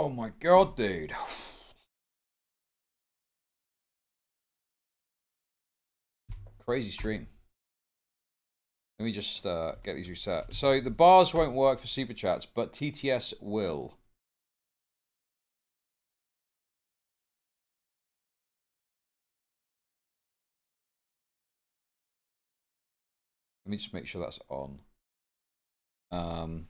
Oh my god, dude. Crazy stream. Let me just get these reset. So the bars won't work for super chats, but TTS will. Let me just make sure that's on. Oh.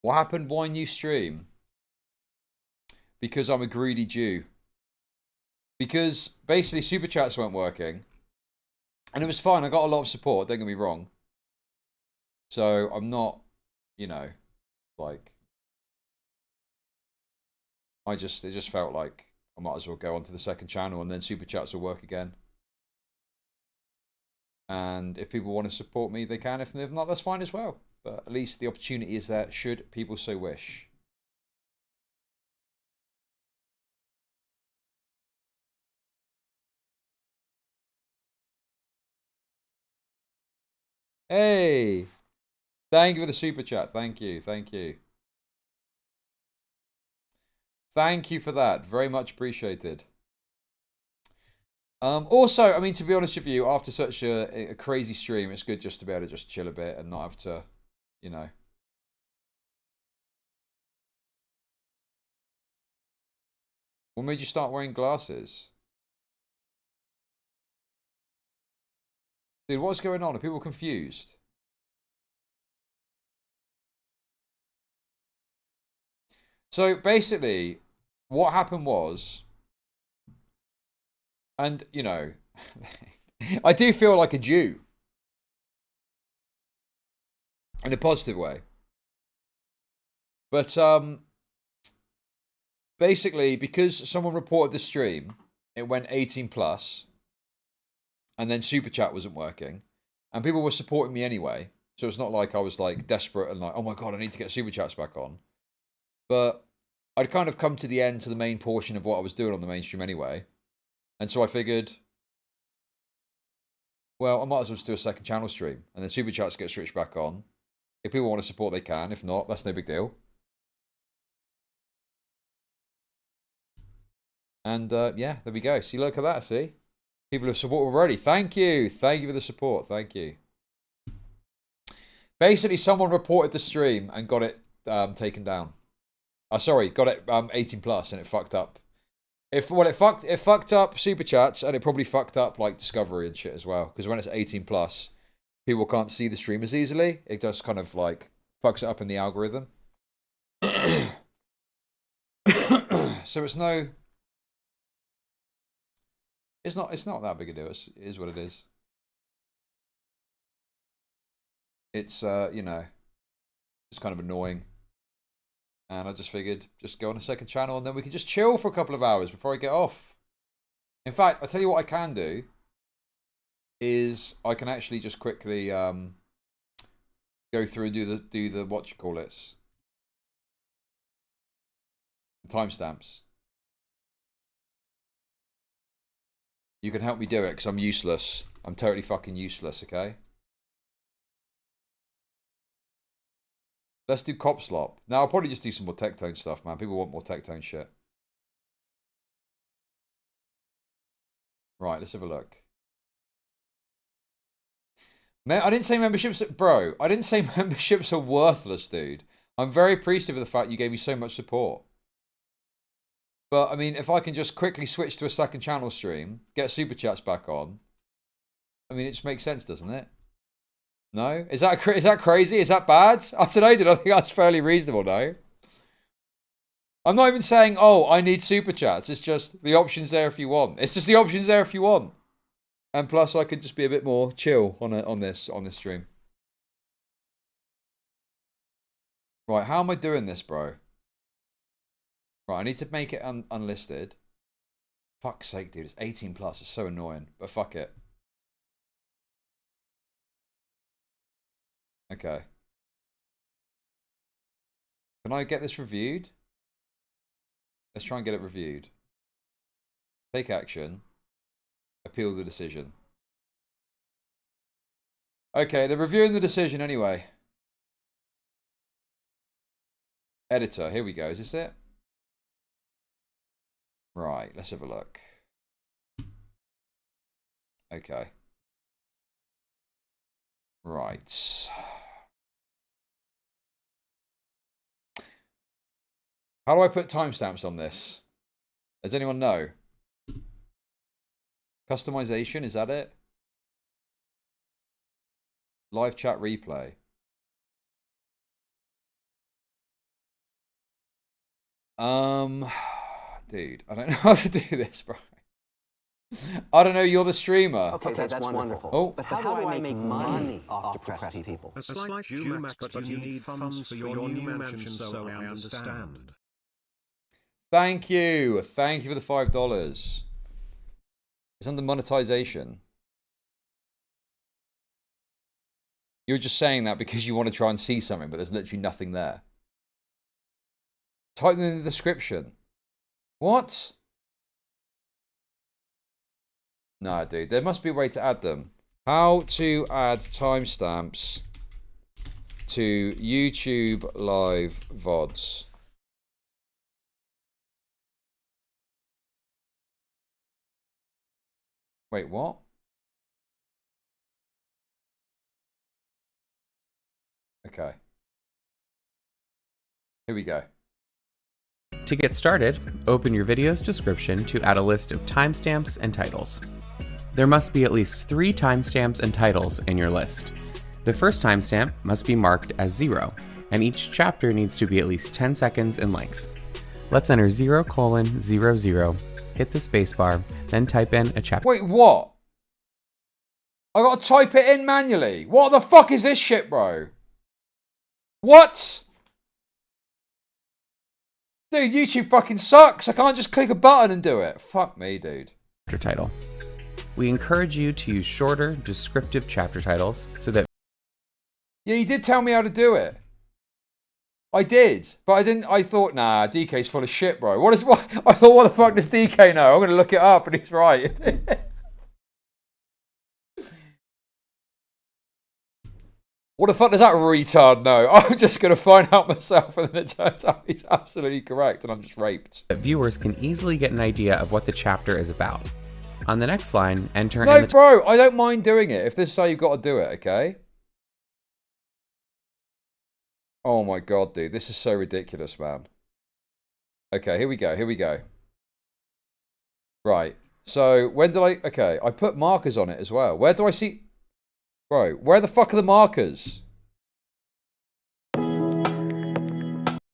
What happened? Why new stream? Because I'm a greedy Jew. Because basically super chats weren't working. And it was fine. I got a lot of support, don't get me wrong. So I'm not, you know, like, it just felt like I might as well go onto the second channel and then super chats will work again. And if people want to support me, they can. If not, that's fine as well. But at least the opportunity is there should people so wish. Hey, thank you for the super chat. Thank you. Thank you. Thank you for that. Very much appreciated. Also, I mean, to be honest with you, after such a crazy stream, it's good just to be able to just chill a bit and not have to, you know. When made you start wearing glasses? Dude, what's going on? Are people confused? So basically, what happened was, and you know, I do feel like a Jew in a positive way. But basically, because someone reported the stream, it went 18 plus, and then super chat wasn't working, and people were supporting me anyway. So it's not like I was like desperate and like, oh my god, I need to get super chats back on. But I'd kind of come to the end, to the main portion of what I was doing on the mainstream anyway, and so I figured, well, I might as well just do a second channel stream, and then super chats get switched back on. If people want to support, they can. If not, that's no big deal. And yeah, there we go. See, look at that. See, people have supported already. Thank you. Thank you for the support. Thank you. Basically, someone reported the stream and got it taken down. Sorry, got it 18 plus, and it fucked up. It fucked up super chats, and it probably fucked up like discovery and shit as well. Because when it's 18 plus, people can't see the stream as easily. It just kind of like fucks it up in the algorithm. So it's no. It's not that big a deal. It is what it is. It's you know, it's kind of annoying. And I just figured just go on a second channel and then we can just chill for a couple of hours before I get off. In fact, I'll tell you what I can do is I can actually just quickly go through and do the what you call it, timestamps. You can help me do it because I'm useless. I'm totally fucking useless, okay? Let's do cop slop. Now, I'll probably just do some more Tectone stuff, man. People want more Tectone shit. Right, let's have a look. Man, I didn't say memberships... Bro, I didn't say memberships are worthless, dude. I'm very appreciative of the fact you gave me so much support. But, I mean, if I can just quickly switch to a second channel stream, get super chats back on, I mean, it just makes sense, doesn't it? No? Is that crazy? Is that bad? I don't know, dude. I think that's fairly reasonable, no? I'm not even saying, oh, I need super chats. It's just the option's there if you want. It's just the option's there if you want. And plus, I could just be a bit more chill on this stream. Right, how am I doing this, bro? Right, I need to make it unlisted. Fuck's sake, dude. It's 18 plus. It's so annoying. But fuck it. Okay. Can I get this reviewed? Let's try and get it reviewed. Take action. Appeal the decision. Okay, they're reviewing the decision anyway. Editor, here we go. Is this it? Right, let's have a look. Okay. Right. How do I put timestamps on this? Does anyone know? Customization, is that it? Live chat replay. Dude, I don't know how to do this, bro. I don't know, you're the streamer. Okay, that's wonderful. Oh. But how do I make money off depressed people? A slight due, Max, but you need funds for your new mansion, so I understand. Thank you. Thank you for the $5. It's under monetization. You're just saying that because you want to try and see something, but there's literally nothing there. Type them in the description. What? No, dude. There must be a way to add them. How to add timestamps to YouTube live VODs. Wait, what? Okay. Here we go. To get started, open your video's description to add a list of timestamps and titles. There must be at least 3 timestamps and titles in your list. The first timestamp must be marked as 0, and each chapter needs to be at least 10 seconds in length. Let's enter 0:00, hit the spacebar, then type in a chapter. Wait, what? I gotta type it in manually. What the fuck is this shit, bro? What? Dude, YouTube fucking sucks. I can't just click a button and do it. Fuck me, dude. Title. We encourage you to use shorter, descriptive chapter titles so that... Yeah, you did tell me how to do it. I did, but I didn't. I thought, nah, DK's full of shit, bro. What? I thought, what the fuck does DK know? I'm gonna look it up, and he's right. What the fuck does that retard know? I'm just gonna find out myself, and then it turns out he's absolutely correct, and I'm just raped. Viewers can easily get an idea of what the chapter is about. On the next line, enter... No, bro, I don't mind doing it if this is how you've got to do it, okay? Oh my god, dude, this is so ridiculous, man. Okay, here we go, here we go. Right, so when did I... Okay, I put markers on it as well. Where do I see... Bro, where the fuck are the markers?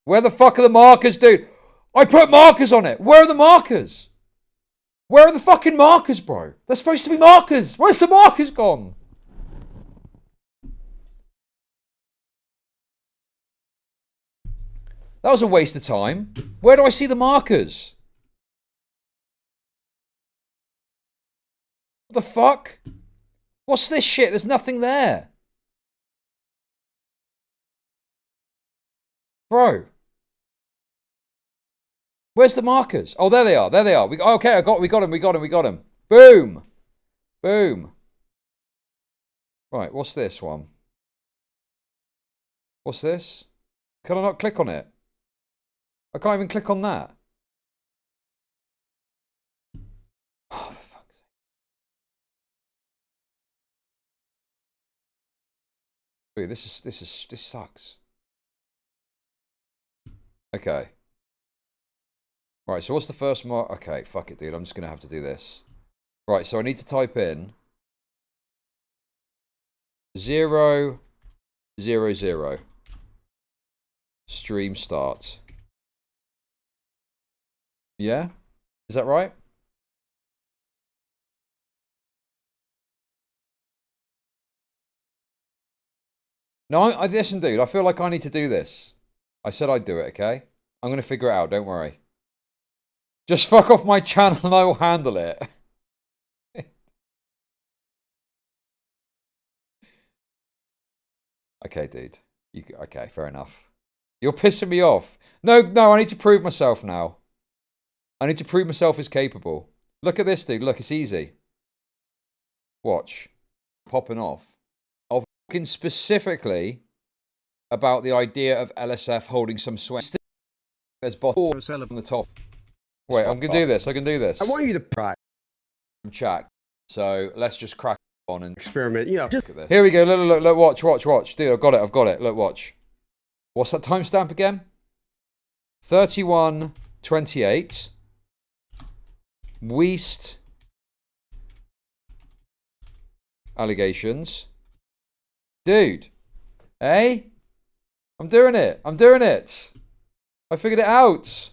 Where the fuck are the markers, dude? I put markers on it. Where are the markers? Where are the fucking markers, bro? They're supposed to be markers. Where's the markers gone? That was a waste of time. Where do I see the markers? What the fuck? What's this shit? There's nothing there. Bro. Where's the markers? Oh, there they are. There they are. Okay, we got them. Boom. Boom. Right, what's this one? What's this? Can I not click on it? I can't even click on that. Oh, for fuck's sake. Wait, this sucks. Okay. Right, so what's the first mark? Okay, fuck it, dude. I'm just going to have to do this. Right, so I need to type in 0, 0, 0. Stream start. Yeah? Is that right? No, listen, dude. I feel like I need to do this. I said I'd do it, okay? I'm going to figure it out. Don't worry. Just fuck off my channel and I will handle it. Okay, dude. Okay, fair enough. You're pissing me off. No, I need to prove myself now. I need to prove myself as capable. Look at this, dude. Look, it's easy. Watch. Popping off. I'm talking specifically about the idea of LSF holding some sway. There's bottom on the top. Wait, I'm going to do this. I can do this. I want you to try. Chat. So let's just crack on and Experiment. Yeah. look at this. Here we go. Look, watch. Dude, I've got it. Look, watch. What's that timestamp again? 31:28. Weast allegations. Dude. Hey? I'm doing it. I figured it out.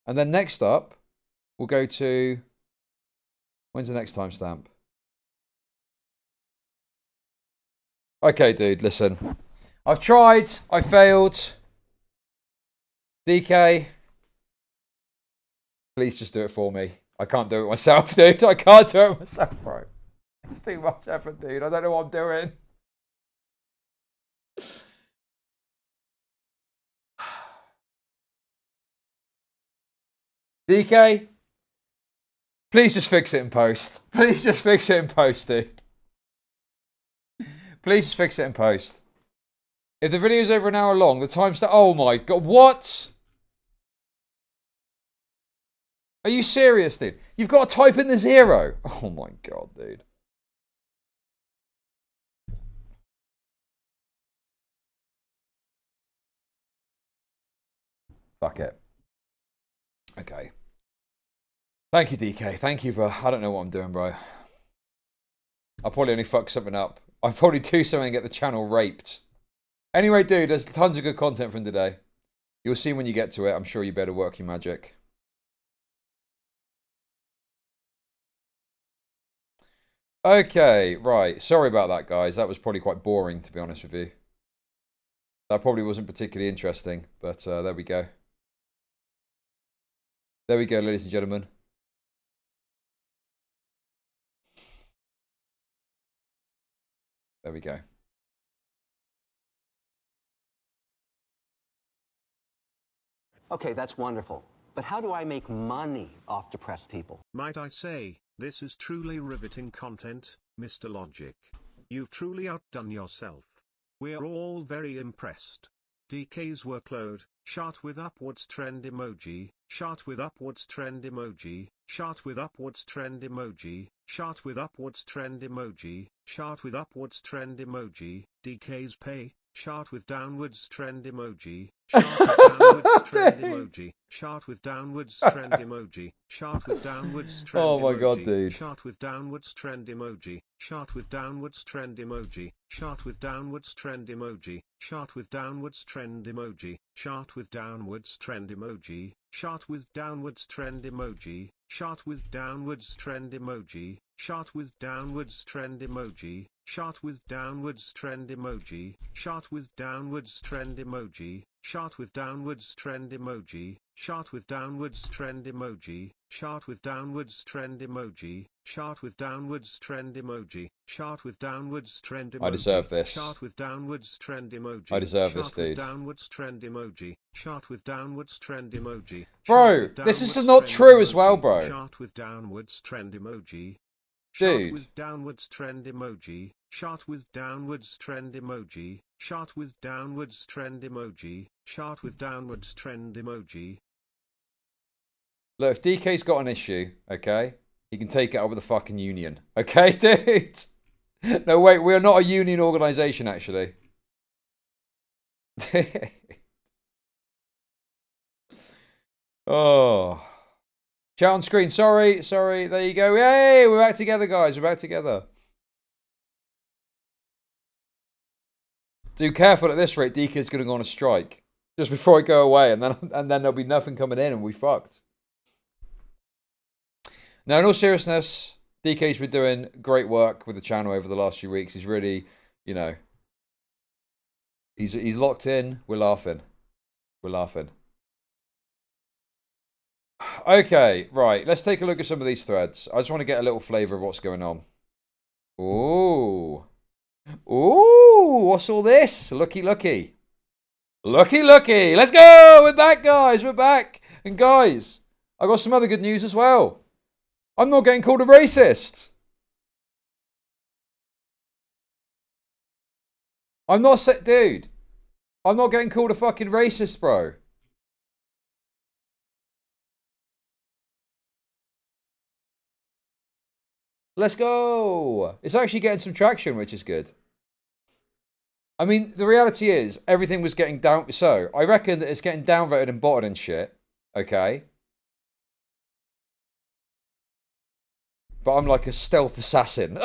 And then next up, we'll go to... When's the next timestamp? Okay, dude, listen. I've tried. I failed. DK, please just do it for me. I can't do it myself, dude. I can't do it myself, bro. It's too much effort, dude. I don't know what I'm doing. DK, please just fix it in post. Please just fix it in post, dude. Please just fix it in post. If the video's over an hour long, the timestamp... Oh my god, what? Are you serious, dude? You've got to type in the 0. Oh my god, dude. Fuck it. Okay. Thank you, DK. Thank you for... I don't know what I'm doing, bro. I'll probably only fuck something up. I'll probably do something and get the channel raped. Anyway, dude, there's tons of good content from today. You'll see when you get to it. I'm sure you better work your magic. Okay, right. Sorry about that, guys. That was probably quite boring, to be honest with you. That probably wasn't particularly interesting, but there we go. There we go, ladies and gentlemen. There we go. Okay, that's wonderful. But how do I make money off depressed people? Might I say, this is truly riveting content, Mr. Logic. You've truly outdone yourself. We're all very impressed. DK's workload, chart with upwards trend emoji, chart with upwards trend emoji, chart with upwards trend emoji, chart with upwards trend emoji, chart with upwards trend emoji, DK's pay, chart with downwards trend emoji, chart with downwards trend emoji, chart with downwards trend emoji, chart with downwards trend emoji. Oh my god, dude. Chart with downwards trend emoji, chart with downwards trend emoji, chart with downwards trend emoji, chart with downwards trend emoji, chart with downwards trend emoji, chart with downwards trend emoji, chart with downwards trend emoji, chart with downwards trend emoji, chart with downwards trend emoji, chart with downwards trend emoji, chart with downwards trend emoji, chart with downwards trend emoji, chart with downwards trend emoji, chart with downwards trend emoji, chart with downwards trend emoji. I deserve this. Chart with downwards trend emoji. I deserve this, Chart with dude. downwards trend emoji. Chart with downwards trend emoji. Bro, this is not true as well, bro. Chart with downwards trend emoji. Dude. Chart with downwards trend emoji. Chart with downwards trend emoji. Chart with downwards trend emoji. Chart with downwards trend emoji. Look, if DK's got an issue, okay, he can take it up with the fucking union. Okay, dude? No, wait, we're not a union organisation, actually. Oh. Chat on screen. Sorry. There you go. Hey, we're back together, guys. We're back together. Dude, careful at this rate. DK's going to go on a strike just before I go away, and then there'll be nothing coming in, and we fucked. Now, in all seriousness, DK's been doing great work with the channel over the last few weeks. He's really, you know, he's locked in. We're laughing. Okay, right. Let's take a look at some of these threads. I just want to get a little flavour of what's going on. Ooh, what's all this? Looky. Looky, looky. Let's go. We're back, guys. We're back. And guys, I got some other good news as well. I'm not getting called a racist. I'm not dude. I'm not getting called a fucking racist, bro. Let's go. It's actually getting some traction, which is good. I mean, the reality is, everything was getting down. So, I reckon that it's getting downvoted and botted and shit. Okay. But I'm like a stealth assassin.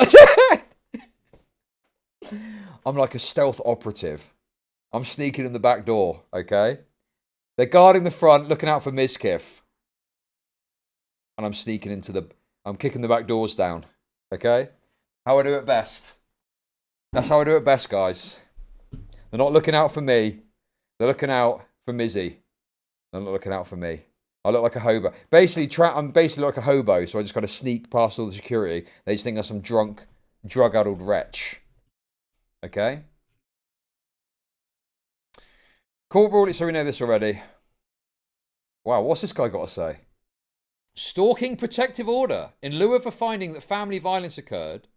I'm like a stealth operative. I'm sneaking in the back door, okay? They're guarding the front, looking out for Mizkif. And I'm sneaking into the... I'm kicking the back doors down, okay? How I do it best. That's how I do it best, guys. They're not looking out for me. They're looking out for Mizzy. They're not looking out for me. I look like a hobo. Basically, I'm basically like a hobo, so I just got to sneak past all the security. They just think I'm some drunk, drug-addled wretch. Okay? Corporal, so we know this already. Wow, what's this guy got to say? Stalking protective order. In lieu of a finding that family violence occurred,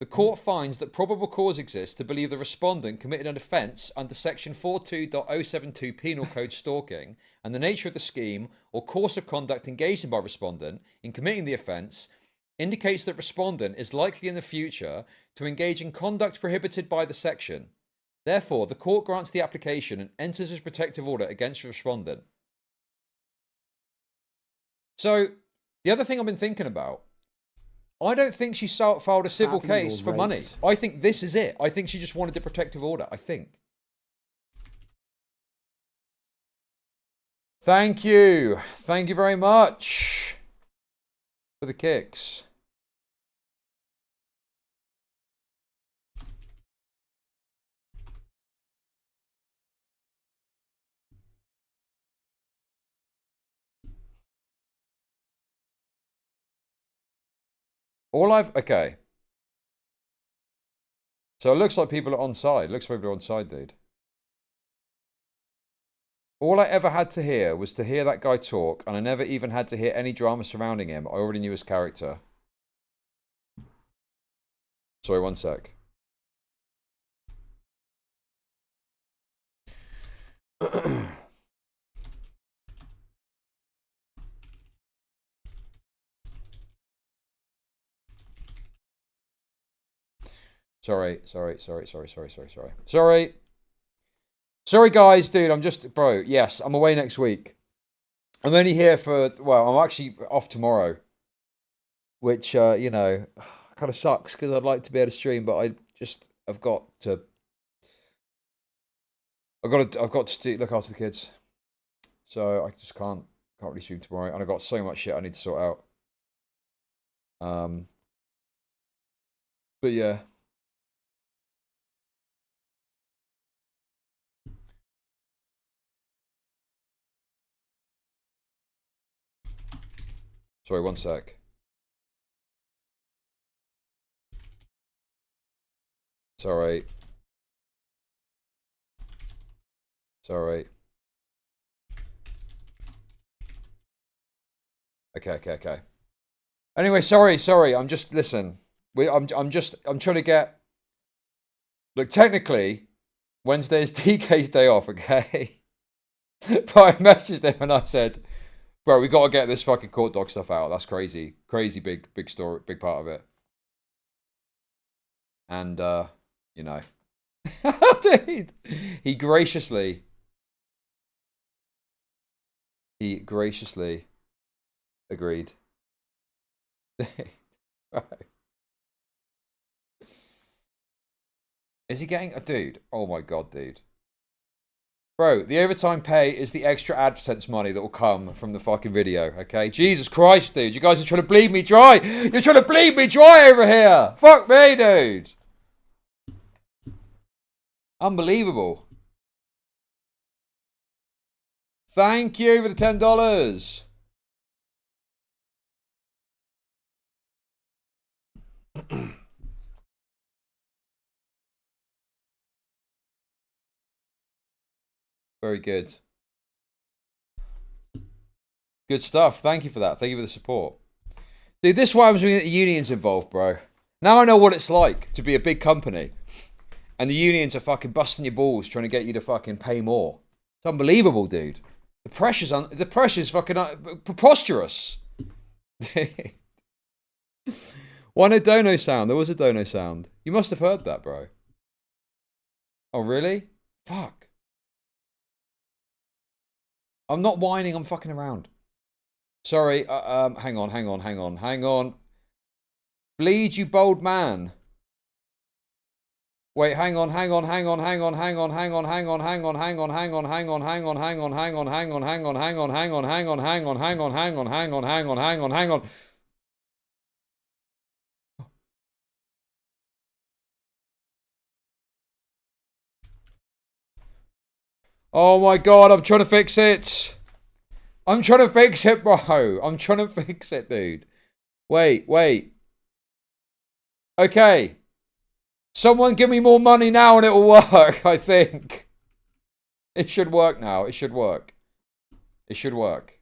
the court finds that probable cause exists to believe the respondent committed an offence under section 42.072 Penal Code stalking, and the nature of the scheme or course of conduct engaged in by respondent in committing the offence indicates that respondent is likely in the future to engage in conduct prohibited by the section. Therefore, the court grants the application and enters a protective order against the respondent. So, the other thing I've been thinking about, I don't think she filed a civil case for money. I think this is it. I think she just wanted a protective order. I think. Thank you. Thank you very much for the kicks. Okay. So it looks like people are on side. Looks like people are on side, dude. All I ever had to hear was to hear that guy talk, and I never even had to hear any drama surrounding him. I already knew his character. Sorry, one sec. Sorry. Sorry, guys, dude. I'm just, bro. Yes, I'm away next week. I'm only here for, well, I'm actually off tomorrow, which, you know, kind of sucks because I'd like to be able to stream, but I've got to look after the kids, so I just can't really stream tomorrow, and I've got so much shit I need to sort out. But yeah. Sorry, one sec. Sorry. Okay. Anyway, sorry. I'm just, listen. I'm trying to get. Look, technically, Wednesday is DK's day off. Okay. But I messaged him and I said, bro, we got to get this fucking court doc stuff out. That's crazy. Crazy big story, big part of it. And, you know. Dude, he graciously agreed. Is he getting a dude? Oh my god, dude. Bro, the overtime pay is the extra AdSense money that will come from the fucking video, okay? Jesus Christ, dude. You guys are trying to bleed me dry. You're trying to bleed me dry over here. Fuck me, dude. Unbelievable. Thank you for the $10. Very good. Good stuff. Thank you for that. Thank you for the support. Dude, this is why I was getting the unions involved, bro. Now I know what it's like to be a big company. And the unions are fucking busting your balls trying to get you to fucking pay more. It's unbelievable, dude. The pressure's fucking preposterous. Why no dono sound? There was a dono sound. You must have heard that, bro. Oh, really? Fuck. I'm not whining, I'm fucking around. Sorry, hang on. Bleed, you bold man. Wait, hang on. Oh my god, I'm trying to fix it. I'm trying to fix it, bro. I'm trying to fix it, dude. Wait. Okay. Someone give me more money now and it'll work, I think. It should work now. It should work. It should work.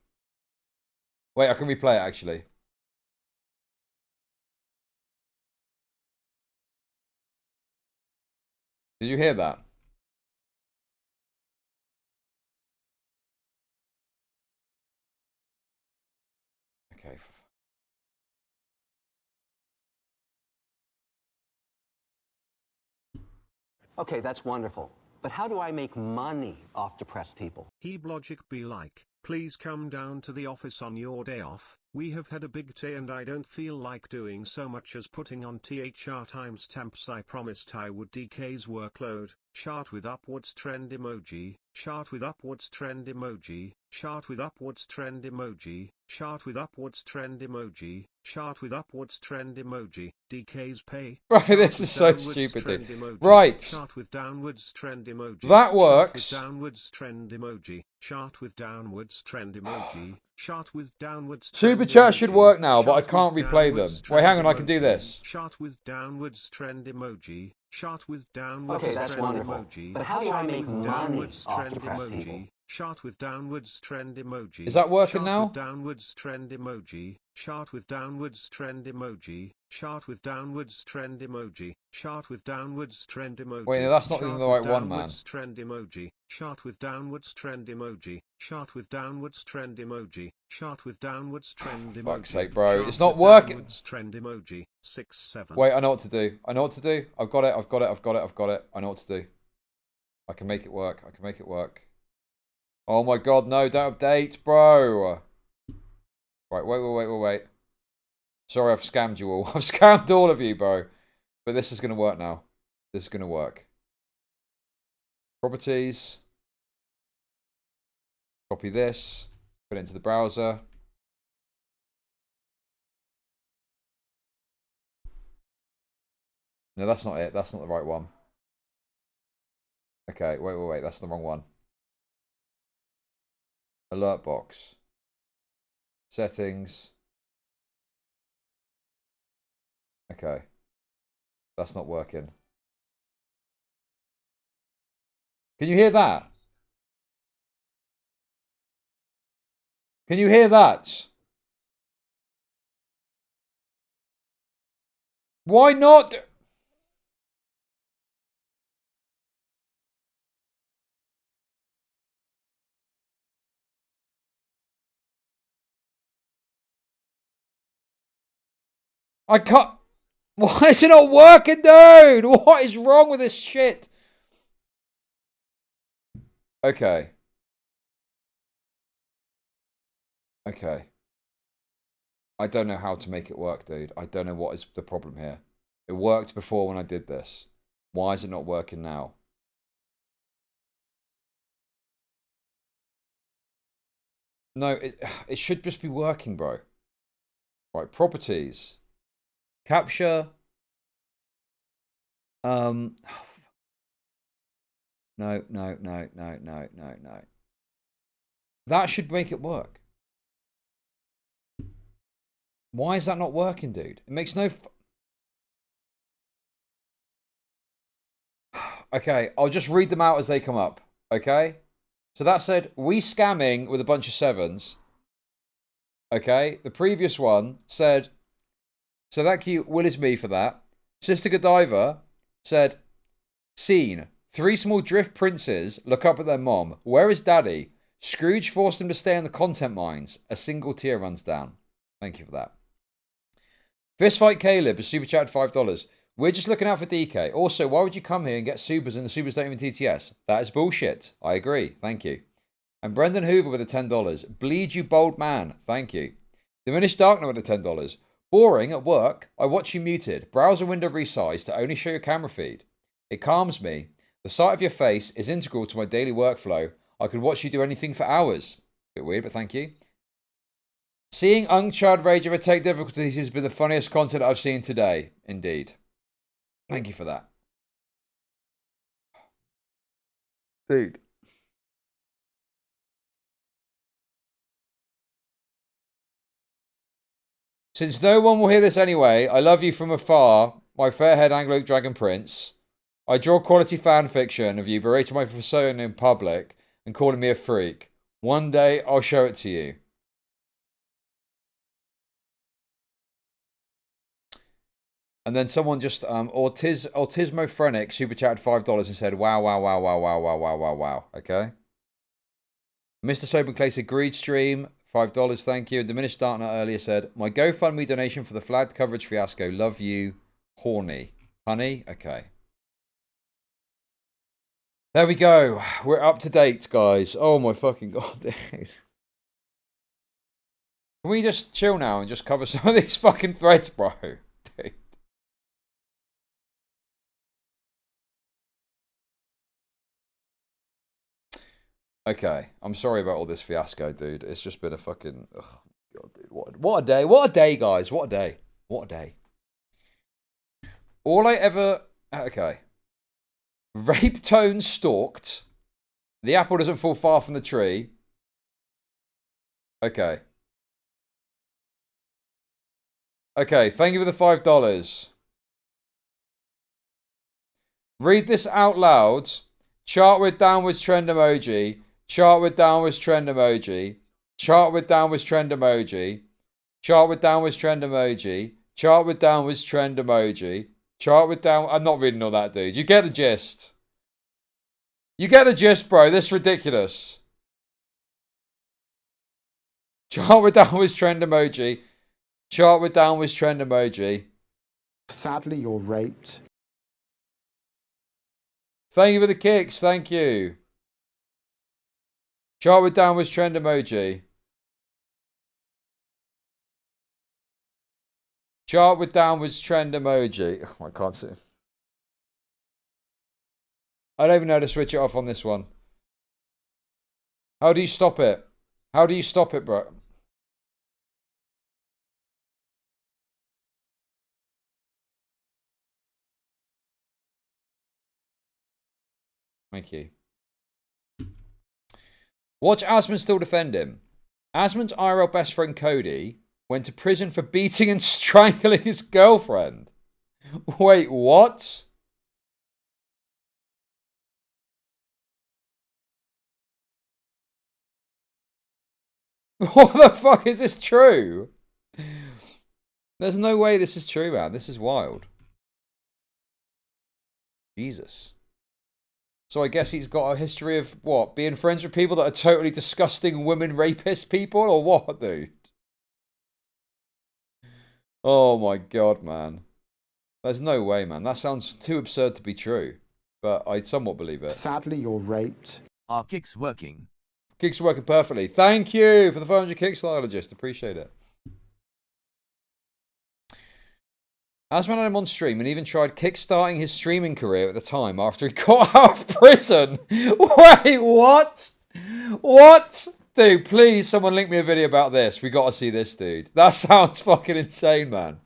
Wait, I can replay it, actually. Did you hear that? Okay. Okay, that's wonderful. But how do I make money off depressed people? Logic be like, please come down to the office on your day off. We have had a big day and I don't feel like doing so much as putting on THR timestamps. I promised I would DK's workload. Chart with upwards trend emoji. Chart with upwards trend emoji. Chart with upwards trend emoji. Chart with upwards trend emoji. Chart with upwards trend emoji. DK's pay. Right, this is so stupid, dude. Right. Chart with downwards trend emoji. That works. Chart with downwards trend emoji. Chart with downwards trend emoji. Chart with downwards. Super chat should work now, but I can't replay them. Wait, hang on, I can do this. Chart with downwards trend emoji. Chart with downwards Okay, that's trend wonderful. emoji. But how do I make money downwards off trend depressed people? emoji. Chart with downwards trend emoji. Is that working Chart now? with downwards trend emoji. Chart with downwards trend emoji. Chart with downwards trend emoji. Chart with downwards trend emoji. Wait, no, that's not Chart even the with right one, man. downwards trend emoji. Chart with downwards trend emoji. Chart with downwards trend emoji. Chart with downwards trend emoji. Fuck's sake, bro. Chart It's not with working. downwards trend emoji. 6, 7. Wait, I know what to do. I've got it. I know what to do. I can make it work. Oh my god, no, don't update, bro. Right, wait. Sorry, I've scammed you all. I've scammed all of you, bro. But this is going to work now. This is going to work. Properties. Copy this. Put it into the browser. No, that's not it. That's not the right one. Okay, wait. That's the wrong one. Alert box. Settings. Okay. That's not working. Can you hear that? Can you hear that? Why not? I can't. Why is it not working, dude? What is wrong with this shit? Okay. I don't know how to make it work, dude. I don't know what is the problem here. It worked before when I did this. Why is it not working now? No, it should just be working, bro. Right, properties. Capture. No. That should make it work. Why is that not working, dude? It makes no... Okay, I'll just read them out as they come up. Okay? So that said, we scamming with a bunch of 7s. Okay. The previous one said, so that cute Will is me for that. Sister Godiva said, scene. 3 small drift princes look up at their mom. Where is daddy? Scrooge forced him to stay in the content mines. A single tear runs down. Thank you for that. Fistfight Caleb has super chatted $5. We're just looking out for DK. Also, why would you come here and get supers and the supers don't even TTS? That is bullshit. I agree. Thank you. And Brendan Hoover with a $10. Bleed you bold man. Thank you. Diminished Darkner with a $10. Boring at work. I watch you muted. Browser window resized to only show your camera feed. It calms me. The sight of your face is integral to my daily workflow. I could watch you do anything for hours. Bit weird, but thank you. Seeing Chud rage over tech difficulties has been the funniest content I've seen today. Indeed. Thank you for that. Dude. Since no one will hear this anyway, I love you from afar, my fair-haired Anglo Dragon Prince. I draw quality fan fiction of you berating my persona in public and calling me a freak. One day I'll show it to you. And then someone just Autismophrenic super chatted $5 and said, wow, wow, wow, wow, wow, wow, wow, wow, wow. Okay. Mr. Sobenclay said, greed stream, $5, thank you. And Diminished Darkner earlier said, my GoFundMe donation for the flagged coverage fiasco. Love you, horny. Honey? Okay. There we go. We're up to date, guys. Oh my fucking god, dude. Can we just chill now and just cover some of these fucking threads, bro? Dude. Okay, I'm sorry about all this fiasco, dude. It's just been a fucking... Ugh, god, dude. What a day. What a day, guys. What a day. What a day. All I ever... Okay. Rape Tone stalked. The apple doesn't fall far from the tree. Okay. Okay, thank you for the $5. Read this out loud. Chart with downwards trend emoji. Chart with downwards trend emoji. Chart with downwards trend emoji. Chart with downwards trend emoji. Chart with downwards trend emoji. Chart with down... I'm not reading all that, dude. You get the gist. You get the gist, bro. This is ridiculous. Chart with downwards trend emoji. Chart with downwards trend emoji. Sadly, you're raped. Thank you for the kicks. Thank you. Chart with downwards trend emoji. Chart with downwards trend emoji. Oh, I can't see. I don't even know how to switch it off on this one. How do you stop it? How do you stop it, bro? Thank you. Watch Asmund still defend him. Asmund's IRL best friend Cody went to prison for beating and strangling his girlfriend. Wait, what? What the fuck, is this true? There's no way this is true, man. This is wild. Jesus. So I guess he's got a history of, what, being friends with people that are totally disgusting women rapist people, or what, dude? Oh my god, man. There's no way, man. That sounds too absurd to be true. But I somewhat believe it. Sadly, you're raped. Are kicks working? Kicks are working perfectly. Thank you for the 500 Kickstylogist. Appreciate it. Asman had him on stream and even tried kickstarting his streaming career at the time after he got out of prison. Wait, what? What? Dude, please, someone link me a video about this. We gotta see this, dude. That sounds fucking insane, man.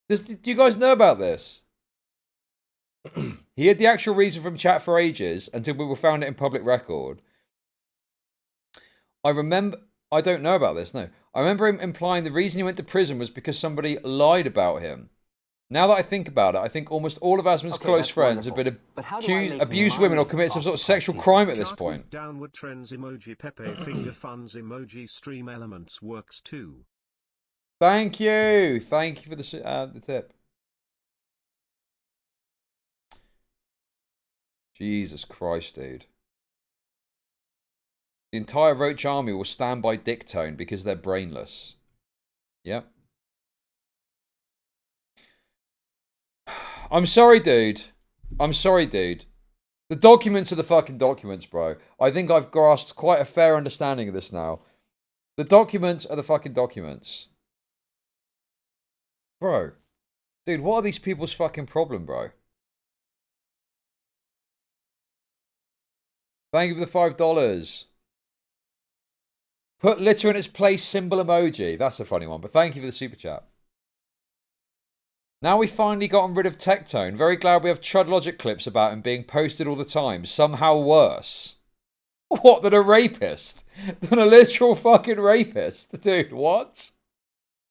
Do you guys know about this? He had the actual reason from chat for ages until we found it in public record. I don't know about this, no. I remember him implying the reason he went to prison was because somebody lied about him. Now that I think about it, I think almost all of Asmon's Okay, close that's friends have wonderful. been But how do I make abused women or money committed some off sort of the sexual press crime at this Chart point. with downward trends emoji Pepe finger funds emoji stream elements works too. Thank you. Thank you for the tip. Jesus Christ, dude. The entire Roach army will stand by Tectone because they're brainless. Yep. I'm sorry, dude. I'm sorry, dude. The documents are the fucking documents, bro. I think I've grasped quite a fair understanding of this now. The documents are the fucking documents. Bro. Dude, what are these people's fucking problem, bro? Thank you for the $5. Put litter in its place symbol emoji. That's a funny one, but thank you for the super chat. Now we've finally gotten rid of Tectone. Very glad we have Chud Logic clips about him being posted all the time. Somehow worse. What, than a rapist? Than a literal fucking rapist? Dude, what?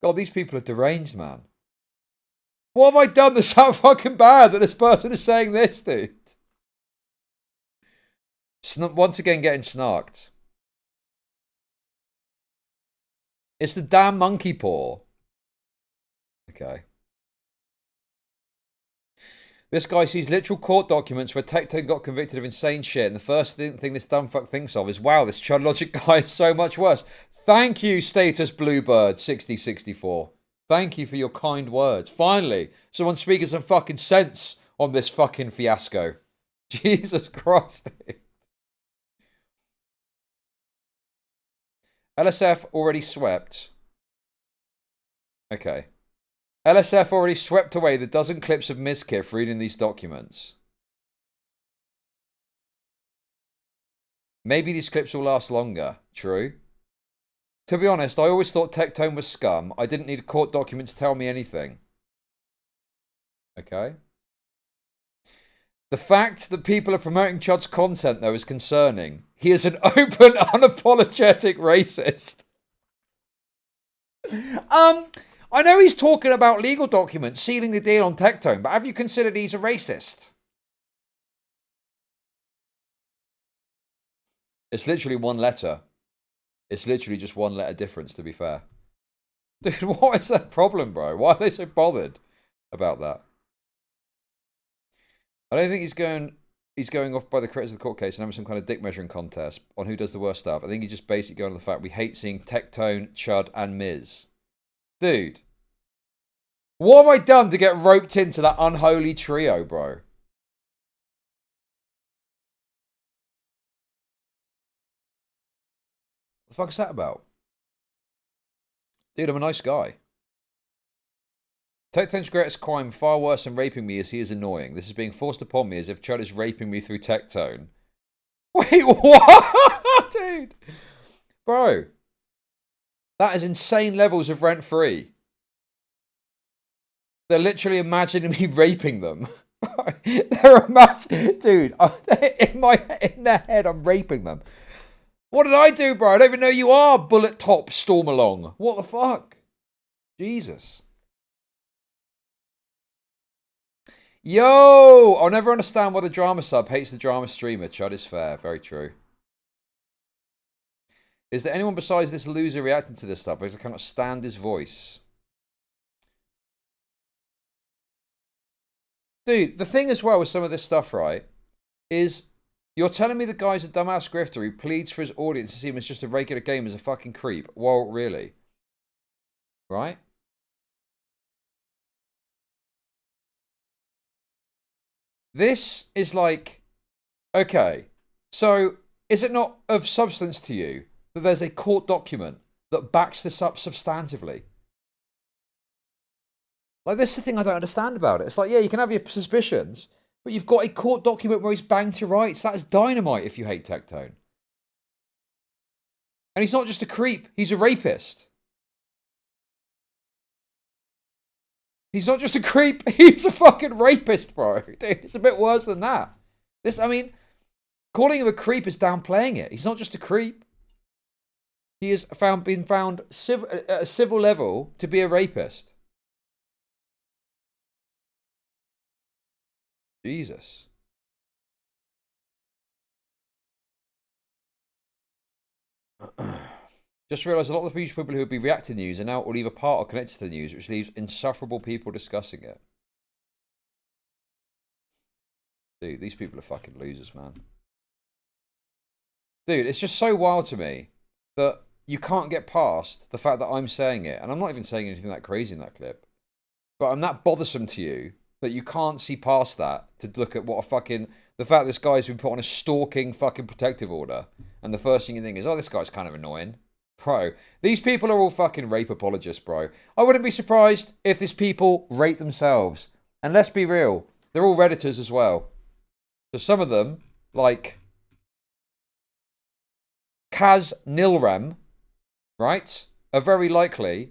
God, these people are deranged, man. What have I done that's so fucking bad that this person is saying this, dude? Once again getting snarked. It's the damn monkey paw. Okay. This guy sees literal court documents where Tectone got convicted of insane shit, and the first thing this dumb fuck thinks of is, wow, this Chud Logic guy is so much worse. Thank you, Status Bluebird 6064. Thank you for your kind words. Finally, someone speaking some fucking sense on this fucking fiasco. Jesus Christ. LSF already swept. Okay. LSF already swept away the dozen clips of Mizkif reading these documents. Maybe these clips will last longer. True. To be honest, I always thought Tectone was scum. I didn't need a court document to tell me anything. Okay. The fact that people are promoting Chud's content, though, is concerning. He is an open, unapologetic racist. I know he's talking about legal documents, sealing the deal on Tectone, but have you considered he's a racist? It's literally one letter. It's literally just one letter difference, to be fair. Dude, what is that problem, bro? Why are they so bothered about that? I don't think he's going off by the critics of the court case and having some kind of dick measuring contest on who does the worst stuff. I think he's just basically going on the fact we hate seeing Tectone, Chud, and Miz. Dude, what have I done to get roped into that unholy trio, bro? What the fuck is that about? Dude, I'm a nice guy. Tectone's greatest crime, far worse than raping me, as he is annoying. This is being forced upon me as if Chud is raping me through Tectone. Wait, what? Dude. Bro. That is insane levels of rent-free. They're literally imagining me raping them. They're imagining... Dude, in their head, I'm raping them. What did I do, bro? I don't even know you are Bullet Top Storm Along. What the fuck? Jesus. Yo! I'll never understand why the drama sub hates the drama streamer. Chud is fair. Very true. Is there anyone besides this loser reacting to this stuff? Because I cannot stand his voice. Dude, the thing as well with some of this stuff, right, is you're telling me the guy's a dumbass grifter who pleads for his audience to see him as just a regular gamer as a fucking creep. Well, really? Right? This is like, okay, so is it not of substance to you that there's a court document that backs this up substantively? Like, this is the thing I don't understand about it. It's like, yeah, you can have your suspicions, but you've got a court document where he's banged to rights. That is dynamite if you hate Tectone. And he's not just a creep, he's a rapist. He's not just a creep, he's a fucking rapist, bro. Dude, it's a bit worse than that. This, I mean, calling him a creep is downplaying it. He's not just a creep. He has been found at a civil level to be a rapist. Jesus. Just realised a lot of the people who would be reacting to news are now all either part or connected to the news, which leaves insufferable people discussing it. Dude, these people are fucking losers, man. Dude, it's just so wild to me that you can't get past the fact that I'm saying it. And I'm not even saying anything that crazy in that clip. But I'm that bothersome to you that you can't see past that to look at what a fucking... The fact this guy's been put on a stalking fucking protective order. And the first thing you think is, oh, this guy's kind of annoying. Bro, these people are all fucking rape apologists, bro. I wouldn't be surprised if these people rape themselves. And let's be real, they're all Redditors as well. So some of them, like Kaz Nilrem, right, are very likely,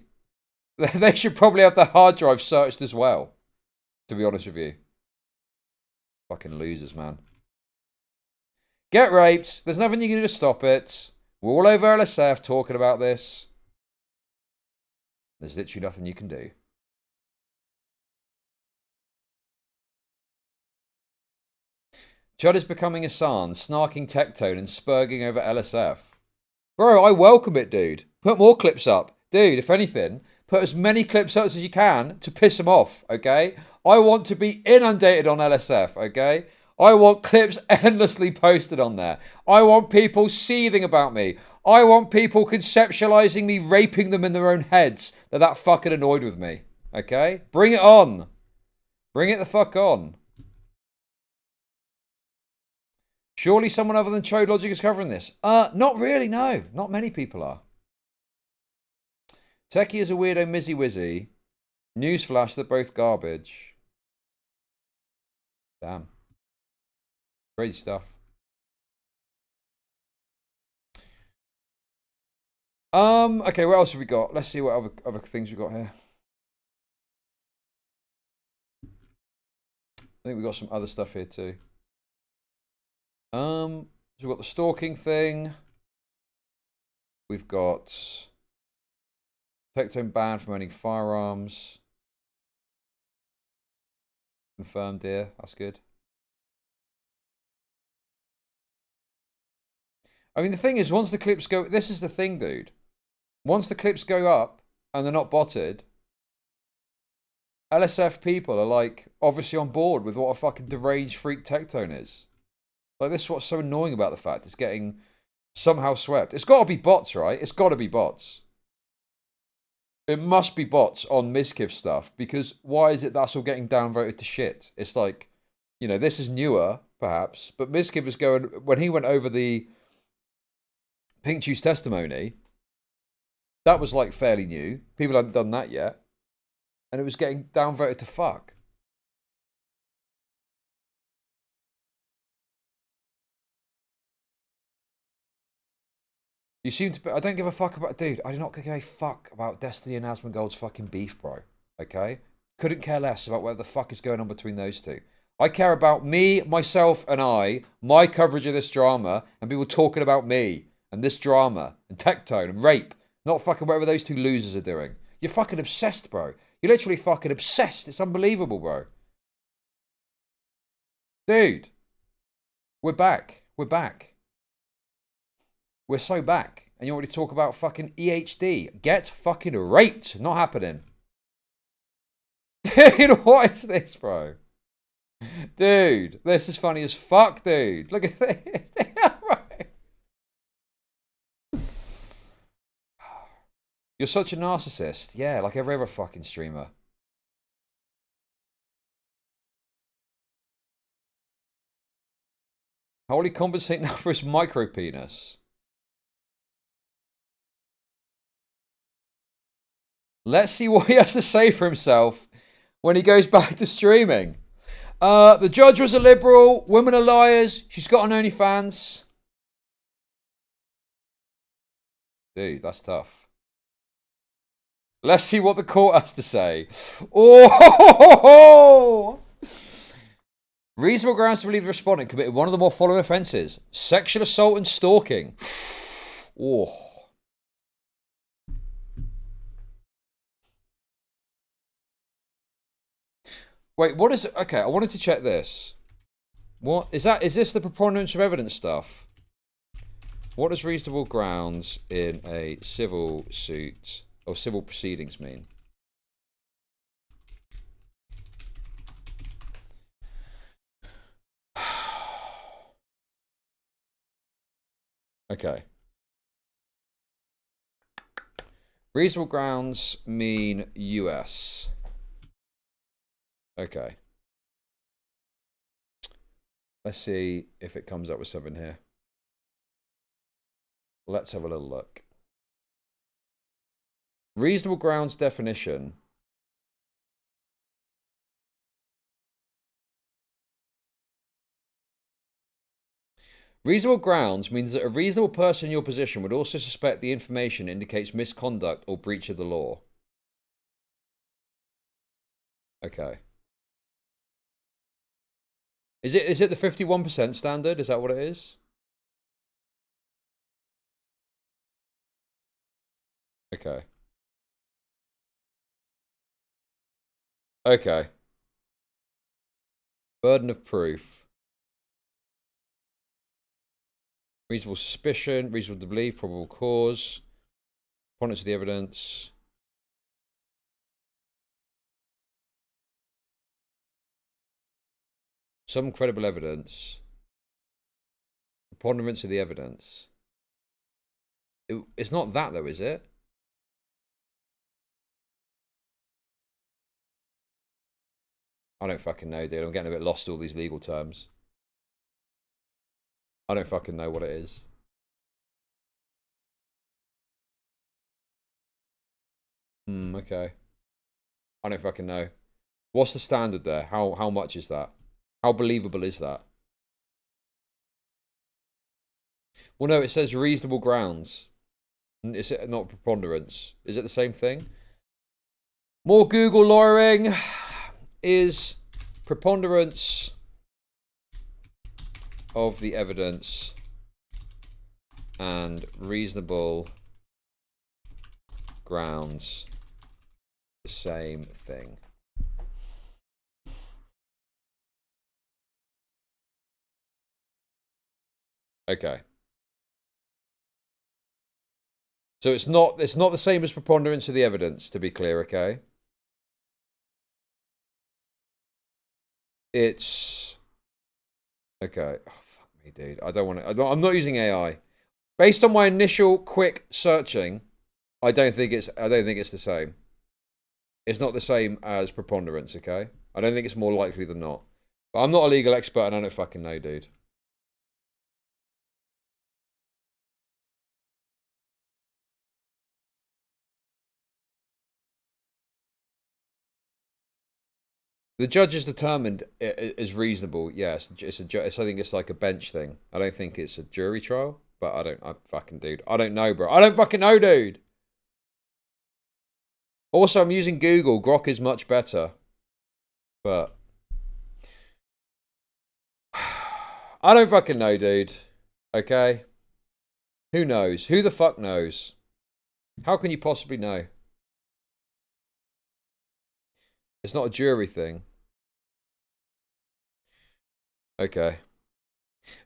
they should probably have their hard drive searched as well, to be honest with you. Fucking losers, man. Get raped. There's nothing you can do to stop it. We're all over LSF talking about this. There's literally nothing you can do. Chud is becoming a San, snarking Tectone and spurging over LSF. Bro, I welcome it, dude. Put more clips up. Dude, if anything, put as many clips up as you can to piss them off, okay? I want to be inundated on LSF, okay? I want clips endlessly posted on there. I want people seething about me. I want people conceptualizing me raping them in their own heads. They're that fucking annoyed with me, okay? Bring it on. Bring it the fuck on. Surely someone other than Chud Logic is covering this. Not really, no. Not many people are. Techie is a weirdo Mizzy Wizzy. Newsflash, they're both garbage. Damn. Crazy stuff. Okay, what else have we got? Let's see what other things we've got here. I think we've got some other stuff here too. So we've got the stalking thing. We've got Tectone banned from owning firearms. Confirmed here. That's good. I mean, the thing is, once the clips go... This is the thing, dude. Once the clips go up and they're not botted, LSF people are, like, obviously on board with what a fucking deranged freak Tectone is. Like, this is what's so annoying about the fact it's getting somehow swept. It's got to be bots, right? It's got to be bots. It must be bots on Mizkiv stuff, because why is it that's all getting downvoted to shit? It's like, you know, this is newer, perhaps, but Mizkiv was going... When he went over the Pink Juice testimony, that was, like, fairly new. People hadn't done that yet. And it was getting downvoted to fuck. You seem to be... I don't give a fuck about... Dude, I do not give a fuck about Destiny and Asmongold's fucking beef, bro. Okay? Couldn't care less about what the fuck is going on between those two. I care about me, myself, and I, my coverage of this drama, and people talking about me, and this drama, and Tectone, and rape. Not fucking whatever those two losers are doing. You're fucking obsessed, bro. You're literally fucking obsessed. It's unbelievable, bro. Dude. We're back. We're back. We're so back. And you want to talk about fucking EHD. Get fucking raped. Not happening. Dude, what is this, bro? Dude, this is funny as fuck, dude. Look at this. You're such a narcissist. Yeah, like every other fucking streamer. How will he compensate now for his micro penis? Let's see what he has to say for himself when he goes back to streaming. The judge was a liberal. Women are liars. She's got an OnlyFans. Dude, that's tough. Let's see what the court has to say. Oh! Reasonable grounds to believe the respondent committed one of the more following offences: sexual assault and stalking. Oh. Wait, what is it? Okay, I wanted to check this. What is that? Is this the preponderance of evidence stuff? What does reasonable grounds in a civil suit or civil proceedings mean? Okay. Reasonable grounds mean US. Okay. Let's see if it comes up with something here. Let's have a little look. Reasonable grounds definition. Reasonable grounds means that a reasonable person in your position would also suspect the information indicates misconduct or breach of the law. Okay. Is it the 51% standard? Is that what it is? Okay. Okay. Burden of proof. Reasonable suspicion, reasonable to believe, probable cause, preponderance of the evidence. Some credible evidence. Preponderance of the evidence. It's not that though, is it? I don't fucking know, dude. I'm getting a bit lost to all these legal terms. I don't fucking know what it is. Okay. I don't fucking know. What's the standard there? How much is that? How believable is that? Well, no, it says reasonable grounds. Is it not preponderance? Is it the same thing? More Google lawyering. Is preponderance of the evidence and reasonable grounds the same thing? Okay. So it's not the same as preponderance of the evidence, to be clear, okay? It's okay. Oh, fuck me, dude. I don't want to. I'm not using AI. Based on my initial quick searching, I don't think it's the same. It's not the same as preponderance, okay? I don't think it's more likely than not. But I'm not a legal expert and I don't fucking know, dude. The judge is determined is reasonable. Yes, I think it's like a bench thing. I don't think it's a jury trial, but I fucking, dude. I don't know, bro. I don't fucking know, dude. Also, I'm using Google. Grok is much better. But I don't fucking know, dude. Okay? Who knows? Who the fuck knows? How can you possibly know? It's not a jury thing. Okay.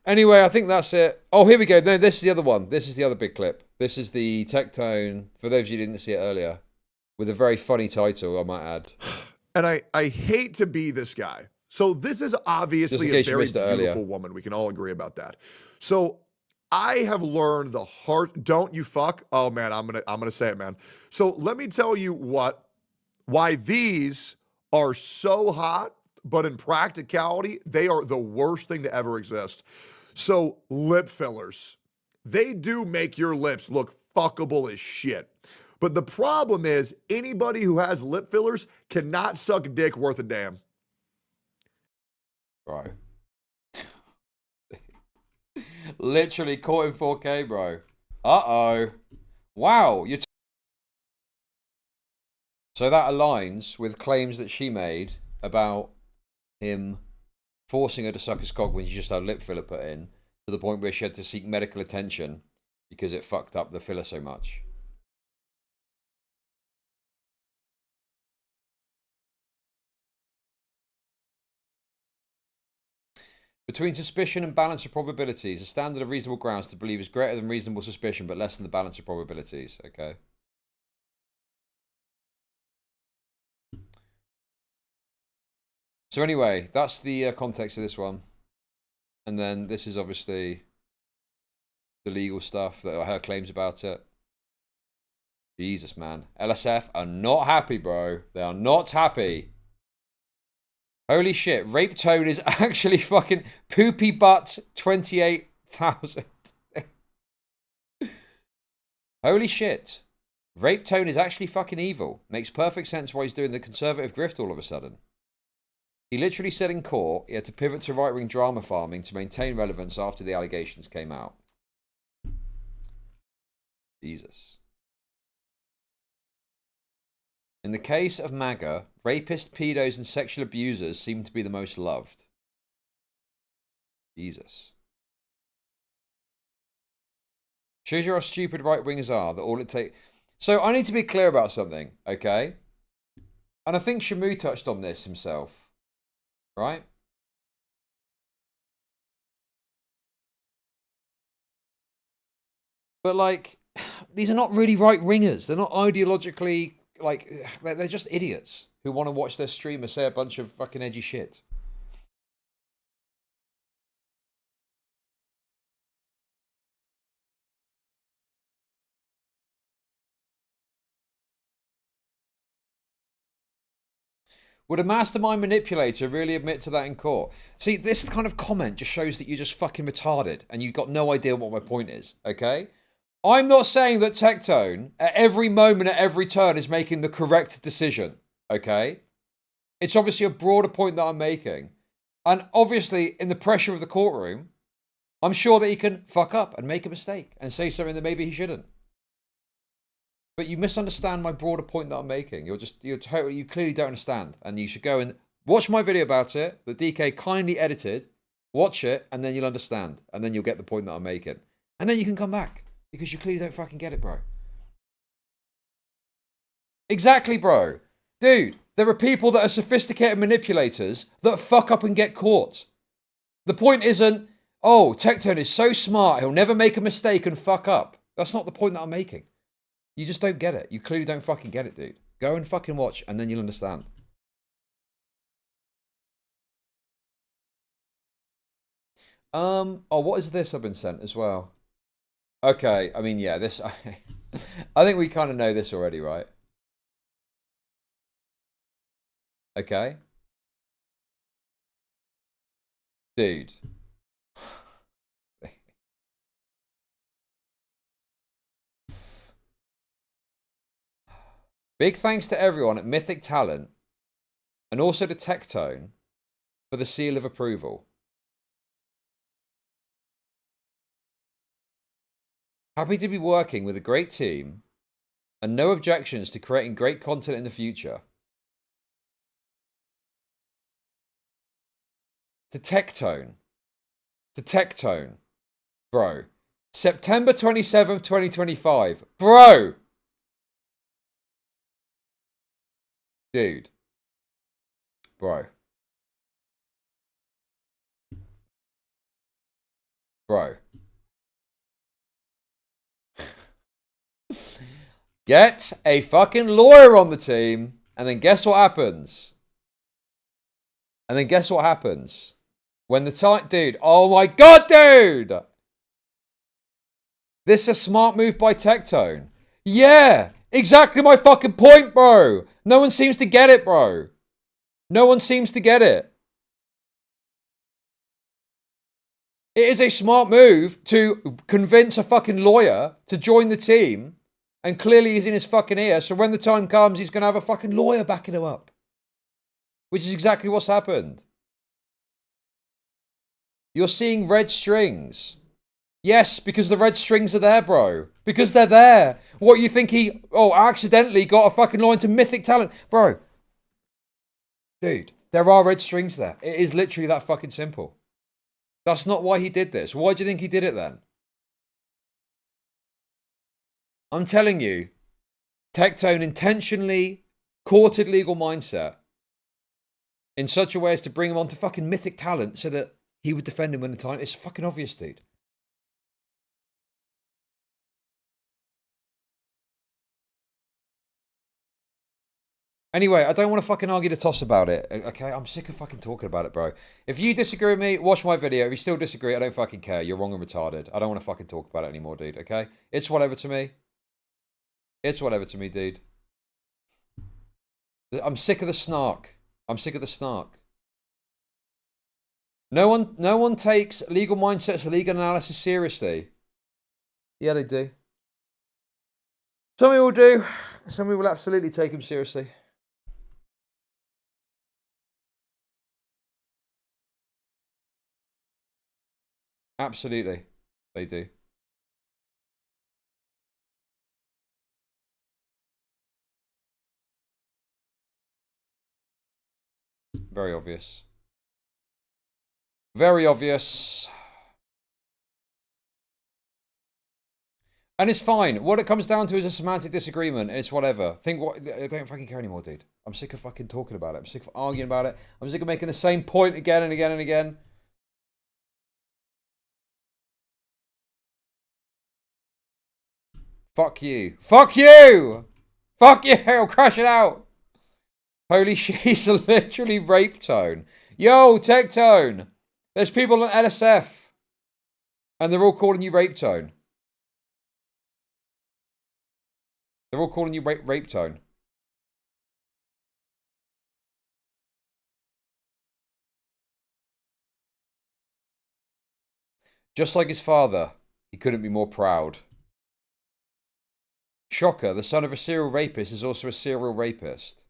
Anyway, I think that's it. Oh, here we go. No, this is the other one. This is the other big clip. This is the Tectone, for those of you who didn't see it earlier, with a very funny title, I might add. And I hate to be this guy. So this is obviously a very beautiful woman. We can all agree about that. So I have learned the hard, don't you fuck? Oh man, I'm gonna say it, man. So let me tell you why these are so hot, but in practicality, they are the worst thing to ever exist. So lip fillers, they do make your lips look fuckable as shit. But the problem is anybody who has lip fillers cannot suck dick worth a damn. Bro. Literally caught in 4K, bro. Uh-oh. Wow. So that aligns with claims that she made about him forcing her to suck his cock when she just had lip filler put in, to the point where she had to seek medical attention because it fucked up the filler so much. Between suspicion and balance of probabilities, a standard of reasonable grounds to believe is greater than reasonable suspicion, but less than the balance of probabilities. Okay. So anyway, that's the context of this one. And then this is obviously the legal stuff that I heard claims about it. Jesus, man. LSF are not happy, bro. They are not happy. Holy shit. Rape Tone is actually fucking poopy butt 28,000. Holy shit. Rape Tone is actually fucking evil. Makes perfect sense why he's doing the conservative grift all of a sudden. He literally said in court he had to pivot to right-wing drama farming to maintain relevance after the allegations came out. Jesus. In the case of MAGA, rapists, pedos, and sexual abusers seem to be the most loved. Jesus. Shows you how stupid right-wingers are, that all it takes... So I need to be clear about something, okay? And I think Shamu touched on this himself, right? But like, these are not really right-wingers. They're not ideologically... Like, they're just idiots who want to watch their streamer say a bunch of fucking edgy shit. Would a mastermind manipulator really admit to that in court? See, this kind of comment just shows that you're just fucking retarded and you've got no idea what my point is, okay? I'm not saying that Tectone, at every moment, at every turn, is making the correct decision, okay? It's obviously a broader point that I'm making. And obviously, in the pressure of the courtroom, I'm sure that he can fuck up and make a mistake and say something that maybe he shouldn't. But you misunderstand my broader point that I'm making. You clearly don't understand. And you should go and watch my video about it, that DK kindly edited, watch it, and then you'll understand. And then you'll get the point that I'm making. And then you can come back. Because you clearly don't fucking get it, bro. Exactly, bro. Dude, there are people that are sophisticated manipulators that fuck up and get caught. The point isn't, oh, Tectone is so smart, he'll never make a mistake and fuck up. That's not the point that I'm making. You just don't get it. You clearly don't fucking get it, dude. Go and fucking watch, and then you'll understand. Oh, what is this I've been sent as well? Okay, I mean, yeah, this... I think we kind of know this already, right? Okay. Dude. Big thanks to everyone at Mythic Talent and also to Tectone for the seal of approval. Happy to be working with a great team and no objections to creating great content in the future. To Tectone. Bro. September 27th, 2025. Bro! Dude. Bro. Get a fucking lawyer on the team, and then guess what happens? When the time... Dude, oh my god, dude! This is a smart move by Tectone. Yeah! Exactly my fucking point, bro! No one seems to get it, bro. No one seems to get it. It is a smart move to convince a fucking lawyer to join the team, and clearly he's in his fucking ear, so when the time comes, he's going to have a fucking lawyer backing him up. Which is exactly what's happened. You're seeing red strings. Yes, because the red strings are there, bro. Because they're there. What, you think he, accidentally got a fucking lawyer into Mythic Talent? Bro. Dude, there are red strings there. It is literally that fucking simple. That's not why he did this. Why do you think he did it then? I'm telling you, Tectone intentionally courted legal mindset in such a way as to bring him onto fucking Mythic Talent so that he would defend him when the time. It's fucking obvious, dude. Anyway, I don't want to fucking argue the toss about it, okay? I'm sick of fucking talking about it, bro. If you disagree with me, watch my video. If you still disagree, I don't fucking care. You're wrong and retarded. I don't want to fucking talk about it anymore, dude, okay? It's whatever to me. It's whatever to me, dude. I'm sick of the snark. I'm sick of the snark. No one takes legal mindsets or legal analysis seriously. Yeah, they do. Some people do. Some people absolutely take them seriously. Absolutely, they do. Very obvious. Very obvious. And it's fine. What it comes down to is a semantic disagreement. It's whatever. Think what I don't fucking care anymore, dude. I'm sick of fucking talking about it. I'm sick of arguing about it. I'm sick of making the same point again and again and again. Fuck you. Fuck you! Fuck you! I'll crash it out! Holy shit, he's literally rape tone. Yo, Tectone! There's people on LSF. And they're all calling you rape tone. They're all calling you rape tone. Just like his father, he couldn't be more proud. Shocker, the son of a serial rapist is also a serial rapist.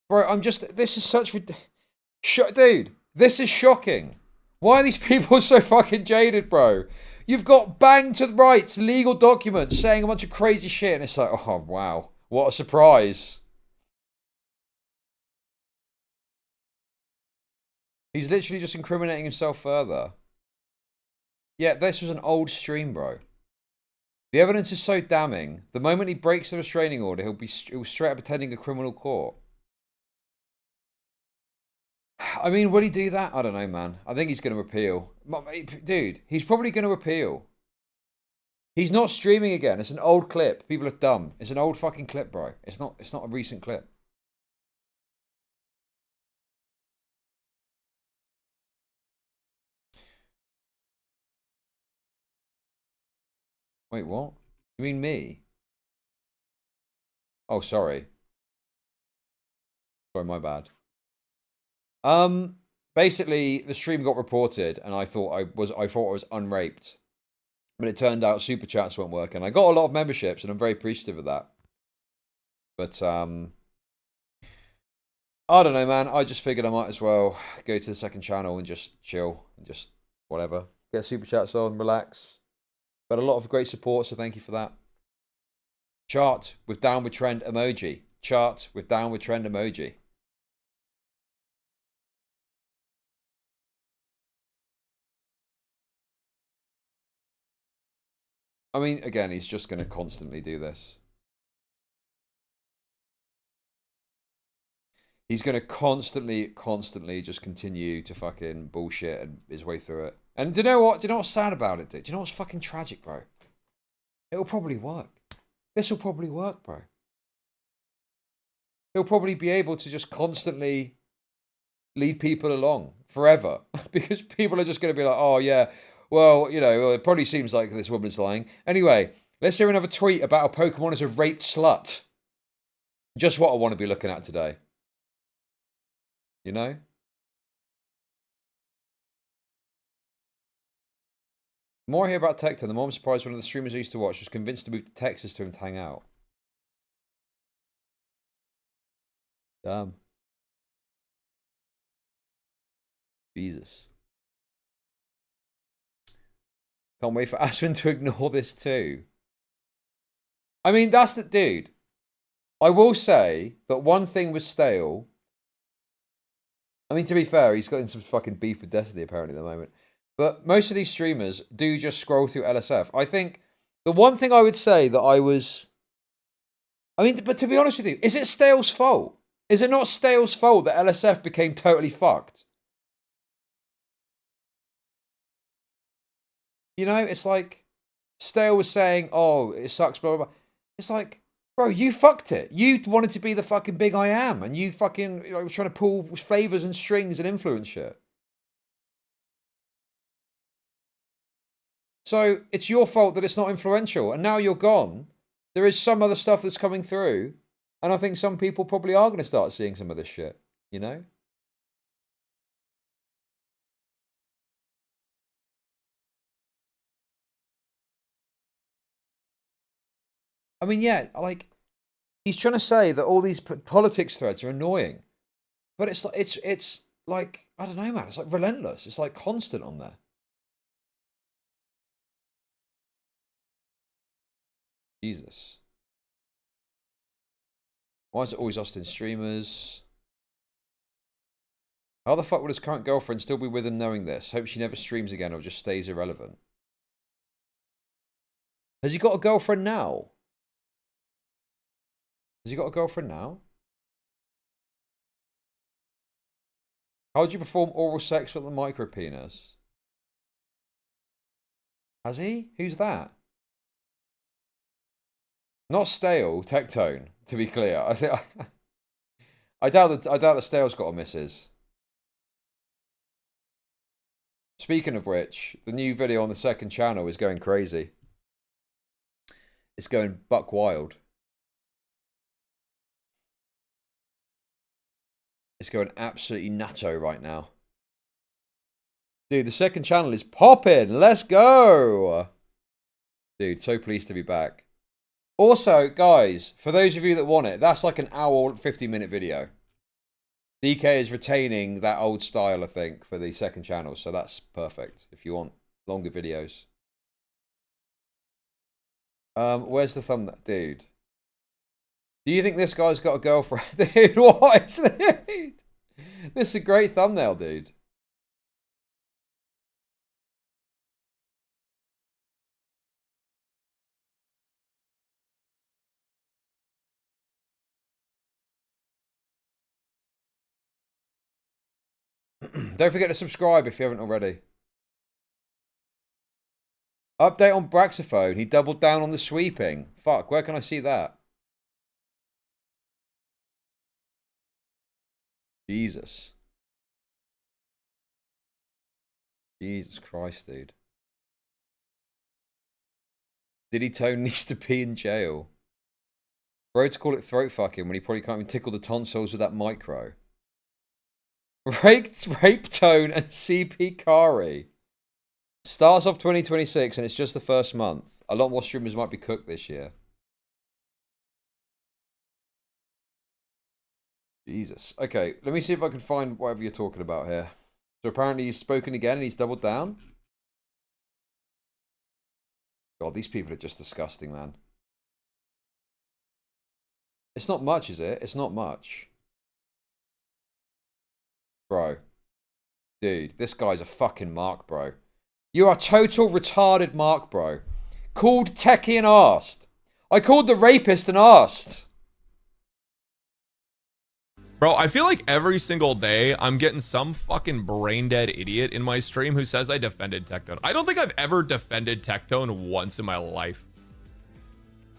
Bro, this is such... Dude, this is shocking. Why are these people so fucking jaded, bro? You've got bang to the rights, legal documents saying a bunch of crazy shit, and it's like, oh, wow. What a surprise. He's literally just incriminating himself further. Yeah, this was an old stream, bro. The evidence is so damning. The moment he breaks the restraining order, he'll straight up attending a criminal court. I mean, will he do that? I don't know, man. I think he's going to appeal. Dude, he's probably going to appeal. He's not streaming again. It's an old clip. People are dumb. It's an old fucking clip, bro. It's not a recent clip. Wait, what? You mean me? Oh, sorry. Sorry, my bad. Basically, the stream got reported, and I thought I was unraped, but it turned out super chats weren't working. I got a lot of memberships, and I'm very appreciative of that. But I don't know, man. I just figured I might as well go to the second channel and just chill and just whatever, get super chats on, relax. But a lot of great support, so thank you for that. Chart with downward trend emoji. Chart with downward trend emoji. I mean, again, he's just going to constantly do this. He's going to constantly just continue to fucking bullshit and his way through it. And do you know what? Do you know what's sad about it, dude? Do you know what's fucking tragic, bro? It'll probably work. This will probably work, bro. He'll probably be able to just constantly lead people along forever. Because people are just going to be like, oh, yeah, well, you know, it probably seems like this woman's lying. Anyway, let's hear another tweet about a Pokemon as a raped slut. Just what I want to be looking at today. You know? The more I hear about Tectone, the more I'm surprised one of the streamers I used to watch was convinced to move to Texas to him to hang out. Damn. Jesus. Can't wait for Aspen to ignore this too. I mean, that's the dude. I will say that one thing was stale. I mean, to be fair, he's got in some fucking beef with Destiny apparently at the moment. But most of these streamers do just scroll through LSF. I think the one thing I would say that I was... I mean, but to be honest with you, is it Stale's fault? Is it not Stale's fault that LSF became totally fucked? You know, it's like Stale was saying, oh, it sucks, blah, blah, blah. It's like, bro, you fucked it. You wanted to be the fucking big I am, and you fucking were trying to pull favors and strings and influence shit. So it's your fault that it's not influential, and now you're gone. There is some other stuff that's coming through, and I think some people probably are going to start seeing some of this shit, you know? I mean, yeah, like, he's trying to say that all these politics threads are annoying, but it's like, I don't know, man. It's like relentless. It's like constant on there. Jesus. Why is it always Austin streamers? How the fuck would his current girlfriend still be with him knowing this? Hope she never streams again or just stays irrelevant. Has he got a girlfriend now? Has he got a girlfriend now? How would you perform oral sex with a micro penis? Has he? Who's that? Not Stale, Tectone, to be clear. I doubt that Stale's got a missus. Speaking of which, the new video on the second channel is going crazy. It's going buck wild. It's going absolutely natto right now. Dude, the second channel is popping. Let's go. Dude, so pleased to be back. Also, guys, for those of you that want it, that's like an hour, 50-minute video. DK is retaining that old style, I think, for the second channel. So that's perfect if you want longer videos. Where's the thumbnail? Dude. Do you think this guy's got a girlfriend? Dude, what is this? This is a great thumbnail, dude. Don't forget to subscribe if you haven't already. Update on Braxophone. He doubled down on the sweeping. Fuck, where can I see that? Jesus. Jesus Christ, dude. Diddy Tone needs to be in jail. Bro to call it throat fucking when he probably can't even tickle the tonsils with that micro. Rape Tone and CP Kari. Starts off 2026 and it's just the first month. A lot more streamers might be cooked this year. Jesus. Okay, let me see if I can find whatever you're talking about here. So apparently he's spoken again and he's doubled down. God, these people are just disgusting, man. It's not much, is it? It's not much. Bro. Dude, this guy's a fucking mark, bro. You are total retarded mark, bro. Called techie and asked. I called the rapist and asked. Bro, I feel like every single day I'm getting some fucking brain dead idiot in my stream who says I defended Tectone. I don't think I've ever defended Tectone once in my life.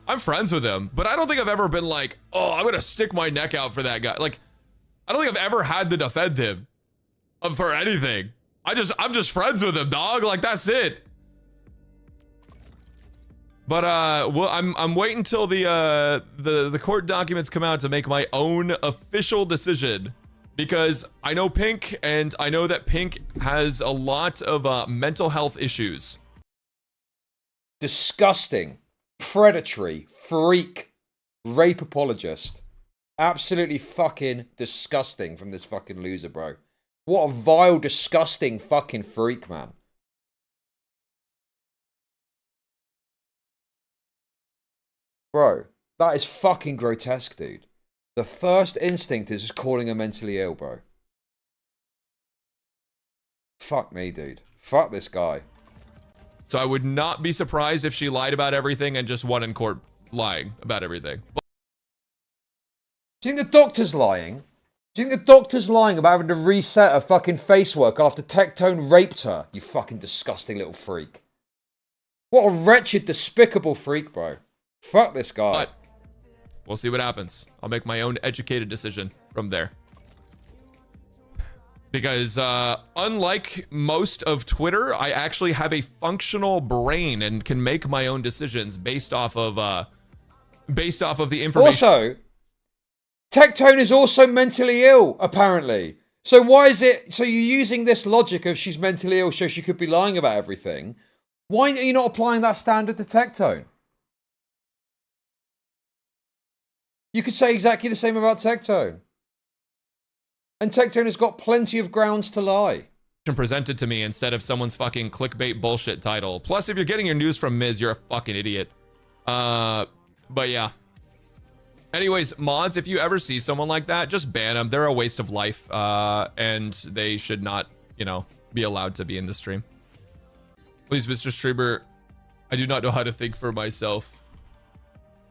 I'm friends with him, but I don't think I've ever been like, oh, I'm gonna stick my neck out for that guy. Like, I don't think I've ever had to defend him for anything. I'm just friends with him, dog. Like, that's it. But well, I'm waiting until the court documents come out to make my own official decision, because I know Pink, and I know that Pink has a lot of mental health issues. Disgusting, predatory, freak, rape apologist. Absolutely fucking disgusting from this fucking loser, bro. What a vile, disgusting fucking freak, man. Bro, that is fucking grotesque, dude. The first instinct is just calling her mentally ill, bro. Fuck me, dude. Fuck this guy. So I would not be surprised if she lied about everything and just won in court lying about everything. Do you think the doctor's lying? Do you think the doctor's lying about having to reset her fucking face work after Tectone raped her? You fucking disgusting little freak. What a wretched, despicable freak, bro. Fuck this guy. But we'll see what happens. I'll make my own educated decision from there. Because unlike most of Twitter, I actually have a functional brain and can make my own decisions based off of the information. Also, Tectone is also mentally ill, apparently. So why is it... So you're using this logic of she's mentally ill, so she could be lying about everything. Why are you not applying that standard to Tectone? You could say exactly the same about Tectone. And Tectone has got plenty of grounds to lie. Presented to me instead of someone's fucking clickbait bullshit title. Plus, if you're getting your news from Miz, you're a fucking idiot. But yeah. Anyways, mods, if you ever see someone like that, just ban them. They're a waste of life, and they should not, you know, be allowed to be in the stream. Please, Mr. Streamer, I do not know how to think for myself.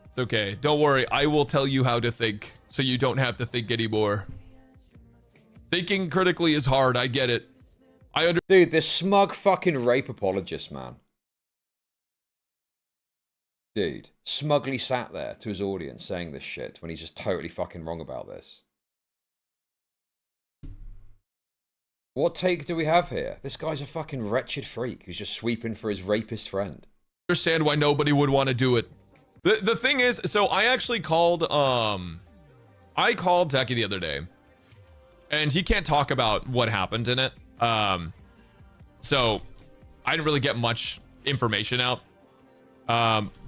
It's okay. Don't worry. I will tell you how to think, so you don't have to think anymore. Thinking critically is hard. I get it. Dude, this smug fucking rape apologist, man. Dude, smugly sat there to his audience saying this shit when he's just totally fucking wrong about this. What take do we have here? This guy's a fucking wretched freak who's just sweeping for his rapist friend. Understand why nobody would want to do it. The thing is, so I actually called Techie the other day, and he can't talk about what happened in it. So I didn't really get much information out.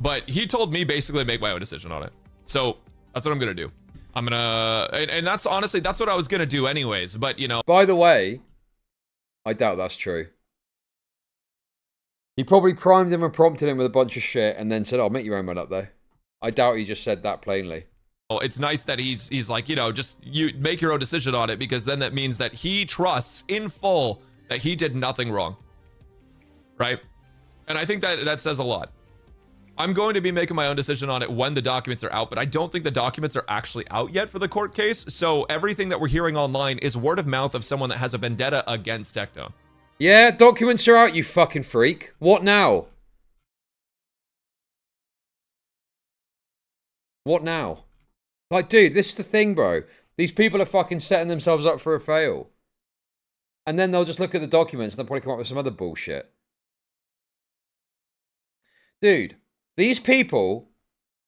But he told me basically to make my own decision on it. So that's what I'm gonna do. I'm gonna, and that's honestly, that's what I was gonna do anyways, but you know. By the way, I doubt that's true. He probably primed him and prompted him with a bunch of shit and then said, "I'll make your own mind up though." I doubt he just said that plainly. It's nice that he's like, you know, just you make your own decision on it, because then that means that he trusts in full that he did nothing wrong. Right? And I think that says a lot. I'm going to be making my own decision on it when the documents are out, but I don't think the documents are actually out yet for the court case. So everything that we're hearing online is word of mouth of someone that has a vendetta against Tectone. Yeah, documents are out, you fucking freak. What now? What now? Like, dude, this is the thing, bro. These people are fucking setting themselves up for a fail. And then they'll just look at the documents and they'll probably come up with some other bullshit. Dude, these people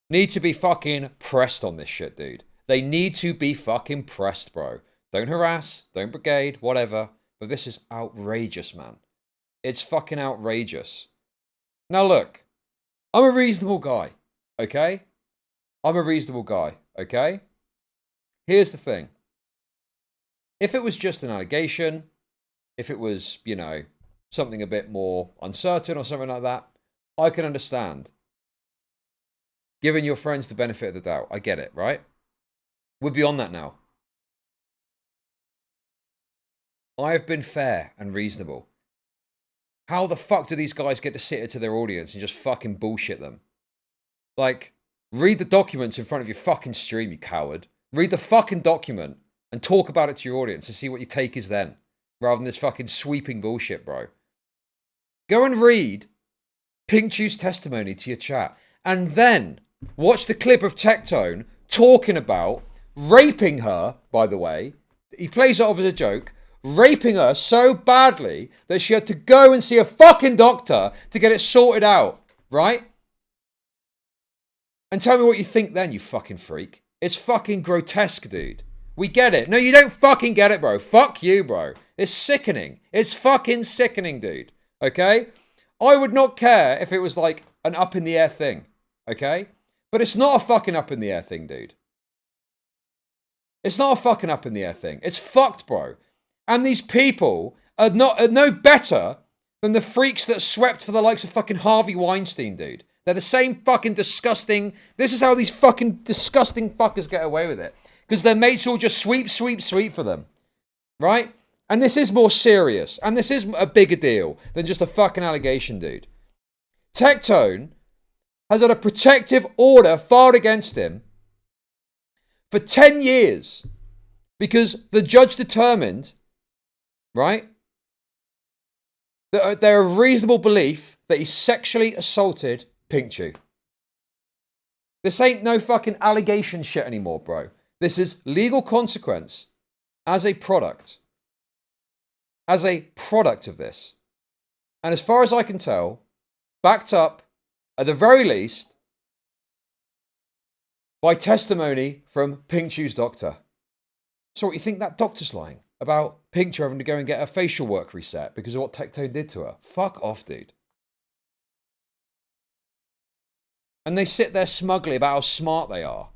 need to be fucking pressed on this shit, dude. They need to be fucking pressed, bro. Don't harass, don't brigade, whatever. But this is outrageous, man. It's fucking outrageous. Now look, I'm a reasonable guy, okay? I'm a reasonable guy, okay? Here's the thing. If it was just an allegation, if it was, you know, something a bit more uncertain or something like that, I can understand. Giving your friends the benefit of the doubt. I get it, right? We're beyond that now. I have been fair and reasonable. How the fuck do these guys get to sit here to their audience and just fucking bullshit them? Like, read the documents in front of your fucking stream, you coward. Read the fucking document and talk about it to your audience and see what your take is then. Rather than this fucking sweeping bullshit, bro. Go and read Pink Chew's testimony to your chat. And then watch the clip of Tectone talking about raping her, by the way. He plays it off as a joke. Raping her so badly that she had to go and see a fucking doctor to get it sorted out. Right? And tell me what you think then, you fucking freak. It's fucking grotesque, dude. We get it. No, you don't fucking get it, bro. Fuck you, bro. It's sickening. It's fucking sickening, dude. Okay? I would not care if it was like an up in the air thing. Okay? But it's not a fucking up in the air thing, dude. It's not a fucking up in the air thing. It's fucked, bro. And these people are no better than the freaks that swept for the likes of fucking Harvey Weinstein, dude. They're the same fucking disgusting... This is how these fucking disgusting fuckers get away with it. Because their mates all just sweep for them. Right? And this is more serious. And this is a bigger deal than just a fucking allegation, dude. Tectone has had a protective order filed against him for 10 years. Because the judge determined, right, that they're of reasonable belief that he sexually assaulted Pink Chew. This ain't no fucking allegation shit anymore, bro. This is legal consequence as a product. As a product of this. And as far as I can tell, backed up, at the very least, by testimony from Pink Chew's doctor. So what, you think that doctor's lying about Pink Chew having to go and get her facial work reset because of what Tectone did to her? Fuck off, dude. And they sit there smugly about how smart they are.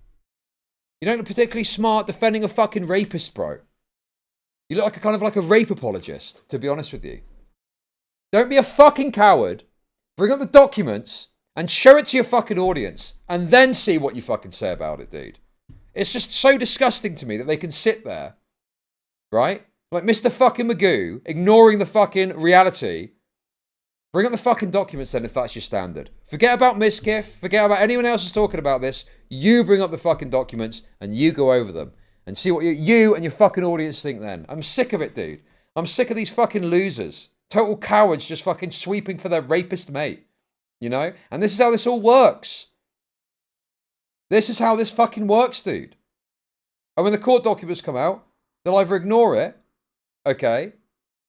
You don't look particularly smart defending a fucking rapist, bro. You look like a kind of like a rape apologist, to be honest with you. Don't be a fucking coward. Bring up the documents and show it to your fucking audience and then see what you fucking say about it, dude. It's just so disgusting to me that they can sit there, right? Like Mr. fucking Magoo, ignoring the fucking reality. Bring up the fucking documents then if that's your standard. Forget about Miskiff. Forget about anyone else who's talking about this. You bring up the fucking documents and you go over them and see what you and your fucking audience think then. I'm sick of it, dude. I'm sick of these fucking losers. Total cowards just fucking sweeping for their rapist mate. You know? And this is how this all works. This is how this fucking works, dude. And when the court documents come out, they'll either ignore it, okay,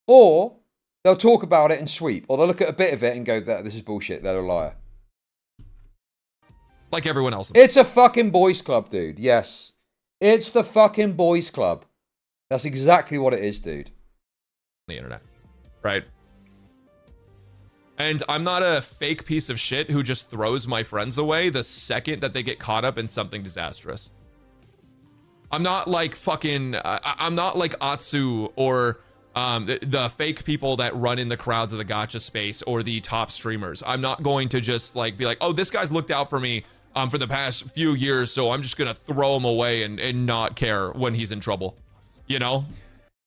or they'll talk about it and sweep. Or they'll look at a bit of it and go, this is bullshit, they're a liar. Like everyone else. It's a fucking boys club, dude. Yes. It's the fucking boys club. That's exactly what it is, dude. The internet. Right? And I'm not a fake piece of shit who just throws my friends away the second that they get caught up in something disastrous. I'm not like fucking... I'm not like Atsu or... the fake people that run in the crowds of the gacha space or the top streamers. I'm not going to just like be like, oh, this guy's looked out for me for the past few years, so I'm just gonna throw him away and not care when he's in trouble. You know?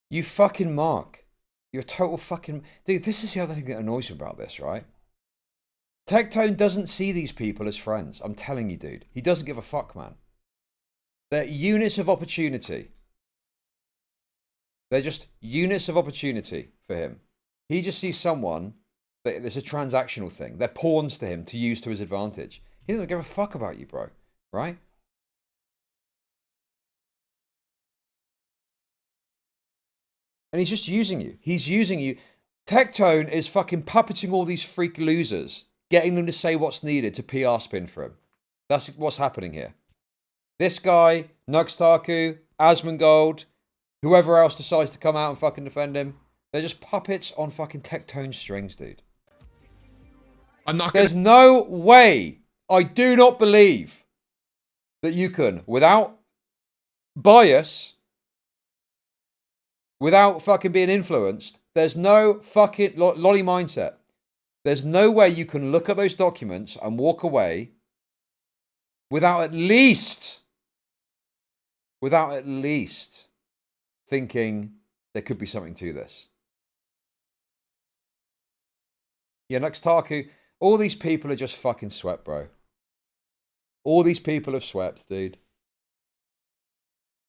You fucking mark. You're a total fucking... Dude, this is the other thing that annoys me about this, right? Tectone doesn't see these people as friends. I'm telling you, dude. He doesn't give a fuck, man. They're units of opportunity. They're just units of opportunity for him. He just sees someone that it's a transactional thing. They're pawns to him to use to his advantage. He doesn't give a fuck about you, bro. Right? And he's just using you. He's using you. Tectone is fucking puppeting all these freak losers, getting them to say what's needed to PR spin for him. That's what's happening here. This guy, Nuxtaku, Asmongold, whoever else decides to come out and fucking defend him, they're just puppets on fucking Tectone strings, dude. There's no way, I do not believe, that you can, without bias, without fucking being influenced, there's no fucking lolly mindset. There's no way you can look at those documents and walk away without at least thinking there could be something to this. Yeah, Nuxtaku, all these people are just fucking swept, bro. All these people have swept, dude.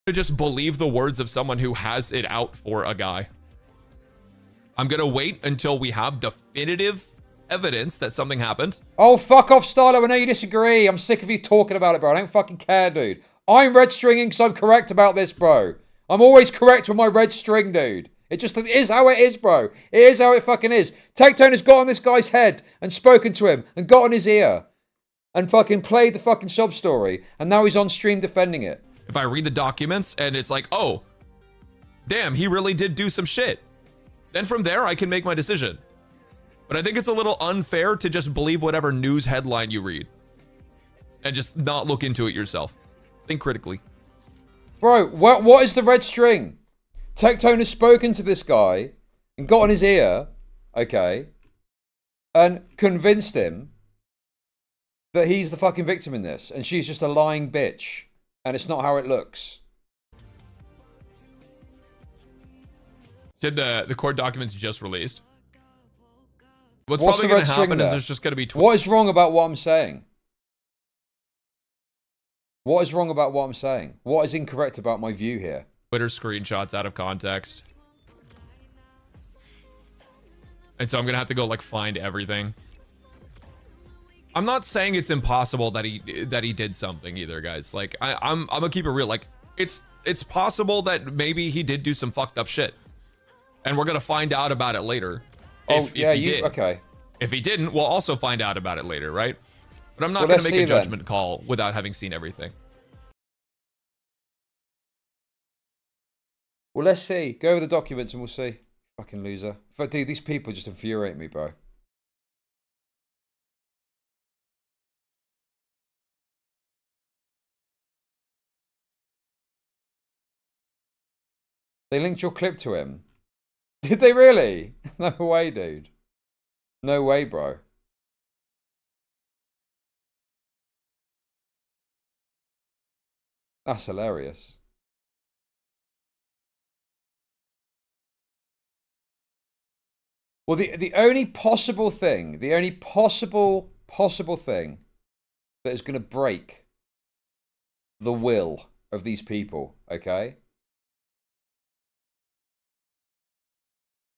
To just believe the words of someone who has it out for a guy. I'm gonna wait until we have definitive evidence that something happened. Oh, fuck off, Stylo. I know you disagree. I'm sick of you talking about it, bro. I don't fucking care, dude. I'm red stringing because I'm correct about this, bro. I'm always correct with my red string, dude. It just is how it is, bro. It is how it fucking is. Tectone has got on this guy's head and spoken to him and got on his ear and fucking played the fucking sob story, and now he's on stream defending it. If I read the documents and it's like, oh, damn, he really did do some shit, then from there I can make my decision. But I think it's a little unfair to just believe whatever news headline you read and just not look into it yourself. Think critically. Bro, what is the red string? Tectone has spoken to this guy and got on his ear, okay, and convinced him that he's the fucking victim in this, and she's just a lying bitch, and it's not how it looks. Did the court documents just released? What's probably going to happen is there's just going to be... What is wrong about what I'm saying? What is wrong about what I'm saying? What is incorrect about my view here? Twitter screenshots out of context. And so I'm going to have to go, like, find everything. I'm not saying it's impossible that he did something either, guys. Like I'm gonna keep it real. Like it's possible that maybe he did do some fucked up shit, and we're gonna find out about it later. If he did. Okay. If he didn't, we'll also find out about it later, right? But I'm not gonna make a judgment call without having seen everything. Well, let's see. Go over the documents and we'll see. Fucking loser. But dude, these people just infuriate me, bro. They linked your clip to him. Did they really? No way, dude. No way, bro. That's hilarious. Well, the only possible thing, the only possible thing that is going to break the will of these people, okay?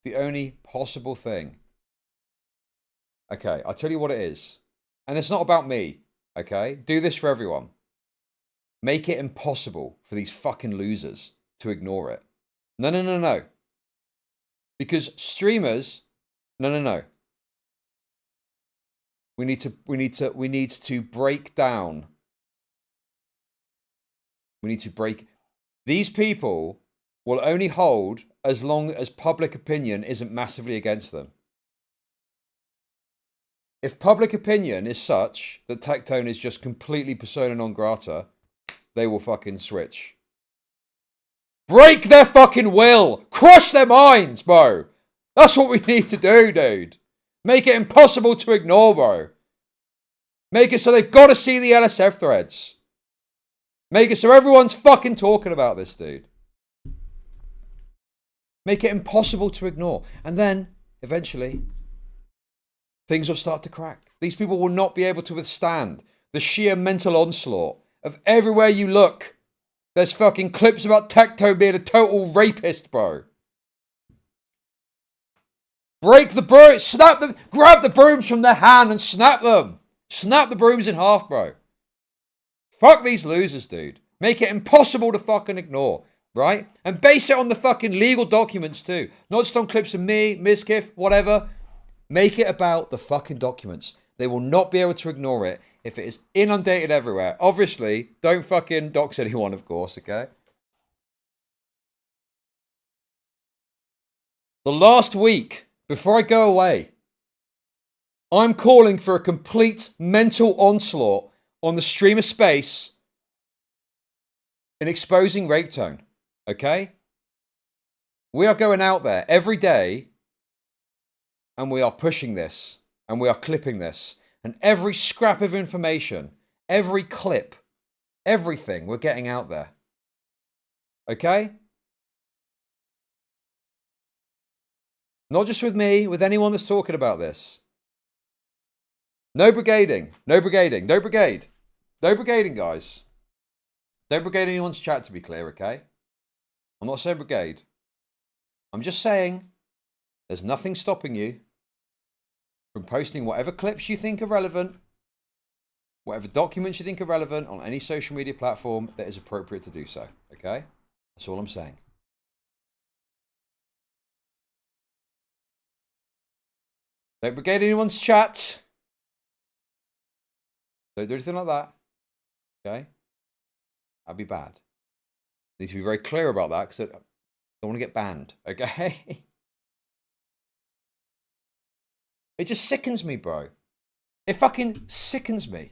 The only possible thing. Okay, I'll tell you what it is. And it's not about me, okay? Do this for everyone. Make it impossible for these fucking losers to ignore it. No, no, no, no. Because streamers, no, no, no. We need to break down. We need to break. These people will only hold as long as public opinion isn't massively against them. If public opinion is such that Tectone is just completely persona non grata, they will fucking switch. Break their fucking will! Crush their minds, bro! That's what we need to do, dude. Make it impossible to ignore, bro. Make it so they've got to see the LSF threads. Make it so everyone's fucking talking about this, dude. Make it impossible to ignore. And then, eventually, things will start to crack. These people will not be able to withstand the sheer mental onslaught of everywhere you look. There's fucking clips about Tectone being a total rapist, bro. Break the broom, snap them, grab the brooms from their hand and snap them. Snap the brooms in half, bro. Fuck these losers, dude. Make it impossible to fucking ignore, right? And base it on the fucking legal documents too. Not just on clips of me, Mizkif, whatever. Make it about the fucking documents. They will not be able to ignore it if it is inundated everywhere. Obviously, don't fucking dox anyone, of course, okay? The last week, before I go away, I'm calling for a complete mental onslaught on the streamer space in exposing Rapetone, okay? We are going out there every day and we are pushing this and we are clipping this. And every scrap of information, every clip, everything we're getting out there. Okay? Not just with me, with anyone that's talking about this. No brigading. No brigading. Don't brigade. No brigading, guys. Don't brigade anyone's chat, to be clear, okay? I'm not saying brigade. I'm just saying there's nothing stopping you from posting whatever clips you think are relevant, whatever documents you think are relevant on any social media platform that is appropriate to do so, okay? That's all I'm saying. Don't brigade anyone's chat. Don't do anything like that, okay? That'd be bad. Need to be very clear about that because I don't want to get banned, okay? It just sickens me, bro. It fucking sickens me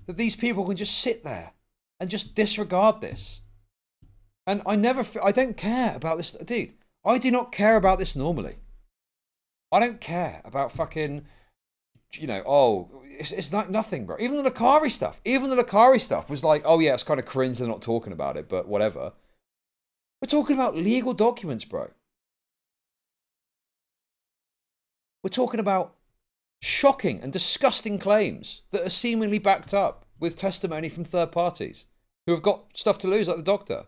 that these people can just sit there and just disregard this. And I don't care about this. Dude, I do not care about this normally. I don't care about fucking, you know, oh, it's like nothing, bro. Even the Lakari stuff was like, oh yeah, it's kind of cringe they're not talking about it, but whatever. We're talking about legal documents, bro. We're talking about shocking and disgusting claims that are seemingly backed up with testimony from third parties who have got stuff to lose, like the doctor.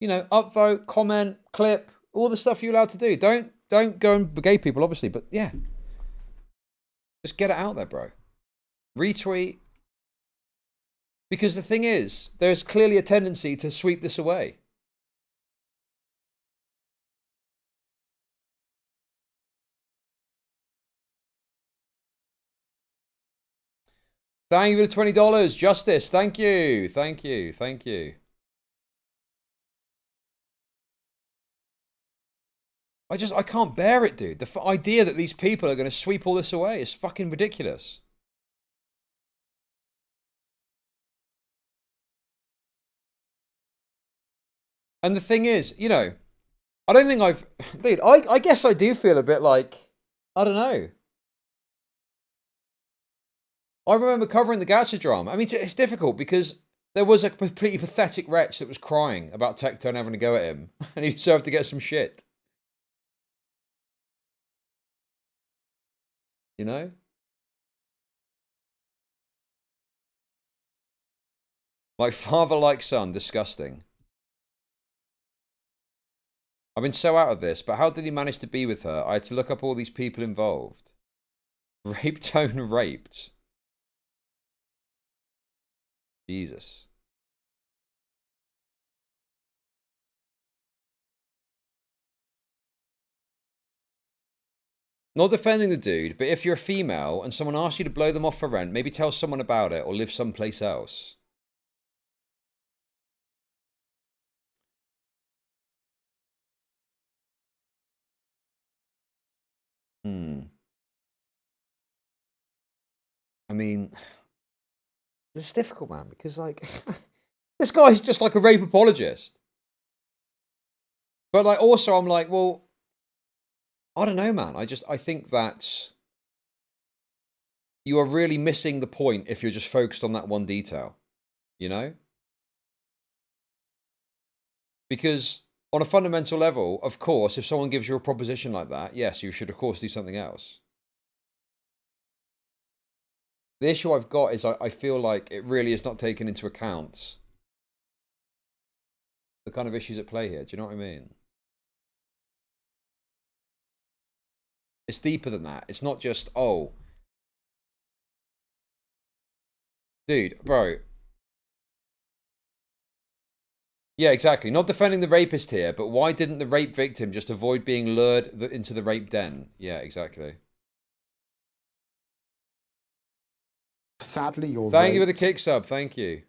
You know, upvote, comment, clip, all the stuff you're allowed to do. Don't go and gay people, obviously, but yeah. Just get it out there, bro. Retweet. Because the thing is, there's clearly a tendency to sweep this away. Thank you for the $20. Justice, thank you. Thank you. Thank you. I can't bear it, dude. The idea that these people are going to sweep all this away is fucking ridiculous. And the thing is, you know, I don't think I've... Dude, I guess I do feel a bit like... I don't know. I remember covering the Gacha drama. I mean, it's difficult because there was a completely pathetic wretch that was crying about Tectone having to go at him. And he deserved to get some shit. You know? Like father, like son, disgusting. I've been so out of this, but how did he manage to be with her? I had to look up all these people involved. Rape tone raped. Jesus. Not defending the dude, but if you're a female and someone asks you to blow them off for rent, maybe tell someone about it or live someplace else. I mean, it's difficult, man, because, like, this guy's just like a rape apologist. But, like, also I'm like, well, I don't know, man. I think that you are really missing the point if you're just focused on that one detail, you know? Because on a fundamental level, of course, if someone gives you a proposition like that, yes, you should, of course, do something else. The issue I've got is I feel like it really is not taken into account the kind of issues at play here. Do you know what I mean? It's deeper than that. It's not just, oh. Dude, bro. Yeah, exactly. Not defending the rapist here, but why didn't the rape victim just avoid being lured into the rape den? Yeah, exactly. Sadly, you're Thank you for the kick sub. Thank you.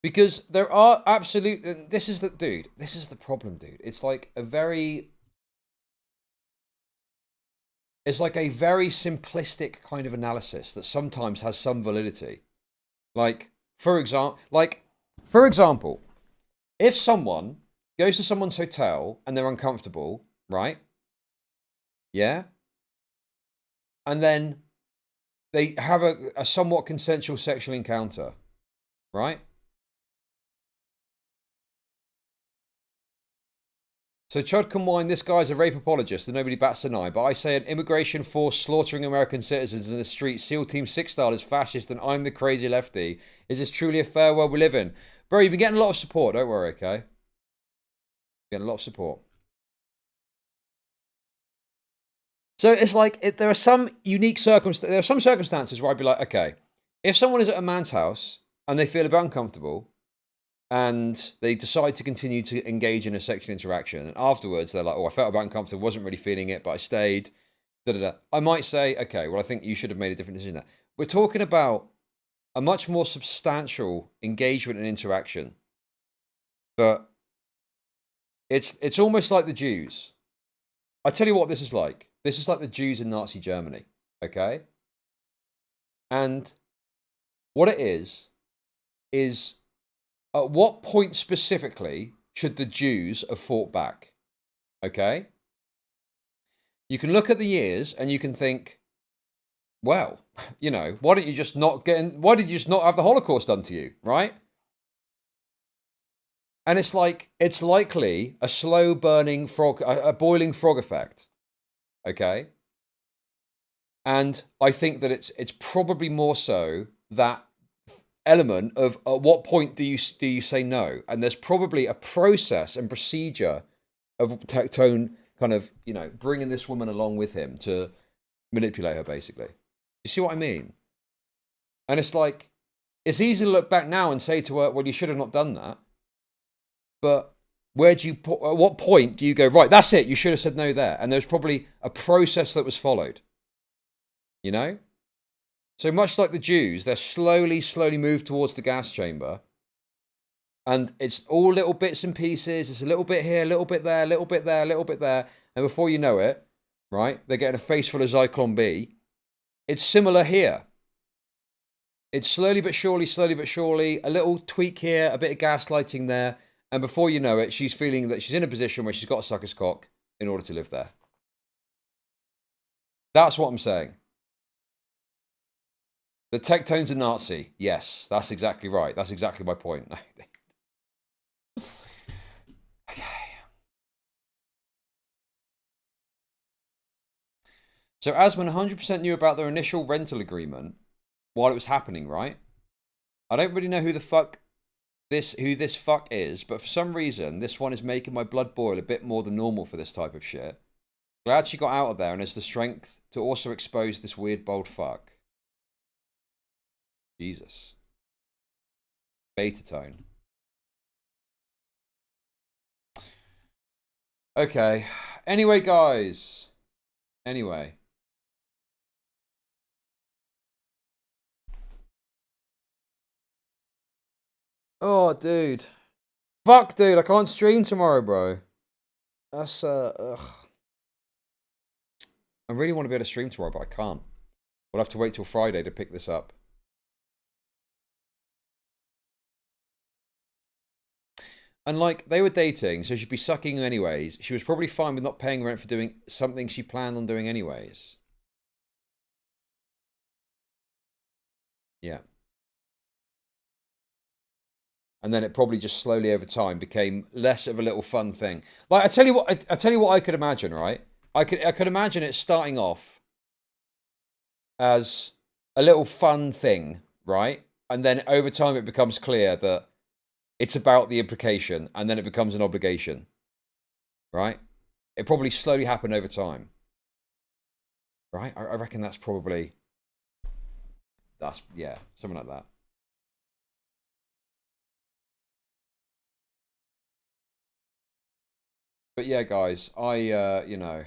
Because there are absolute... This is the... Dude, this is the problem, dude. It's like a very... It's like a very simplistic kind of analysis that sometimes has some validity. Like, for example, if someone goes to someone's hotel and they're uncomfortable, right? Yeah? And then they have a somewhat consensual sexual encounter, right? So Chud can whine, this guy's a rape apologist and nobody bats an eye, but I say an immigration force slaughtering American citizens in the street, SEAL Team 6 style is fascist and I'm the crazy lefty. Is this truly a fair world we live in? Bro, you've been getting a lot of support, don't worry, okay? Getting a lot of support. So it's like, there are some unique circumstances, there are some circumstances where I'd be like, okay, if someone is at a man's house and they feel a bit uncomfortable and they decide to continue to engage in a sexual interaction and afterwards they're like, oh, I felt a bit uncomfortable, wasn't really feeling it, but I stayed, I might say, okay, well, I think you should have made a different decision there. We're talking about a much more substantial engagement and interaction. But it's almost like the Jews. I tell you what this is like. This is like the Jews in Nazi Germany, okay? And what it is at what point specifically should the Jews have fought back, okay? You can look at the years and you can think, well, you know, why did you just not have the Holocaust done to you, right? And it's like, it's likely a slow burning frog, a boiling frog effect. Okay. And I think that it's probably more so that element of at what point do you say no? And there's probably a process and procedure of Tectone kind of, you know, bringing this woman along with him to manipulate her, basically. You see what I mean? And it's like, it's easy to look back now and say to her, well, you should have not done that. But where do you put, at what point do you go, right, that's it, you should have said no there? And there's probably a process that was followed. You know? So much like the Jews, they're slowly moved towards the gas chamber. And it's all little bits and pieces. It's a little bit here, a little bit there, a little bit there, a little bit there. And before you know it, right, they're getting a face full of Zyklon B. It's similar here. It's slowly but surely, a little tweak here, a bit of gaslighting there. And before you know it, she's feeling that she's in a position where she's got to suck his cock in order to live there. That's what I'm saying. The Tectone's a Nazi. Yes, that's exactly right. That's exactly my point. Okay. So Asman 100% knew about their initial rental agreement while it was happening, right? I don't really know who this fuck is, but for some reason, this one is making my blood boil a bit more than normal for this type of shit. Glad she got out of there and has the strength to also expose this weird, bold fuck. Jesus. Beta tone. Okay. Anyway, guys. Anyway. Oh, dude. Fuck, dude. I can't stream tomorrow, bro. That's, ugh. I really want to be able to stream tomorrow, but I can't. We'll have to wait till Friday to pick this up. And, like, they were dating, so she'd be sucking anyways. She was probably fine with not paying rent for doing something she planned on doing anyways. Yeah. And then it probably just slowly over time became less of a little fun thing. Like, I tell you what I could imagine, right? I could imagine it starting off as a little fun thing, right? And then over time it becomes clear that it's about the implication, and then it becomes an obligation, right? It probably slowly happened over time, right? I reckon that's yeah, something like that. But yeah, guys, you know,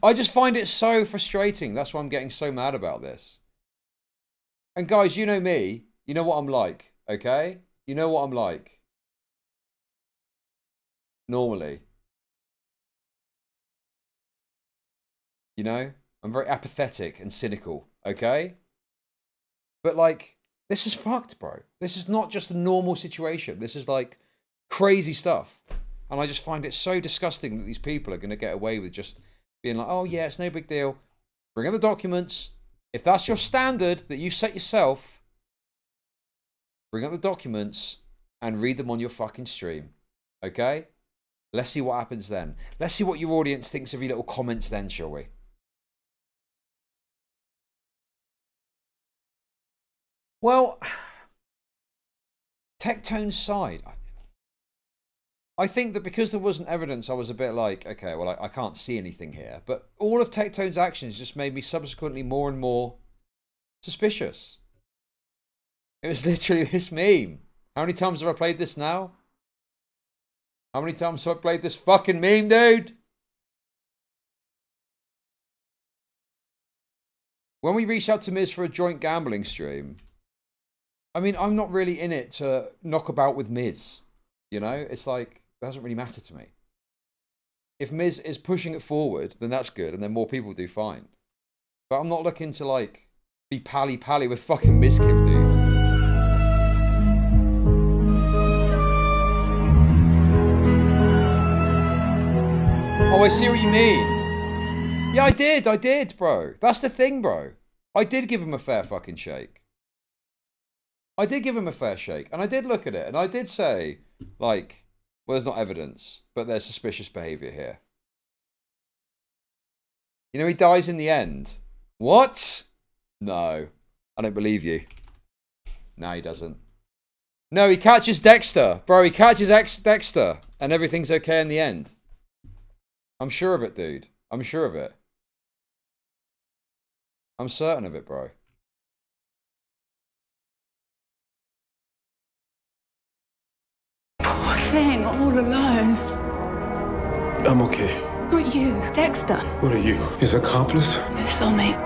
I just find it so frustrating. That's why I'm getting so mad about this. And guys, you know me. You know what I'm like, okay? You know what I'm like. Normally. You know? I'm very apathetic and cynical, okay? But, like, this is fucked, bro. This is not just a normal situation. This is, like, crazy stuff. And I just find it so disgusting that these people are going to get away with just being like, oh, yeah, it's no big deal. Bring up the documents. If that's your standard that you set yourself, bring up the documents and read them on your fucking stream. Okay? Let's see what happens then. Let's see what your audience thinks of your little comments then, shall we? Well, Tectone's side. I think that because there wasn't evidence, I was a bit like, okay, well, I can't see anything here. But all of Tectone's actions just made me subsequently more and more suspicious. It was literally this meme. How many times have I played this now? How many times have I played this fucking meme, dude? When we reached out to Miz for a joint gambling stream, I mean, I'm not really in it to knock about with Miz. You know? It's like, it doesn't really matter to me. If Miz is pushing it forward, then that's good, and then more people do fine. But I'm not looking to, like, be pally-pally with fucking Mizkiff, dude. Oh, I see what you mean. Yeah, I did, bro. That's the thing, bro. I did give him a fair fucking shake. I did give him a fair shake. And I did look at it. And I did say, like, well, there's not evidence, but there's suspicious behavior here. You know, he dies in the end. What? No. I don't believe you. No, he doesn't. No, he catches Dexter. Bro, he catches Dexter. And everything's okay in the end. I'm sure of it, dude. I'm sure of it. I'm certain of it, bro. Poor thing, all alone. I'm okay. Not you, Dexter. What are you, his accomplice? His soulmate.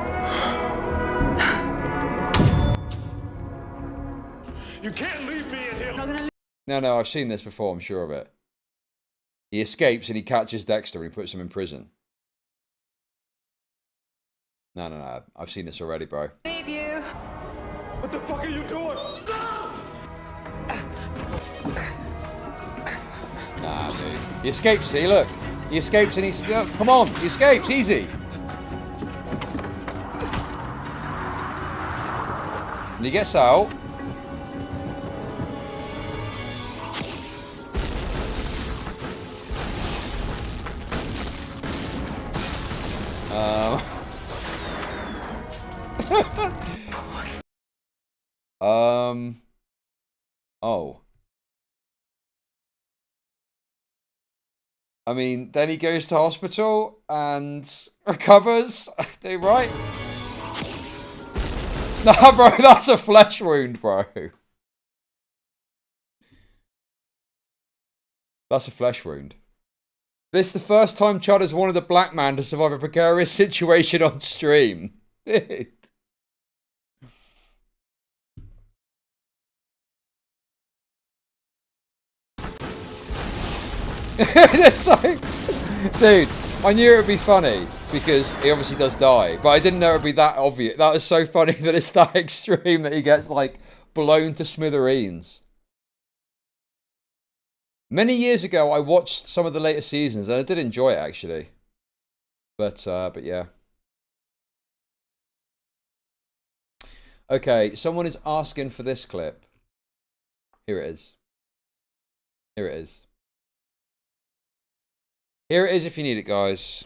You can't leave me in here. No, I've seen this before, I'm sure of it. He escapes and he catches Dexter and he puts him in prison. No. I've seen this already, bro. Leave you. What the fuck are you doing? Nah, dude. He escapes, see, look. He escapes and he's... Oh, come on, he escapes, easy. And he gets out. Oh. I mean, then he goes to hospital and recovers. Dude, right? Nah, bro, that's a flesh wound, bro. That's a flesh wound. This is the first time Chud has wanted a black man to survive a precarious situation on stream. Dude. Dude, I knew it would be funny because he obviously does die, but I didn't know it would be that obvious. That was so funny that it's that extreme that he gets like blown to smithereens. Many years ago, I watched some of the later seasons and I did enjoy it actually. But yeah. Okay, someone is asking for this clip. Here it is. Here it is. Here it is if you need it, guys.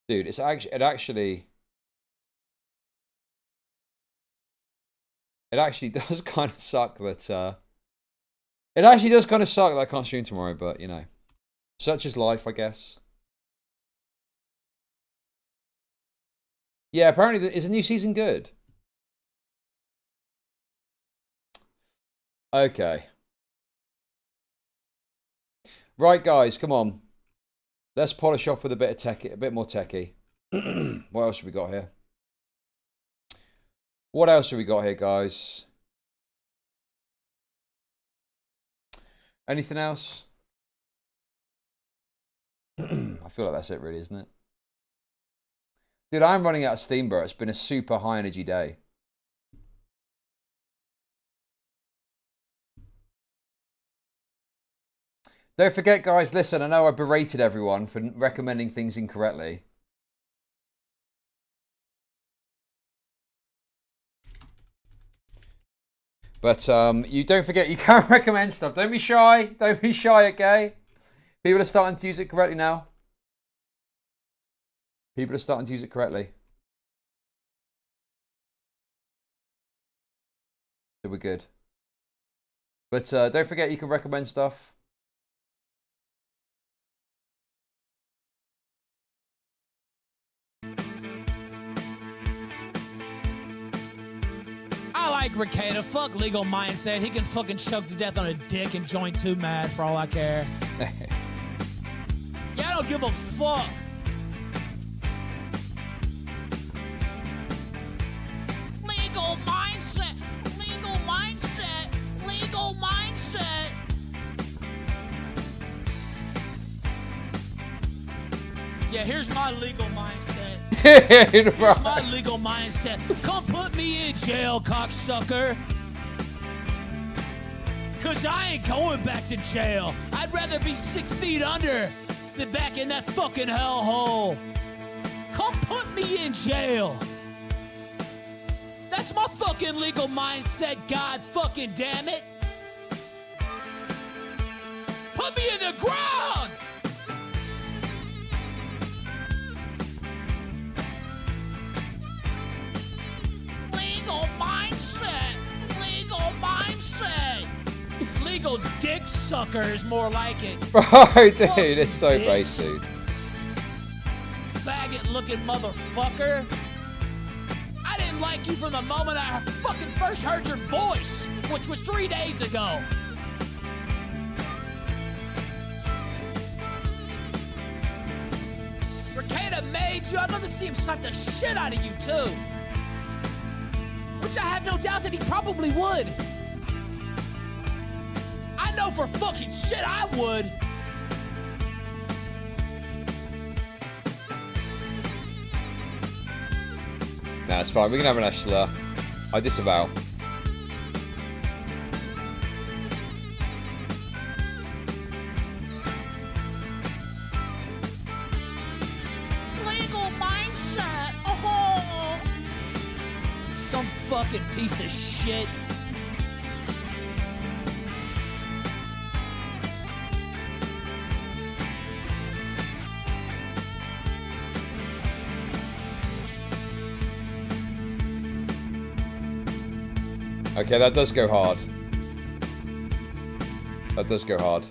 Dude, it actually does kind of suck that it actually does kind of suck that I can't stream tomorrow, but you know, such is life, I guess. Yeah, apparently is the new season good? Okay. Right, guys, come on. Let's polish off with a bit of techie, a bit more techie. What else have we got here? What else have we got here, guys? Anything else? I feel like that's it, really, isn't it? Dude, I'm running out of steam, bro. It's been a super high energy day. Don't forget, guys, listen, I know I berated everyone for recommending things incorrectly. But you don't forget, you can recommend stuff. Don't be shy. Don't be shy, okay? People are starting to use it correctly now. People are starting to use it correctly. So we're good. But don't forget, you can recommend stuff. Like Ricada, fuck legal mindset. He can fucking choke to death on a dick and join 2 mad for all I care. Yeah, I don't give a fuck. Legal mindset. Legal mindset. Legal mindset. Yeah, here's my legal mindset. Here's my legal mindset. Come put me in jail, cocksucker. Cause I ain't going back to jail. I'd rather be 6 feet under than back in that fucking hellhole. Come put me in jail. That's my fucking legal mindset, god fucking damn it. Put me in the ground. illegal dick sucker is more like it. Bro, dude, it's so base, dude. Faggot-looking motherfucker. I didn't like you from the moment I fucking first heard your voice, which was 3 days ago. Ricada made you. I'd love to see him suck the shit out of you, too. Which I have no doubt that he probably would. I know for fucking shit I would. Nah, it's fine. We can have an Ashla. I disavow. Legal mindset. Oh. Some fucking piece of shit. Okay, that does go hard. That does go hard.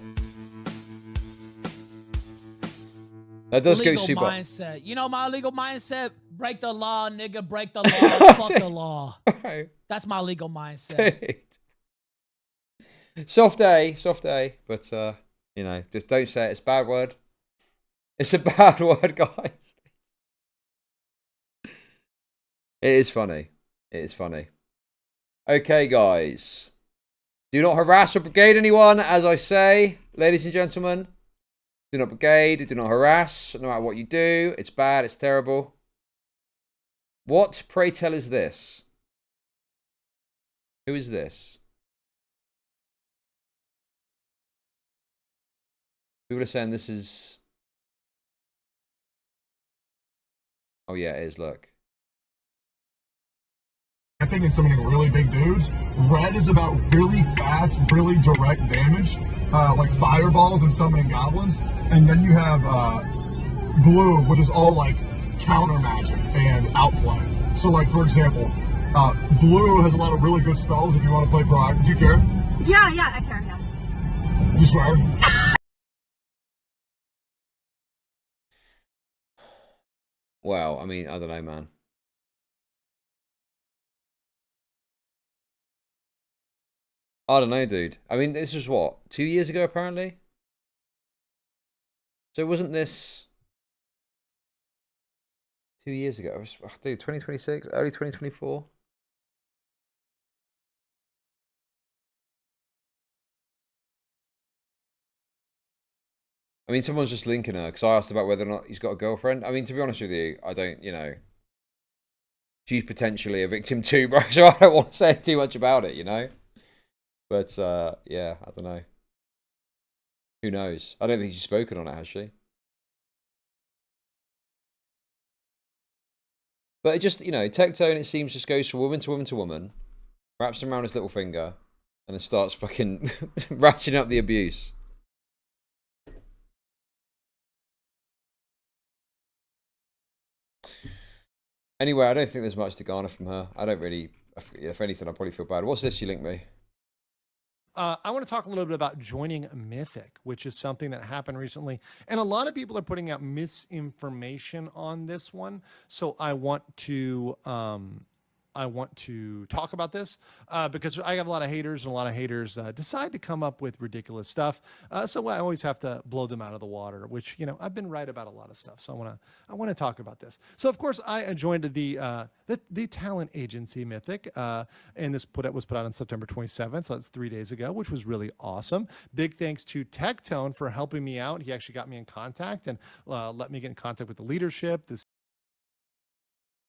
That does go super. Mindset. You know my legal mindset? Break the law, nigga. Break the law. Fuck the law. That's my legal mindset. Soft A. But, you know, just don't say it. It's a bad word. It's a bad word, guys. It is funny. It is funny. Okay, guys. Do not harass or brigade anyone, as I say, ladies and gentlemen. Do not brigade, do not harass, no matter what you do. It's bad, it's terrible. What, pray tell, is this? Who is this? People are saying this is... Oh yeah, it is, look. I think it's summoning really big dudes. Red is about really fast, really direct damage, like fireballs and summoning goblins. And then you have blue, which is all like counter magic and outplay. So like, for example, blue has a lot of really good spells if you want to play for... Do you care? Yeah, I care, yeah. You swear? Well, I mean, I don't know, man. I don't know, dude. I mean, this was what? 2 years ago, apparently? So wasn't this 2 years ago? Dude, 2026? Early 2024? I mean, someone's just linking her, because I asked about whether or not he's got a girlfriend. I mean, to be honest with you, I don't, you know. She's potentially a victim too, bro, so I don't want to say too much about it, you know? But, yeah, I don't know. Who knows? I don't think she's spoken on it, has she? But it just, you know, Tectone, it seems, just goes from woman to woman to woman, wraps him around his little finger, and then starts fucking ratcheting up the abuse. Anyway, I don't think there's much to garner from her. I don't really, if anything, I probably feel bad. What's this you linked me? I want to talk a little bit about joining Mythic, which is something that happened recently. And a lot of people are putting out misinformation on this one. So I want to talk about this because I have a lot of haters, and a lot of haters decide to come up with ridiculous stuff. So I always have to blow them out of the water, which, you know, I've been right about a lot of stuff. So I want to talk about this. So of course I joined the talent agency Mythic, and this was put out on September 27th. So that's 3 days ago, which was really awesome. Big thanks to Tectone for helping me out. He actually got me in contact and let me get in contact with the leadership, the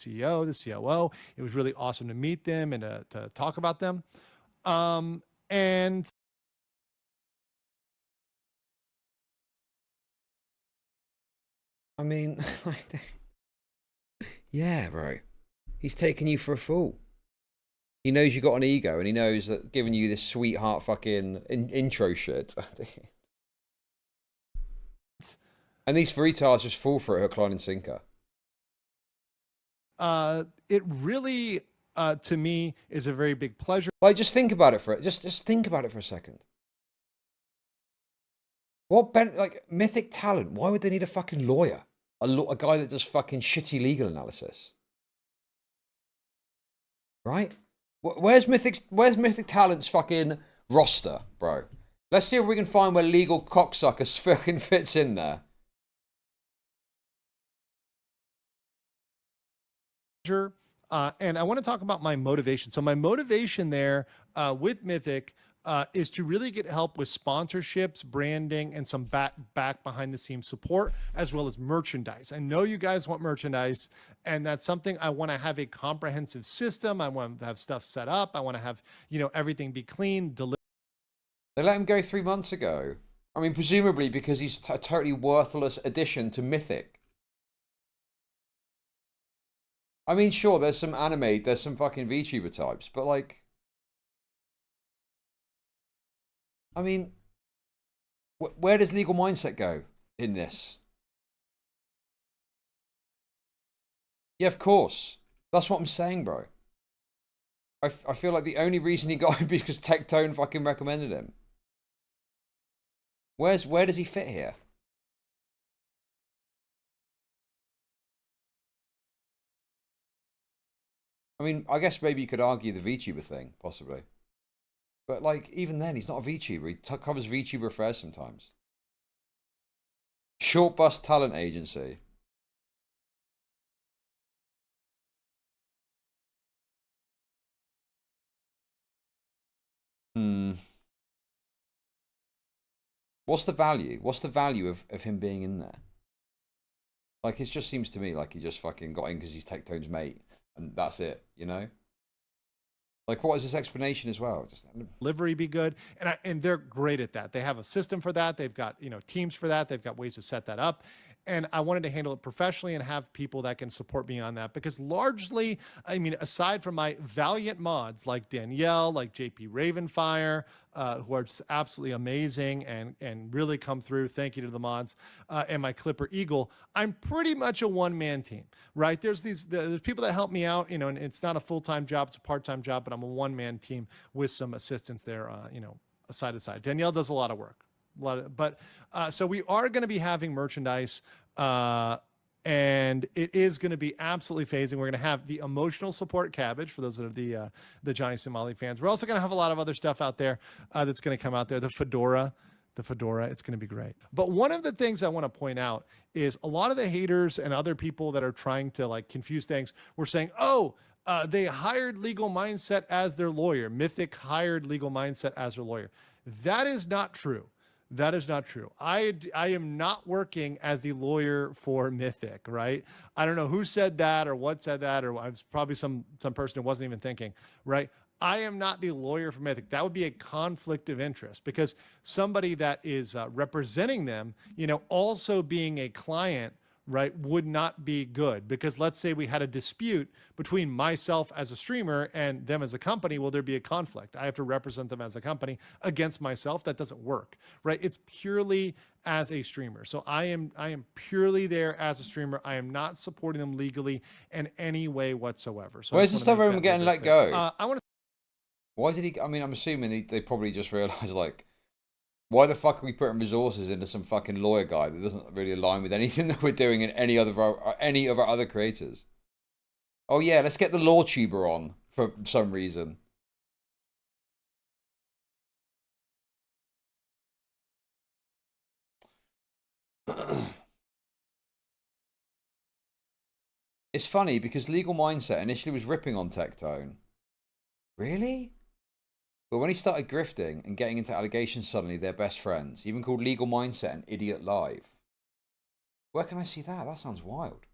CEO, the COO. It was really awesome to meet them and to talk about them. And I mean, yeah, bro. He's taking you for a fool. He knows you got an ego, and he knows that giving you this sweetheart fucking intro shit. And these retards just fall for it, hook, line, and sinker. It really, to me, is a very big pleasure. Like, just think about it just think about it for a second. What like Mythic talent? Why would they need a fucking lawyer? A guy that does fucking shitty legal analysis, right? Where's Mythic Talent's fucking roster, bro? Let's see if we can find where legal cocksucker fucking fits in there. And I want to talk about my motivation. So my motivation there with Mythic is to really get help with sponsorships, branding, and some back behind the scenes support, as well as merchandise. I know you guys want merchandise, and that's something I want to have a comprehensive system. I want to have stuff set up. I want to have, everything be clean, delivered. They let him go 3 months ago. I mean, presumably because he's a totally worthless addition to Mythic. I mean, sure, there's some fucking VTuber types, but like, I mean, where does legal mindset go in this? Yeah, of course. That's what I'm saying, bro. I feel like the only reason he got him is because Tectone fucking recommended him. Where does he fit here? I mean, I guess maybe you could argue the VTuber thing, possibly. But, like, even then, he's not a VTuber. He covers VTuber affairs sometimes. Short Bus Talent Agency. What's the value? What's the value of him being in there? Like, it just seems to me like he just fucking got in because he's Tectone's mate. And that's it, Like, what is this explanation as well? Just delivery be good, and they're great at that. They have a system for that. They've got teams for that. They've got ways to set that up. And I wanted to handle it professionally and have people that can support me on that, because largely, I mean, aside from my valiant mods like Danielle, like JP Ravenfire, who are just absolutely amazing and really come through. Thank you to the mods, and my Clipper Eagle. I'm pretty much a one-man team, right? There's people that help me out, and it's not a full-time job, it's a part-time job, but I'm a one-man team with some assistants there, side to side. Danielle does a lot of work. So we are going to be having merchandise, and it is going to be absolutely phasing. We're going to have the emotional support cabbage for those that are the Johnny Somali fans. We're also going to have a lot of other stuff out there that's going to come out there. The fedora, it's going to be great. But one of the things I want to point out is a lot of the haters and other people that are trying to like confuse things were saying, they hired Legal Mindset as their lawyer. Mythic hired Legal Mindset as their lawyer. That is not true. That is not true. I am not working as the lawyer for Mythic, right? I don't know who said that or what said that, or it's probably some person who wasn't even thinking, right? I am not the lawyer for Mythic. That would be a conflict of interest, because somebody that is representing them, also being a client, right, would not be good. Because let's say we had a dispute between myself as a streamer and them as a company, will there be a conflict? I have to represent them as a company against myself. That doesn't work, right? It's purely as a streamer. So I am purely there as a streamer. I am not supporting them legally in any way whatsoever. So where's the stuff everyone getting let go? I want to. Why did he? I mean, I'm assuming they probably just realized, like, why the fuck are we putting resources into some fucking lawyer guy that doesn't really align with anything that we're doing in any of our other creators? Oh yeah, let's get the law tuber on for some reason. It's funny because Legal Mindset initially was ripping on Tectone. Really? But when he started grifting and getting into allegations, suddenly they're best friends. He even called Legal Mindset an idiot live. Where can I see that? That sounds wild.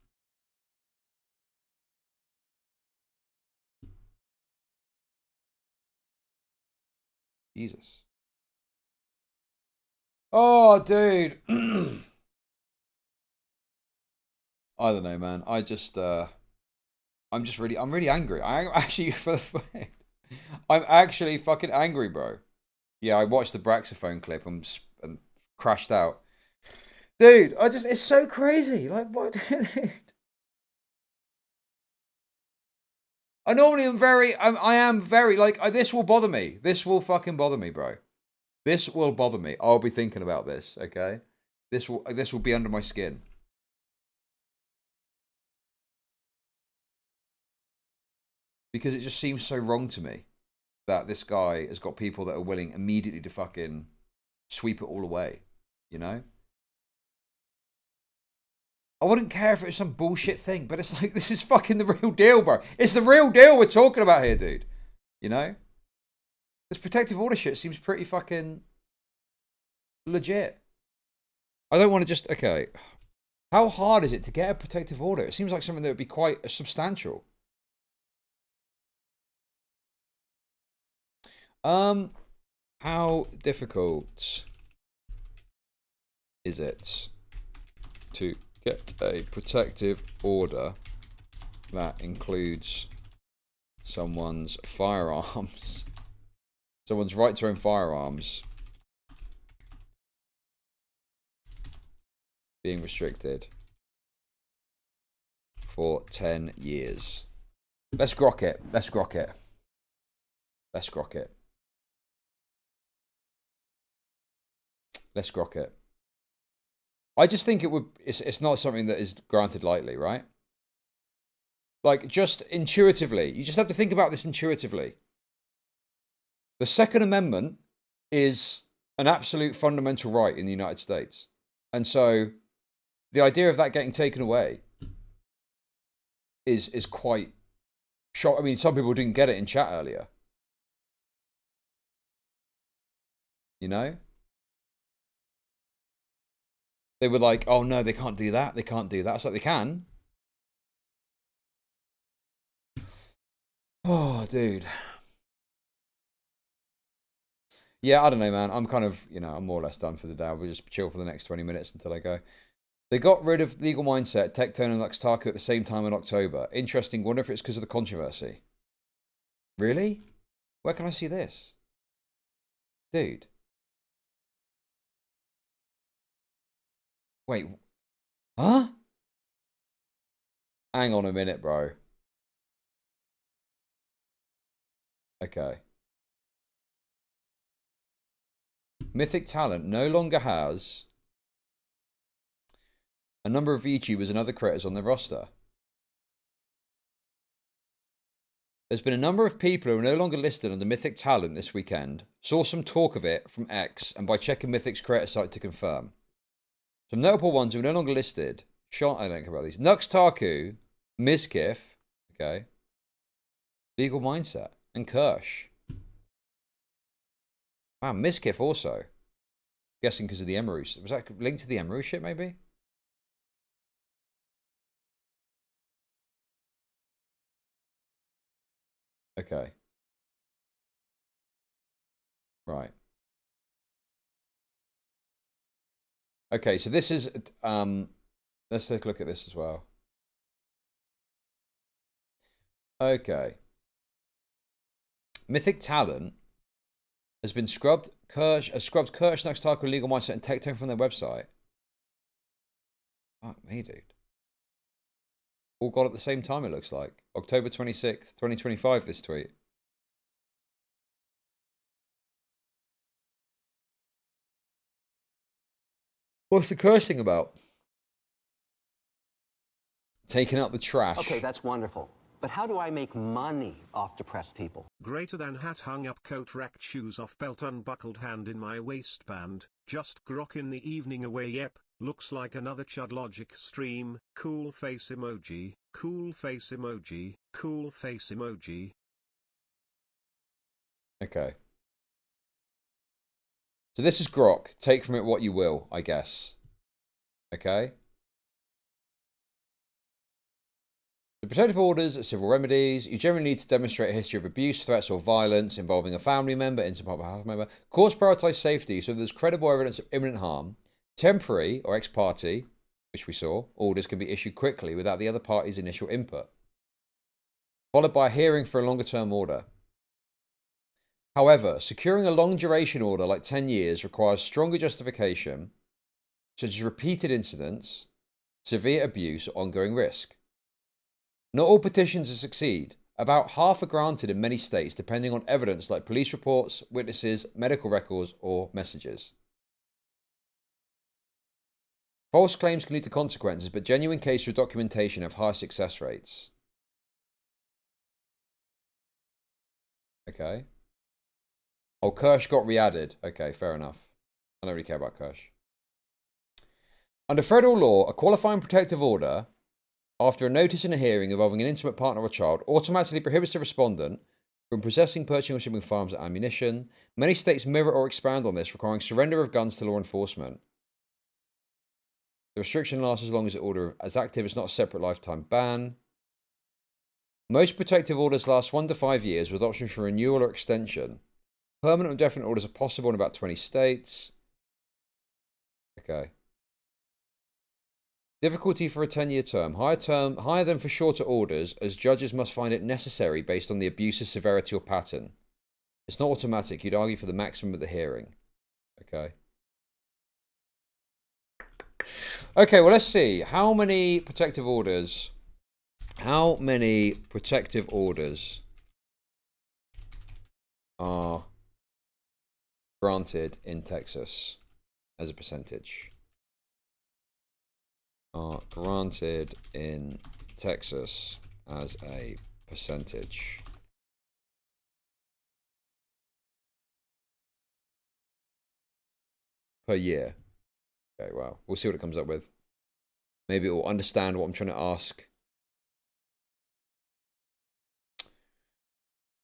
Jesus. Oh, dude. I don't know, man. I'm really angry. I'm actually fucking angry, bro. Yeah, I watched the Braxophone clip and crashed out. Dude, it's so crazy. Like, what? I normally am I am very, like, this will bother me. This will fucking bother me, bro. This will bother me. I'll be thinking about this, okay? This will be under my skin. Because it just seems so wrong to me that this guy has got people that are willing immediately to fucking sweep it all away, you know? I wouldn't care if it was some bullshit thing, but it's like, this is fucking the real deal, bro. It's the real deal we're talking about here, dude. You know? This protective order shit seems pretty fucking legit. I don't want to just, okay. How hard is it to get a protective order? It seems like something that would be quite substantial. How difficult is it to get a protective order that includes someone's firearms, someone's right to own firearms being restricted for 10 years? Let's grok it. Let's grok it. Let's grok it. Let's grok it. I just think it would. It's not something that is granted lightly, right? Like, just intuitively. You just have to think about this intuitively. The Second Amendment is an absolute fundamental right in the United States. And so the idea of that getting taken away is quite shocking. I mean, some people didn't get it in chat earlier. You know? They were like, oh no, they can't do that. They can't do that. It's like, they can. Oh, dude. Yeah, I don't know, man. I'm kind of, you know, I'm more or less done for the day. We'll just chill for the next 20 minutes until I go. They got rid of Legal Mindset, Tectone and Luxtaku at the same time in October. Interesting. Wonder if it's because of the controversy. Really? Where can I see this? Dude. Wait. Huh? Hang on a minute, bro. Okay. Mythic Talent no longer has a number of VTubers and other creators on their roster. There's been a number of people who are no longer listed under Mythic Talent this weekend. Saw some talk of it from X and by checking Mythic's creator site to confirm. Some notable ones who are no longer listed. I don't care about these. Nuxtaku, Mizkif, okay, Legal Mindset, and Kirsch. Wow, Mizkif also. Guessing because of the Emeru. Was that linked to the Emeru shit, maybe? Okay. Right. Okay, so this is, let's take a look at this as well. Okay. Mythic Talent has been scrubbed Kirsch, Nuxtaku, Legal Mindset, and Tectone from their website. Fuck me, dude. All got at the same time, it looks like. October 26th, 2025, this tweet. What's the cursing about? Taking out the trash. Okay, that's wonderful. But how do I make money off depressed people? Greater than hat hung up coat racked shoes off belt unbuckled hand in my waistband, just grok in the evening away yep, looks like another Chud Logic stream, cool face emoji, cool face emoji, cool face emoji. Okay. So this is grok. Take from it what you will, I guess. Okay. The protective orders are civil remedies. You generally need to demonstrate a history of abuse, threats, or violence involving a family member, intimate house member. Courts prioritize safety, so if there's credible evidence of imminent harm, temporary or ex parte, which we saw, orders can be issued quickly without the other party's initial input, followed by a hearing for a longer term order. However, securing a long duration order like 10 years requires stronger justification, such as repeated incidents, severe abuse, or ongoing risk. Not all petitions will succeed, About half are granted in many states, depending on evidence like police reports, witnesses, medical records, or messages. False claims can lead to consequences, but genuine cases with documentation have high success rates. Okay. Oh, Kirsch got re-added. Okay, fair enough. I don't really care about Kirsch. Under federal law, a qualifying protective order, after a notice in a hearing involving an intimate partner or child, automatically prohibits the respondent from possessing, purchasing, or shipping firearms and ammunition. Many states mirror or expand on this, requiring surrender of guns to law enforcement. The restriction lasts as long as the order is active. It's not a separate lifetime ban. Most protective orders last 1 to 5 years, with options for renewal or extension. Permanent and definite orders are possible in about 20 states. Okay. Difficulty for a 10-year term. Higher than for shorter orders, as judges must find it necessary based on the abuse's severity or pattern. It's not automatic. You'd argue for the maximum at the hearing. Okay. Okay, well, let's see. How many protective orders are granted in Texas as a percentage? Are granted in Texas as a percentage. Per year. Okay, well, we'll see what it comes up with. Maybe it will understand what I'm trying to ask.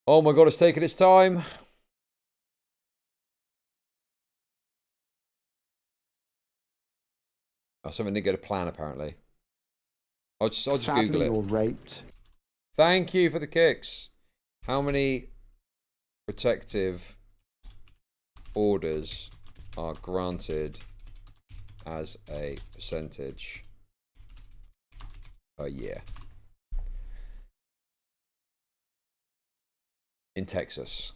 Oh my god, it's taking its time. Oh, something didn't get a plan, apparently. I'll just Google it. Or raped. Thank you for the kicks. How many protective orders are granted as a percentage per year in Texas?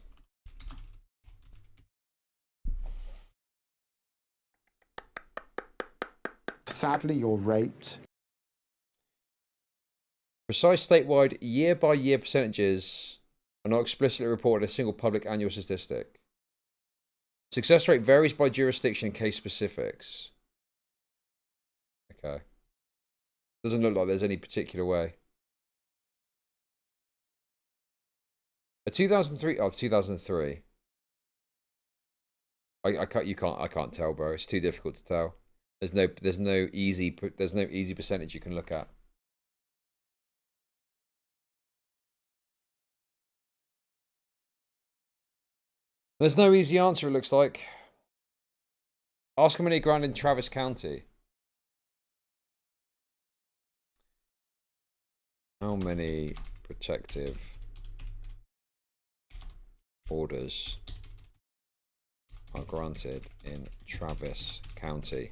Sadly, you're raped. Precise statewide year-by-year percentages are not explicitly reported in a single public annual statistic. Success rate varies by jurisdiction and case specifics. Okay. Doesn't look like there's any particular way. A 2003. Oh, it's 2003. I can't tell, bro. It's too difficult to tell. There's no easy percentage you can look at. There's no easy answer, it looks like. Ask how many grand in Travis County. How many protective orders are granted in Travis County?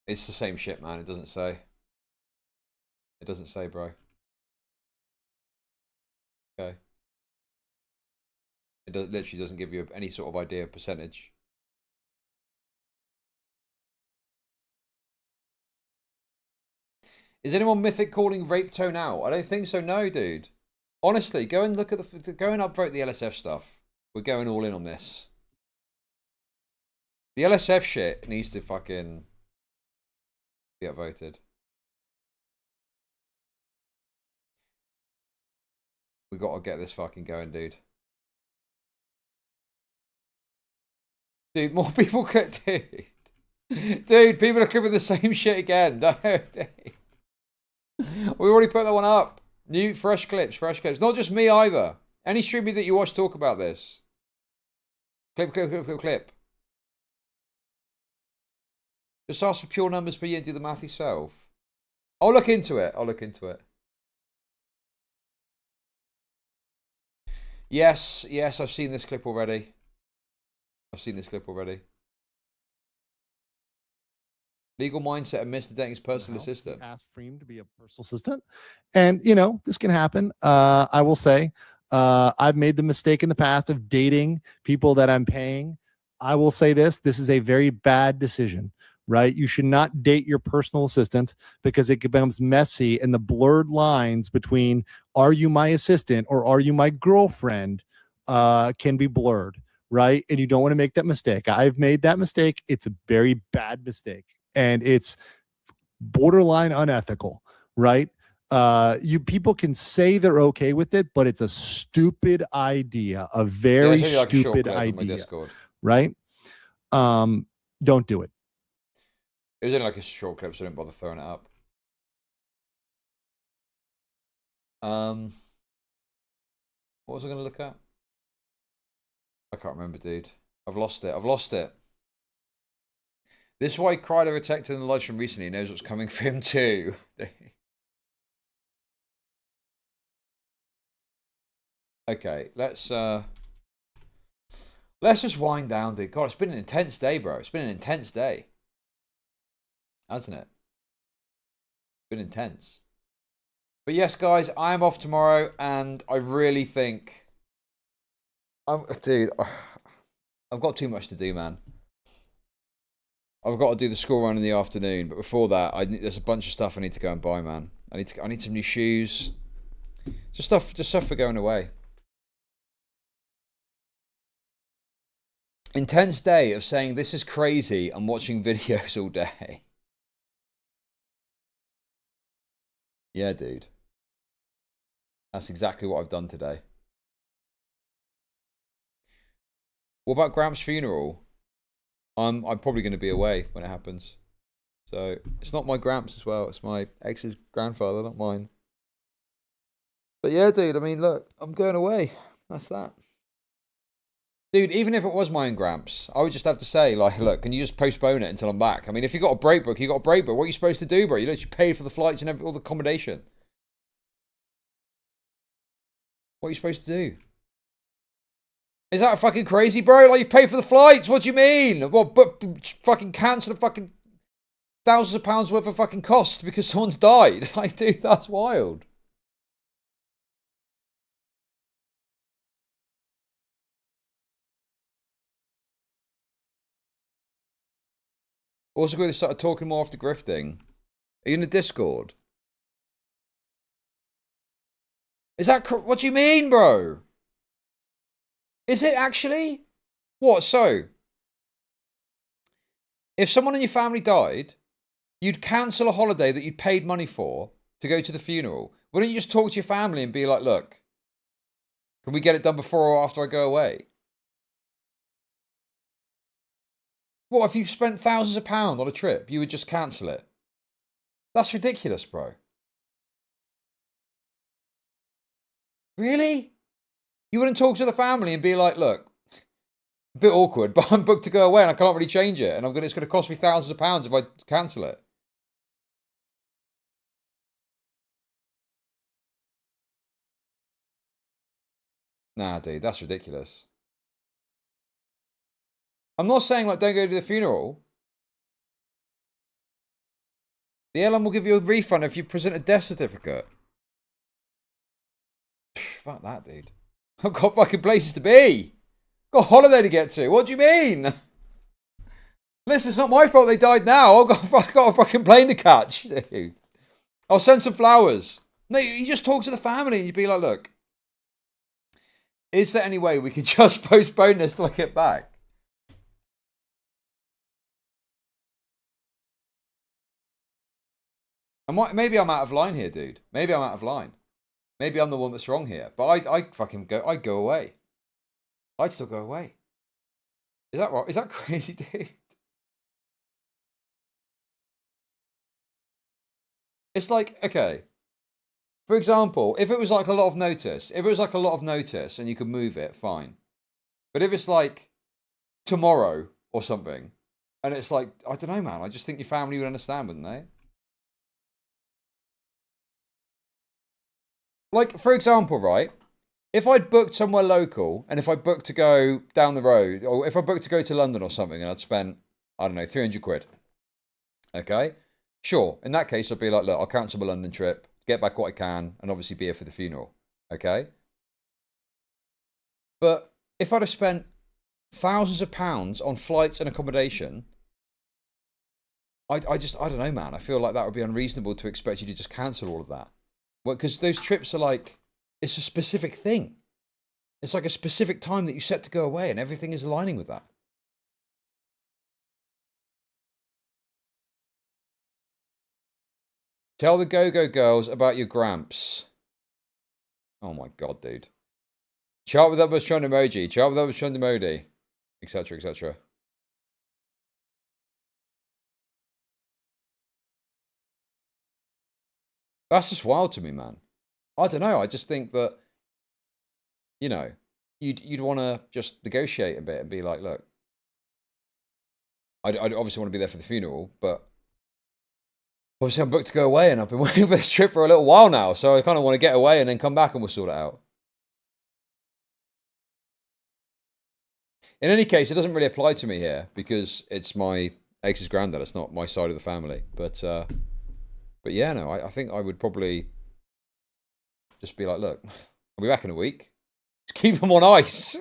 It's the same shit, man. It doesn't say. It doesn't say, bro. Okay. It literally doesn't give you any sort of idea of percentage. Is anyone mythic calling Rape Tone out? I don't think so, no, dude. Honestly, go and look at go and upvote the LSF stuff. We're going all in on this. The LSF shit needs to fucking be upvoted. We gotta get this fucking going, dude. Dude, more people could, dude. Dude, people are covering the same shit again. No, dude. We already put that one up. New, fresh clips. Not just me either. Any streamer that you watch talk about this. Clip. Just ask for pure numbers per year and do the math yourself. I'll look into it. Yes, I've seen this clip already. Legal mindset and Mr. Dating's personal assistant. Asked Freem to be a personal assistant. And, you know, this can happen. I will say, I've made the mistake in the past of dating people that I'm paying. I will say this is a very bad decision. right? You should not date your personal assistant because it becomes messy, and the blurred lines between are you my assistant or are you my girlfriend can be blurred, right? And you don't want to make that mistake. I've made that mistake. It's a very bad mistake, and it's borderline unethical, right? You people can say they're okay with it, but it's a stupid idea, a very stupid idea, right? Don't do it. It was only like a short clip, so I didn't bother throwing it up. What was I going to look at? I can't remember, dude. I've lost it. I've lost it. This is why he cried over Tectone in the live stream recently. He knows what's coming for him too. Okay, let's just wind down, dude. God, it's been an intense day, bro. It's been an intense day. Hasn't it? Been intense. But yes, guys, I am off tomorrow, and I really think, dude, I've got too much to do, man. I've got to do the school run in the afternoon, but before that, there's a bunch of stuff I need to go and buy, man. I need some new shoes, just stuff for going away. Intense day of saying this is crazy and watching videos all day. Yeah, dude. That's exactly what I've done today. What about Gramps' funeral? I'm probably going to be away when it happens. So it's not my Gramps as well. It's my ex's grandfather, not mine. But yeah, dude, I mean, look, I'm going away. That's that. Dude, even if it was my own Gramps, I would just have to say, like, look, can you just postpone it until I'm back? I mean, if you got a break book, you got a break book. What are you supposed to do, bro? You literally paid for the flights and all the accommodation. What are you supposed to do? Is that fucking crazy, bro? Like, you pay for the flights? What do you mean? What, but fucking cancel the fucking thousands of pounds worth of fucking cost because someone's died? Like, dude, that's wild. Also, they started talking more after grifting. Are you in the Discord? Is that... What do you mean, bro? Is it actually? What, so? If someone in your family died, you'd cancel a holiday that you paid money for to go to the funeral. Why don't you just talk to your family and be like, look, can we get it done before or after I go away? What, if you've spent thousands of pounds on a trip, you would just cancel it? That's ridiculous, bro. Really? You wouldn't talk to the family and be like, look, a bit awkward, but I'm booked to go away and I can't really change it. And it's going to cost me thousands of pounds if I cancel it. Nah, dude, that's ridiculous. I'm not saying, like, don't go to the funeral. The airline will give you a refund if you present a death certificate. Fuck that, dude. I've got fucking places to be. Got a holiday to get to. What do you mean? Listen, it's not my fault they died now. I've got a fucking plane to catch, dude. I'll send some flowers. No, you just talk to the family and you'd be like, look, is there any way we could just postpone this till I get back? Maybe I'm out of line here, dude. Maybe I'm out of line. Maybe I'm the one that's wrong here. But I'd go away. I'd still go away. Is that right? Is that crazy, dude? It's like, okay. For example, if it was like a lot of notice, and you could move it, fine. But if it's like tomorrow or something, and it's like, I don't know, man. I just think your family would understand, wouldn't they? Like, for example, right? If I'd booked somewhere local, and if I booked to go down the road, or if I booked to go to London or something, and I'd spent, I don't know, 300 quid. Okay? Sure. In that case, I'd be like, look, I'll cancel my London trip, get back what I can, and obviously be here for the funeral. Okay? But if I'd have spent thousands of pounds on flights and accommodation, I don't know, man. I feel like that would be unreasonable to expect you to just cancel all of that. Well, because those trips are like, it's a specific thing. It's like a specific time that you set to go away, and everything is aligning with that. Tell the Go-Go Girls about your gramps. Oh my god, dude. Chart with upwards trend emoji. Chart with upwards trend emoji. Etc, etc. That's just wild to me, man. I don't know. I just think that, you know, you'd want to just negotiate a bit and be like, look, I'd obviously want to be there for the funeral, but obviously I'm booked to go away and I've been waiting for this trip for a little while now, so I kind of want to get away and then come back and we'll sort it out. In any case, it doesn't really apply to me here because it's my ex's granddad. It's not my side of the family. But yeah, no, I think I would probably just be like, look, I'll be back in a week. Just keep them on ice.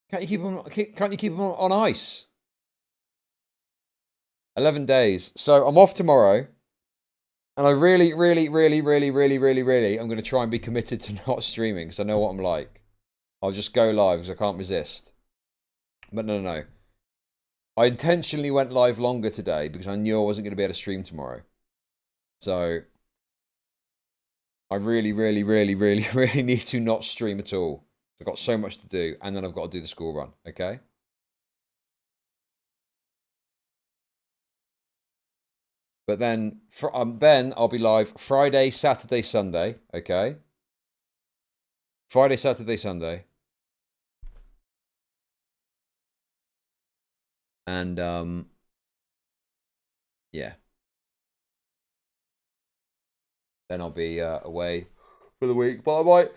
Can't you keep them on ice? 11 days. So I'm off tomorrow. And I really, I'm going to try and be committed to not streaming because I know what I'm like. I'll just go live because I can't resist. But no. I intentionally went live longer today because I knew I wasn't going to be able to stream tomorrow. So I really need to not stream at all. I've got so much to do, and then I've got to do the school run, okay? But then I'll be live Friday, Saturday, Sunday, okay? Friday, Saturday, Sunday. And, yeah. Then I'll be away for the week. But I might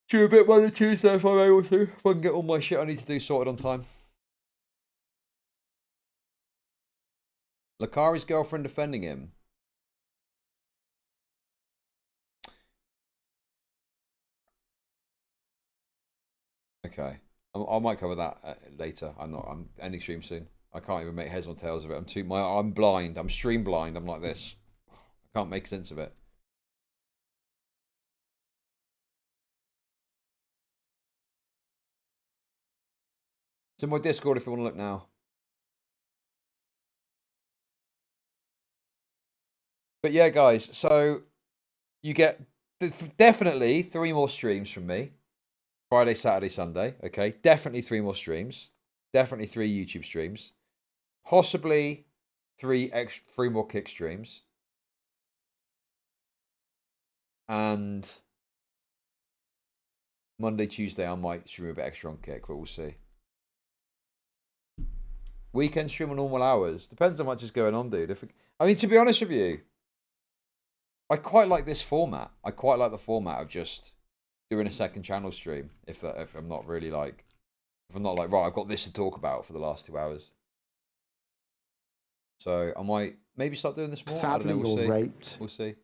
do a bit Monday, Tuesday if I'm able to. If I can get all my shit I need to do sorted on time. Lakari's girlfriend defending him. Okay. I might cover that later. I'm ending stream soon. I can't even make heads or tails of it. I'm blind. I'm stream blind. I'm like this. I can't make sense of it. It's in my Discord if you want to look now. But yeah, guys, so you get definitely 3 more streams from me. Friday, Saturday, Sunday. Okay, definitely 3 more streams. Definitely 3 YouTube streams. Possibly 3 more Kick streams. And Monday, Tuesday, I might stream a bit extra on Kick, but we'll see. Weekend stream on normal hours. Depends how much is going on, dude. I mean, to be honest with you, I quite like this format. I quite like the format of just doing a second channel stream. If I'm not really like, if I'm not like, right, I've got this to talk about for the last 2 hours. So I might maybe start doing this more. Sadly, I don't know, we'll see. raped. We'll see.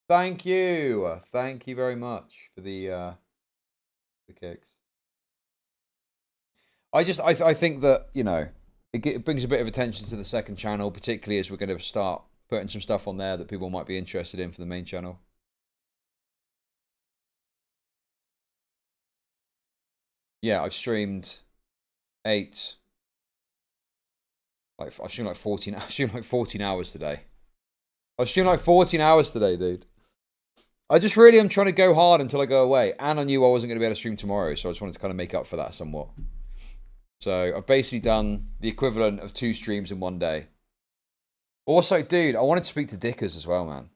Thank you. Thank you very much for the kicks. I think that, you know, it brings a bit of attention to the second channel, particularly as we're going to start putting some stuff on there that people might be interested in for the main channel. Yeah, I've streamed 8. I've streamed like 14. I've streamed like 14 hours today. I've streamed like 14 hours today, dude. I just really am trying to go hard until I go away, and I knew I wasn't going to be able to stream tomorrow, so I just wanted to kind of make up for that somewhat. So I've basically done the equivalent of 2 streams in 1 day. Also, dude, I wanted to speak to Dickers as well, man.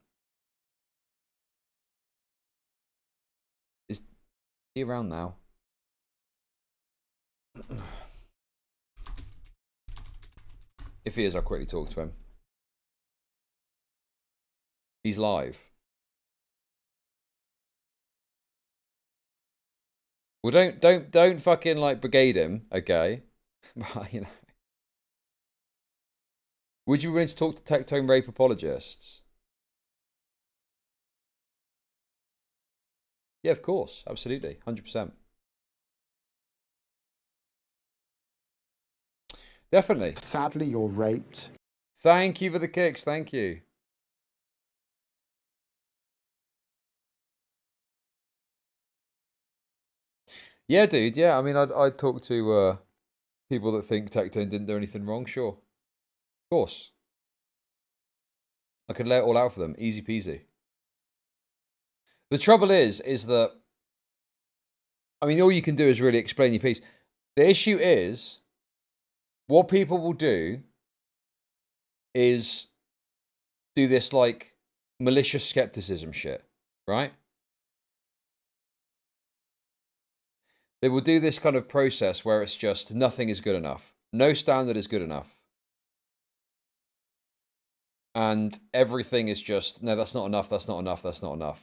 Is he around now? If he is, I'll quickly talk to him. He's live. Well, don't fucking like brigade him, okay? But, you know. Would you be willing to talk to Tectone rape apologists? Yeah, of course, absolutely, 100%. Definitely. Sadly, you're raped. Thank you for the kicks. Thank you. Yeah, dude. Yeah, I mean, I'd talk to people that think Tectone didn't do anything wrong. Sure. Of course. I could lay it all out for them. Easy peasy. The trouble is that, I mean, all you can do is really explain your piece. The issue is, what people will do is do this, like, malicious skepticism shit, right? They will do this kind of process where it's just nothing is good enough. No standard is good enough. And everything is just, no, that's not enough, that's not enough, that's not enough.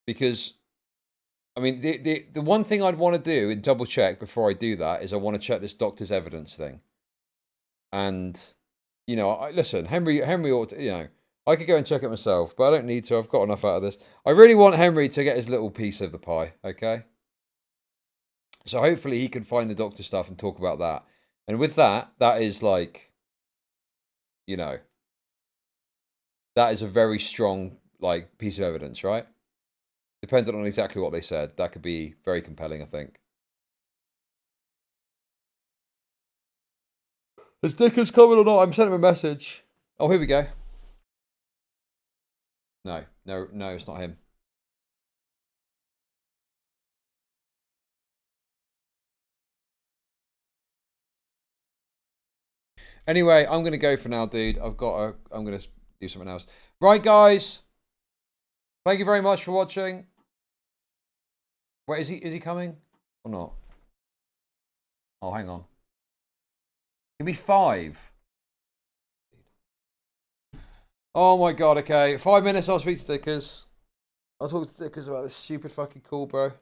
Because, I mean, the one thing I'd want to do and double check before I do that is I want to check this doctor's evidence thing. And, you know, listen, Henry ought to, you know, I could go and check it myself, but I don't need to. I've got enough out of this. I really want Henry to get his little piece of the pie, okay? So hopefully he can find the doctor stuff and talk about that. And with that, that is like, you know, that is a very strong, like, piece of evidence, right? Depending on exactly what they said, that could be very compelling, I think. Is Dickers coming or not? I'm sending him a message. Oh, here we go. No, it's not him. Anyway, I'm going to go for now, dude. I'm going to do something else. Right, guys. Thank you very much for watching. Wait, is he coming or not? Oh, hang on. Give me 5. Oh my god, okay. 5 minutes, I'll speak to Dickers. I'll talk to Dickers about this stupid fucking call, bro.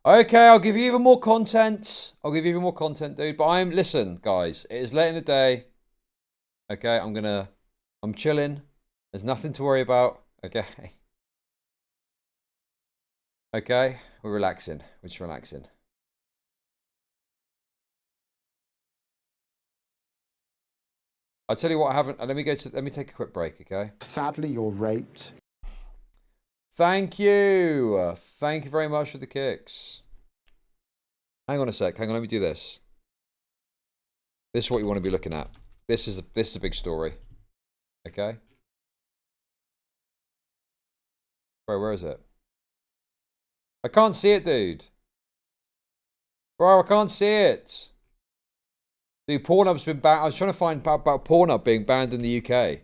Okay, I'll give you even more content. I'll give you even more content, dude. But listen, guys, it is late in the day. Okay, I'm chilling. There's nothing to worry about. Okay. Okay, we're relaxing. We're just relaxing. I'll tell you what I haven't. Let me take a quick break, okay? Sadly, you're raped. Thank you. Thank you very much for the kicks. Hang on a sec. Hang on, let me do this. This is what you want to be looking at. This is a big story. Okay? Bro, where is it? I can't see it, dude. Bro, I can't see it. Dude, Pornhub's been banned. I was trying to find about Pornhub being banned in the UK.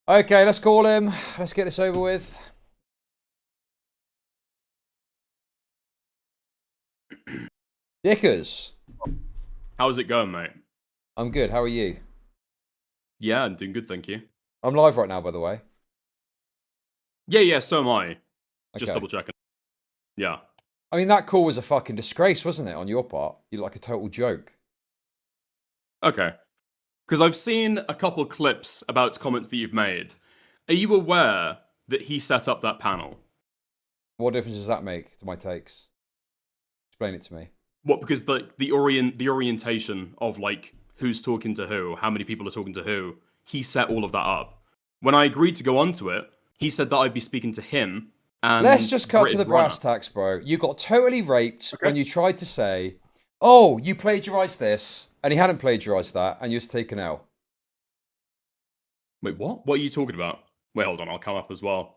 Okay, let's call him. Let's get this over with. Dickers. How's it going, mate? I'm good. How are you? Yeah, I'm doing good, thank you. I'm live right now, by the way. Yeah, so am I. Just Okay. double checking. Yeah. I mean, that call was a fucking disgrace, wasn't it, on your part? You're like a total joke. Okay. Because I've seen a couple clips about comments that you've made. Are you aware that he set up that panel? What difference does that make to my takes? Explain it to me. What? Because the orientation of like who's talking to who, how many people are talking to who, he set all of that up. When I agreed to go onto it, he said that I'd be speaking to him. And let's just cut to the brass tacks, bro. You got totally raped when you tried to say, "Oh, you plagiarized this," and he hadn't plagiarized that, and you was taken out. Wait, what? What are you talking about? Wait, hold on, I'll come up as well.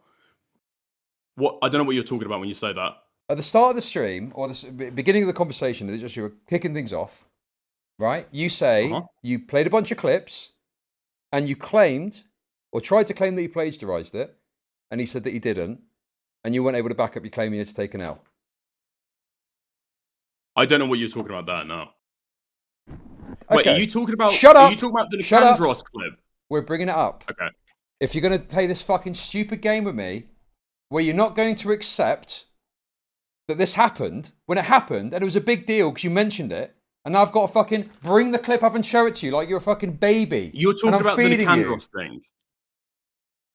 What? I don't know what you're talking about when you say that. At the start of the stream, or the beginning of the conversation, just you were kicking things off, right? You say you played a bunch of clips, and you claimed, or tried to claim that you plagiarized it, and he said that he didn't, and you weren't able to back up your claim and it's taken out. I don't know what you're talking about there, no. Okay. Wait, are you talking about... Shut up! Are you talking about the Shut up! Nicandros clip? We're bringing it up. Okay. If you're going to play this fucking stupid game with me, where you're not going to accept that this happened when it happened, and it was a big deal because you mentioned it. And now I've got to fucking bring the clip up and show it to you like you're a fucking baby. You're talking about the Nicandros thing.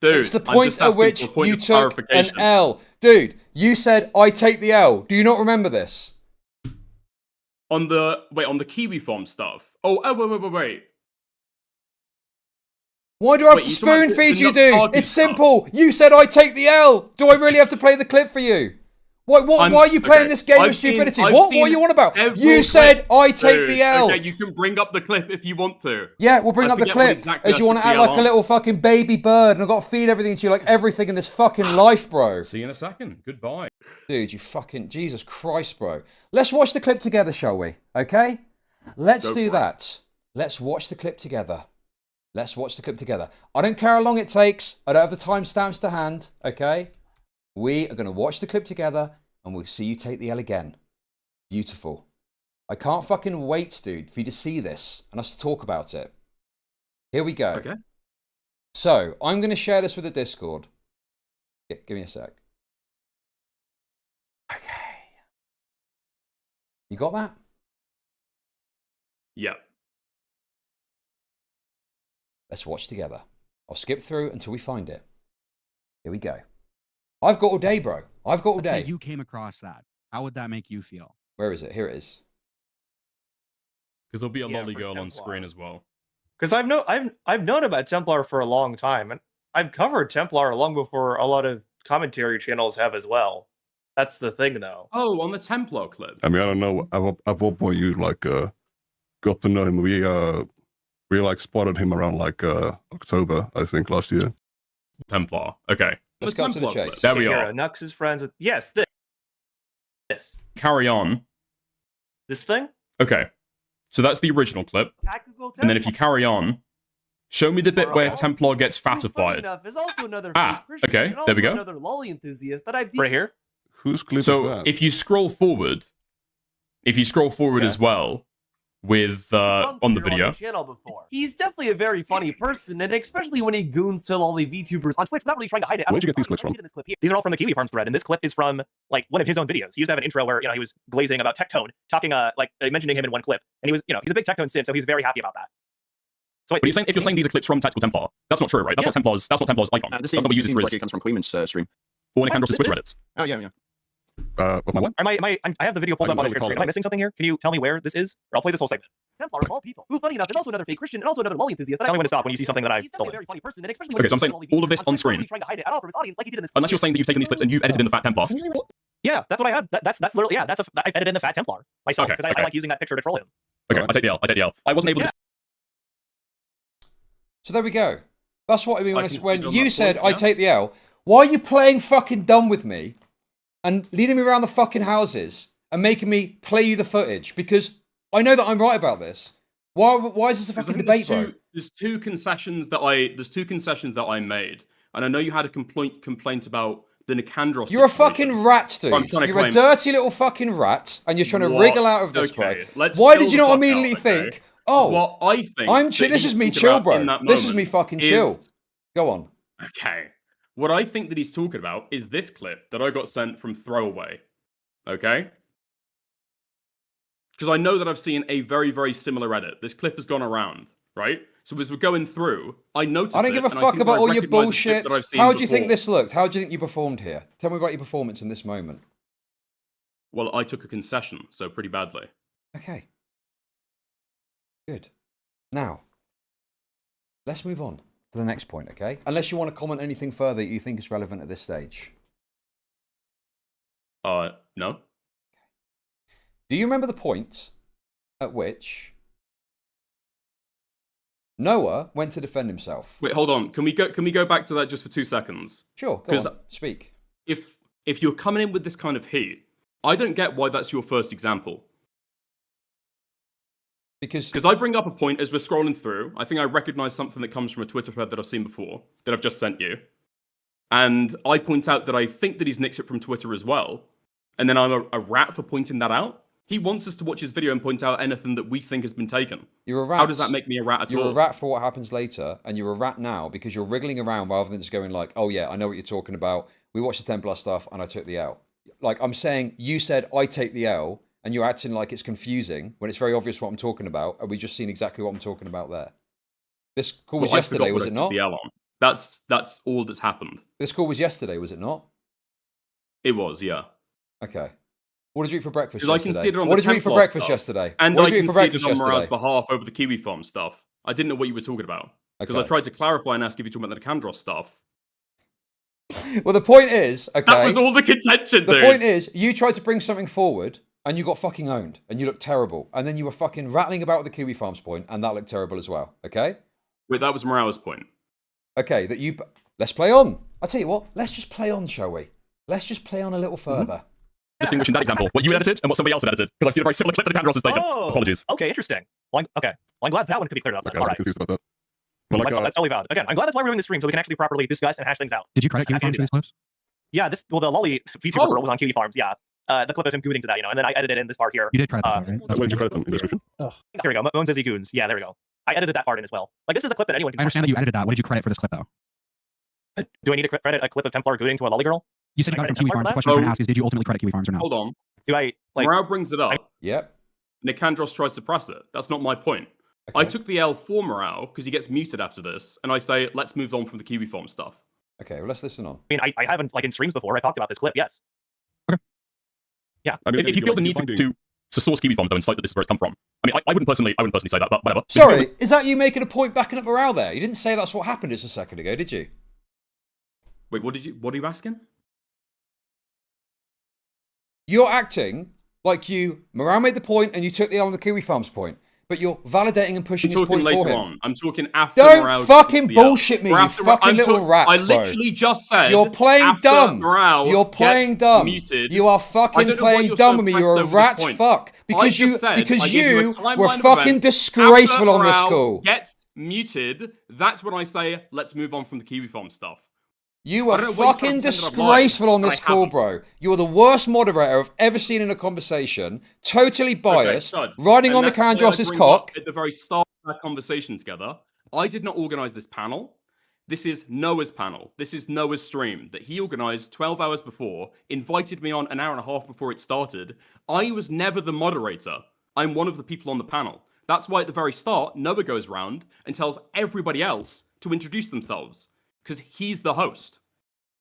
Dude, it's the point at which you took an L. Dude, you said, I take the L. Do you not remember this? On the Kiwi Farm stuff. Oh, wait. Why do I have to spoon feed you, dude? It's simple. You said I take the L. Do I really have to play the clip for you? Why are you playing this game of stupidity? What are you on about? You said I take the L. Okay, you can bring up the clip if you want to. Yeah, we'll bring up the clip. As you want to act like a little fucking baby bird, and I've got to feed everything to you, like everything in this fucking life, bro. See you in a second. Goodbye. Dude, you fucking Jesus Christ, bro. Let's watch the clip together, shall we? Okay? Let's do that. Let's watch the clip together. Let's watch the clip together. I don't care how long it takes. I don't have the timestamps to hand. Okay? We are going to watch the clip together, and we'll see you take the L again. Beautiful. I can't fucking wait, dude, for you to see this and us to talk about it. Here we go. Okay. So, I'm going to share this with the Discord. Yeah, give me a sec. Okay. You got that? Yeah. Let's watch together. I'll skip through until we find it. Here we go. I've got all day, bro. I've got all day. Let's say you came across that. How would that make you feel? Where is it? Here it is. Because there'll be a lolly girl on screen as well. Because I've known about Templar for a long time, and I've covered Templar long before a lot of commentary channels have as well. That's the thing, though. Oh, on the Templar clip. I mean, I don't know at what point you got to know him. We like spotted him around October, I think, last year. Templar. Okay. Let's go to the chase. There we are. Nux is friends with this. Carry on. This thing? Okay. So that's the original clip. And then if you carry on, show me the bit where Templar gets fatified. Okay. There we go. Another lolly enthusiast that I've right here. Whose clip is So that? if you scroll forward as well, with on the video. He's definitely a very funny person, and especially when he goons to all the VTubers on Twitch, not really trying to hide it. Where'd you get these clips from? These are all from the Kiwi Farms thread, and this clip is from like one of his own videos. He used to have an intro where he was glazing about Tectone, talking mentioning him in one clip, and he was he's a big Tectone simp, so he's very happy about that. So wait, if you're saying these are clips from Tactical Templar, that's not true, right? That's what Templars icon. The That's same not what we use seems for like it comes from Queenman's stream. or Nicandros' Twitch Reddits. Oh yeah. Of my what? I have the video pulled up on the screen. Am I missing something here? Can you tell me where this is? Or I'll play this whole segment. Templar of all people, who, funny enough, is also another fake Christian and also another lolly enthusiast. Tell me when to stop when you see something that I've stolen. Okay, so I'm saying all of this on screen. Unless you're saying that you've taken these clips and you've edited in the Fat Templar. Yeah, that's what I have. That's literally, yeah, I've edited in the Fat Templar myself because I like using that picture to troll him. Okay, I take the L. I wasn't able to... So there we go. That's what I mean when you said I take the L. Why are you playing fucking dumb with me and leading me around the fucking houses and making me play you the footage? Because I know that I'm right about this. Why is this a fucking debate, bro? There's two concessions that I made, and I know you had a complaint about the Nicandros. You're a fucking rat, dude. You're a dirty little fucking rat, and you're trying to wriggle out of this, bro. Why did you not immediately think? Oh, what I think I'm chill. This is me chill, bro. This is me fucking chill. Go on. Okay. What I think that he's talking about is this clip that I got sent from Throwaway. Okay? Because I know that I've seen a very, very similar edit. This clip has gone around, right? So as we're going through, I noticed I don't give a fuck about all your bullshit. How do you think this looked? How do you think you performed here? Tell me about your performance in this moment. Well, I took a concession, so pretty badly. Okay. Good. Now, let's move on to the next point, okay? Unless you want to comment anything further that you think is relevant at this stage. No. Do you remember the point at which Noah went to defend himself? Wait, hold on. Can we go back to that just for 2 seconds? Sure, go on. Speak. If you're coming in with this kind of heat, I don't get why that's your first example. Because I bring up a point as we're scrolling through. I think I recognize something that comes from a Twitter thread that I've seen before, that I've just sent you. And I point out that I think that he's nicked it from Twitter as well. And then I'm a rat for pointing that out. He wants us to watch his video and point out anything that we think has been taken. You're a rat. How does that make me a rat at all? You're a rat for what happens later, and you're a rat now because you're wriggling around rather than just going like, oh yeah, I know what you're talking about. We watched the Templar stuff, and I took the L. Like, I'm saying, you said, I take the L, and you're acting like it's confusing when it's very obvious what I'm talking about. And we just seen exactly what I'm talking about there. This call was yesterday, was it not? The L on. That's all that's happened. This call was yesterday, was it not? It was, yeah. Okay. What did you eat for breakfast yesterday? I conceded on what did you eat for breakfast yesterday? And what I did you eat for breakfast conceded on Morale's yesterday? behalf over the Kiwi Farm stuff. I didn't know what you were talking about. Because I tried to clarify and ask if you're talking about the Candros stuff. Well, the point is, okay. That was all the contention, The dude. point is, you tried to bring something forward, and you got fucking owned, and you looked terrible. And then you were fucking rattling about the Kiwi Farms point, and that looked terrible as well, okay? Wait, that was Morale's point. Okay, that you... Let's play on. I'll tell you what, let's just play on, shall we? Let's just play on a little further. Distinguishing that example, what you edited and what somebody else had edited, because I've seen a very similar clip that the Candros has taken. Apologies. Okay, interesting. Well, well, I'm glad that one could be cleared up. Okay, All I was right. confused about that. Well, like, That's totally valid. Again, I'm glad that's why we're doing this stream, so we can actually properly discuss and hash things out. Did you credit Kiwi Farms for these clips? Yeah, the Lolly feature referral was on Kiwi Farms, yeah. The clip of him gooning to that, and then I edited in this part here. You did credit that, right? Where did you credit them in the description? Here we go. Moan says he goons. Yeah, there we go. I edited that part in as well. Like, this is a clip that anyone can I understand that you edited that. What did you credit for this clip, though? Do I need to credit a clip of Templar gooning to a Lolly girl? You said you got it from Kiwi Farms. The question I'm trying to ask is, did you ultimately credit Kiwi Farms or not? Hold on. Do I, like... Morale brings it up. Yep. Nicandros tries to press it. That's not my point. Okay. I took the L for Morale because he gets muted after this, and I say, let's move on from the Kiwi Farm stuff. Okay, well, let's listen on. I mean, I haven't, like, in streams before, I talked about this clip, yes. Okay. Yeah. I mean, if you feel the need to source Kiwi Farms, though, and cite that this is where it's come from. I mean, I wouldn't personally say that, but whatever. Sorry, is that you making a point backing up Morale there? You didn't say that's what happened just a second ago, did you? Wait, what are you asking? You're acting like Morale made the point and you took the L on the Kiwi Farms point, but you're validating and pushing his point for him. I'm talking after Don't fucking bullshit me, you fucking little rat. I literally just said you're playing dumb. Morale you're playing dumb. Muted. You are fucking playing dumb with me. You're a rat fuck. Because you were fucking disgraceful on this call. Gets muted. That's when I say let's move on from the Kiwi Farm stuff. You were fucking disgraceful on this call, bro. You are the worst moderator I've ever seen in a conversation. Totally biased, riding on the Candros' cock. At the very start of that conversation together, I did not organize this panel. This is Noah's panel. This is Noah's stream that he organized 12 hours before, invited me on an hour and a half before it started. I was never the moderator. I'm one of the people on the panel. That's why at the very start, Noah goes round and tells everybody else to introduce themselves. Because he's the host.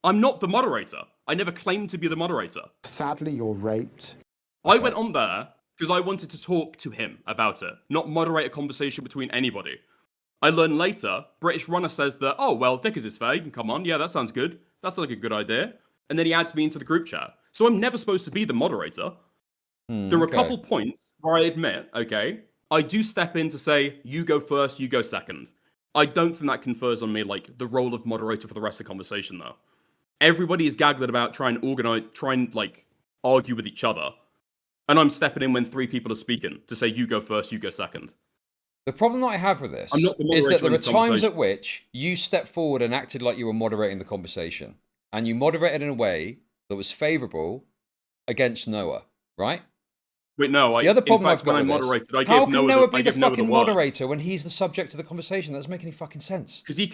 I'm not the moderator. I never claimed to be the moderator. Sadly, you're raped. I went on there because I wanted to talk to him about it, not moderate a conversation between anybody. I learned later, British Runner says that, oh, well, Dick is his fair, you can come on. Yeah, that sounds good. That's like a good idea. And then he adds me into the group chat. So I'm never supposed to be the moderator. There are a couple points where I admit, okay, I do step in to say, you go first, you go second. I don't think that confers on me, like, the role of moderator for the rest of the conversation, though. Everybody is gagged about trying to argue with each other. And I'm stepping in when 3 people are speaking to say, you go first, you go second. The problem that I have with this is that there are times at which you stepped forward and acted like you were moderating the conversation. And you moderated in a way that was favourable against Noah, right? Wait, no. The other problem I've got with this, how can Noah be the fucking word. moderator when he's the subject of the conversation? That doesn't make any fucking sense. Because he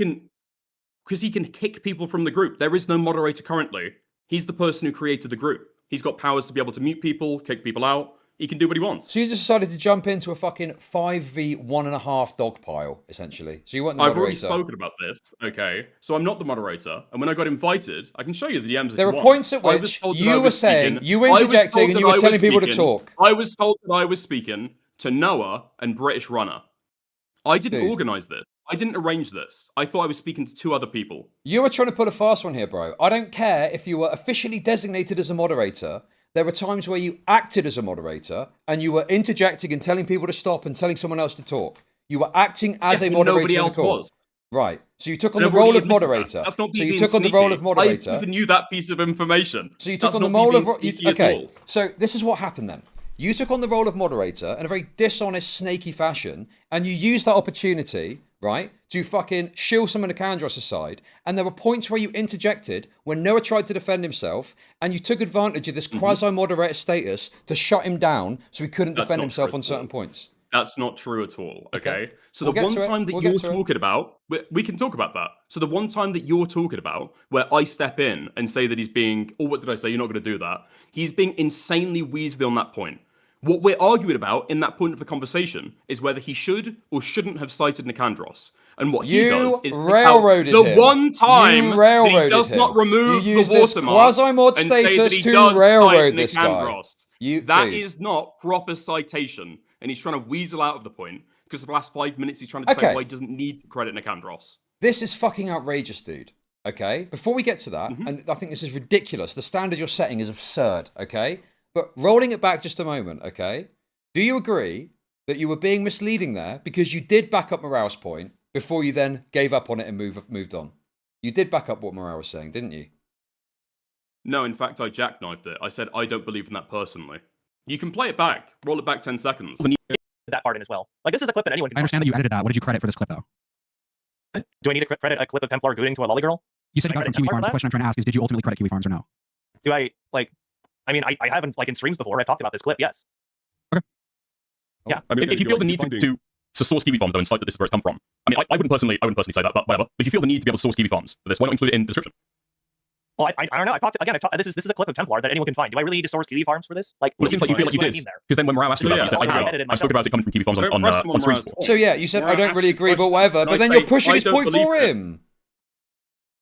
can kick people from the group. There is no moderator currently. He's the person who created the group. He's got powers to be able to mute people, kick people out. He can do what he wants. So you just decided to jump into a fucking 5v1.5 dog pile, essentially. So you weren't the moderator. I've already spoken about this, okay? So I'm not the moderator. And when I got invited, I can show you the DMs. There were points at which you were saying, you were interjecting and you were telling people to talk. I was told that I was speaking to Noah and British Runner. I didn't organize this. I didn't arrange this. I thought I was speaking to 2 other people. You were trying to put a fast one here, bro. I don't care if you were officially designated as a moderator. There were times where you acted as a moderator and you were interjecting and telling people to stop and telling someone else to talk. You were acting as a moderator. Nobody else was. Right. So you took on the role of moderator. That's not so you took on the role of moderator. I even knew that piece of information. So you took on the role of... Okay. So this is what happened then. You took on the role of moderator in a very dishonest, snaky fashion, and you used that opportunity, right, to fucking shill someone to Candros' side, and there were points where you interjected when Noah tried to defend himself, and you took advantage of this quasi-moderator status to shut him down so he couldn't defend himself on certain points. That's not true at all. Okay. So We'll the get one to it. time that We'll you're get to it. talking about, we can talk about that. So the one time that you're talking about, where I step in and say that he's being, or what did I say? You're not going to do that. He's being insanely weaselly on that point. What we're arguing about in that point of the conversation is whether he should or shouldn't have cited Nicandros. And what he does is railroaded the him. one time You that railroaded he does him. not remove You the use this watermark quasi-mod and say that status he to does railroad cite this guy. Nicandros. Dude. That is not proper citation, and he's trying to weasel out of the point because for the last 5 minutes he's trying to defend why he doesn't need to credit Nicandros. This is fucking outrageous, dude. Okay? Before we get to that, and I think this is ridiculous, the standard you're setting is absurd, okay? But rolling it back just a moment, okay? Do you agree that you were being misleading there because you did back up Morale's point before you then gave up on it and moved on? You did back up what Morale was saying, didn't you? No, in fact, I jackknifed it. I said, I don't believe in that personally. You can play it back. Roll it back 10 seconds. That part in as well. Like, this is a clip that anyone can I understand that you edited that. What did you credit for this clip, though? Do I need to credit a clip of Templar gooting to a lolly girl? You said you got it from Kiwi Farms. The question I'm trying to ask is, did you ultimately credit Kiwi Farms or no? Do I, like, I mean, I haven't, like, in streams before, I've talked about this clip, yes. Okay. Yeah. I mean, if you feel the need to source Kiwi Farms, though, and cite that this is where it's come from, I mean, I wouldn't personally say that, but whatever. But if you feel the need to be able to source Kiwi Farms for this, why not include it in the description? Well, I don't know. This is a clip of Templar that anyone can find. Do I really need to source Kiwi Farms for this? Like, well, it seems like you feel like you did. Because then when Morale asked you that, you said, I spoke about it coming from Kiwi Farms on streams before. So yeah, you said, I don't really agree, but whatever. But then you're pushing his point for him.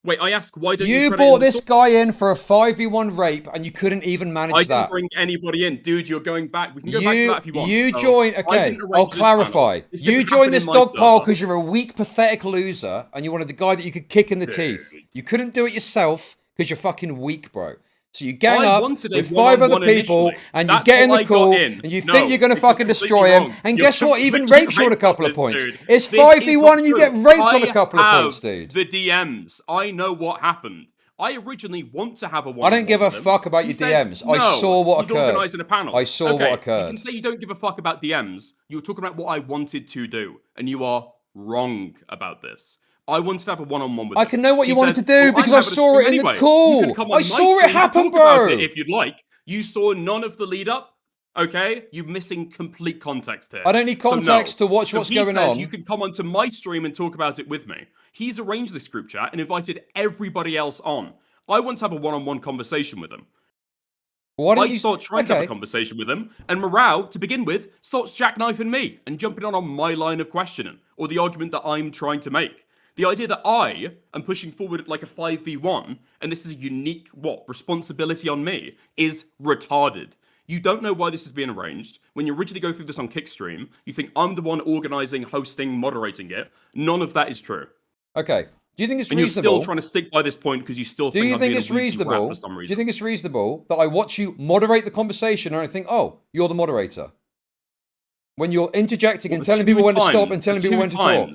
Wait, I ask, why don't you brought this guy in for a 5v1 rape and you couldn't even manage that? I didn't bring anybody in. Dude, you're going back. We can go back to that if you want. You joined, okay, I'll clarify. You joined this dog pile because you're a weak, pathetic loser and you wanted the guy that you could kick in the teeth. You couldn't do it yourself because you're fucking weak, bro. So you gang up with 5 other people and you get in the call and you think you're going to fucking destroy him. And guess what? Even rapes you on a couple of points. It's 5v1 and you get raped on a couple of points, dude. The DMs. I know what happened. I originally want to have a one. I don't give a fuck about your DMs. I saw what occurred. Organising a panel. I saw what occurred. You can say you don't give a fuck about DMs. You're talking about what I wanted to do. And you are wrong about this. I wanted to have a one-on-one with him. I can know what you wanted to do because I saw it in the call. I saw it happen, bro. If you'd like. You saw none of the lead-up. Okay? You're missing complete context here. I don't need context to watch what's going on. You can come onto my stream and talk about it with me. He's arranged this group chat and invited everybody else on. I want to have a one-on-one conversation with him. I start trying to have a conversation with him, and Morale, to begin with, starts jackknifing me and jumping on my line of questioning, or the argument that I'm trying to make. The idea that I am pushing forward like a 5v1, and this is a unique, responsibility on me, is retarded. You don't know why this is being arranged. When you originally go through this on Kickstream, you think I'm the one organising, hosting, moderating it. None of that is true. Okay. Do you think it's reasonable? reasonable? You're still trying to stick by this point because you still think I'm being a weasel rat for some reason. Do you think it's reasonable that I watch you moderate the conversation and I think, oh, you're the moderator? When you're interjecting and telling people when to stop and telling people when to talk.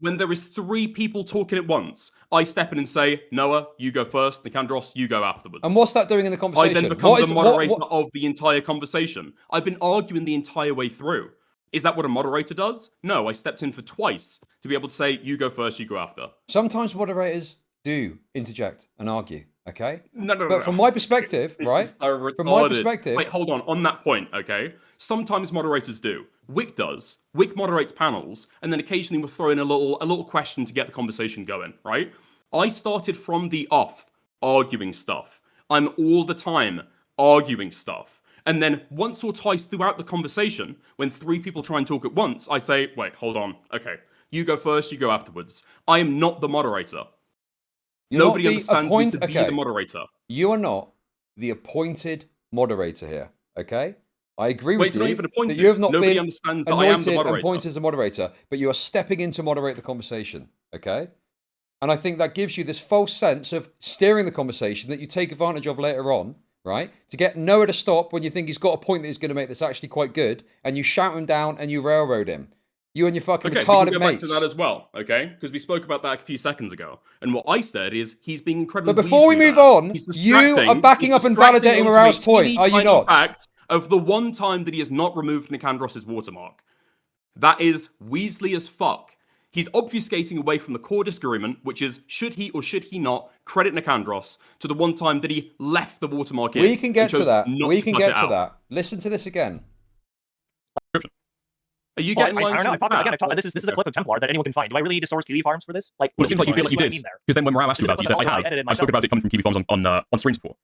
When there is 3 people talking at once, I step in and say, Noah, you go first, Nicandros, you go afterwards. And what's that doing in the conversation? I then become the moderator of the entire conversation. I've been arguing the entire way through. Is that what a moderator does? No, I stepped in for twice to be able to say, you go first, you go after. Sometimes moderators do interject and argue, okay? No. But from my perspective, right? So from my perspective... Wait, hold on that point, okay? Sometimes moderators do. Wick does. Wick moderates panels, and then occasionally we'll throw in a little question to get the conversation going, right? I started from the off arguing stuff. I'm all the time arguing stuff. And then once or twice throughout the conversation, when 3 people try and talk at once, I say, wait, hold on. Okay, you go first, you go afterwards. I am not the moderator. Nobody understands me to be the moderator. You are not the appointed moderator here, okay? I agree with you that you have not been appointed as a moderator, but you are stepping in to moderate the conversation, okay? And I think that gives you this false sense of steering the conversation that you take advantage of later on, right? To get Noah to stop when you think he's got a point that he's going to make that's actually quite good, and you shout him down and you railroad him. You and your fucking retarded we can go mates. Back to that as well, okay? Because we spoke about that a few seconds ago. And what I said is he's being incredibly. But before we move on, you are backing up and validating Morale's point, are you not? Fact of the one time that he has not removed Nicandros' watermark. That is Weasley as fuck. He's obfuscating away from the core disagreement, which is should he or should he not credit Nicandros, to the one time that he left the watermark in. We can get to that. We can get to that. Listen to this again. Are you getting I don't know. This is a clip of Templar that anyone can find. Do I really need to source Kiwi Farms for this? Like, well, it seems like you feel like you did. Because then when Morale asked you about it, you said, I have. I've spoken about it coming from Kiwi Farms on streams before.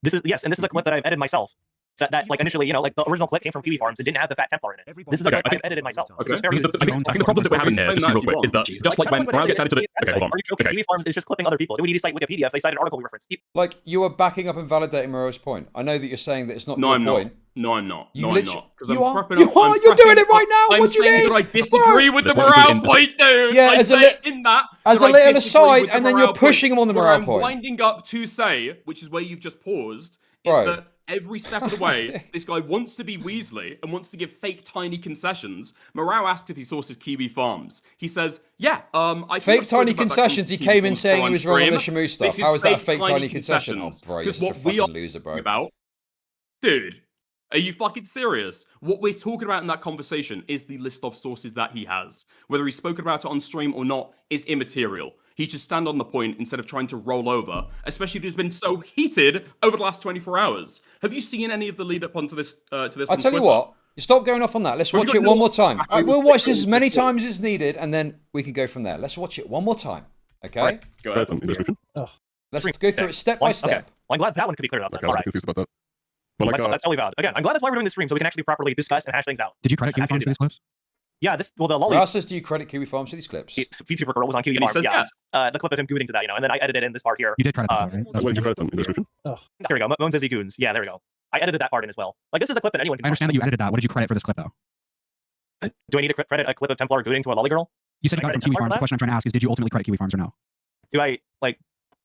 This is and this is a clip that I've edited myself. That like initially, like the original clip came from Kiwi Farms. It didn't have the fat Templar in it. This is a clip I've edited myself. Okay. I think the problem that we're having here, just to be real quick, is that just like when Morale gets added to the... Okay, hold on. Okay. Kiwi Farms is just clipping other people. Do we need to cite Wikipedia if they cite an article we referenced? Like, you are backing up and validating Morale's point. I know that you're saying that it's not your point. No, I'm not. You I'm literally- not. You are. You're doing it right now. What do you mean? I'm saying that I disagree with the Morale point, dude. Yeah, I as a say in that as that a I little disagree aside, with the and then morale you're pushing him on the What morale I'm point. winding up to say, which is where you've just paused, is Bro. that every step of the way, this guy wants to be Weasley and wants to give fake tiny concessions. Morale asked if he sources Kiwi Farms. He says, yeah, I Fake tiny concessions. He came in saying he was wrong on the Shamu stuff. How is that a fake tiny concession? Oh, bro, you're such a fucking loser, bro. Dude, are you fucking serious? What we're talking about in that conversation is the list of sources that he has. Whether he's spoken about it on stream or not is immaterial. He should stand on the point instead of trying to roll over, especially if it's been so heated over the last 24 hours. Have you seen any of the lead up onto this? I tell you what, you stop going off on that. Let's watch it one more time. We'll watch this as many times as needed, and then we can go from there. Let's watch it one more time. Okay? Right, go ahead. Let's go through it step by step. Okay. Well, I'm glad that one could be cleared up. Okay, I was confused about that. But like, that's totally valid. Again, I'm glad that's why we're doing this stream, so we can actually properly discuss and hash things out. Did you credit Kiwi Farms for these clips? Yeah, the lolly. Ross says, do you credit Kiwi Farms for these clips? VTuber girl was on Kiwi And he Farms. says yes. The clip of him gooning to that, and then I edited in this part here. You did credit that, right? that's why you credit them in the description. Here we go. Moan says he goons. Yeah, there we go. I edited that part in as well. Like, this is a clip that anyone can I understand that you edited that. What did you credit for this clip, though? Do I need to credit a clip of Templar gooning to a lolly girl? You said you got it from Kiwi Farms. The question I'm trying to ask is, did you ultimately credit Kiwi Farms or no? Do I, like,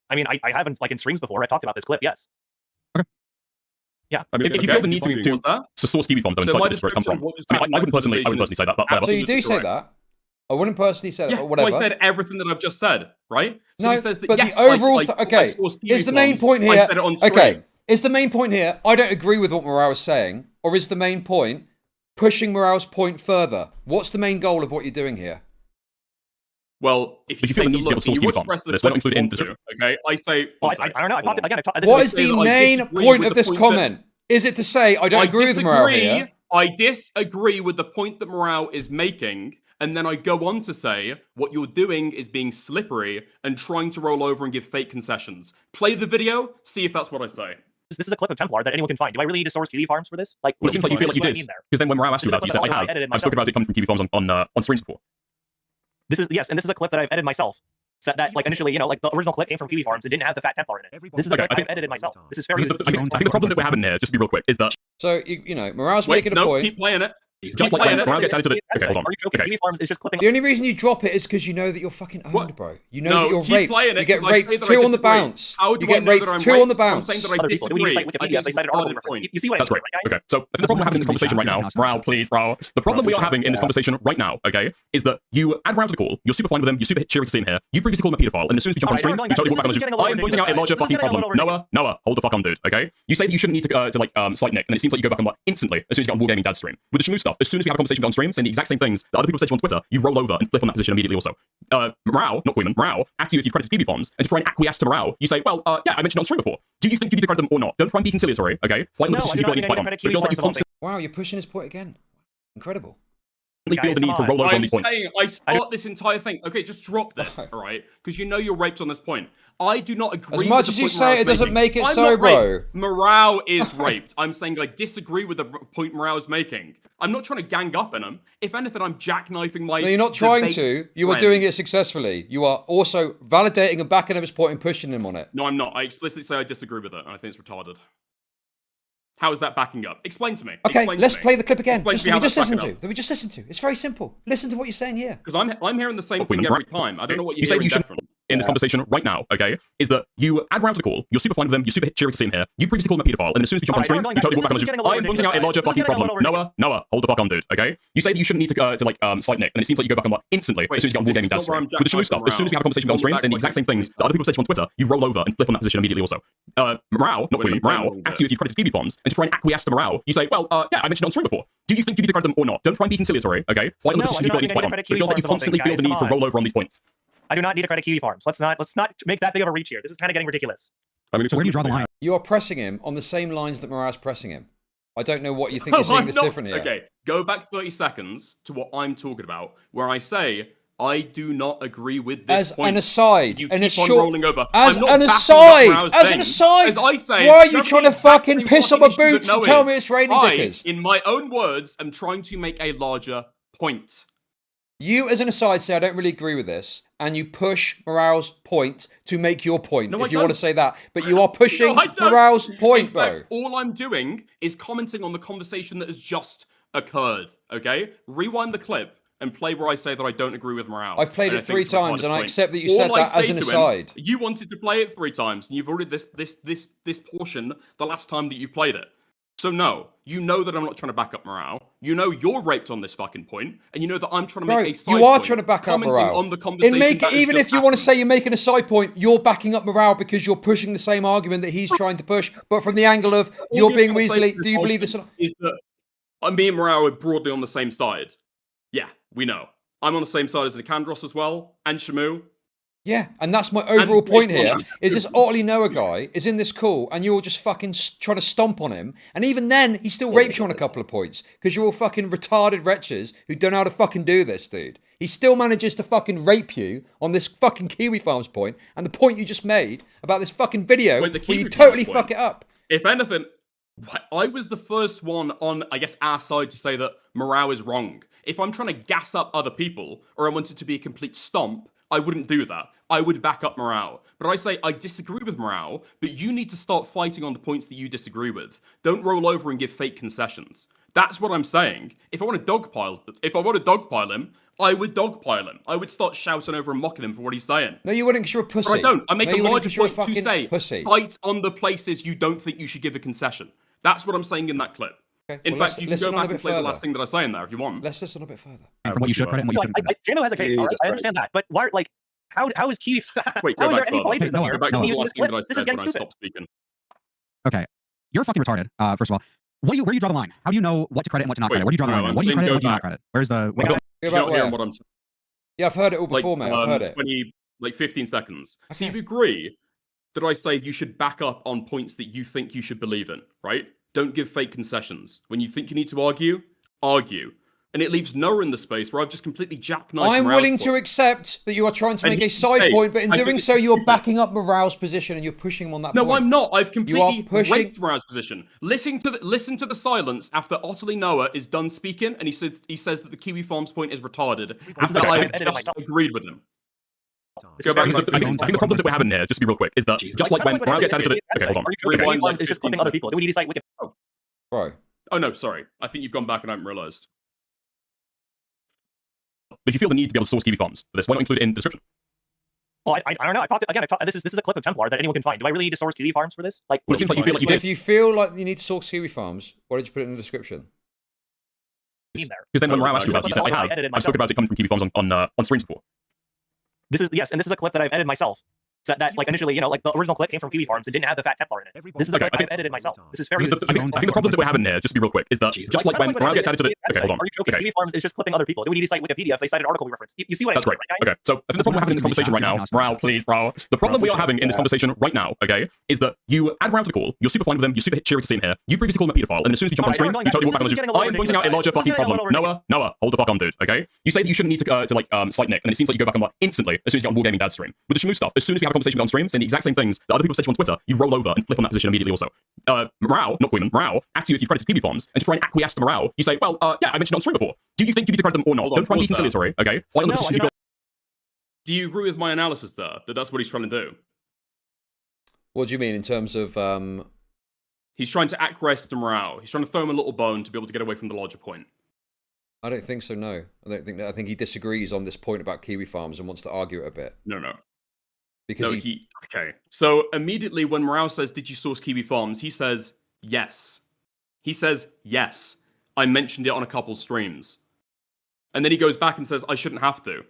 I mean, I haven't, like, in streams before. I talked about this clip, yes. Yeah. I mean, if you feel the need to source Kiwi Farms, though, and cite where this verse come from. I mean, I wouldn't personally say that, but whatever. So you do say that? I wouldn't personally say that, but whatever. I said everything that I've just said, right? So No, he says that, but yes, the overall... I source Kiwi is the main Farms. point I here... said it on stream. Okay, is the main point here, I don't agree with what Morale is saying, or is the main point pushing Morale's point further? What's the main goal of what you're doing here? Well, if you feel the need to be able to source Kiwi Farms, this won't include in the description. Okay, I say... Well, I don't know. I popped it again. What is the main point of this comment? Is it to say, I don't agree with Morale here? I disagree with the point that Morale is making, and then I go on to say, what you're doing is being slippery and trying to roll over and give fake concessions. Play the video, see if that's what I say. This is a clip of Templar that anyone can find. Do I really need to source Kiwi Farms for this? Like, well, it seems like you feel like you did. Because then when Morale asked you about it, you said, I have. I've spoken about it coming from Kiwi Farms on streams before. This is a clip that I've edited myself. That like initially, like the original clip came from Kiwi Farms. It didn't have the fat Templar in it. This is a clip I've edited myself. This is fairly. I think the problem that we're having here, just to be real quick, is that... So, Morale's making a point. Keep playing it. Just like when Morale gets added to the... Okay, hold on. Are you joking? Kiwi Farms is just clipping... The only reason you drop it is because you know that you're fucking owned, bro. You know that you're keep raped. playing it, You get 'cause I raped say that 2 I on the disagree. bounce. How do You I get know raped that I'm 2 on the raped? I'm bounce. saying that I disagree. Wikipedia, they cited an article reference. You see what That's I right. mean, right, guys? Okay, so I think the problem we're having in this conversation right now, Morale, please, bro. The problem we are having in this conversation right now, okay, is that you add Morale to the call, you're super fine with him, you're super cheery to see him here, you previously called him a paedophile, and as soon as we jump on stream, you totally walk back on the juice. I am pointing out a larger fucking problem. Noah, hold the fuck on, dude, okay? You say that you shouldn't need to slight Nick, and it seems like you go back on instantly as soon as you get on Wargaming Dad's stream. With the Shamu stuff, as soon as we have a conversation on stream saying the exact same things that other people say to you on Twitter, you roll over and flip on that position immediately also. Morale, not Queeman, Morale, asks you if you've credited Kiwi Farms, and to try and acquiesce to Morale, you say, well, yeah, I mentioned it on stream before. Do you think you need to credit them or not? Don't try and be conciliatory, okay? Fight on the decisions you feel like you need to fight on. But it feels like you constantly... Wow, you're pushing his point again. Incredible. Feel the need to roll over on these points. I start this entire thing. Okay, just drop this, all right? Because you know you're raped on this point. I do not agree. As much as you say it doesn't make it so, bro. Morale is raped. I'm saying I disagree with the point Morale is making. I'm not trying to gang up on him. If anything, I'm jackknifing my. No, you're not trying to. You are doing it successfully. You are also validating and backing up his point and pushing him on it. No, I'm not. I explicitly say I disagree with it, and I think it's retarded. How is that backing up? Explain to me. Okay, let's play the clip again. That we just listen to. It's very simple. Listen to what you're saying here. Because I'm hearing the same thing every time. I don't know what you're saying. You hearing should in this conversation right now, okay, is that you add Morale to the call, you're super fine with him, you're super cheery to see him here, you previously called him a paedophile, and as soon as we jump on stream, you totally walk back on the juice. I am pointing out a larger fucking problem. Noah, hold the fuck on, dude, okay? You say that you shouldn't need to slight Nick, and it seems like you go back on instantly as soon as you get on Wargaming Dad's stream. With the Shamu stuff, as soon as we have a conversation on stream saying the exact same things that other people say to you on Twitter, you roll over and flip on that position immediately also. Morale, not Queeman, Morale, asks you if you've credited Kiwi Farms, and to try and acquiesce to Morale, you say, well, yeah, I mentioned it on stream before. Do you think you need to credit them or not? Don't try and be conciliatory, okay? Fight on the decisions you feel like you need to fight on. But it feels like you constantly feel the need to roll over on these points. I do not need to credit Kiwi Farms. Let's not make that big of a reach here. This is kind of getting ridiculous. I mean, so where do you draw the line? You are pressing him on the same lines that Morale's pressing him. I don't know what you think you're seeing this different here. Okay, go back 30 seconds to what I'm talking about, where I say I do not agree with this as point. an aside, You and keep on rolling over. As I'm not an backing up aside, Morale's as an thing. aside. As I say, why are you that's trying to the exact fucking same piss on my fucking issue boots that and Noah tell is. me it's raining I, dickers? in my own words, am trying to make a larger point. You, as an aside, say I don't really agree with this, and you push Morale's point to make your point, No, if you want to say that. But you are pushing No, I don't. Morale's point, In bro. fact, all I'm doing is commenting on the conversation that has just occurred, okay? Rewind the clip and play where I say that I don't agree with Morale. I've played it 3 times, and I accept that you all said I that as say an to him, aside. you wanted to play it 3 times, and you've already this portion the last time that you played it. So no, you know that I'm not trying to back up Morale. You know you're raped on this fucking point, and you know that I'm trying to make a side you are point, trying to back up commenting Morale. on the conversation that has Even just if you want to happened. say you're making a side point, you're backing up Morale because you're pushing the same argument that he's trying to push, but from the angle of you're being weaselly. Do you believe this? Is that me and Morale are broadly on the same side? Yeah, we know. I'm on the same side as Nicandros as well, and Shamu. Yeah, and that's my overall point here, is this Otley Noah guy is in this call, and you're just fucking trying to stomp on him, and even then, he still rapes you on a couple of points, because you're all fucking retarded wretches who don't know how to fucking do this, dude. He still manages to fucking rape you on this fucking Kiwi Farms point, and the point you just made about this fucking video, where you totally fuck it up. If anything, I was the first one on, I guess, our side to say that Morale is wrong. If I'm trying to gas up other people, or I want it to be a complete stomp, I wouldn't do that. I would back up Morale. But I say I disagree with Morale, but you need to start fighting on the points that you disagree with. Don't roll over and give fake concessions. That's what I'm saying. If I want to dogpile him, I would dogpile him. I would start shouting over and mocking him for what he's saying. No, you wouldn't, because you're a pussy. But I don't. I make a larger point to fucking say, pussy. fight on the places you don't think you should give a concession. That's what I'm saying in that clip. Okay, in fact, you can go back and play the last thing that I say in there if you want. Let's listen a bit further. From what you should credit and what you shouldn't credit. JMO has a case, I understand that, but why, like, how is Kiwi? Wait, how go is back there any further. plagiarism Go here? back to the Using last this thing that I clip? This said is when getting I stupid. stopped speaking. Okay, you're fucking retarded. First of all, where do you draw the line? How do you know what to credit and what to not credit? Where do you draw the line? What do you credit and what do you not credit? Where's the? You're not hearing what I'm saying. Yeah, I've heard it all before, mate. I've heard it. 15 seconds. Okay. So you agree that I say you should back up on points that you think you should believe in, right? Don't give fake concessions. When you think you need to argue, argue. And it leaves Noah in the space where I've just completely jackknifed I'm Morale's willing point. to accept that you are trying to And make a side point, but in I doing think so, it's you're stupid. backing up Morale's position and you're pushing him on that point. No, I'm not. I've completely pushing- raped Morale's position. Listen to the silence after Otley Noah is done speaking, and he says that the Kiwi Farms point is retarded. After I've just agreed with him. Go back. I think the problem that we're having here, just to be real quick, is that just like when Morale gets added to the... Okay, hold on. Rewind. It's just clipping other people. Do we need to cite Wikipedia? Bro. Oh, no, sorry. I think you've gone back and I haven't realised. But if you feel the need to be able to source Kiwi Farms for this, why not include it in the description? Well, I don't know. This is a clip of Templar that anyone can find. Do I really need to source Kiwi Farms for this? Like, well, it seems like you feel like you did. If you feel like you need to source Kiwi Farms, why did you put it in the description? Because then when Morale asked you about it, you said, I've spoken about it coming from Kiwi Farms on streams before. This is a clip that I've edited myself. So that, like, initially, like, the original clip came from Kiwi Farms and didn't have the fat Templar in it. This is a clip I've edited myself. This is very... I think the problem that we're having here, just to be real quick, is that just like when Morale gets added to the... Okay, hold on. Are you joking? Kiwi Farms is just clipping other people. Do we need to cite Wikipedia if they cite an article we referenced? You see what That's I mean, great. right, Okay, so I think the problem we're having in this conversation right now, Morale, please, bro. The problem we are having in this conversation right now, okay, is that you add Morale to the call, you're super fine with him, you're super cheery to see him here, you previously called him a pedophile, and as soon as we jump on screen, you totally walk back on the juice. I am pointing out a larger fucking problem. Noah, hold the fuck on, dude, okay? You say that you shouldn't need to slight Nick, and it seems like you go back on like instantly as soon as you get on Wargaming Dad's stream. With the Shamu stuff, as soon as we have a conversation on stream, saying the exact same things that other people say to you on Twitter, you roll over and flip on that position immediately also. Morale, not Queenman, Morale, asks you if you've credited Kiwi Farms, and to try and acquiesce to Morale, you say, well, yeah, I mentioned it on stream before. Do you think you need to credit them or not? Don't try and be conciliatory, okay? Fight on the positions you feel. Do you agree with my analysis there, that that's what he's trying to do? What do you mean in terms of... He's trying to acquiesce to Morale. He's trying to throw him a little bone to be able to get away from the larger point. I don't think so, no. I think he disagrees on this point about Kiwi Farms and wants to argue it a bit. No. Because okay. So immediately when Morale says, did you source Kiwi Farms? He says, yes. He says, yes. I mentioned it on a couple streams. And then he goes back and says, I shouldn't have to.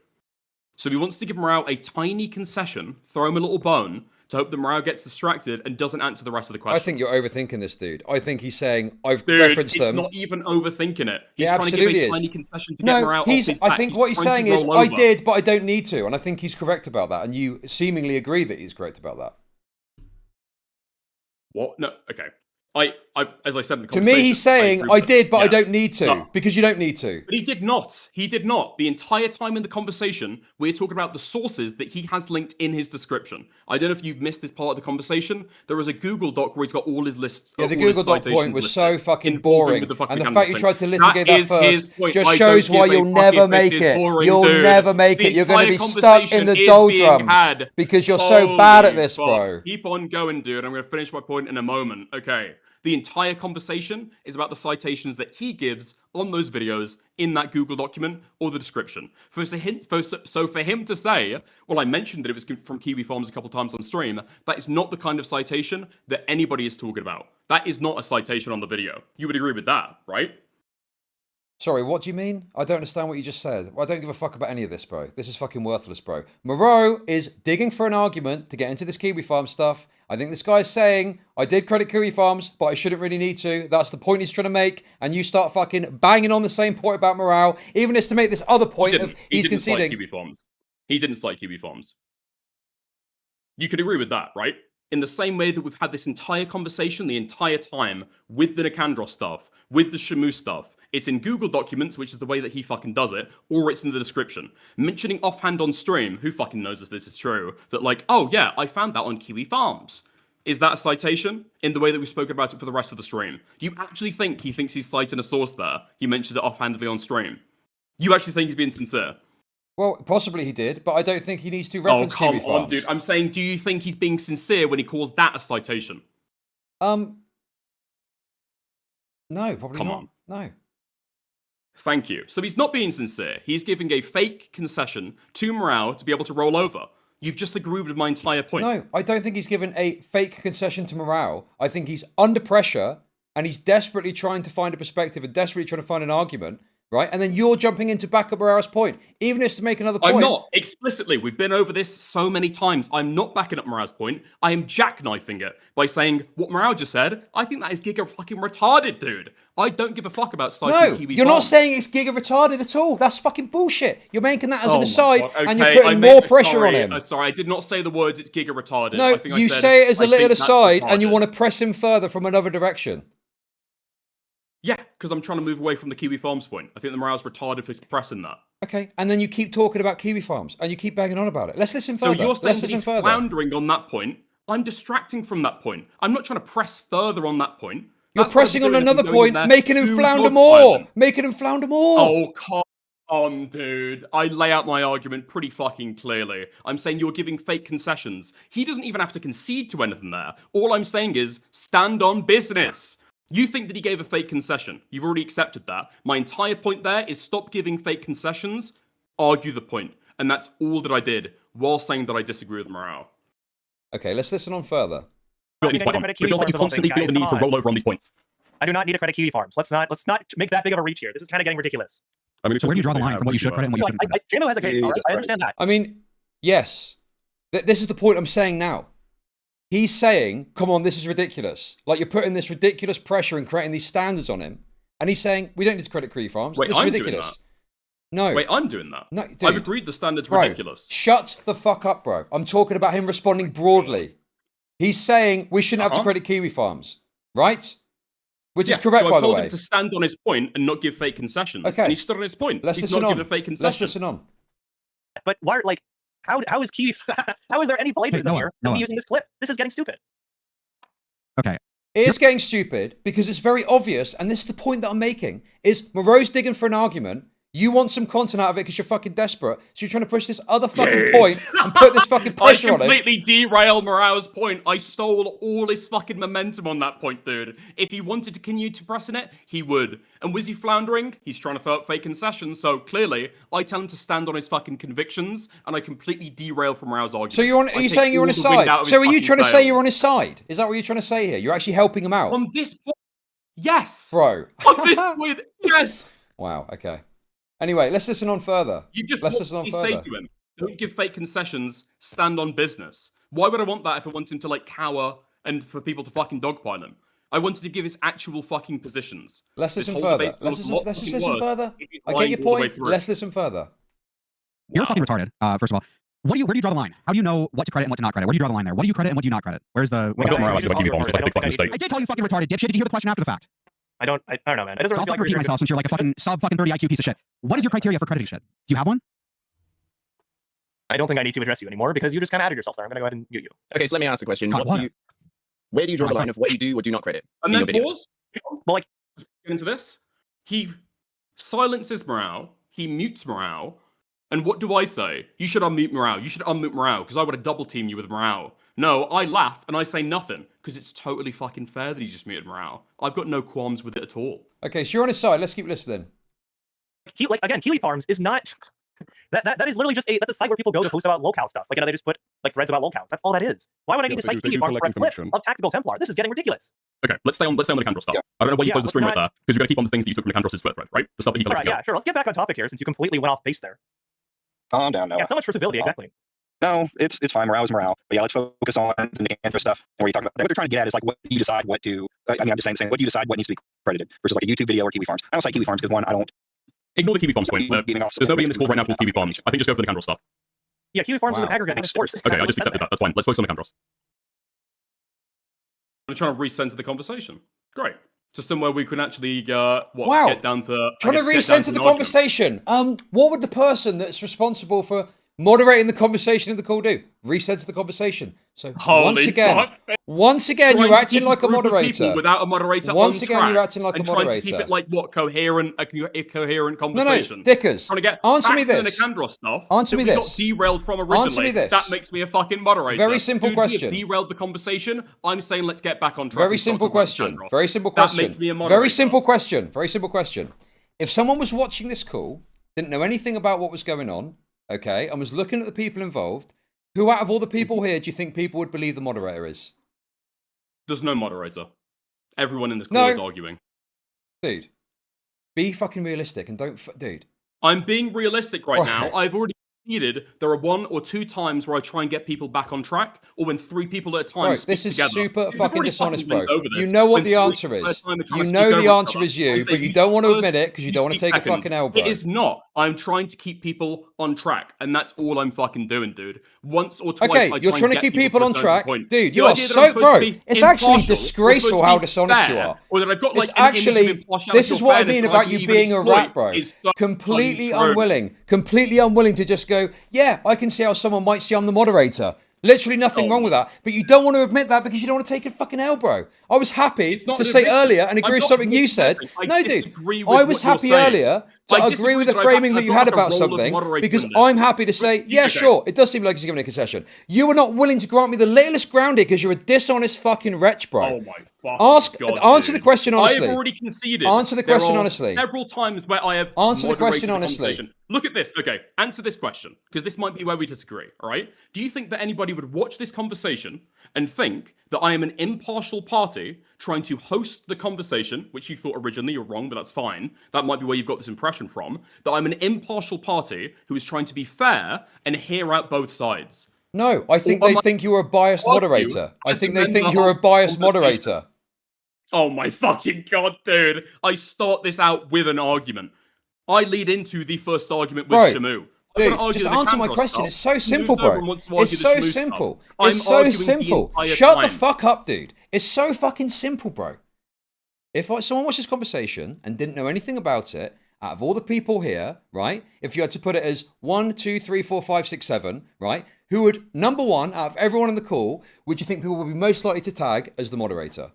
So he wants to give Morale a tiny concession, throw him a little bone, to hope that Morale gets distracted and doesn't answer the rest of the questions. I think you're overthinking this, dude. I think he's saying, I've referenced them. It's not even overthinking it. He's yeah, trying to give a tiny concession to get Morale off his back. I think what he's saying is, I did, but I don't need to. And I think he's correct about that. And you seemingly agree that he's correct about that. What? No, okay. As I said in the To conversation, me, he's saying, I did, but I don't need to, No. because you don't need to. But he did not. He did not. The entire time in the conversation, we're talking about the sources that he has linked in his description. I don't know if you've missed this part of the conversation. There is a Google Doc where he's got all his lists. Yeah, the Google Doc point was so fucking boring. And the fact you tried to litigate that first just shows why you'll never make it. You'll never make it. You're going to be stuck in the doldrums because you're so bad at this, bro. Keep on going, dude. I'm going to finish my point in a moment. Okay. The entire conversation is about the citations that he gives on those videos in that Google document or the description. So for him to say, well, I mentioned that it was from Kiwi Farms a couple times on stream, that is not the kind of citation that anybody is talking about. That is not a citation on the video. You would agree with that, right? Sorry, what do you mean? I don't understand what you just said. I don't give a fuck about any of this, bro. This is fucking worthless, bro. Moreau is digging for an argument to get into this Kiwi Farm stuff. I think this guy's saying, I did credit Kiwi Farms, but I shouldn't really need to. That's the point he's trying to make. And you start fucking banging on the same point about morale, even as to make this other point of he's conceding. Kiwi Farms. He didn't cite Kiwi Farms. You could agree with that, right? In the same way that we've had this entire conversation the entire time with the Nicandros stuff, with the Shamu stuff, it's in Google Documents, which is the way that he fucking does it, or it's in the description. Mentioning offhand on stream, who fucking knows if this is true, that like, oh yeah, I found that on Kiwi Farms. Is that a citation in the way that we spoke about it for the rest of the stream? Do you actually think he thinks he's citing a source there? He mentions it offhandedly on stream. You actually think he's being sincere? Well, possibly he did, but I don't think he needs to reference Kiwi Farms. Oh, come on, dude. I'm saying, do you think he's being sincere when he calls that a citation? No, probably come not. On. No. Thank you. So he's not being sincere. He's giving a fake concession to morale to be able to roll over. You've just agreed with my entire point. No, I don't think he's given a fake concession to morale. I think he's under pressure and he's desperately trying to find a perspective and desperately trying to find an argument, right? And then you're jumping in to back up Morale's point, even if it's to make another point. I'm not. Explicitly, we've been over this so many times. I'm not backing up Morale's point. I am jackknifing it by saying what Morale just said. I think that is giga fucking retarded, dude. I don't give a fuck about citing Kiwi you're Farms. not saying it's giga retarded at all. That's fucking bullshit. You're making that as an my aside God. and you're Okay, putting more pressure on him. Sorry, I did not say the words it's giga retarded. No, I think you I said, say it as a I little think that's aside and you retarded. want to press him further from another direction. Yeah, because I'm trying to move away from the Kiwi Farms point. I think the morale's retarded for pressing that. Okay, and then you keep talking about Kiwi Farms and you keep banging on about it. Let's listen further. So you're saying Let's that listen he's further. floundering on that point. I'm distracting from that point. I'm not trying to press further on that point. You're That's what pressing I'm on doing if I'm another going point, in there making him to flounder dog more. violent. Making him flounder more. Oh, come on, dude. I lay out my argument pretty fucking clearly. I'm saying you're giving fake concessions. He doesn't even have to concede to anything there. All I'm saying is stand on business. You think that he gave a fake concession. You've already accepted that. My entire point there is stop giving fake concessions, argue the point. And that's all that I did while saying that I disagree with morale. Okay, let's listen on further. It feels like you constantly feel the need to roll over on these points. I do not need to credit Kiwi Farms. Let's not make that big of a reach here. This is kind of getting ridiculous. I mean, so where do you draw the line from what you should credit and what you shouldn't credit? JMO has a case. I understand that. I mean, yes. This is the point I'm saying now. He's saying, come on, this is ridiculous. Like, you're putting this ridiculous pressure and creating these standards on him. And he's saying, we don't need to credit Kiwi Farms. Wait, this is I'm ridiculous. doing that. No. Wait, I'm doing that. No, dude. I've agreed the standard's Bro, ridiculous. Shut the fuck up, bro. I'm talking about him responding broadly. He's saying we shouldn't have to credit Kiwi Farms, right? Which is correct, so by I the told way. him to stand on his point and not give fake concessions. Okay. And he stood on his point. Let's He's listen not on. giving a fake concession. Let's listen on. But why? Like, how is Kiwi? How is there any plagiarism here? Noah. Using this clip, this is getting stupid. Okay. It is getting stupid because it's very obvious, and this is the point that I'm making, is Moreau's digging for an argument. You want some content out of it because you're fucking desperate. So you're trying to push this other fucking point and put this fucking pressure on I him. completely derailed Morale's point. I stole all his fucking momentum on that point, dude. If he wanted to continue to pressing it, he would. And was he floundering? He's trying to throw out fake concessions. So clearly, I tell him to stand on his fucking convictions, and I completely derail from Morale's argument. So are you saying you're on his side? So are you trying to say you're on his side? Is that what you're trying to say here? You're actually helping him out? On this point, yes. Bro. On this point, yes. Wow, okay. Anyway, let's listen on further. You just let's listen on further. say to him, don't give fake concessions, stand on business. Why would I want that if I want him to like cower and for people to fucking dogpile him? I wanted to give his actual fucking positions. Let's listen further. Let's just listen further. I get your point. Let's listen further. You're fucking retarded, first of all. Where do you draw the line? How do you know what to credit and what to not credit? Where do you draw the line there? What do you credit and what do you not credit? Where's the? I got morale about TV bombs. It's like a big fucking mistake. I did call you fucking retarded, dipshit. Did you hear the question after the fact? I don't know, man. It doesn't I'll really feel like repeat myself since you're like a fucking sub-fucking 30 IQ piece of shit. What is your criteria for crediting shit? Do you have one? I don't think I need to address you anymore because you just kind of added yourself there. I'm gonna go ahead and mute you. Okay, so let me ask the question. Where do you draw the line of what you do or do not credit? And then pause. Well, like, get into this. He silences morale. He mutes morale. And what do I say? You should unmute morale. You should unmute morale because I would have double teamed you with morale. No, I laugh and I say nothing because it's totally fucking fair that he just muted morale. I've got no qualms with it at all. Okay, so you're on his side. Let's keep listening. Again, Kiwi Farms is not. That is literally just that's a site where people go to post about locale stuff. Like, they just put like threads about locales. That's all that is. Why would I need to cite Kiwi Farms for a clip of Tactical Templar? This is getting ridiculous. Okay, let's stay on the Candros stuff. I don't know why you closed the stream right there, because we're going to keep on the things that you took from the Candros' split thread, right? The stuff that he collected. Yeah, sure. Let's get back on topic here since you completely went off base there. Calm down, Noah. Yeah, so much for civility, exactly. No, it's fine. Morale is morale. But yeah, let's focus on the Candros stuff. And where you talk about what they're trying to get at is like, what do you decide what to? I'm just saying, what do you decide what needs to be credited versus like a YouTube video or Kiwi Farms? I don't cite Kiwi Farms because one, I don't. Ignore the Kiwi Farms point. There's nobody in this call right now called Kiwi Farms. I think just go for the Candros stuff. Yeah, Kiwi Farms is an aggregate source. Okay, I just accepted that. That's fine. Let's focus on the Candros. I'm trying to recenter the conversation. Great. To somewhere we can actually get down to trying to recenter the conversation. What would the person that's responsible for moderating the conversation in the call do? Recenter the conversation. So once again, you're acting like a moderator. Without a moderator, once again, you're acting like a moderator. Trying to keep it like what coherent conversation. No, Dickers. Trying to get answer me back this. To the Candros stuff. Answer me this. Got derailed from originally. Answer me this. That makes me a fucking moderator. Very simple question. Derailed the conversation. I'm saying let's get back on track. Very simple question. Very simple question. That makes me a moderator. Very simple question. Very simple question. If someone was watching this call, didn't know anything about what was going on, okay, and was looking at the people involved, who out of all the people here do you think people would believe the moderator is? There's no moderator. Everyone in this call is arguing. Dude, be fucking realistic and don't... Dude. I'm being realistic right now. I've already conceded there are 1 or 2 times where I try and get people back on track, or when 3 people at a time speak this is together. super fucking dishonest, bro. You know what the answer is. You know the answer is you, but you don't want to admit it because you don't want to take a fucking elbow. It is not. I'm trying to keep people on track, and that's all I'm fucking doing, dude. Once or twice, okay, you're trying to keep people on track, dude. You are so, bro. It's actually disgraceful how dishonest you are. Or that I've got like it's actually. This is what I mean about you being a rat, bro. Completely unwilling to just go. Yeah, I can see how someone might see I'm the moderator. Literally nothing wrong with that. But you don't want to admit that because you don't want to take a fucking L, bro. I was happy to say earlier and agree with something you said. No, dude. I was happy earlier to agree with the framing that you had about something because I'm happy to say, yeah, sure, it does seem like he's giving a concession. You were not willing to grant me the littlest ground here because you're a dishonest fucking wretch, bro. Oh my fucking God, answer the question honestly. I have already conceded. Answer the question honestly. Several times where I have answer the question honestly. Look at this. Okay, answer this question because this might be where we disagree. All right. Do you think that anybody would watch this conversation and think that I am an impartial party trying to host the conversation, which you thought originally you're wrong, but that's fine. That might be where you've got this impression from. That I'm an impartial party who is trying to be fair and hear out both sides. No, I think they think you're a biased moderator. I think they think you're a biased moderator. Oh my fucking God, dude. I start this out with an argument. I lead into the first argument with Shamu. Dude, just answer my question. It's so simple, bro. It's so simple. It's so simple. Shut the fuck up, dude. It's so fucking simple, bro. If someone watched this conversation and didn't know anything about it, out of all the people here, right? If you had to put it as 1, 2, 3, 4, 5, 6, 7, right? Who would, number one, out of everyone on the call, would you think people would be most likely to tag as the moderator?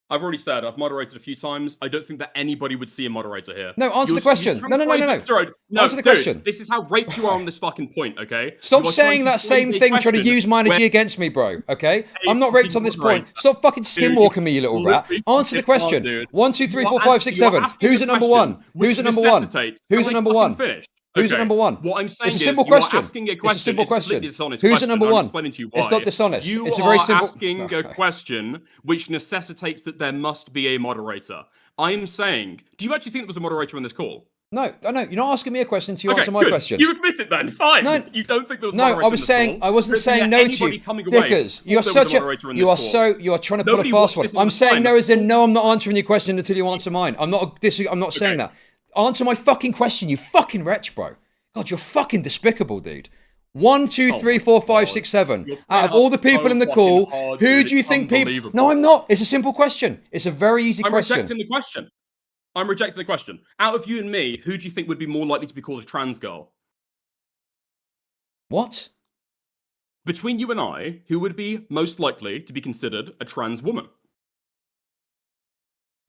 I've already said I've moderated a few times. I don't think that anybody would see a moderator here. No, answer the question. No. Answer the question. This is how raped you are on this fucking point, okay? Stop saying that same thing, trying to use my energy against me, bro, okay? I'm not raped on this point. Stop fucking skinwalking me, you little rat. Answer the question. 1, 2, 3, 4, 5, 6, 7. Who's at number 1? Who's at number 1? Who's at number 1? Who's at number 1? What I'm saying it's a simple question. It's a simple question. Who's at number 1? It's not dishonest. It's a very simple. Asking a question which necessitates that there must be a moderator. I'm saying, do you actually think there was a moderator on this call? No. You're not asking me a question until you answer my question. You admit it then. Fine. No, you don't think there was a moderator. No, I wasn't saying no to you. Dickers, you are such a. You are trying to pull a fast one. I'm saying no as in no. I'm not answering your question until you answer mine. I'm not saying that. Answer my fucking question, you fucking wretch, bro. God, you're fucking despicable, dude. 1, 2, 3, 4, 5, 6, 7. Out of all the people in the call, who do you think people... No, I'm not. It's a simple question. It's a very easy question. I'm rejecting the question. I'm rejecting the question. Out of you and me, who do you think would be more likely to be called a trans girl? What? Between you and I, who would be most likely to be considered a trans woman?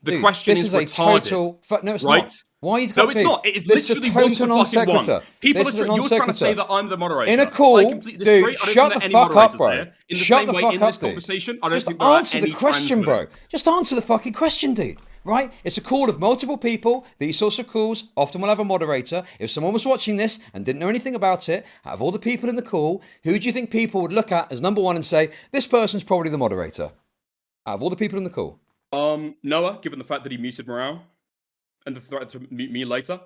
The question is retarded. Total... No, it's right? not. Why are you No, it's not. It is literally one to fucking one. People are you're trying to say that I'm the moderator. In a call, I completely disagree. dude, shut the fuck up, bro. In the shut same the way, fuck in up, this dude. conversation, I don't Just think there answer are any the question, trans bro. women. Just answer the fucking question, dude. Right? It's a call of multiple people. These sorts of calls often will have a moderator. If someone was watching this and didn't know anything about it, out of all the people in the call, who do you think people would look at as number one and say, this person's probably the moderator? Out of all the people in the call. Noah, given the fact that he muted Morale and the threat to mute me later.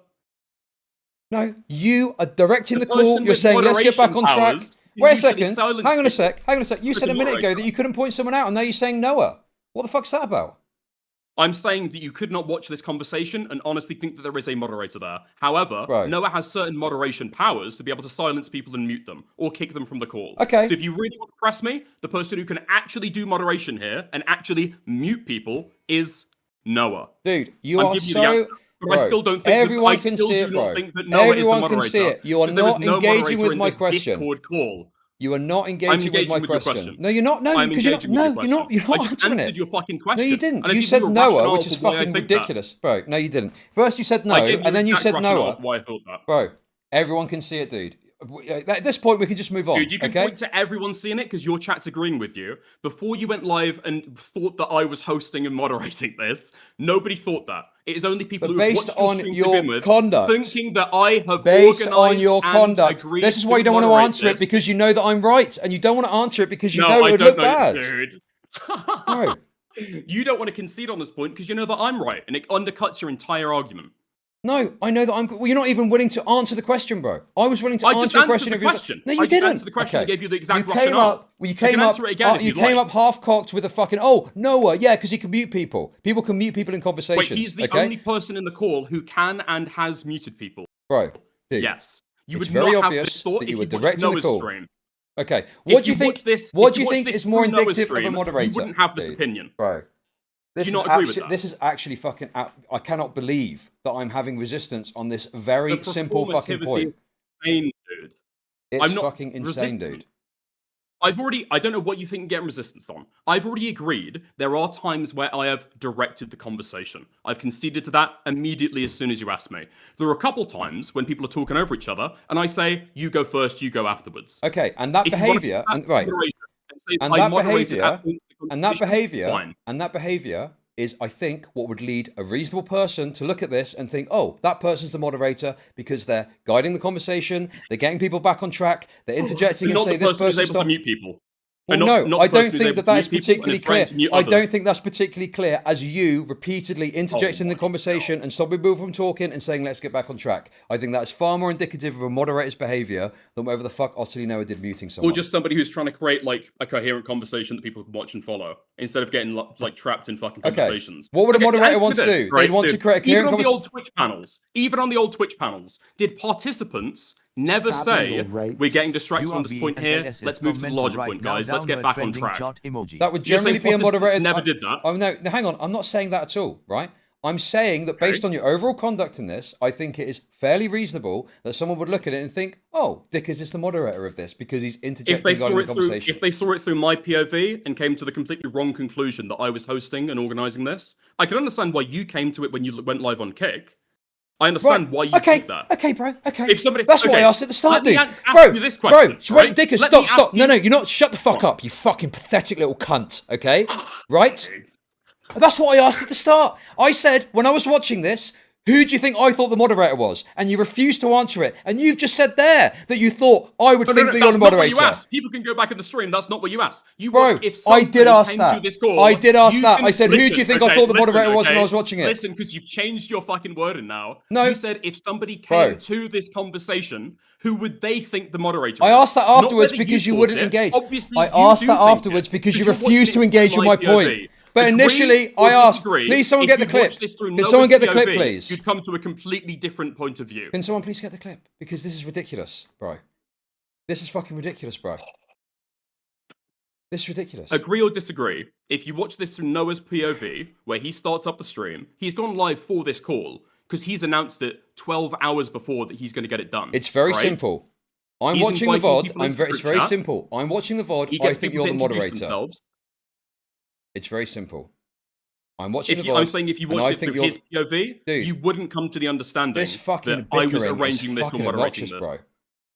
No, you are directing the call. You're saying, let's get back on track. Wait a second. Hang on a sec. You said a minute ago that you couldn't point someone out, and now you're saying Noah. What the fuck's that about? I'm saying that you could not watch this conversation and honestly think that there is a moderator there. However, Noah has certain moderation powers to be able to silence people and mute them or kick them from the call. Okay. So if you really want to press me, the person who can actually do moderation here and actually mute people is Noah. Dude, you are so... But I still don't think everyone can see it, bro. Everyone can see it. You are not engaging with my question. You are not engaging with my question. No, you're not. No, because you're not. No, you're not. You're not answering it. Your fucking question. No, you didn't. You said Noah, which is fucking ridiculous, bro. No, you didn't. First you said no, and then you said Noah. Why I thought that, bro. Everyone can see it, dude. At this point, we can just move on. Dude, you can point to everyone seeing it because your chat's agreeing with you. Before you went live and thought that I was hosting and moderating this, nobody thought that. It is only people who based on your conduct, thinking that I have based organized on your conduct. This is why you don't want to answer it, this. because you know that I'm right, and you don't want to answer it because you No, know I it would don't look know, bad. Dude. No. You don't want to concede on this point because you know that I'm right, and it undercuts your entire argument. No, I know that I'm... Well, you're not even willing to answer the question, bro. I was willing to answer the question. No, you didn't. I answered the question and gave you the exact rationale. You came up half-cocked with a fucking... Oh, Noah, yeah, because he can mute people. People can mute people in conversations. Wait, he's the only person in the call who can and has muted people. Bro, dude. Yes. You It's would very not have obvious this thought that if you were watched directing the Noah's call. stream. Okay, what do you think? What do you think is more through Noah's indicative of a stream, moderator? You wouldn't have this dude? opinion. Bro. Do you not agree with that? This is actually fucking... I cannot believe that I'm having resistance on this very simple fucking point. Insane, dude. It's fucking insane, dude. I don't know what you think you're getting resistance on. I've already agreed there are times where I have directed the conversation. I've conceded to that immediately as soon as you asked me. There are a couple times when people are talking over each other, and I say, you go first, you go afterwards. Okay, and that behavior... And that behavior is, I think, what would lead a reasonable person to look at this and think, oh, that person's the moderator because they're guiding the conversation, they're getting people back on track, they're interjecting and say this person's able to mute people. Well, no, I don't think that is particularly clear. I don't think that's particularly clear as you repeatedly interjecting the conversation and stopping people from talking and saying, let's get back on track. I think that's far more indicative of a moderator's behavior than whatever the fuck Otterly Noah did muting someone. Or just somebody who's trying to create like a coherent conversation that people can watch and follow instead of getting like trapped in fucking conversations. What would a moderator want to do? They'd want to create a coherent conversation. Even on the old Twitch panels, did participants never say, we're getting distracted on this point here, let's move to the larger point, guys, let's get back on track. That would generally be a moderator. Never did that. Oh, no, hang on, I'm not saying that at all, right? I'm saying that based on your overall conduct in this, I think it is fairly reasonable that someone would look at it and think, oh, Dick is just the moderator of this because he's interjecting in the conversation. If they saw it through my POV and came to the completely wrong conclusion that I was hosting and organising this, I can understand why you came to it when you went live on Kick. I understand why you think that. Okay, bro. Okay. That's what I asked at the start, dude. Bro, Dickers, stop. No, you're not. Shut the fuck up, you fucking pathetic little cunt. Okay, right? That's what I asked at the start. I said when I was watching this, who do you think I thought the moderator was? And you refused to answer it. And you've just said there that you thought I would think that you're the moderator. Not what you asked. People can go back in the stream. That's not what you asked. I did ask that. I did ask that. I said, who do you think I thought the moderator was when I was watching it? Listen, because you've changed your fucking wording now. No. You said if somebody came to this conversation, who would they think the moderator was? I asked that afterwards because you wouldn't engage. I asked that afterwards because you refused to engage with my point. But initially, I asked, please someone get the clip. Can someone get the clip, please? You'd come to a completely different point of view. Can someone please get the clip? Because this is ridiculous, bro. This is fucking ridiculous, bro. This is ridiculous. Agree or disagree? If you watch this through Noah's POV, where he starts up the stream, he's gone live for this call because he's announced it 12 hours before that he's going to get it done. It's very simple. I'm watching the VOD. It's very simple. I'm watching the VOD. I think you're the moderator. It's very simple. I'm watching the VOD. I'm saying if you watch it through his POV, you wouldn't come to the understanding that I was arranging this or moderating this. Bro.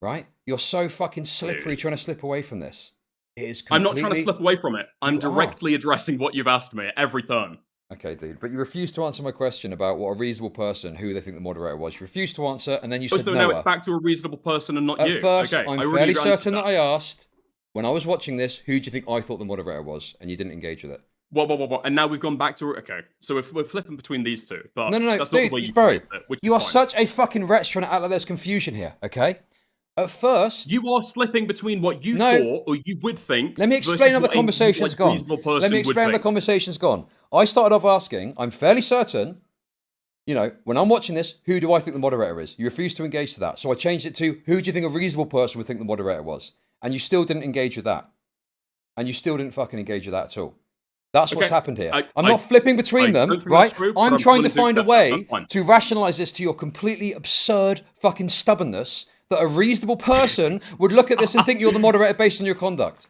Right? You're so fucking slippery trying to slip away from this. It is I'm not trying to slip away from it. I'm directly addressing what you've asked me at every turn. Okay, dude, but you refused to answer my question about what a reasonable person, who they think the moderator was. You refused to answer, and then you said so now it's back to a reasonable person and not you. At first, I'm fairly certain that I asked, when I was watching this, who do you think I thought the moderator was? And you didn't engage with it. What? And now we've gone back to... Okay, so we're flipping between these two. But no, that's dude, not the way bro, you are such a fucking wretch trying to act like there's confusion here, okay? At first... You are slipping between what you thought or you would think... Let me explain how the conversation's gone. Let me explain how the conversation's gone. I started off asking, I'm fairly certain, you know, when I'm watching this, who do I think the moderator is? You refused to engage to that. So I changed it to, who do you think a reasonable person would think the moderator was? And you still didn't engage with that. And you still didn't fucking engage with that at all. That's what's happened here. I'm not flipping between them, right? I'm trying to find a way to rationalize this to your completely absurd fucking stubbornness that a reasonable person would look at this and think you're the moderator based on your conduct.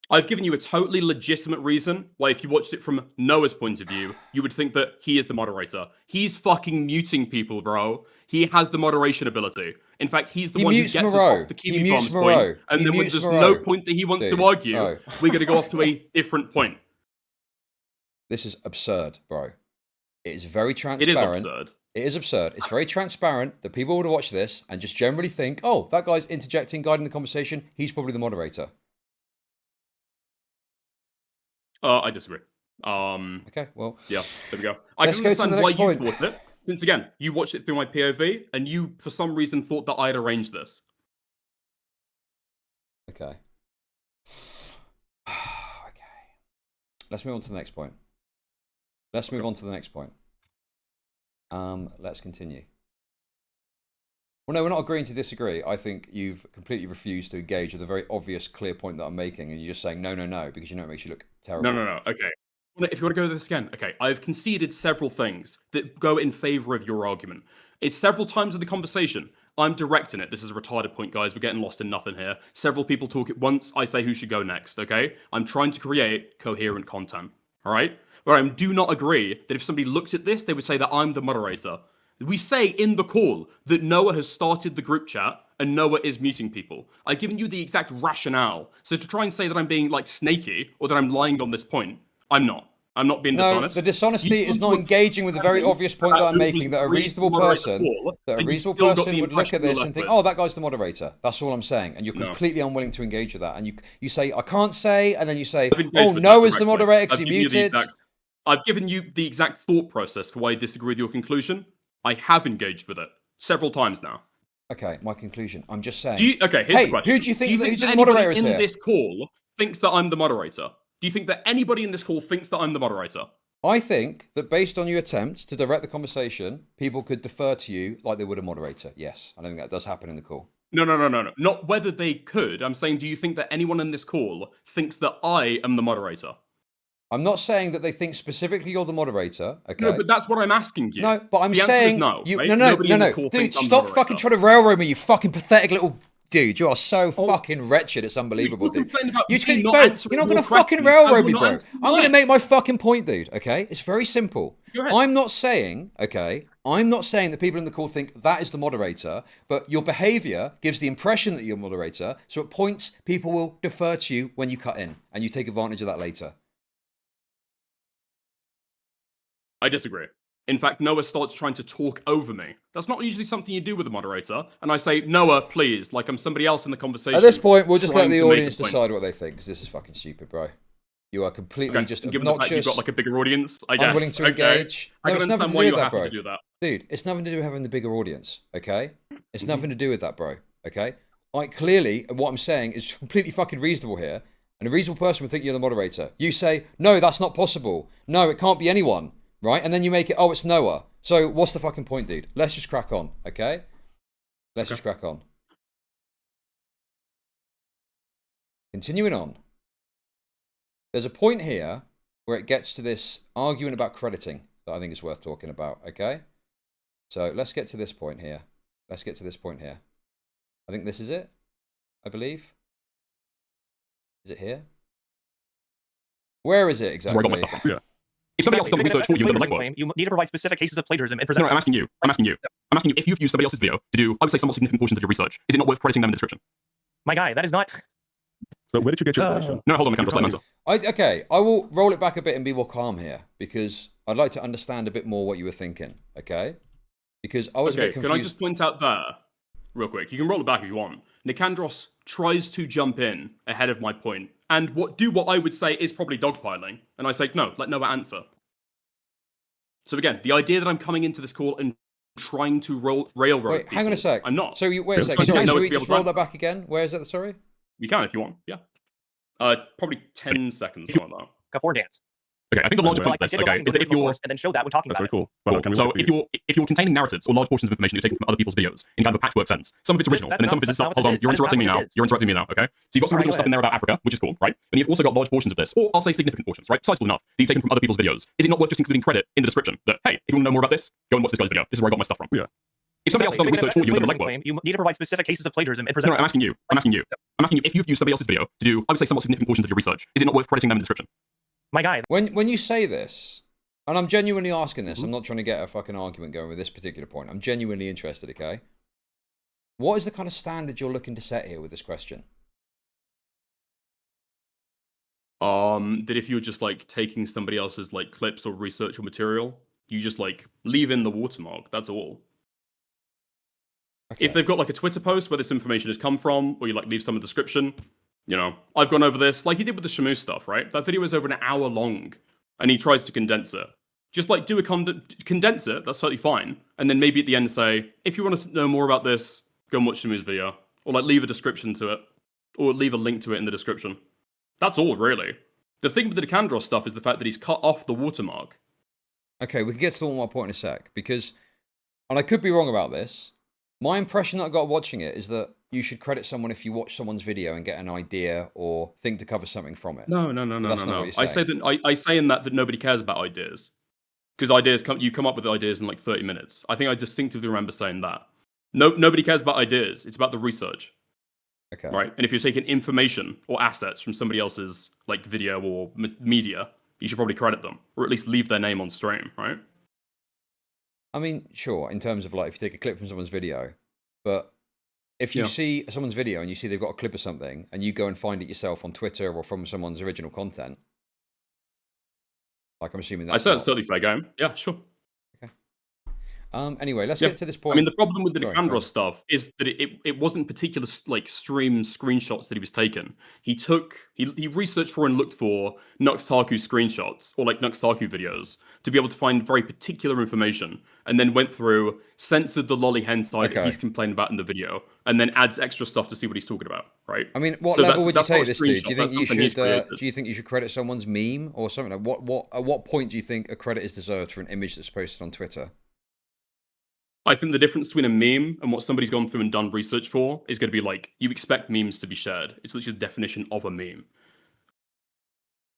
I've given you a totally legitimate reason why, if you watched it from Noah's point of view, you would think that he is the moderator. He's fucking muting people, bro. He has the moderation ability. In fact, he's the one who gets us off the Kiwi Bombs point. And then when there's no point that he wants to argue, we're going to go off to a different point. This is absurd, bro. It is very transparent. It is absurd. It is absurd. It's very transparent that people would watch this and just generally think, oh, that guy's interjecting, guiding the conversation. He's probably the moderator. I disagree. Okay, well. Yeah, there we go. I can understand why you thought it. Since again, you watched it through my POV, and you, for some reason, thought that I'd arranged this. Okay. Okay. Let's move on to the next point. Let's move on to the next point. Let's continue. Well, no, we're not agreeing to disagree. I think you've completely refused to engage with a very obvious, clear point that I'm making, and you're just saying, no, because you know it makes you look terrible. No. Okay. If you want to go to this again, okay, I've conceded several things that go in favor of your argument. It's several times in the conversation. I'm directing it. This is a retarded point, guys. We're getting lost in nothing here. Several people talk at once. I say who should go next, okay? I'm trying to create coherent content, all right? But I do not agree that if somebody looks at this, they would say that I'm the moderator. We say in the call that Noah has started the group chat and Noah is muting people. I've given you the exact rationale. So to try and say that I'm being like snaky or that I'm lying on this point, I'm not. I'm not being dishonest. No, the dishonesty is not engaging with the very obvious point that I'm making, that a reasonable person would look at this and think, oh, that guy's the moderator. That's all I'm saying. And you're completely unwilling to engage with that. And you say, I can't say, and then you say, oh, Noah's the moderator because he muted. I've given you the exact thought process for why I disagree with your conclusion. I have engaged with it several times now. Okay, my conclusion. I'm just saying. Here's the question. Who do you think the moderator is here? In this call thinks that I'm the moderator? Do you think that anybody in this call thinks that I'm the moderator? I think that based on your attempt to direct the conversation, people could defer to you like they would a moderator. Yes, I think that does happen in the call. No. Not whether they could. I'm saying, do you think that anyone in this call thinks that I am the moderator? I'm not saying that they think specifically you're the moderator, okay? No, but that's what I'm asking you. No, but I'm the saying... No. Dude, stop fucking trying to railroad me, you fucking pathetic little... Dude, you are so fucking wretched, it's unbelievable, dude. You're not going to fucking railroad me, bro. I'm going to make my fucking point, dude, okay? It's very simple. I'm not saying, okay, that people in the call think that is the moderator, but your behavior gives the impression that you're a moderator, so at points, people will defer to you when you cut in, and you take advantage of that later. I disagree. In fact, Noah starts trying to talk over me. That's not usually something you do with a moderator. And I say, Noah, please, like I'm somebody else in the conversation. At this point, we'll just let the audience decide what they think, because this is fucking stupid, bro. You are completely just given obnoxious. The fact you've got like a bigger audience, I guess. Unwilling to engage. I can understand why you're happy to do that. Dude, it's nothing to do with having the bigger audience, okay? It's nothing to do with that, bro, okay? Like, clearly, what I'm saying is completely fucking reasonable here. And a reasonable person would think you're the moderator. You say, no, that's not possible. No, it can't be anyone, right? And then you make it, oh, it's Noah. So what's the fucking point, dude? Let's just crack on, okay? Let's just crack on. Continuing on. There's a point here where it gets to this argument about crediting that I think is worth talking about, okay? So let's get to this point here. Let's get to this point here. I think this is it, I believe. Is it here? Where is it exactly? That's where I got my stuff from. Yeah. If somebody else has done the research for you, then the legwork. You need to provide specific cases of plagiarism and present. No, I'm asking you. If you've used somebody else's video to do, I would say, somewhat significant portions of your research, is it not worth crediting them in the description? My guy, that is not. So where did you get your information? No, hold on, Nicandros, let me answer. Okay, I will roll it back a bit and be more calm here because I'd like to understand a bit more what you were thinking, okay? Because I was a bit confused. Can I just point out there, real quick? You can roll it back if you want. Nicandros tries to jump in ahead of my point and what I would say is probably dogpiling. And I say, no, let Noah answer. So again, the idea that I'm coming into this call and trying to railroad Wait, hang on a sec. I'm not. So wait a sec. Should we just roll that back again? Where is it, sorry? You can if you want, yeah. Probably 10 seconds, something like that. Before dance. Okay, I think the larger point of this, okay, is that if you're... And then show that when talking about it. Cool. Well, So if you're containing narratives or large portions of information you're taking from other people's videos in kind of a patchwork sense, some of it's original, and then some of it is stuff. Hold on, you're interrupting me now. Okay? So you've got some original stuff in there about Africa, which is cool, right? And you've also got large portions of this, or I'll say significant portions, right? Sizable enough that you've taken from other people's videos. Is it not worth just including credit in the description that, hey, if you want to know more about this, go and watch this guy's video. This is where I got my stuff from. Yeah. If somebody else has done the research for you, then the legwork. You need to provide specific cases of plagiarism and present. No, I'm asking you. If you've used somebody else's video to do, I would say, somewhat significant portions of your research, is it not worth crediting them in the description? My guy. When you say this, and I'm genuinely asking this, I'm not trying to get a fucking argument going with this particular point. I'm genuinely interested, okay? What is the kind of standard you're looking to set here with this question? That if you're just like taking somebody else's like clips or research or material, you just like leave in the watermark. That's all. Okay. If they've got like a Twitter post where this information has come from, or you like leave some in the description, you know, I've gone over this like you did with the Shamu stuff, right? That video is over an hour long, and he tries to condense it. Just like do a condense it. That's totally fine. And then maybe at the end say, if you want to know more about this, go and watch Shamu's video, or like leave a description to it, or leave a link to it in the description. That's all really. The thing with the Nicandros stuff is the fact that he's cut off the watermark. Okay, we can get to all my point in a sec, because, and I could be wrong about this, my impression that I got watching it is that you should credit someone if you watch someone's video and get an idea or think to cover something from it. No. I say that I say in that nobody cares about ideas, because ideas you come up with ideas in like 30 minutes. I think I distinctively remember saying that. Nobody cares about ideas. It's about the research. Okay. Right, and if you're taking information or assets from somebody else's like video or media, you should probably credit them, or at least leave their name on stream, right? I mean, sure, in terms of like if you take a clip from someone's video, but if you see someone's video and you see they've got a clip of something and you go and find it yourself on Twitter or from someone's original content, like I'm assuming that's I said it's totally fair game. Yeah, sure. Anyway, let's get to this point. I mean, the problem with the Nicandros stuff is that it wasn't particular like stream screenshots that he was taking. He researched for and looked for Nuxtaku screenshots or like Nuxtaku videos to be able to find very particular information, and then went through, censored the lolly hentai that he's complained about in the video, and then adds extra stuff to see what he's talking about. Right? I mean, what level would you take this to? Do you think you should credit someone's meme or something? Like at what point do you think a credit is deserved for an image that's posted on Twitter? I think the difference between a meme and what somebody's gone through and done research for is going to be like, you expect memes to be shared. It's literally the definition of a meme.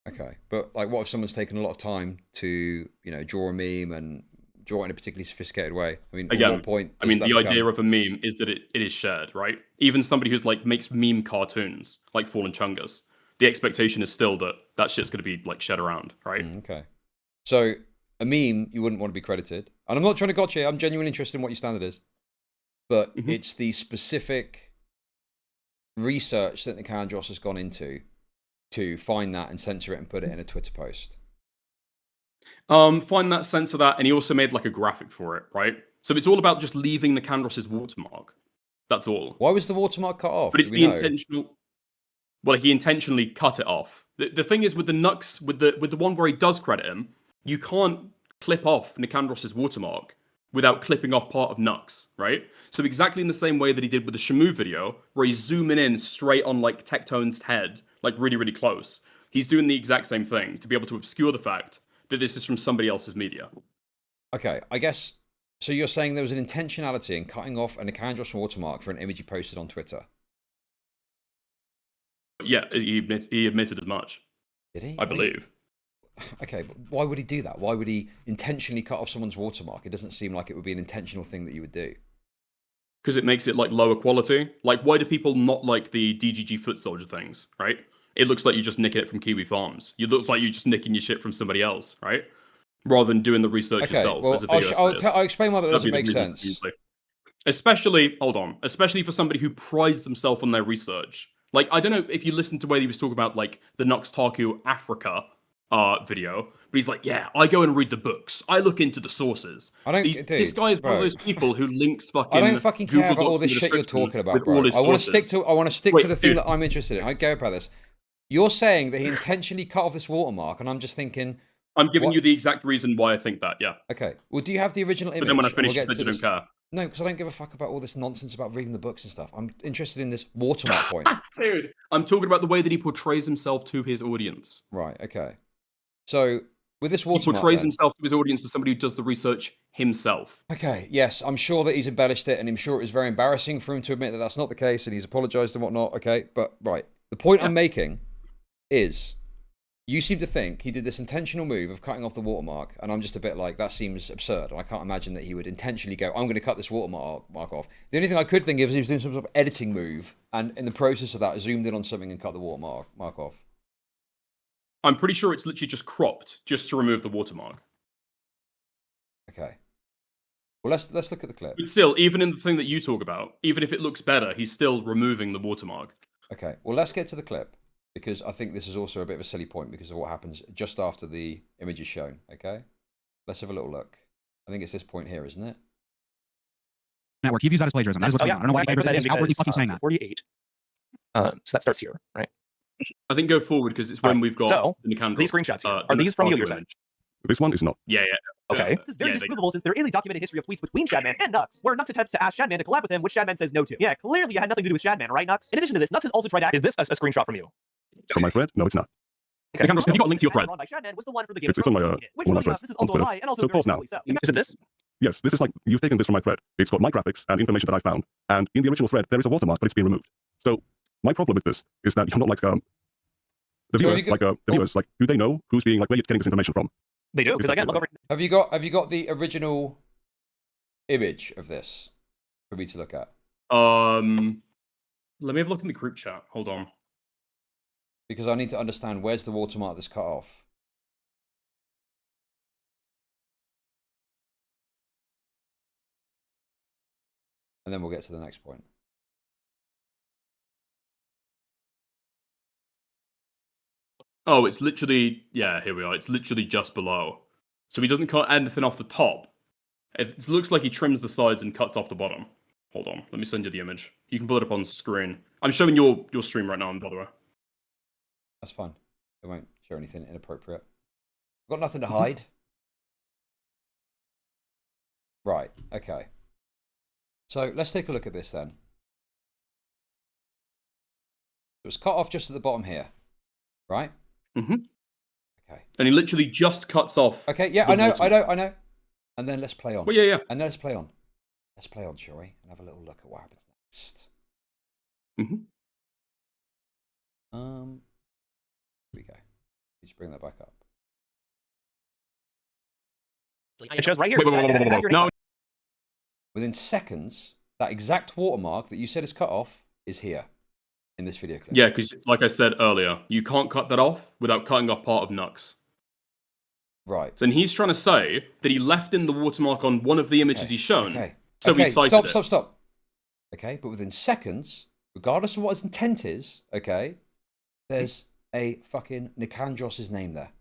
Okay, but like what if someone's taken a lot of time to, you know, draw a meme and draw it in a particularly sophisticated way? I mean, again, at what point I mean, the idea of a meme is that it is shared, right? Even somebody who's like makes meme cartoons, like Fallen Chungus, the expectation is still that that shit's going to be like shared around, right? Okay. So a meme, you wouldn't want to be credited. And I'm not trying to gotcha you. I'm genuinely interested in what your standard is. But it's the specific research that Nicandros has gone into to find that and censor it and put it in a Twitter post. Find that, censor that, and he also made like a graphic for it, right? So it's all about just leaving Nicandros' watermark. That's all. Why was the watermark cut off? But it's the intentional. Well, he intentionally cut it off. The thing is with the Nux, with the one where he does credit him, you can't clip off Nicandros' watermark without clipping off part of Nux, right? So exactly in the same way that he did with the Shamu video, where he's zooming in straight on like Tectone's head, like really, really close. He's doing the exact same thing to be able to obscure the fact that this is from somebody else's media. Okay, I guess, so you're saying there was an intentionality in cutting off a Nicandros watermark for an image he posted on Twitter? Yeah, he admitted as much. Did he? I believe. Okay, but why would he do that? Why would he intentionally cut off someone's watermark? It doesn't seem like it would be an intentional thing that you would do. Because it makes it like lower quality. Like, why do people not like the DGG foot soldier things, right? It looks like you just nicking it from Kiwi Farms. You look like you're just nicking your shit from somebody else, right? Rather than doing the research yourself. Well, as a video I'll explain why that doesn't make sense. Especially for somebody who prides themselves on their research. Like, I don't know if you listened to where he was talking about, like, the Noxtaku Africa video, but he's like, yeah, I go and read the books. I look into the sources. This guy is one of those people who links fucking. I don't fucking care about all this shit you're talking about, bro. I want to stick to the thing that I'm interested in. I don't care about this. You're saying that he intentionally cut off this watermark, and I'm just thinking. I'm giving you the exact reason why I think that. Yeah. Okay. Well, do you have the original image? But then when I finish, you said you don't care. No, because I don't give a fuck about all this nonsense about reading the books and stuff. I'm interested in this watermark point. Dude, I'm talking about the way that he portrays himself to his audience. Right. Okay. So with this watermark, he portrays himself to his audience as somebody who does the research himself. Okay. Yes, I'm sure that he's embellished it, and I'm sure it was very embarrassing for him to admit that that's not the case, and he's apologized and whatnot. Okay. But right, the point I'm making is. You seem to think he did this intentional move of cutting off the watermark, and I'm just a bit like, that seems absurd. And I can't imagine that he would intentionally go, I'm going to cut this watermark off. The only thing I could think of is he was doing some sort of editing move, and in the process of that, zoomed in on something and cut the watermark off. I'm pretty sure it's literally just cropped, just to remove the watermark. Okay. Well, let's look at the clip. But still, even in the thing that you talk about, even if it looks better, he's still removing the watermark. Okay. Well, let's get to the clip. Because I think this is also a bit of a silly point because of what happens just after the image is shown, okay? Let's have a little look. I think it's this point here, isn't it? Network, he views that as plagiarism. That is what's going on. I don't know why he's outwardly fucking saying that. 48. So that starts here, right? I think go forward because it's when we've got the Nicandros. These screenshots here, are these from you, you're saying? This one is not. Yeah. Okay. This is very disprovable since there is a documented history of tweets between Shadman and Nux, where Nux attempts to ask Shadman to collab with him, which Shadman says no to. Yeah, clearly you had nothing to do with Shadman, right, Nux? In addition to this, Nux has also tried to... Is this a screenshot from you? From my thread? No, it's not. Okay. Have you got a link to your thread? It's on my thread. This is also a lie, and also so pause now. Is it this? Yes, this is like, you've taken this from my thread. It's got my graphics and information that I found. And in the original thread, there is a watermark, but it's been removed. So my problem with this is that you're not like, the viewers, like, do they know who's being, like, where you're getting this information from? They do, because again, look over. Have you got the original image of this for me to look at? Let me have a look in the group chat. Hold on. Because I need to understand where's the watermark that's cut off. And then we'll get to the next point. Oh, it's literally, yeah, here we are. It's literally just below. So he doesn't cut anything off the top. It looks like he trims the sides and cuts off the bottom. Hold on, let me send you the image. You can pull it up on screen. I'm showing your stream right now, by the way. That's fine. It won't show anything inappropriate. I've got nothing to hide. Right, okay. So let's take a look at this then. It was cut off just at the bottom here, right? Mm-hmm. Okay. And he literally just cuts off. Okay, yeah, I know. And then let's play on. Well, yeah. And then let's play on. Let's play on, shall we? And have a little look at what happens next. Mm-hmm. Here we go. Let's bring that back up. It shows right here. Wait. No. Within seconds, that exact watermark that you said is cut off is here in this video clip. Yeah, because like I said earlier, you can't cut that off without cutting off part of Nux. Right. So, and he's trying to say that he left in the watermark on one of the images he's shown. Okay. So he cited it. Stop. Okay, but within seconds, regardless of what his intent is, okay, there's a fucking Nicandros' name there.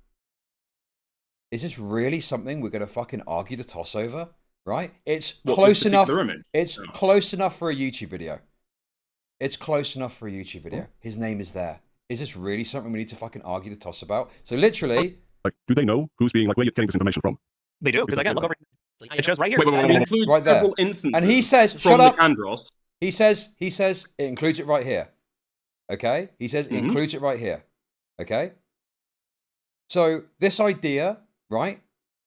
Is this really something we're going to fucking argue the toss over? Right? It's close enough. It's close enough for a YouTube video. It's close enough for a YouTube video. His name is there. Is this really something we need to fucking argue the toss about? So literally, like, do they know who's being, like, where you're getting this information from? They do, because again, look over. It shows right here. It includes right there. several instances. And he says, from shut up. Nicandros. He says it includes it right here. Okay? He says he includes it right here. Okay? So this idea, right,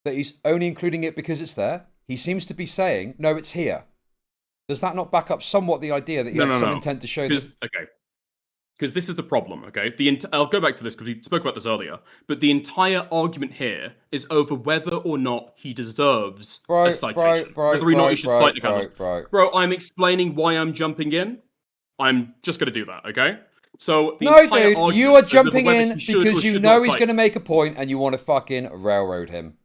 that he's only including it because it's there, he seems to be saying, no, it's here. Does that not back up somewhat the idea that he had some intent to show this? Okay. Because this is the problem, okay? I'll go back to this because we spoke about this earlier, but the entire argument here is over whether or not he deserves a citation. Whether or not he should cite the candles. Bro, I'm explaining why I'm jumping in. I'm just going to do that, okay? So no, dude, you are jumping in because you know he's going to make a point and you want to fucking railroad him.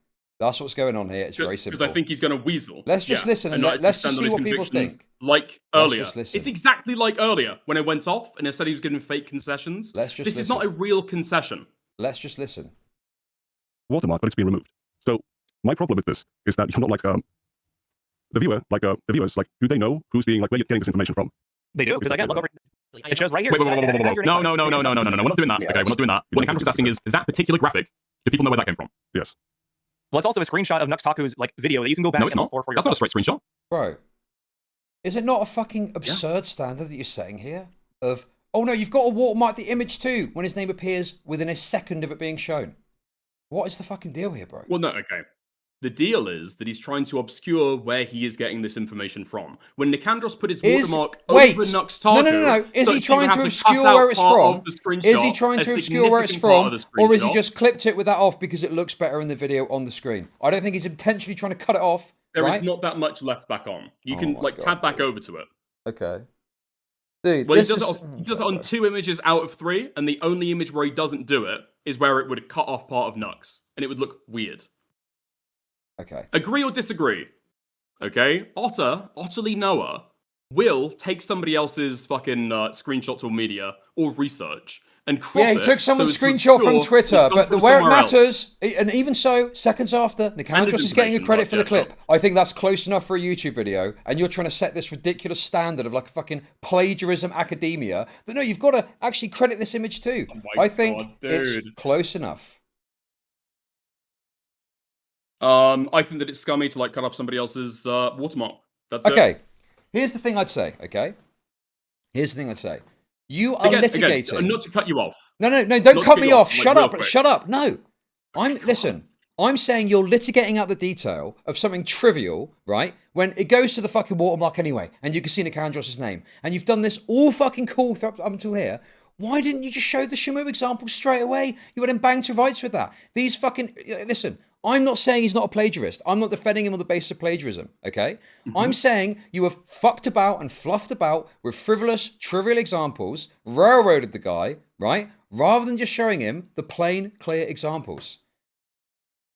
That's what's going on here. It's very simple. Because I think he's going to weasel. Let's just listen and let's just see what people think. Like earlier. It's exactly like earlier when it went off and it said he was giving fake concessions. This is not a real concession. Let's just listen. Watermark, but it's been removed. So my problem with this is that you're not like the viewers, like, do they know who's being like where you're getting this information from? They do, because again, look over. It shows right here. Wait. No. We're not doing that. Okay, we're not doing that. What Nickandros is asking is that particular graphic. Do people know where that came from? Yes. Well, it's also a screenshot of Nux Taku's like video that you can go back and look for yourself. That's not a straight screenshot. Bro, is it not a fucking absurd standard that you're setting here? Of, oh no, you've got to watermark the image too when his name appears within a second of it being shown. What is the fucking deal here, bro? Well, no, okay. The deal is that he's trying to obscure where he is getting this information from. When Nickandros put his watermark over Nux Taku... No. Is he trying to obscure where it's from? Is he trying to obscure where it's from? Or is he just clipped it with that off because it looks better in the video on the screen? I don't think he's intentionally trying to cut it off. There is not that much left back on. You can tab back over to it. Okay. Dude, well, he does it on 2 images out of 3, and the only image where he doesn't do it is where it would cut off part of Nux, and it would look weird. Okay. Agree or disagree? Okay? Otterly Noah, will take somebody else's fucking screenshots or media or research and crop it. Yeah, he took someone's screenshot from Twitter, but where it matters, and even so, seconds after, Nickandros is getting a credit for the clip. I think that's close enough for a YouTube video, and you're trying to set this ridiculous standard of like a fucking plagiarism academia that no, you've got to actually credit this image too. I think it's close enough. I think that it's scummy to like cut off somebody else's watermark. That's okay. Here's the thing I'd say. Okay. Here's the thing I'd say. You are litigating. Again, not to cut you off. No, don't cut me off. Shut up. Shut up. No. Listen. I'm saying you're litigating out the detail of something trivial, right? When it goes to the fucking watermark anyway, and you can see Nickandros' name, and you've done this all fucking cool up until here. Why didn't you just show the Shamu example straight away? You would have banged to rights with that. These fucking listen. I'm not saying he's not a plagiarist. I'm not defending him on the basis of plagiarism, okay? I'm saying you have fucked about and fluffed about with frivolous, trivial examples, railroaded the guy, right? Rather than just showing him the plain, clear examples.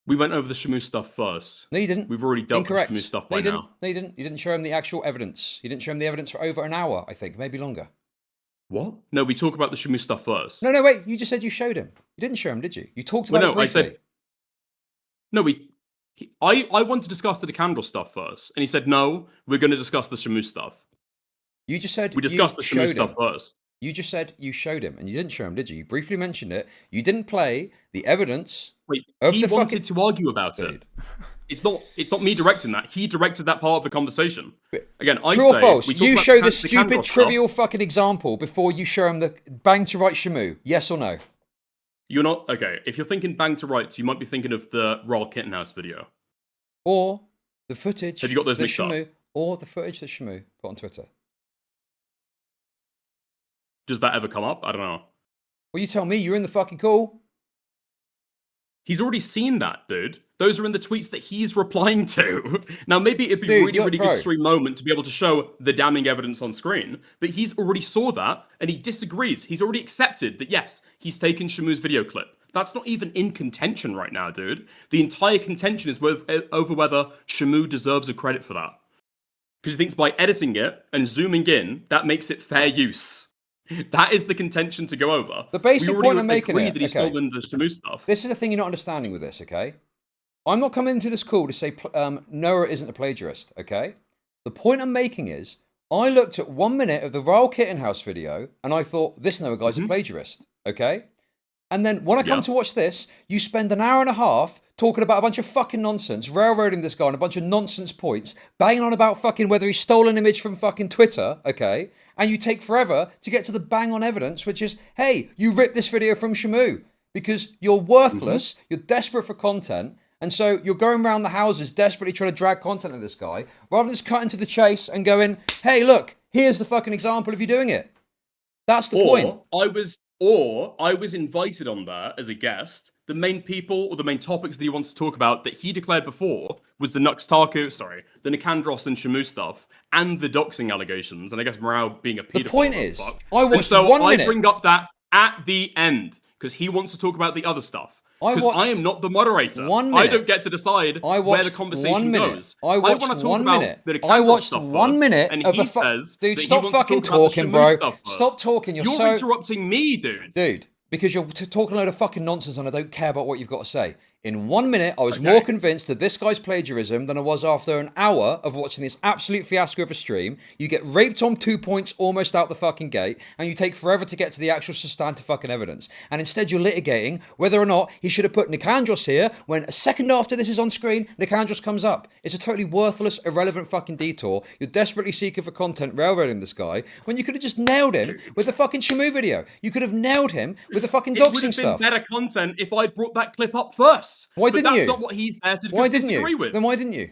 We went over the Shamu stuff first. No, you didn't. We've already dealt with Shamu stuff by now. No, you didn't. You didn't show him the actual evidence. You didn't show him the evidence for over an hour, I think, maybe longer. What? No, we talk about the Shamu stuff first. No, wait. You just said you showed him. You didn't show him, did you? You talked about it briefly. I said... No, I want to discuss the Nickandros stuff first. And he said, no, we're going to discuss the Shamu stuff. You just said we discussed the Shamu stuff first. You just said you showed him, and you didn't show him, did you? You briefly mentioned it. You didn't play the evidence. Wait, he wanted to argue about it. It's not me directing that. He directed that part of the conversation. Again, I say... True or false? You show the stupid, trivial fucking example before you show him the bang to right Shamu. Yes or no? You're not... Okay, if you're thinking bang to rights, you might be thinking of the Royal Kittenhouse video. Or the footage... Have you got those mixed up? Or the footage that Shamu put on Twitter. Does that ever come up? I don't know. Well, you tell me. You're in the fucking call. He's already seen that, dude. Those are in the tweets that he's replying to. Now, maybe it'd be a really good stream moment to be able to show the damning evidence on screen, but he's already saw that, and he disagrees. He's already accepted that, yes, he's taken Shamu's video clip. That's not even in contention right now, dude. The entire contention is over whether Shamu deserves a credit for that. Because he thinks by editing it and zooming in, that makes it fair use. That is the contention to go over. The basic point I'm making that he's stolen the Shamu stuff. This is the thing you're not understanding with this, okay? I'm not coming into this call to say Noah isn't a plagiarist, okay? The point I'm making is, I looked at 1 minute of the Royal Kittenhouse video, and I thought, this Noah guy's a plagiarist, okay? And then when I come to watch this, you spend an hour and a half talking about a bunch of fucking nonsense, railroading this guy on a bunch of nonsense points, banging on about fucking whether he stole an image from fucking Twitter, okay? And you take forever to get to the bang on evidence, which is, hey, you ripped this video from Shamu because you're worthless, you're desperate for content, and so you're going around the houses desperately trying to drag content of this guy, rather than just cutting to the chase and going, hey, look, here's the fucking example of you doing it. That's the point. I was invited on there as a guest. The main people or the main topics that he wants to talk about that he declared before was the the Nicandros and Shamu stuff, and the doxing allegations, and I guess Morale being a pedophile. The point is, I watched 1 minute. I bring up that at the end because he wants to talk about the other stuff. Because I am not the moderator. 1 minute. I don't get to decide where the conversation goes. I watched want to talk 1 minute. About the I watched stuff 1 minute and of he a says dude. That Stop he wants fucking to talk talking, bro. Stop talking. You're so interrupting me, dude. Dude, because you're talking a load of fucking nonsense and I don't care about what you've got to say. In 1 minute, I was more convinced of this guy's plagiarism than I was after an hour of watching this absolute fiasco of a stream. You get raped on 2 points almost out the fucking gate, and you take forever to get to the actual substantive fucking evidence. And instead you're litigating whether or not he should have put Nicandros here when a second after this is on screen, Nicandros comes up. It's a totally worthless, irrelevant fucking detour. You're desperately seeking for content railroading this guy when you could have just nailed him with the fucking Shamu video. You could have nailed him with the fucking doxing stuff. It would have been better content if I'd brought that clip up first. Why didn't you? That's not what he's there to disagree with. Then why didn't you?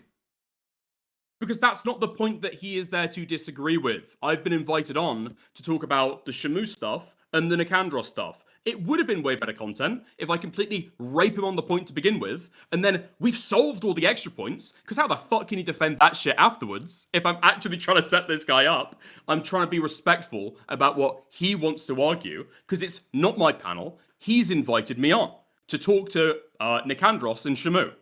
Because that's not the point that he is there to disagree with. I've been invited on to talk about the Shamu stuff and the Nicandros stuff. It would have been way better content if I completely rape him on the point to begin with, and then we've solved all the extra points, because how the fuck can you defend that shit afterwards if I'm actually trying to set this guy up? I'm trying to be respectful about what he wants to argue, because it's not my panel. He's invited me on to talk to Nicandros and Shamu.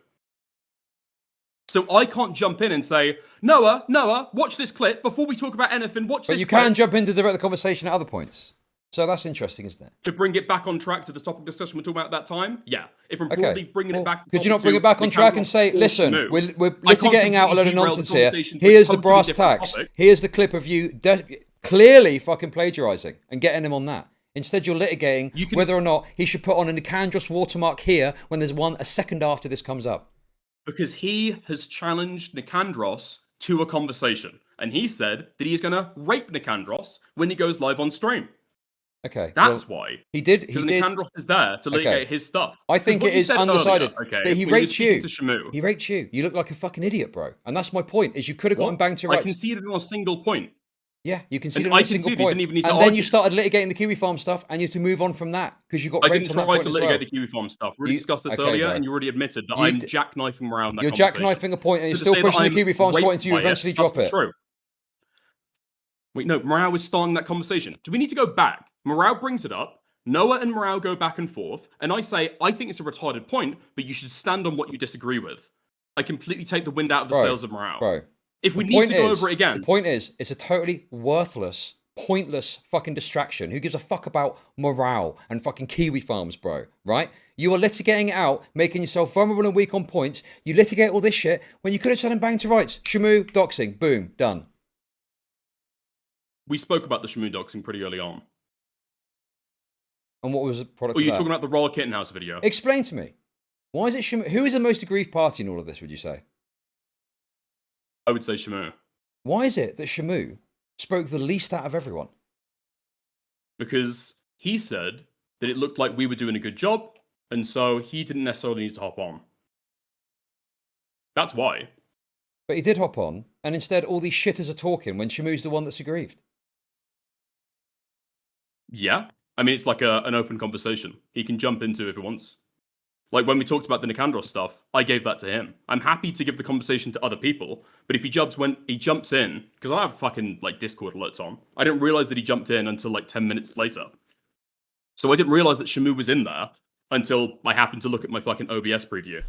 So I can't jump in and say, Noah, watch this clip before we talk about anything. Watch this clip. But you can jump in to direct the conversation at other points. So that's interesting, isn't it? To bring it back on track to the topic discussion we're talking about at that time? Yeah. If I'm broadly bringing it back to could you not bring it back on track and say, listen, we're litigating out a load of nonsense here. Here's the brass tacks. Here's the clip of you clearly fucking plagiarizing and getting him on that. Instead, you're litigating whether or not he should put on a Nicandros watermark here when there's one a second after this comes up. Because he has challenged Nicandros to a conversation. And he said that he's going to rape Nicandros when he goes live on stream. Okay. That's why. He did. Because Nicandros is there to litigate his stuff. I think it is undecided. Earlier, but he raped you. He raped you. You look like a fucking idiot, bro. And that's my point, is you could have gotten banged to rights. I conceded on a single point. Yeah, you conceded on a single point. And then you started litigating the Kiwi Farm stuff, and you had to move on from that because you got raped on that point as well. I didn't try to litigate the Kiwi Farm stuff. We discussed this earlier, and you already admitted that I'm jackknifing around that You're jackknifing a point, and you're still pushing the Kiwi Farm point until you eventually drop it. True. Wait, no, Morale was starting that conversation. Do we need to go back? Morale brings it up. Noah and Morale go back and forth, and I say, I think it's a retarded point, but you should stand on what you disagree with. I completely take the wind out of the sails of Morale. Bro. If we need to go over it again. The point is, it's a totally worthless, pointless fucking distraction. Who gives a fuck about Morale and fucking Kiwi Farms, bro? Right? You are litigating it out, making yourself vulnerable and weak on points. You litigate all this shit when you could have said him bang to rights. Shamu, doxing, boom, done. We spoke about the Shamu doxing pretty early on. And what was the product? Or you're talking about the Royal Kittenhouse video. Explain to me. Why is it Shamu? Who is the most aggrieved party in all of this, would you say? I would say Shamu. Why is it that Shamu spoke the least out of everyone? Because he said that it looked like we were doing a good job, and so he didn't necessarily need to hop on. That's why. But he did hop on, and instead all these shitters are talking when Shamu's the one that's aggrieved. Yeah. I mean, it's like an open conversation. He can jump into if he wants. Like when we talked about the Nicandros stuff, I gave that to him. I'm happy to give the conversation to other people, but if he jumps in, because I have fucking like Discord alerts on, I didn't realize that he jumped in until like 10 minutes later. So I didn't realize that Shamu was in there until I happened to look at my fucking OBS preview.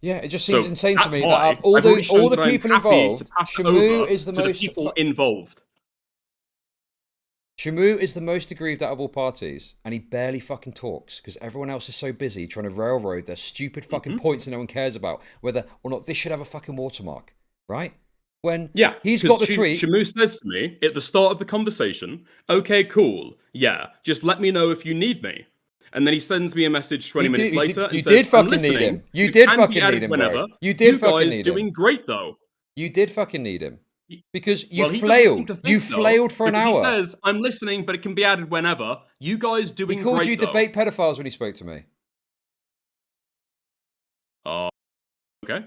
Yeah, it just seems insane to me that out of all the people involved, Shamu is the most involved. Shamu is the most aggrieved out of all parties, and he barely fucking talks because everyone else is so busy trying to railroad their stupid fucking points that no one cares about, whether or not this should have a fucking watermark, right? When he's got the tweet. Shamu says to me at the start of the conversation, okay, cool, yeah, just let me know if you need me. And then he sends me a message 20 minutes later and you says, did fucking I'm listening. need him. You did can fucking be added need him, whenever. bro. You did fucking guys need him. doing great, though. You did fucking need him. Because you Well, he doesn't seem flailed. to think You so, flailed for an because hour. He says, I'm listening, but it can be added whenever. You guys doing great, He called you though. debate pedophiles when he spoke to me. Okay.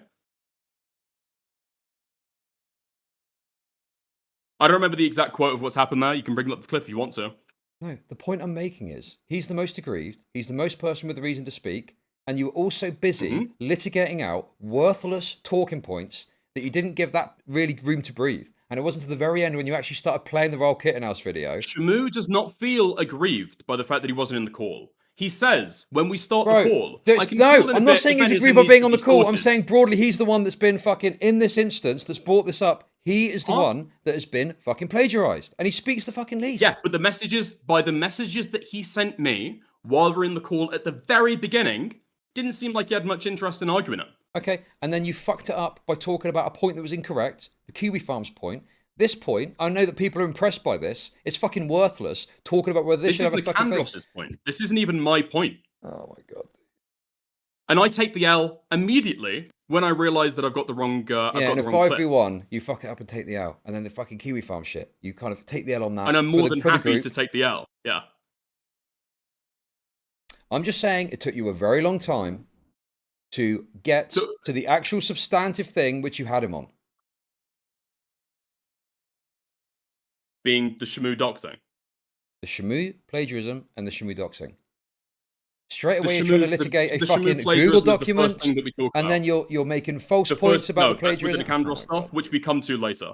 I don't remember the exact quote of what's happened there. You can bring up the clip if you want to. No, the point I'm making is he's the most aggrieved. He's the most person with the reason to speak. And you were also busy litigating out worthless talking points that you didn't give that really room to breathe. And it wasn't to the very end when you actually started playing the Royal Kittenhouse video. Shamu does not feel aggrieved by the fact that he wasn't in the call. He says, when we start the call... No, I'm not saying he's aggrieved by being on the call. I'm saying broadly he's the one that's been fucking, in this instance, that's brought this up. He is the one that has been fucking plagiarized. And he speaks the fucking least. Yeah, but the messages that he sent me while we're in the call at the very beginning didn't seem like he had much interest in arguing it. Okay, and then you fucked it up by talking about a point that was incorrect, the Kiwi Farms point. This point, I know that people are impressed by this. It's fucking worthless talking about whether this should have a fucking thing. This is the point. This isn't even my point. Oh my god. And I take the L immediately when I realise that I've got the wrong. In a 5v1, you fuck it up and take the L, and then the fucking Kiwi Farm shit, you kind of take the L on that. And I'm more than happy to take the L. Yeah. I'm just saying it took you a very long time to get to the actual substantive thing which you had him on. Being the Shamu doxing. The Shamu plagiarism and the Shamu doxing. Straight away you're trying to litigate a fucking Google document, and then you're making false points about the plagiarism. The Nicandros stuff, which we come to later.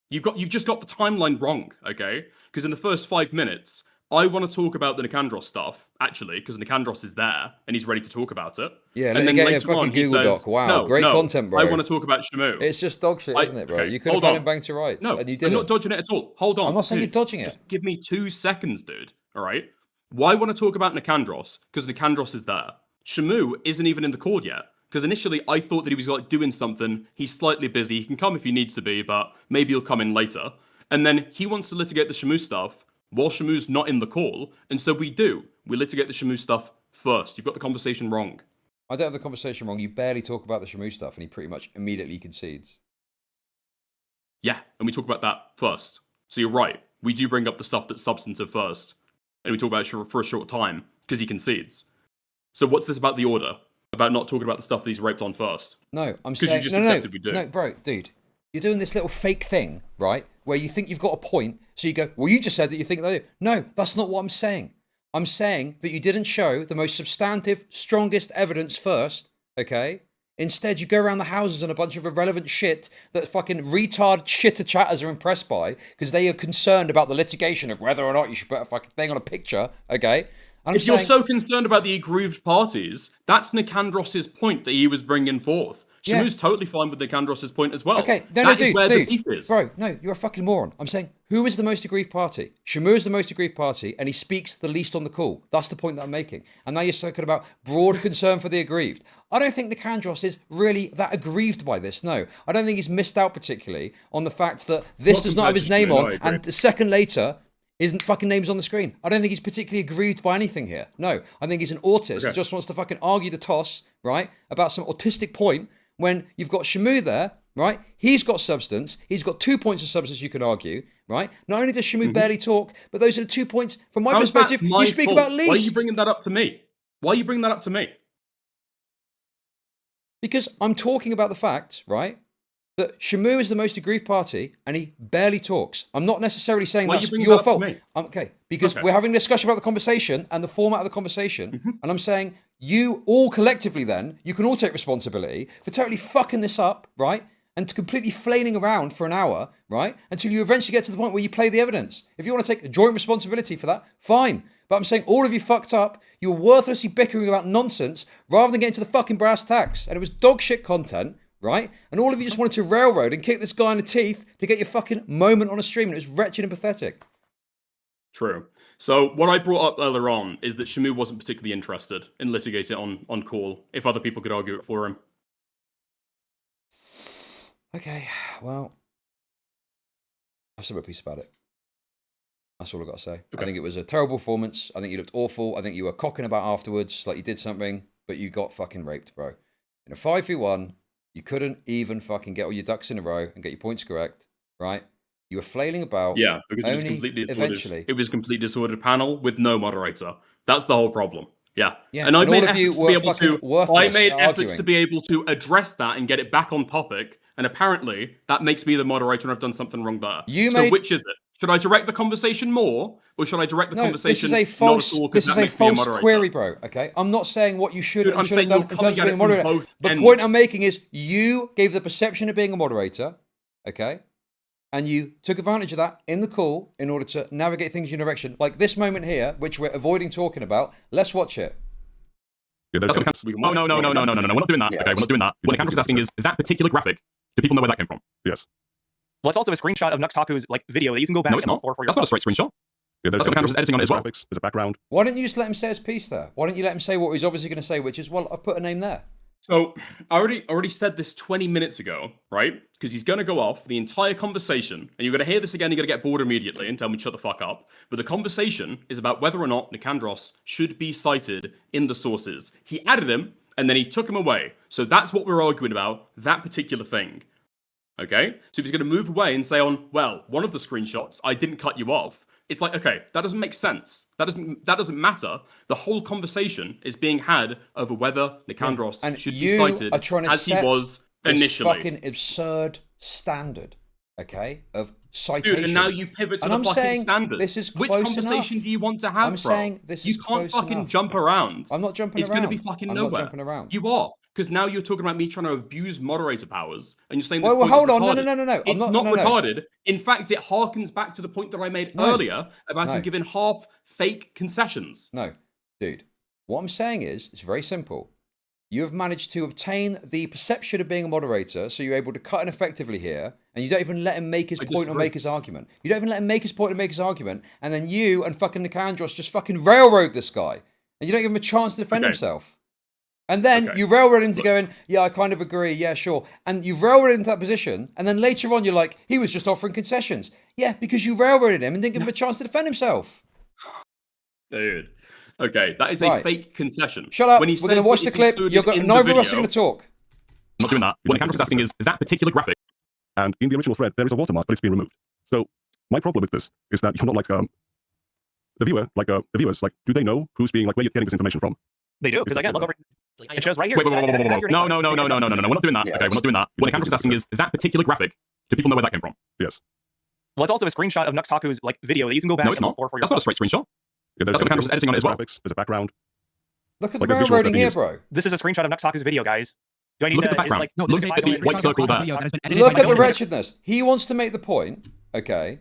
You've just got the timeline wrong, okay? Because in the first 5 minutes, I want to talk about the Nicandros stuff, actually, because Nicandros is there and he's ready to talk about it. Yeah, and then later on, Google he says, doc. Wow, great content, bro. I want to talk about Shamu. It's just dog shit, isn't it, bro? You could have had him bang to rights, and you didn't. I'm not dodging it at all. Hold on. I'm not saying you're dodging it. Just give me 2 seconds, dude. All right? Why I want to talk about Nicandros? Because Nicandros is there. Shamu isn't even in the call yet. Because initially, I thought that he was like doing something. He's slightly busy. He can come if he needs to be, but maybe he'll come in later. And then he wants to litigate the Shamu stuff while Shamu's not in the call. And so we do. We litigate the Shamu stuff first. You've got the conversation wrong. I don't have the conversation wrong. You barely talk about the Shamu stuff, and he pretty much immediately concedes. Yeah, and we talk about that first. So you're right. We do bring up the stuff that's substantive first. And we talk about it for a short time, because he concedes. So what's this about the order? About not talking about the stuff that he's raped on first? No, I'm saying... Because you just accepted we do. No, bro, dude. You're doing this little fake thing, right? Where you think you've got a point, so you go, well, you just said that you think they do. No, that's not what I'm saying. I'm saying that you didn't show the most substantive, strongest evidence first, okay? Instead, you go around the houses and a bunch of irrelevant shit that fucking retard shitter chatters are impressed by because they are concerned about the litigation of whether or not you should put a fucking thing on a picture, okay? If you're so concerned about the aggrieved parties, that's Nicandros' point that he was bringing forth. Shamu's totally fine with Nicandros' point as well. Okay, That is where the beef is. Bro, no, you're a fucking moron. I'm saying, who is the most aggrieved party? Shamu is the most aggrieved party, and he speaks the least on the call. That's the point that I'm making. And now you're talking about broad concern for the aggrieved. I don't think Nicandros is really that aggrieved by this, no. I don't think he's missed out particularly on the fact that this does not have his name on, and a second later, his fucking name's on the screen. I don't think he's particularly aggrieved by anything here. No, I think he's an autist who just wants to fucking argue the toss, right, about some autistic point when you've got Shamu there, right? He's got substance. He's got 2 points of substance you can argue, right? Not only does Shamu barely talk, but those are the 2 points, from my perspective, you speak about least. Why are you bringing that up to me? Why are you bringing that up to me? Because I'm talking about the fact, right, that Shamu is the most aggrieved party and he barely talks. I'm not necessarily saying that's your fault. Okay, because we're having a discussion about the conversation and the format of the conversation, and I'm saying you all collectively then, you can all take responsibility for totally fucking this up, right? And completely flailing around for an hour, right? Until you eventually get to the point where you play the evidence. If you want to take a joint responsibility for that, fine. But I'm saying all of you fucked up. You were worthlessly bickering about nonsense rather than getting to the fucking brass tacks. And it was dog shit content, right? And all of you just wanted to railroad and kick this guy in the teeth to get your fucking moment on a stream. And it was wretched and pathetic. True. So what I brought up earlier on is that Shamu wasn't particularly interested in litigating on call if other people could argue it for him. Okay, well, I'll say a piece about it. That's all I've got to say. Okay. I think it was a terrible performance. I think you looked awful. I think you were cocking about afterwards, like you did something, but you got fucking raped, bro. In a 5v1, you couldn't even fucking get all your ducks in a row and get your points correct, right? You were flailing about. Yeah, because it was completely disordered. It was a complete disordered panel with no moderator. That's the whole problem. Yeah. And I made efforts to be able to. I made efforts to be able to address that and get it back on topic. And apparently, that makes me the moderator, and I've done something wrong there. So which is it? Should I direct the conversation more, or should I direct the conversation? This is a false. This is a false query, bro. Okay, I'm not saying what you should. I'm saying you're coming at it from both ends. The point I'm making is you gave the perception of being a moderator. Okay. And you took advantage of that in the call in order to navigate things in your direction. Like this moment here, which we're avoiding talking about. Let's watch it. Yeah, no. We're not doing that. Okay, we're not doing that. What Nicandros is asking is that particular graphic. Do people know where that came from? Yes. Well, it's also a screenshot of Nuxtaku's video that you can go back and look for yourself. That's not a straight screenshot. Yeah, that's what Nicandros is editing on it as well. There's a background. Why don't you just let him say his piece there? Why don't you let him say what he's obviously going to say, which is, well, I've put a name there. So I already said this 20 minutes ago, right? Because he's going to go off the entire conversation, and you're going to hear this again, you're going to get bored immediately and tell me shut the fuck up. But the conversation is about whether or not Nicandros should be cited in the sources. He added him, and then he took him away. So that's what we're arguing about, that particular thing. Okay? So if he's going to move away and say on, well, one of the screenshots, I didn't cut you off. It's like, okay, that doesn't make sense. That doesn't matter. The whole conversation is being had over whether Nicandros should be cited as he was initially. This fucking absurd standard, okay, of citations. Dude, and now you pivot to the fucking standard. This is Which close conversation enough. do you want to have, I'm saying this is You can't close fucking enough. jump around. I'm not jumping it's around. It's going to be fucking I'm nowhere. not jumping around. You are. Because now you're talking about me trying to abuse moderator powers, and you're saying this well, hold on. retarded. No. It's not retarded. In fact, it harkens back to the point that I made earlier about him giving half fake concessions. No, dude. What I'm saying is, it's very simple. You have managed to obtain the perception of being a moderator, so you're able to cut in effectively here, and you don't even let him make his point or make his argument. You don't even let him make his point or make his argument, and then you and fucking Nicandros just fucking railroad this guy, and you don't give him a chance to defend himself. And then you railroad into going, yeah, I kind of agree, yeah, sure. And you railroaded into that position, and then later on you're like, he was just offering concessions. Yeah, because you railroaded him and didn't give him a chance to defend himself. Dude. Okay, that is a fake concession. Shut up. We're going to watch the clip. Neither of us are going to talk. I'm not doing that. What Nicandros is asking is that particular graphic. And in the original thread, there is a watermark, but it's been removed. So my problem with this is that you're not like the viewers, like, do they know who's being like where you're getting this information from? They do, because again, look over. It shows right here. Wait. No. We're not doing that. Okay, we're not doing that. What Nicandros is asking is that particular graphic. Do people know where that came from? Yes. Well, it's also a screenshot of Nuxtaku's video that you can go back and look for yourself. That's not a straight screenshot. Yeah, that's what Nicandros is editing on it as well. There's a background. Look at the railroading here, bro. This is a screenshot of Nuxtaku's video, guys. Do I need look at the background. Look at the white circle there. Look at the wretchedness. He wants to make the point, okay,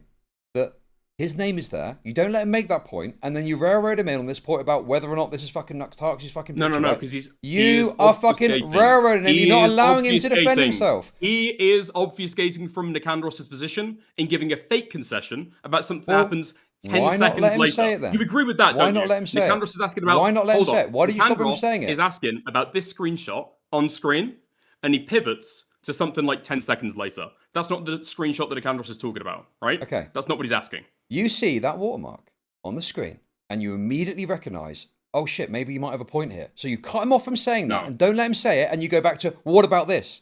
that his name is there. You don't let him make that point, and then you railroad him in on this point about whether or not this is fucking Nuxtaku's fucking picture. No, because you are fucking railroading him. You're not allowing him to defend himself. He is obfuscating from Nicandros' position in giving a fake concession about something that happens 10 seconds later. Say it then? You agree with that, Why don't not you? let him say Nicandros it? Is asking about. Why not let him say it? Why did you stop him from Nicandros saying it? Is asking about this screenshot on screen, and he pivots to something like 10 seconds later. That's not the screenshot that Nicandros is talking about, right? Okay. That's not what he's asking. You see that watermark on the screen, and you immediately recognize, oh shit, maybe you might have a point here. So you cut him off from saying that, and don't let him say it, and you go back to, well, what about this?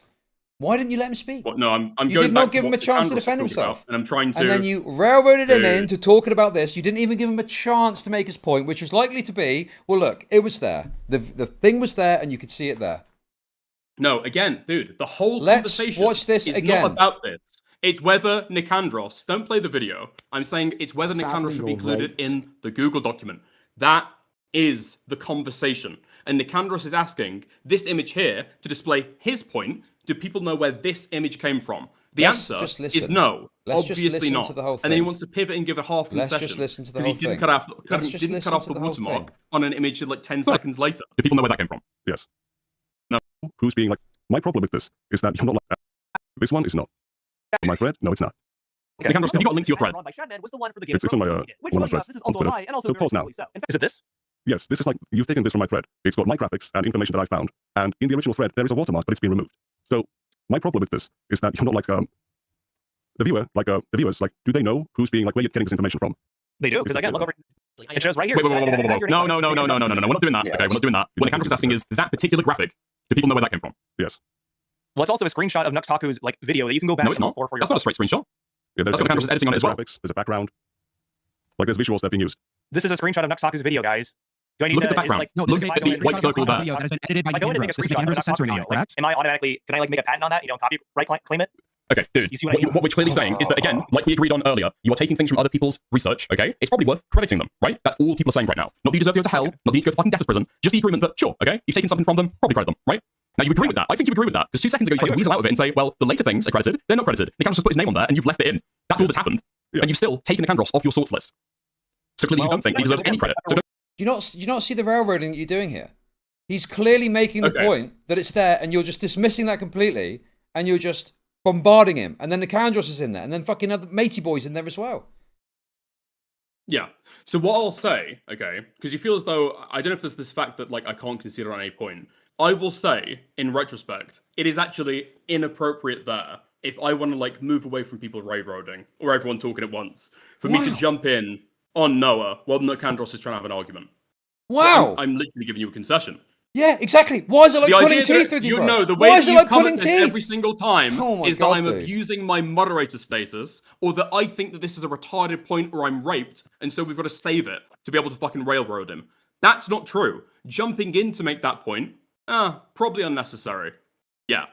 Why didn't you let him speak? Well, no, I'm you going did back not give him a chance to defend himself. And I'm trying to... And then you railroaded him into talking about this. You didn't even give him a chance to make his point, which was likely to be, well, look, it was there. The thing was there, and you could see it there. No, again, dude, the whole conversation watch this is again. not about this. It's whether Nicandros, don't play the video, I'm saying it's whether Nicandros should be included in the Google document. That is the conversation. And Nicandros is asking this image here to display his point. Do people know where this image came from? The answer is no. Obviously not. And then he wants to pivot and give a half concession. Let's just listen to the whole thing. Because he didn't cut off the watermark on an image like 10 seconds later. Do people know where that came from? Yes. No. Who's being like, my problem with this is that you're not like that. This one is not. On my thread? No, it's not. Okay. Nicandros, have you got a link to your thread? It's on my thread. This is also mine, and also so pause now. Is it this? Yes, this is like, you've taken this from my thread. It's got my graphics and information that I found. And in the original thread, there is a watermark, but it's been removed. So my problem with this is that you're not like the viewers, like, do they know who's being like, where you're getting this information from? They do, because again, look over. It shows right here. Wait. No. We're not doing that. Okay, we're not doing that. What Nicandros is asking is that particular graphic. Do people know where that came from? Yes. Well, it's also a screenshot of Nuxtaku's like video that you can go back. No, it's not. For That's not a straight screenshot. Yeah, that's what Nicandros is editing on it as well. Graphics, there's a background. Like there's visuals that are being used. This is a screenshot of Nuxtaku's video, guys. Do I need Look to, at the background. No, Look at the white circle there. That has been edited by If I go in and make a screenshot of Nuxtaku's video, like, am I automatically? Can I like make a patent on that? You don't copyright claim it? Okay, dude, what we're clearly saying is that, again, like we agreed on earlier, you are taking things from other people's research, okay? It's probably worth crediting them, right? That's all people are saying right now. Not that you deserve to go to hell, not that you need to go to fucking death's prison, just the agreement that, sure, okay, you've taken something from them, probably credit them, right? Now, you agree with that. I think you agree with that. Because 2 seconds ago, you tried to weasel out of it and say, well, the later things are credited, they're not credited. Nicandros just put his name on there, and you've left it in. That's all that's happened. And you've still taken Nicandros off your sorts list. So clearly you don't think he deserves any credit. So do you not see the railroading that you're doing here? He's clearly making the point that it's there, and you're just dismissing that completely, and you're just bombarding him, and then Nicandros is in there, and then fucking other matey boys in there as well. Yeah. So what I'll say, okay, because you feel as though I don't know if there's this fact that like I can't consider on any point. I will say, in retrospect, it is actually inappropriate there if I want to like move away from people railroading or everyone talking at once for me to jump in on Noah while Nicandros is trying to have an argument. Wow. I'm literally giving you a concession. Yeah, exactly. Why is it like pulling teeth with you, bro? No, the way Why is that it you like come pulling at this teeth every single time is that I'm abusing my moderator status, or that I think that this is a retarded point or I'm raped, and so we've got to save it to be able to fucking railroad him. That's not true. Jumping in to make that point, probably unnecessary. Yeah.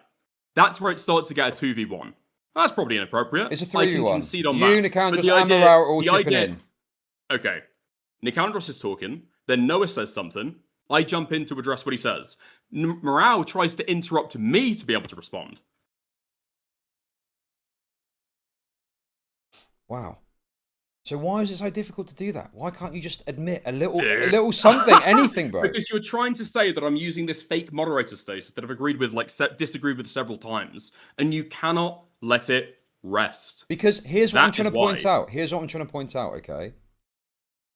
That's where it starts to get a 2v1. That's probably inappropriate. It's a 3v1. I can concede on you, that. Nicandros, and Morale are all chipping in. Okay. Nicandros is talking, then Noah says something, I jump in to address what he says. Morale tries to interrupt me to be able to respond. Wow. So why is it so difficult to do that? Why can't you just admit a little something, anything, bro? Because you're trying to say that I'm using this fake moderator status that I've agreed with, like, disagreed with several times, and you cannot let it rest. Because here's what I'm trying to point out. Here's what I'm trying to point out, okay?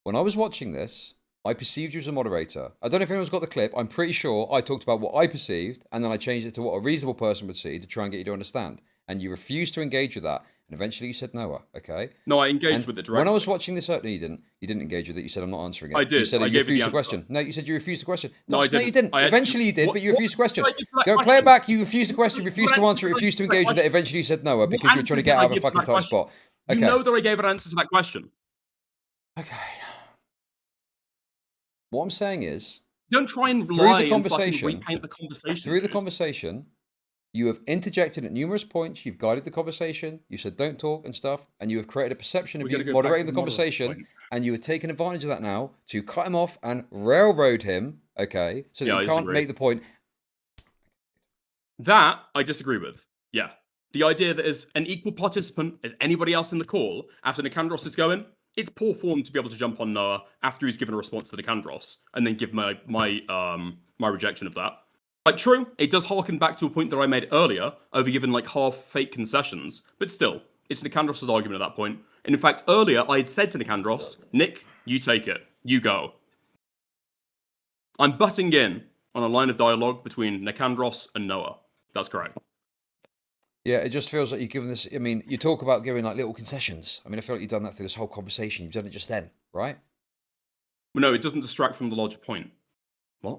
When I was watching this, I perceived you as a moderator. I don't know if anyone's got the clip. I'm pretty sure I talked about what I perceived, and then I changed it to what a reasonable person would see to try and get you to understand. And you refused to engage with that. And eventually you said Noah, okay? No, I engaged with it directly. When I was watching this, no, you didn't. You didn't engage with it. You said, I'm not answering it. I did. You said you refused the question. No, you said you refused the question. No, I didn't. No, you didn't. Eventually you did, but you refused the question. Go play it back. You refused the question, refused to answer it, refused to engage with it. Eventually you said Noah because you were trying to get out of a fucking tight spot. Okay. You know that I gave an answer to that question. Okay. What I'm saying is, don't try and lie and fucking repaint the conversation. Through the conversation, you have interjected at numerous points. You've guided the conversation. You said don't talk and stuff, and you have created a perception of you moderating the conversation. And you are taking advantage of that now to cut him off and railroad him. Okay, so that you can't make the point. That I disagree with. Yeah, the idea that as an equal participant as anybody else in the call after Nicandros is going. It's poor form to be able to jump on Noah after he's given a response to Nicandros and then give my rejection of that. Like, true, it does harken back to a point that I made earlier over giving like half fake concessions, but still, it's Nicandros' argument at that point. And in fact, earlier I had said to Nicandros, Nick, you take it, you go. I'm butting in on a line of dialogue between Nicandros and Noah. That's correct. Yeah, it just feels like you've given this. I mean, you talk about giving like little concessions. I mean, I feel like you've done that through this whole conversation. You've done it just then, right? Well, no, it doesn't distract from the larger point. What?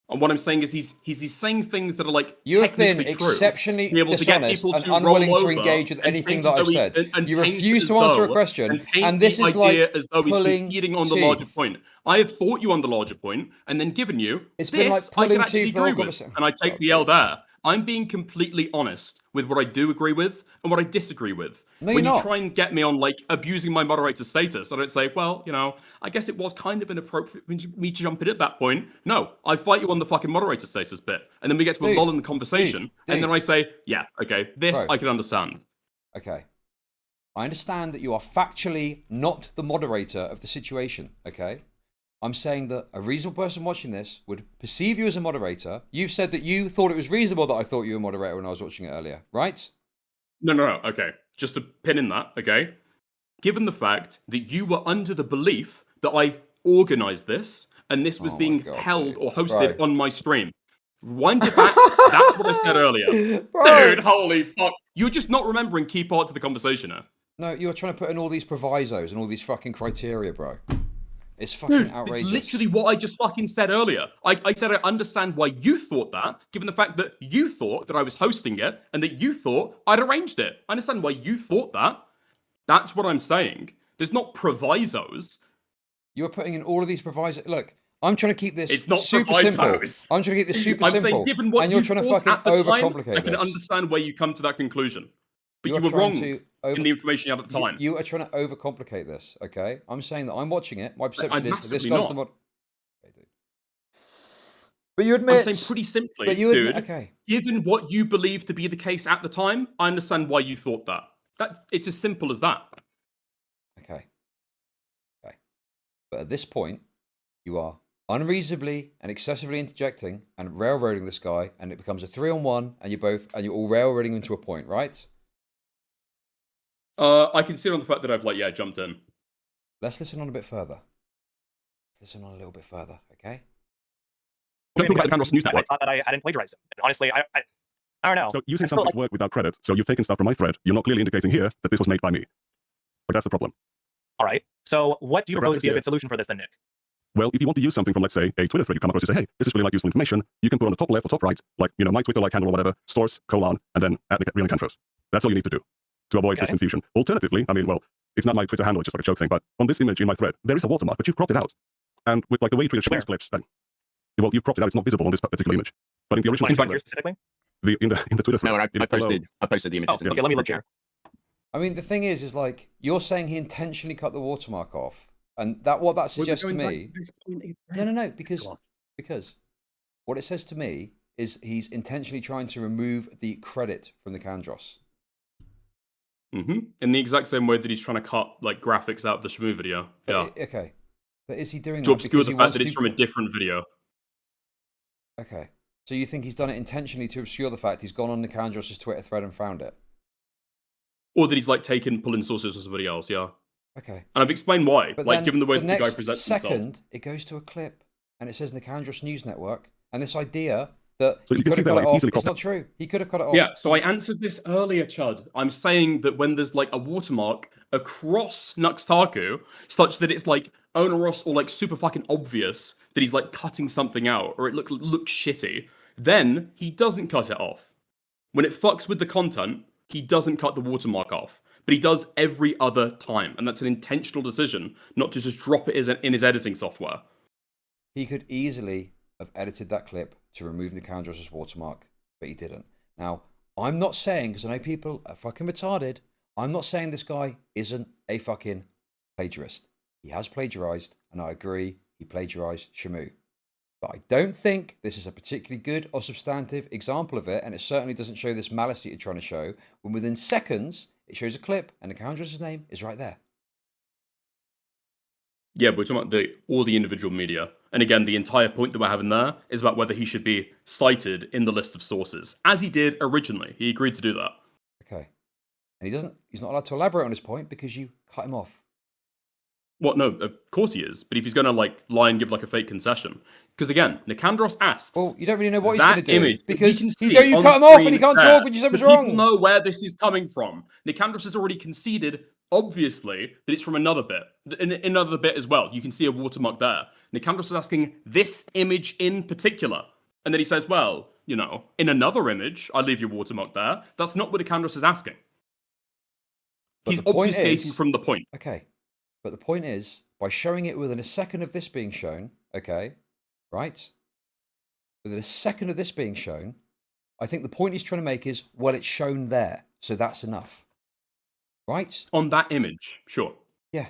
And what I'm saying is he's saying things that are like you have been exceptionally dishonest and unwilling to engage with anything that I've said. You refuse to answer a question, and this is like as though he's eating on the larger point. I have fought you on the larger point, and then given you it's been like pulling teeth agree with, and I take the L there. I'm being completely honest with what I do agree with and what I disagree with. No, when you try and get me on like abusing my moderator status, I don't say, well, you know, I guess it was kind of inappropriate for me to jump in at that point. No, I fight you on the fucking moderator status bit. And then we get to a lull in the conversation. And then I say, yeah, okay, this I can understand. Okay. I understand that you are factually not the moderator of the situation, okay? I'm saying that a reasonable person watching this would perceive you as a moderator. You've said that you thought it was reasonable that I thought you were a moderator when I was watching it earlier, right? No. Okay. Just to pin in that, okay? Given the fact that you were under the belief that I organized this and this was being held or hosted on my stream. Wind it back. That's what I said earlier. Dude, holy fuck. You're just not remembering key parts of the conversation here. No, you're trying to put in all these provisos and all these fucking criteria, bro. It's fucking outrageous. It's literally what I just fucking said earlier. I said I understand why you thought that, given the fact that you thought that I was hosting it and that you thought I'd arranged it. I understand why you thought that. That's what I'm saying. There's not provisos. You are putting in all of these provisos. Look, I'm trying to keep this it's not super provisos. simple. I'm trying to keep this super I'm simple. saying, given what and you're you trying to thought fucking at the time, overcomplicate I can this. understand where you come to that conclusion. But you were trying wrong to in the information you had at the time. You are trying to overcomplicate this, okay? I'm saying that I'm watching it. My perception is that this massively guy's not. the mod. Okay, dude. But you admit. I'm saying pretty simply, but you admit, dude, okay. given what you believe to be the case at the time, I understand why you thought that. It's as simple as that. Okay. Okay. But at this point, you are unreasonably and excessively interjecting and railroading this guy, and it becomes a 3-on-1, and you're all railroading him to a point, right? I can see it on the fact that I've jumped in. Let's listen on a bit further. Let's listen on a little bit further, okay? Don't talk about the Canros News I Network. thought that I hadn't plagiarized it. And honestly, I don't know. So using somebody's work without credit, so you've taken stuff from my thread, you're not clearly indicating here that this was made by me. But that's the problem. All right. So what do you propose to be a good solution for this then, Nick? Well, if you want to use something from, let's say, a Twitter thread you come across, you say, hey, this is really useful information, you can put on the top left or top right, my Twitter handle or whatever, stores, : and then add real Nicandros. That's all you need to do to avoid this confusion. Alternatively, it's not my Twitter handle, it's just like a joke thing, but on this image in my thread, there is a watermark, but you've cropped it out. And with the way you treat Shmu's clips, then, well, you've cropped it out, it's not visible on this particular image. But in the original Here specifically? in the Twitter thread. No, I posted the image. Oh, okay, let me look here. I mean, the thing is you're saying he intentionally cut the watermark off, and what that suggests to me. No, because what it says to me is he's intentionally trying to remove the credit from the Candros. In the exact same way that he's trying to cut graphics out of the Shmoo video. Yeah. Okay, but is he doing to that obscure because the he fact wants that it's to... from a different video? Okay, so you think he's done it intentionally to obscure the fact he's gone on Nicandros' Twitter thread and found it? Or that he's pulling sources from somebody else, yeah. Okay. And I've explained why. But given the way that the guy presents next second, it goes to a clip, and it says Nicandros News Network, and this idea that he could have cut it off, it's not true. He could have cut it off. Yeah, so I answered this earlier, Chud. I'm saying that when there's a watermark across Nuxtaku, such that it's onerous or super fucking obvious that he's cutting something out, or it looks shitty, then he doesn't cut it off. When it fucks with the content, he doesn't cut the watermark off. But he does every other time, and that's an intentional decision, not to just drop it in his editing software. He could easily have edited that clip to remove Nicandros' watermark, but he didn't. Now, I'm not saying, because I know people are fucking retarded, I'm not saying this guy isn't a fucking plagiarist. He has plagiarized, and I agree, he plagiarized Shmoo. But I don't think this is a particularly good or substantive example of it, and it certainly doesn't show this malice that you're trying to show, when within seconds, it shows a clip, and Nicandros' name is right there. Yeah, but we're talking about all the individual media. And again, the entire point that we're having there is about whether he should be cited in the list of sources, as he did originally. He agreed to do that. Okay. And he's not allowed to elaborate on his point because you cut him off. What? No, of course he is. But if he's going to lie and give a fake concession. Because again, Nicandros asks. Well, you don't really know what he's going to do. Image, because you cut him off and he can't talk when you said was wrong. People know where this is coming from. Nicandros has already conceded, obviously, that it's from another bit. In another bit as well. You can see a watermark there. Nicandros is asking this image in particular. And then he says, well, in another image, I leave your watermark there. That's not what Nicandros is asking. But he's obfuscating from the point. Okay. But the point is, by showing it within a second of this being shown, okay, right? Within a second of this being shown, I think the point he's trying to make is, well, it's shown there, so that's enough. Right? On that image, sure. Yeah.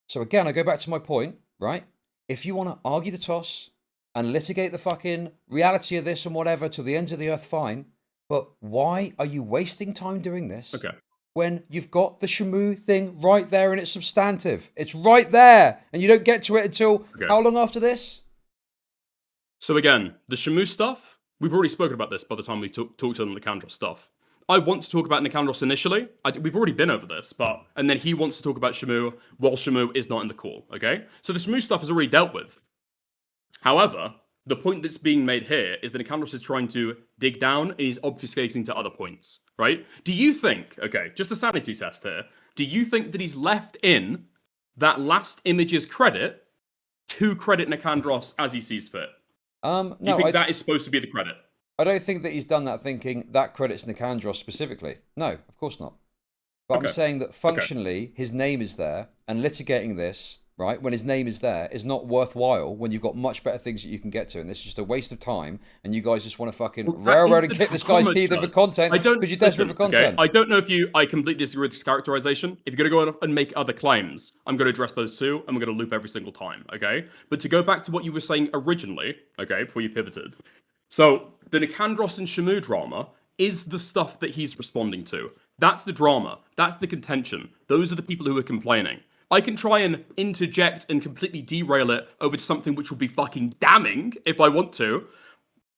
So again, I go back to my point, right? If you want to argue the toss and litigate the fucking reality of this and whatever to the ends of the earth, fine. But why are you wasting time doing this? Okay. When you've got the Shmoo thing right there and it's substantive. It's right there. And you don't get to it until how long after this? So again, the Shmoo stuff, we've already spoken about this by the time we talked on the Nicandros stuff. I want to talk about Nicandros initially. We've already been over this, and then he wants to talk about Shmoo while Shmoo is not in the call, okay? So the Shmoo stuff is already dealt with. However, the point that's being made here is that Nicandros is trying to dig down and he's obfuscating to other points, right? Do you think, okay, just a sanity test here, do you think that he's left in that last image's credit to credit Nicandros as he sees fit? No, do you think that is supposed to be the credit? I don't think that he's done that thinking that credits Nicandros specifically. No, of course not. But I'm saying that functionally, his name is there, and litigating this, right, when his name is there, is not worthwhile when you've got much better things that you can get to, and this is just a waste of time, and you guys just want to fucking railroad and kick this guy's teeth in for content because you're desperate for content. I don't know if I completely disagree with this characterization. If you're going to go and make other claims, I'm going to address those too, and we're going to loop every single time, okay? But to go back to what you were saying originally, okay, before you pivoted. So, the Nicandros and Shamu drama is the stuff that he's responding to. That's the drama. That's the contention. Those are the people who are complaining. I can try and interject and completely derail it over to something which will be fucking damning if I want to.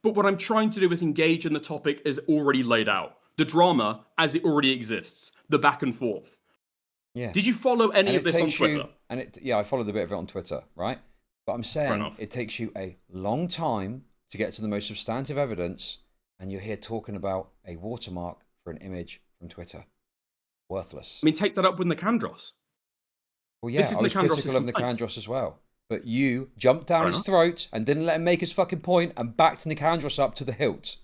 But what I'm trying to do is engage in the topic as already laid out. The drama as it already exists. The back and forth. Yeah. Did you follow any of this on Twitter? Yeah, I followed a bit of it on Twitter, right? But I'm saying it takes you a long time to get to the most substantive evidence, and you're here talking about a watermark for an image from Twitter. Worthless. I mean, take that up with Nicandros. Well, yeah, I was critical of Nicandros as well. But you jumped down his throat and didn't let him make his fucking point and backed Nicandros up to the hilt.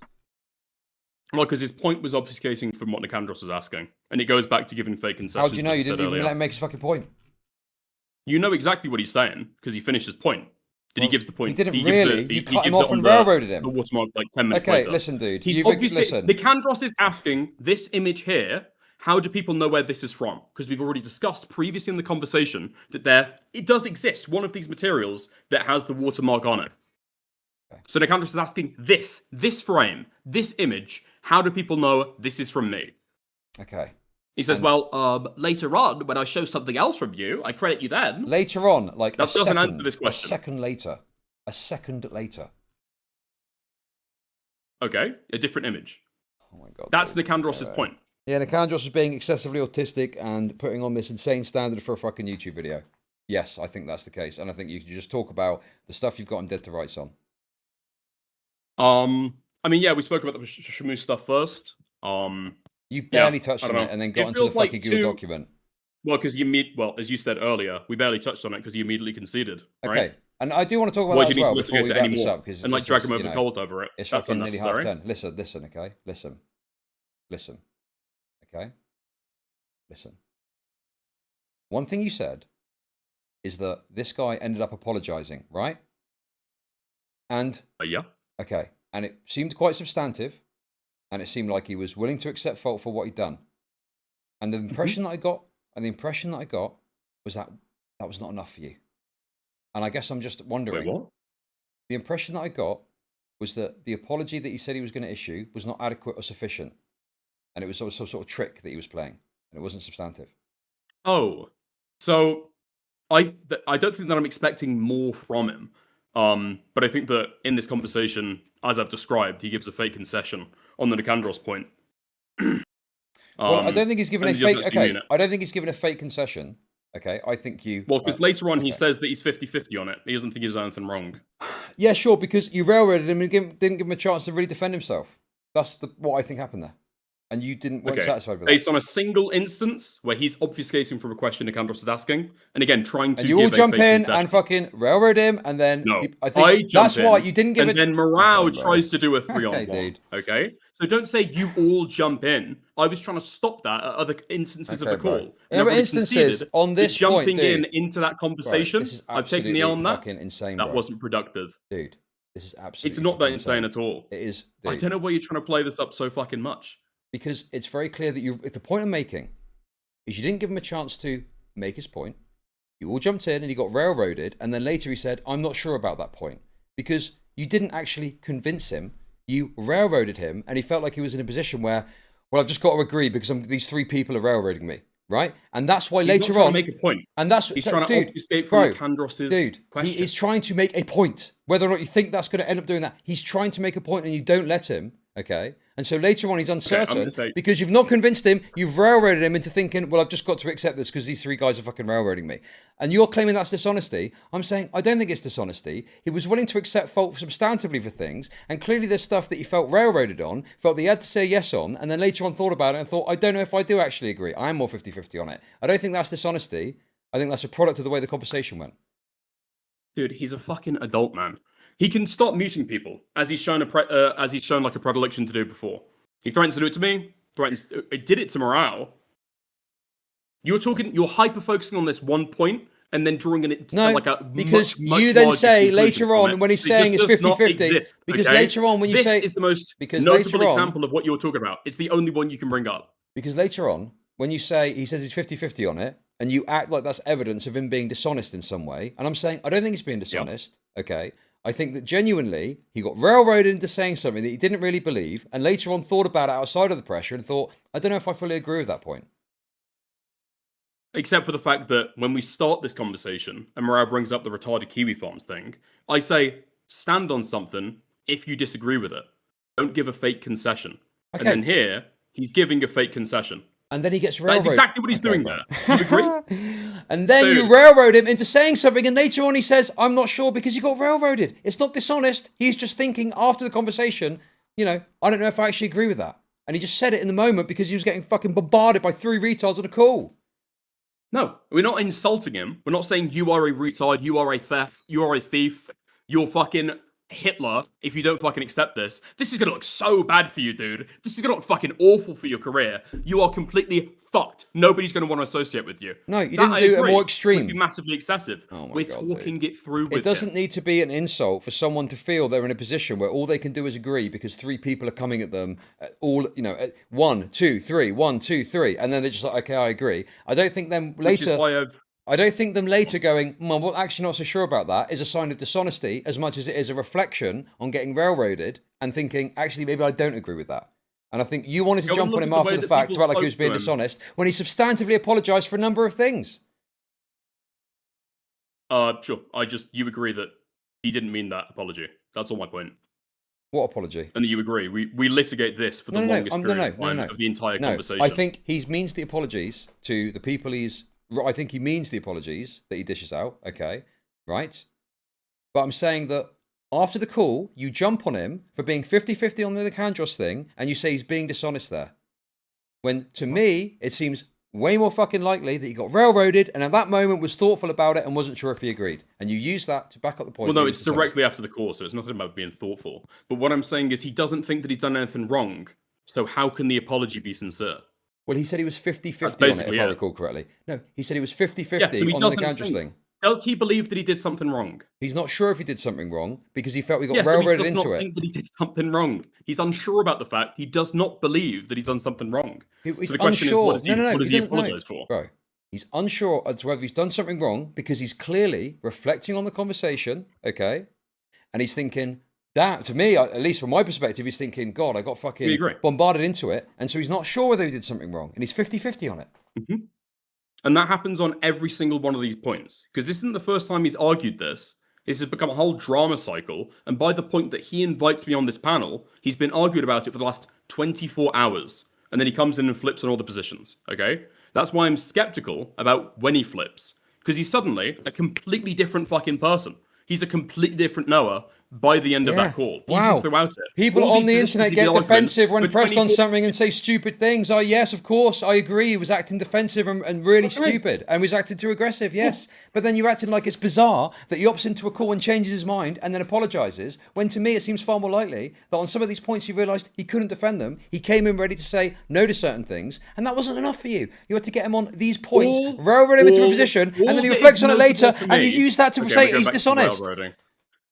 Well, because his point was obfuscating from what Nicandros was asking. And it goes back to giving fake concessions. How do you know you didn't even let him make his fucking point? You know exactly what he's saying, because he finished his point. He gives the point. He didn't really. You cut him off and railroaded him. The watermark like 10 minutes later. Okay, listen, dude. He's obviously... Nicandros is asking, this image here, how do people know where this is from? Because we've already discussed previously in the conversation that it does exist, one of these materials that has the watermark on it. Okay. So Nicandros is asking this frame, this image, how do people know this is from me? Okay. He says, later on, when I show something else from you, I credit you then. Later on, like that doesn't answer this question. A second later. A second later. Okay, a different image. Oh my God. That's Nicandros' point. Yeah, Nicandros is being excessively autistic and putting on this insane standard for a fucking YouTube video. Yes, I think that's the case. And I think you can just talk about the stuff you've gotten dead to rights on. I mean, yeah, we spoke about the Shamu stuff first. You barely touched on it and then got into the fucking Google document. Well, because as you said earlier, we barely touched on it because you immediately conceded. Right? Okay, and I do want to talk about that as well before we wrap this up. And like drag him over the coals over it. It's That's fucking nearly unnecessary. 10:30. Listen, okay? Listen. Okay? Listen. One thing you said is that this guy ended up apologizing, right? And... yeah. Okay, and it seemed quite substantive. And it seemed like he was willing to accept fault for what he'd done. And the impression that I got, was that that was not enough for you. And I guess I'm just wondering. Wait, what? The impression that I got was that the apology that he said he was going to issue was not adequate or sufficient. And it was some sort of trick that he was playing. And it wasn't substantive. Oh. So, I don't think that I'm expecting more from him. But I think that in this conversation, as I've described, he gives a fake concession on the Nicandros point. Well, I don't think he's given a fake... Okay, I don't think he's given a fake concession. Okay, I think you... Well, because later on he says that he's 50-50 on it. He doesn't think he's done anything wrong. Yeah, sure, because you railroaded him and didn't give him a chance to really defend himself. That's what I think happened there. And you weren't satisfied with that. Based on a single instance where he's obfuscating from a question Nicandros is asking, and again, trying to and you all jump in and fucking railroad him, and then... No, I think that's why you didn't give it... And then Morale tries to do a 3-on-1. Okay? So don't say you all jump in. I was trying to stop that at other instances of the call. In other instances, on this jumping point, into that conversation, I've taken the on that. Insane, that wasn't productive. Dude, this is absolutely It's not that insane at all. It is, dude. I don't know why you're trying to play this up so fucking much. Because it's very clear that if the point I'm making is you didn't give him a chance to make his point. You all jumped in and he got railroaded. And then later he said, I'm not sure about that point. Because you didn't actually convince him. You railroaded him and he felt like he was in a position where, well, I've just got to agree because these three people are railroading me. Right? And that's why later on... to make a point. And that's... He's trying to obfuscate from Nicandros' question. He's trying to make a point. Whether or not you think that's going to end up doing that, he's trying to make a point and you don't let him, okay? And so later on, he's uncertain because you've not convinced him. You've railroaded him into thinking, well, I've just got to accept this because these three guys are fucking railroading me. And you're claiming that's dishonesty. I'm saying, I don't think it's dishonesty. He was willing to accept fault substantively for things. And clearly there's stuff that he felt railroaded on, felt that he had to say yes on, and then later on thought about it and thought, I don't know if I do actually agree. I am more 50-50 on it. I don't think that's dishonesty. I think that's a product of the way the conversation went. Dude, he's a fucking adult man. He can stop muting people, as he's shown like a predilection to do before. He threatens to do it to me. It did it to Morale. You're hyper focusing on this one point and then drawing it like a because much you then say later on when he's saying it's 50-50. Because later on when you say this is the most notable example of what you're talking about. It's the only one you can bring up. Because later on when you say he says he's 50-50 on it, and you act like that's evidence of him being dishonest in some way, and I'm saying I don't think he's being dishonest. Okay. I think that genuinely he got railroaded into saying something that he didn't really believe and later on thought about it outside of the pressure and thought, I don't know if I fully agree with that point. Except for the fact that when we start this conversation and Morale brings up the retarded Kiwi Farms thing, I say, stand on something if you disagree with it. Don't give a fake concession. Okay. And then here, he's giving a fake concession. And then he gets railroaded. That's exactly what he's doing there. You agree? And then you railroad him into saying something, and later on he says, I'm not sure because he got railroaded. It's not dishonest. He's just thinking after the conversation, I don't know if I actually agree with that. And he just said it in the moment because he was getting fucking bombarded by 3 retards on a call. No, we're not insulting him. We're not saying you are a retard, you are a theft, you are a thief, you're fucking Hitler if you don't fucking accept this. This is gonna look so bad for you, dude. This is gonna look fucking awful for your career. You are completely fucked. Nobody's gonna want to associate with you. No, you didn't do it more extreme. Would be massively excessive. We're talking it through with it. Doesn't need to be an insult for someone to feel they're in a position where all they can do is agree because 3 people are coming at them all, at 1, 2, 3, 1, 2, 3, and then they're just like, okay, I agree. I don't think them later. I don't think them later going, well, I'm actually not so sure about that, is a sign of dishonesty as much as it is a reflection on getting railroaded and thinking, actually, maybe I don't agree with that. And I think you wanted to jump on him after the fact to act like he was being dishonest when he substantively apologised for a number of things. Sure. You agree that he didn't mean that apology. That's all my point. What apology? And that you agree. We litigate this for the longest period of time of the entire conversation. I think he means the apologies to the people I think he means the apologies that he dishes out, okay, right? But I'm saying that after the call, you jump on him for being 50-50 on the Nicandros thing, and you say he's being dishonest there. When, to me, it seems way more fucking likely that he got railroaded, and at that moment was thoughtful about it and wasn't sure if he agreed. And you use that to back up the point. Well, no, it's directly after the call, so it's nothing about being thoughtful. But what I'm saying is he doesn't think that he's done anything wrong, so how can the apology be sincere? Well, he said he was 50-50 on it, if I recall correctly. No, he said he was 50-50 on the Nicandros thing. Does he believe that he did something wrong? He's not sure if he did something wrong because he felt he got railroaded into it. He does not think that he did something wrong. He's unsure about the fact. He does not believe that he's done something wrong. He's so the question unsure. is, what does he apologize for? Bro, he's unsure as to whether he's done something wrong because he's clearly reflecting on the conversation, okay? And he's thinking, that, to me, at least from my perspective, he's thinking, God, I got fucking bombarded into it. And so he's not sure whether he did something wrong. And he's 50-50 on it. Mm-hmm. And that happens on every single one of these points. Because this isn't the first time he's argued this. This has become a whole drama cycle. And by the point that he invites me on this panel, he's been arguing about it for the last 24 hours. And then he comes in and flips on all the positions. Okay? That's why I'm skeptical about when he flips. Because he's suddenly a completely different fucking person. He's a completely different Noah by the end of that call. Wow. Throughout it. People on the internet get defensive when pressed on something and say stupid things. Oh, yes, of course, I agree. He was acting defensive and really stupid. And was acting too aggressive, yes. But then you're acting like it's bizarre that he opts into a call and changes his mind and then apologises, when to me it seems far more likely that on some of these points he realised he couldn't defend them. He came in ready to say no to certain things, and that wasn't enough for you. You had to get him on these points, railroad him into a position, and then he reflects on it later, and you use that to say he's dishonest.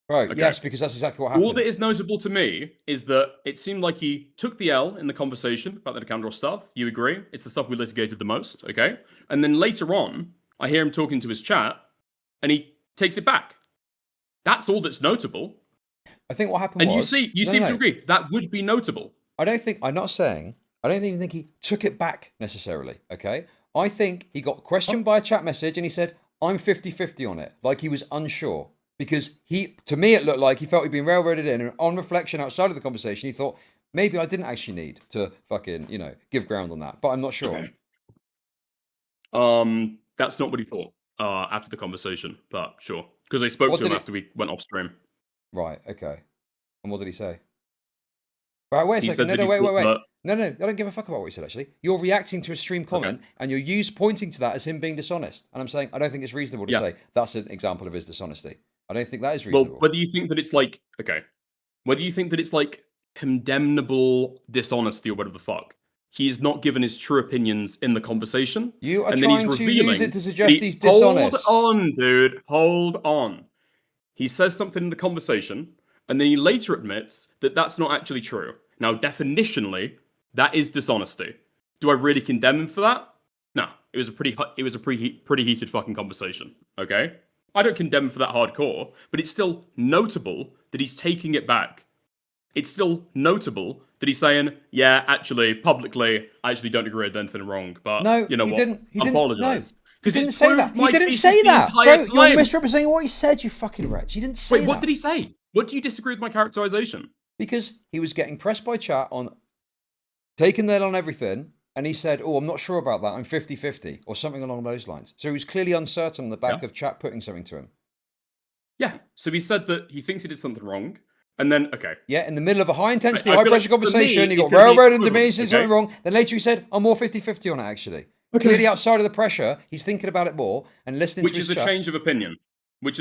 Right, okay. Yes, because that's exactly what happened. All that is notable to me is that it seemed like he took the L in the conversation about the Nicandros stuff. You agree? It's the stuff we litigated the most, okay? And then later on, I hear him talking to his chat, and he takes it back. That's all that's notable. I think what happened was... And you seem to agree. That would be notable. I don't even think he took it back necessarily, okay? I think he got questioned by a chat message, and he said, I'm 50-50 on it. Like he was unsure. Because to me, it looked like he felt he'd been railroaded in, and on reflection outside of the conversation, he thought, Maybe I didn't actually need to fucking, give ground on that, but I'm not sure. Okay. That's not what he thought after the conversation, but sure. Because I spoke to him after we went off stream. Right, okay. And what did he say? Right, wait a second. No, wait. No, I don't give a fuck about what he said, actually. You're reacting to a stream comment, and you're pointing to that as him being dishonest. And I'm saying, I don't think it's reasonable to say that's an example of his dishonesty. I don't think that is reasonable. Well, whether you think that it's like, whether you think that it's like condemnable dishonesty or whatever the fuck, he's not given his true opinions in the conversation. You are trying to use it to suggest he's dishonest. Hold on, dude. Hold on. He says something in the conversation, and then he later admits that that's not actually true. Now, definitionally, that is dishonesty. Do I really condemn him for that? No. It was a pretty heated fucking conversation. Okay? I don't condemn him for that hardcore, but it's still notable that he's taking it back. It's still notable that he's saying, yeah, actually, publicly, I actually don't agree with anything wrong, but no, you know what? I apologize. No. He didn't say that. He didn't say that. Bro, you're misrepresenting what he said, you fucking wretch. He didn't say that. Wait, what did he say? What do you disagree with my characterization? Because he was getting pressed by chat on taking that on everything, and he said, oh, I'm not sure about that. I'm 50-50, or something along those lines. So he was clearly uncertain on the back of chat putting something to him. Yeah, so he said that he thinks he did something wrong, and then, Yeah, in the middle of a high-intensity, high-pressure conversation, he got railroaded into me, said something wrong. Then later he said, I'm more 50-50 on it, actually. Clearly outside of the pressure, he's thinking about it more and listening to his chat. Which is a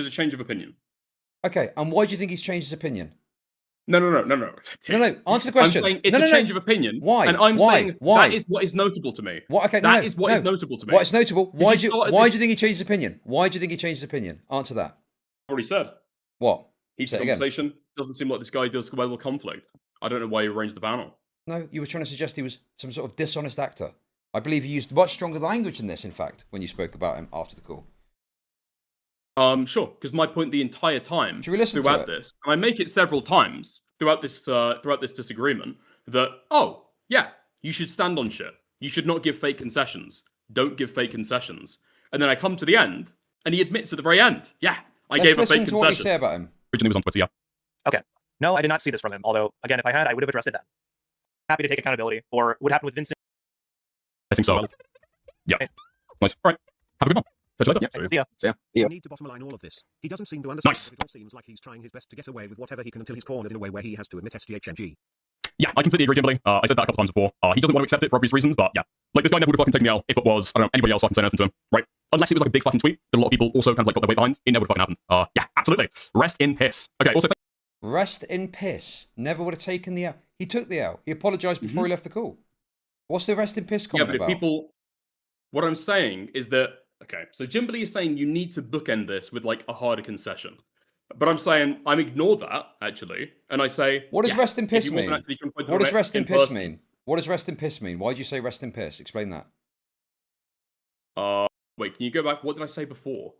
change of opinion. Okay, and why do you think he's changed his opinion? No. No, answer the question. I'm saying it's a change of opinion. Why? And I'm saying that is what is notable to me. That is what is notable to me. What's notable? Why do you think he changed his opinion? Why do you think he changed his opinion? Answer that. Already said. What? Each conversation doesn't seem like this guy does well with conflict. I don't know why you arranged the panel. No, you were trying to suggest he was some sort of dishonest actor. I believe you used much stronger language than this, in fact, when you spoke about him after the call. Sure, because my point the entire time throughout this, and I make it several times throughout this disagreement, that, oh, yeah, you should stand on shit. You should not give fake concessions. Don't give fake concessions. And then I come to the end, and he admits at the very end, yeah, I gave a fake concession. What you say about him. Originally was on Twitter, yeah. Okay. No, I did not see this from him. Although, again, if I had, I would have addressed it then. Happy to take accountability for what happened with Vincent. I think so. Yeah. Nice. All right. Have a good one. Catch you later. See ya. You need to bottom line all of this. He doesn't seem to understand. It all seems like he's trying his best to get away with whatever he can until he's cornered in a way where he has to admit STHMG. Yeah, I completely agree, Jimberly. I said that a couple times before. He doesn't want to accept it for obvious reasons, but yeah. Like, this guy never would have fucking taken the L if it was, I don't know, anybody else fucking saying anything to him, right? Unless it was like a big fucking tweet that a lot of people also kind of like got their weight behind. It never would have fucking happened. Yeah, absolutely. Rest in piss. Okay, also... Rest in piss. Never would have taken the L. He took the L. He apologized before he left the call. What's the rest in piss comment about? What I'm saying is that, okay, so Jimberly is saying you need to bookend this with like a harder concession. But I'm saying, I ignore that, actually, and I say... What does rest in piss mean? What does rest in piss mean? What does rest in piss mean? Why do you say rest in piss? Explain that. Wait, can you go back? What did I say before?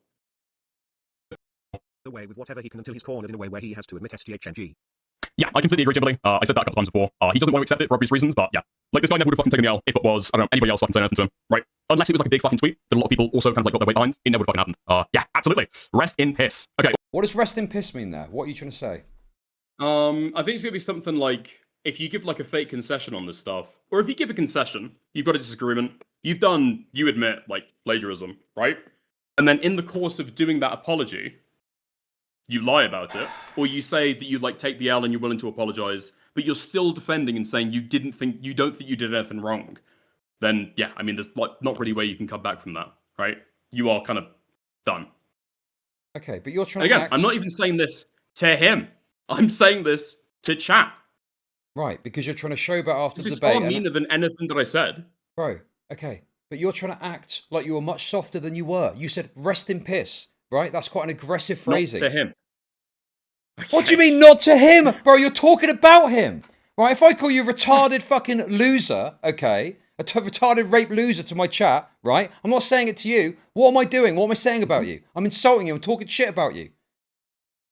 Away with whatever he can until he's cornered in a way where he has to admit STHMG. Yeah, I completely agree, Jimberly. I said that a couple times before. He doesn't want to accept it for obvious reasons, but yeah. Like, this guy never would have fucking taken the L if it was, I don't know, anybody else fucking saying anything to him, right? Unless it was like a big fucking tweet that a lot of people also kind of like got their weight behind. It never would have fucking happened. Yeah, absolutely. Rest in piss. Okay. What does rest in piss mean there? What are you trying to say? I think it's gonna be something like, if you give like a fake concession on this stuff, or if you give a concession, you've got a disagreement, you admit like plagiarism, right? And then in the course of doing that apology, you lie about it, or you say that you like take the L and you're willing to apologize, but you're still defending and saying you don't think you did anything wrong, then yeah, I mean, there's like not really a way you can come back from that, right? You are kind of done. Okay, but you're trying and again, I'm not even saying this to him. I'm saying this to chat. Right, because you're trying to showboat after the debate. This is far meaner than anything that I said. Bro, okay, but you're trying to act like you were much softer than you were. You said rest in piss. Right? That's quite an aggressive phrasing. Not to him. Okay. What do you mean, not to him? Bro, you're talking about him. Right? If I call you a retarded fucking loser, okay? A retarded rape loser to my chat, right? I'm not saying it to you. What am I doing? What am I saying about you? I'm insulting you. I'm talking shit about you.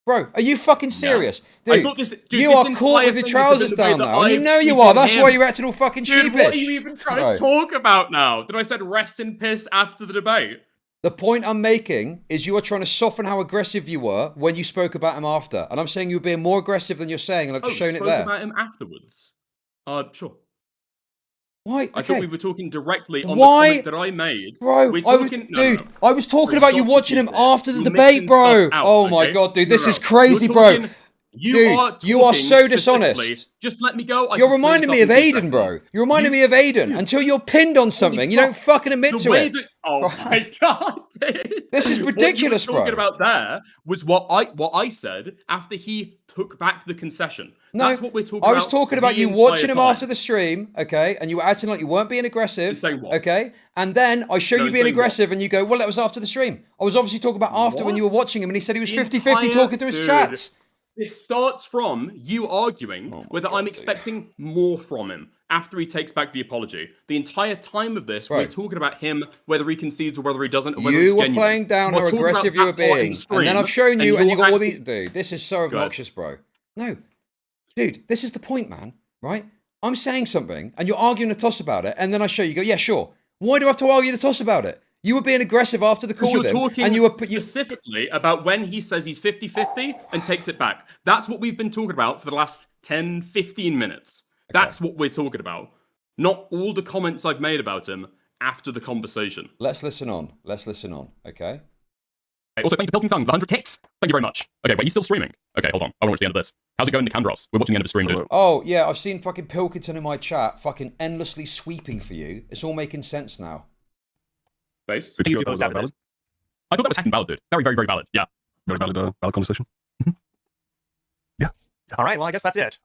Bro, are you fucking serious? No. Dude, you are caught with your trousers down now. And you know you are. That's why you're acting all fucking sheepish. What are you even trying to talk about now? Did I said rest in piss after the debate? The point I'm making is you are trying to soften how aggressive you were when you spoke about him after. And I'm saying you were being more aggressive than you're saying, and I've just shown it there. Spoke about him afterwards? Sure. Why? Okay. I thought we were talking directly on the comment that I made. Bro, we're talking, I was talking about you watching him after the debate, bro. Oh my god, dude, this is crazy, bro. You are so dishonest. Just let me go. You're reminding me of Aiden, bro. You're reminding me of Aiden. Until you're pinned on something, you don't fucking admit to it. Oh my god. This is ridiculous, bro. What you were talking about there was what I said after he took back the concession. No, that's what we're talking about. I was talking about you watching him after the stream, okay, and you were acting like you weren't being aggressive, okay, and then I show you being aggressive and you go, well, that was after the stream. I was obviously talking about after when you were watching him and he said he was 50-50 talking to his chats. This starts from you arguing whether I'm expecting more from him after he takes back the apology. The entire time of this, we're talking about him, whether he concedes or whether he doesn't, or whether you it's were genuine. playing down how aggressive you were being, and then I've shown you, and you got all these... Dude, this is so obnoxious, bro. No. Dude, this is the point, man, right? I'm saying something, and you're arguing the toss about it, and then I show you, go, yeah, sure. Why do I have to argue the toss about it? You were being aggressive after the call with him, and you were specifically about when he says he's 50-50 and takes it back. That's what we've been talking about for the last 10, 15 minutes. Okay. That's what we're talking about. Not all the comments I've made about him after the conversation. Let's listen on. Let's listen on, okay? Also, thank you for Pilkington for 100 kicks. Thank you very much. Okay, wait, he's still streaming. Okay, hold on. I want to watch the end of this. How's it going to Candros? We're watching the end of the stream, dude. Oh, yeah, I've seen fucking Pilkington in my chat fucking endlessly sweeping for you. It's all making sense now. Base? I thought that was hacking valid, dude. Very, very, very valid. Yeah. Very valid conversation. Yeah. All right, well, I guess that's it.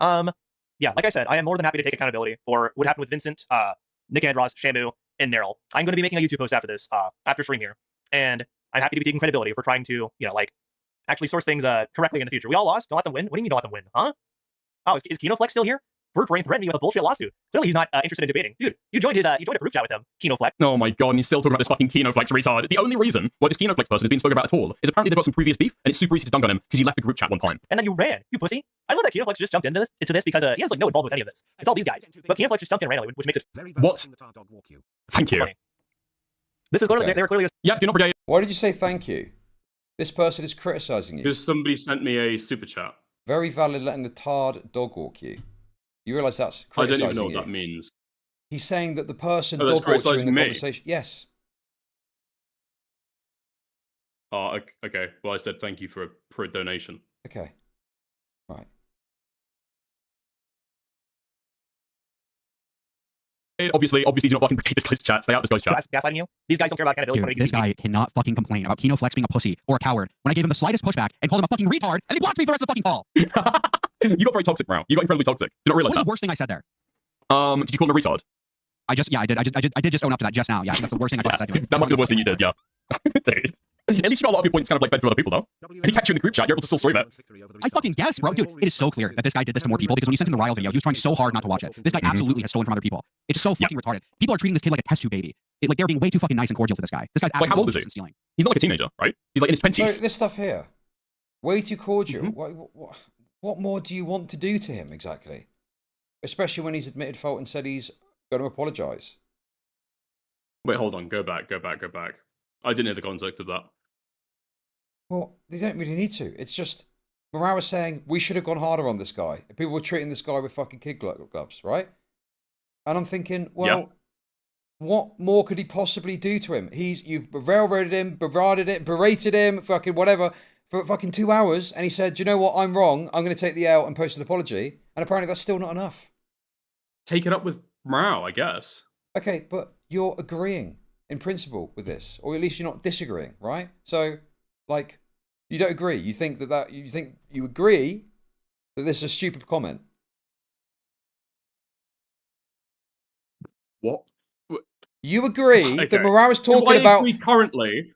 Yeah, like I said, I am more than happy to take accountability for what happened with Vincent, Nick Andros, Shamu, and Neryl. I'm going to be making a YouTube post after this, after stream here. And I'm happy to be taking credibility for trying to, actually source things correctly in the future. We all lost. Don't let them win. What do you mean don't let them win? Huh? Oh, is Kinoflex still here? Bird Brain threatening me with a bullshit lawsuit. Clearly he's not interested in debating. Dude, you joined a group chat with him, Kinoflex. Oh my god, and he's still talking about this fucking Kinoflex retard. The only reason why this Kinoflex person is being spoken about at all is apparently they've got some previous beef, and it's super easy to dunk on him because he left the group chat one time. And then you ran, you pussy. I love that Kinoflex just jumped into this because he has no involvement with any of this. It's all these guys. But Kinoflex just jumped in randomly, which makes it... What? Thank you. This is clearly, they're clearly... Yeah, do not brigade. Why did you say thank you? This person is criticizing you. Because somebody sent me a super chat. Very valid letting the tard dog walk you. You realise that's criticizing you? I don't even know what that means. He's saying that the person dog walked you in the conversation. Yes. Oh, okay. Well, I said thank you for a donation. Okay. Right. Obviously, do not fucking brigade this guy's chat. Stay out of this guy's chat. Gaslighting you? These guys don't care about accountability. Dude, this guy cannot fucking complain about Kinoflex being a pussy or a coward when I gave him the slightest pushback and called him a fucking retard, and he blocked me for the rest of the fucking call. You got very toxic, bro. You got incredibly toxic. Did not realize that. What's the worst thing I said there? Did you call him a retard? I did just own up to that just now. Yeah, that's the worst thing I said to him. That might be the worst thing you did, yeah. Dude. At least you got a lot of your points kind of fed to other people, though. And he catch you in the group chat, you're able to still stream it. I fucking guess, bro. Dude, it is so clear that this guy did this to more people because when you sent him the Ryle video, he was trying so hard not to watch it. This guy absolutely has stolen from other people. It's just so fucking retarded. People are treating this kid like a test tube baby. Like they're being way too fucking nice and cordial to this guy. This guy's absolutely how old is he? Stealing. He's not like a teenager, right? He's like in his 20s. So this stuff here, way too cordial. What more do you want to do to him exactly? Especially when he's admitted fault and said he's going to apologise. Wait, hold on. Go back. I didn't hear the context of that. Well, they don't really need to. It's just, Morale was saying, we should have gone harder on this guy. People were treating this guy with fucking kid gloves, right? And I'm thinking, well, what more could he possibly do to him? You've railroaded him, berated him, fucking whatever, for fucking 2 hours, and he said, do you know what, I'm wrong, I'm going to take the L and post an apology, and apparently that's still not enough. Take it up with Morale, I guess. Okay, but you're agreeing in principle with this, or at least you're not disagreeing, right? So, like, you don't agree. You think you agree that this is a stupid comment. What? You agree that Morale is talking about... We currently...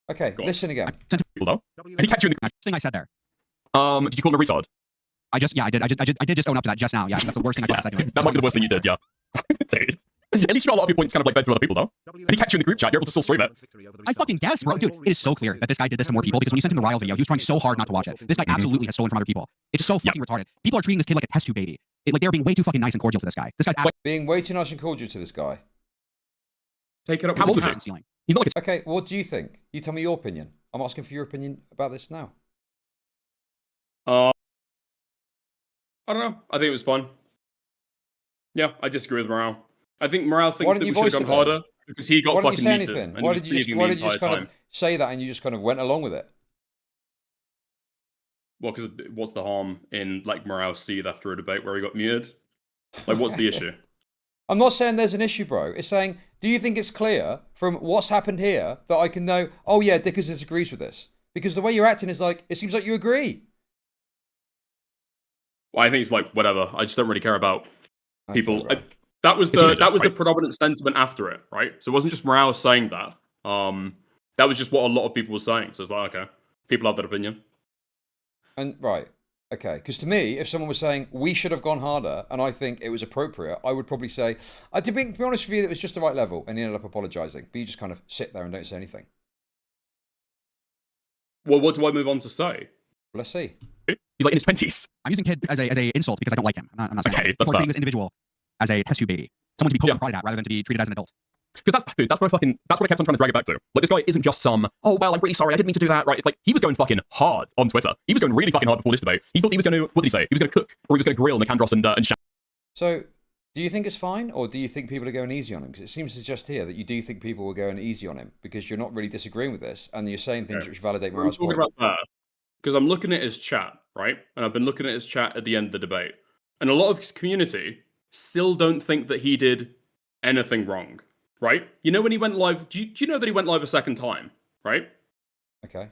Okay, listen again. And he catch you in the thing I said there. Did you call him a retard? I did just own up to that just now. Yeah, that's the worst thing I said to him. That might be the worst thing you did, yeah. Dude. At least you got a lot of your points kind of fed to other people, though. And he catch you in the group chat, you're able to still stream it. I fucking guess, bro. Dude, it is so clear that this guy did this to more people because when you sent him the Ryle video, he was trying so hard not to watch it. This guy absolutely has stolen from other people. It's just so fucking retarded. People are treating this kid like a test tube baby. Like they're being way too fucking nice and cordial to this guy. This guy's being way too nice and cordial to this guy. Take it up. How old is he? He's not like okay, what do you think? You tell me your opinion. I'm asking for your opinion about this now. I don't know. I think it was fun. Yeah, I disagree with Morale. I think Morale thinks that we should have gone harder because he got fucking muted. And Why did you just kind of say that and you just kind of went along with it? Well, because what's the harm in like Morale seethe after a debate where he got muted? Like, what's the issue? I'm not saying there's an issue, bro. It's saying, do you think it's clear from what's happened here that I can know, oh yeah, Dickers disagrees with this? Because the way you're acting is like, it seems like you agree. Well, I think it's like, whatever. I just don't really care about people. That was the predominant sentiment after it, right? So it wasn't just Morale saying that. That was just what a lot of people were saying. So it's like, okay, people have that opinion. And right. Okay, because to me, if someone was saying, we should have gone harder, and I think it was appropriate, I would probably say, to be honest with you, it was just the right level, and he ended up apologising. But you just kind of sit there and don't say anything. Well, what do I move on to say? Let's see. He's like in his 20s. I'm using kid as a insult because I don't like him. I'm not saying okay, that's treating this individual as a test tube baby. Someone to be poked and prodded at rather than to be treated as an adult. Because that's what I kept on trying to drag it back to. Like, this guy isn't just some, oh, well, I'm really sorry, I didn't mean to do that, right? Like, he was going fucking hard on Twitter. He was going really fucking hard before this debate. He thought he was going to, what did he say? He was going to cook, or he was going to grill Nicandros and Shan. So, do you think it's fine, or do you think people are going easy on him? Because it seems to suggest here that you do think people were going easy on him, because you're not really disagreeing with this, and you're saying things which validate Morale's point. About that, because I'm looking at his chat, right? And I've been looking at his chat at the end of the debate. And a lot of his community still don't think that he did anything wrong. Right? You know when he went live, do you know that he went live a second time? Right? Okay.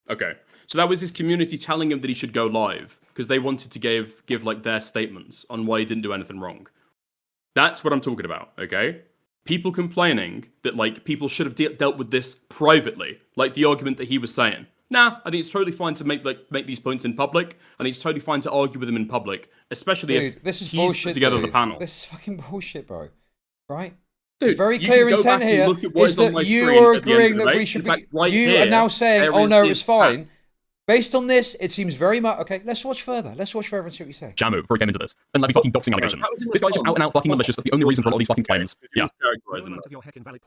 Okay. So that was his community telling him that he should go live because they wanted to give like their statements on why he didn't do anything wrong. That's what I'm talking about, okay? People complaining that like people should have dealt with this privately, like the argument that he was saying. Nah, I think it's totally fine to make these points in public, and it's totally fine to argue with them in public, especially if this is he's bullshit, put together dude. the panel. This is fucking bullshit, bro. Right? Dude, the very clear intent here is that you are agreeing that we should be. You are now saying, "Oh no, it's fine." Based on this, it seems very much okay. Let's watch further. Let's watch further and see what you say. Jamu, before we get into this, and like fucking doxing allegations. This guy's just out and out fucking malicious. That's the only reason for all these fucking claims. Yeah. And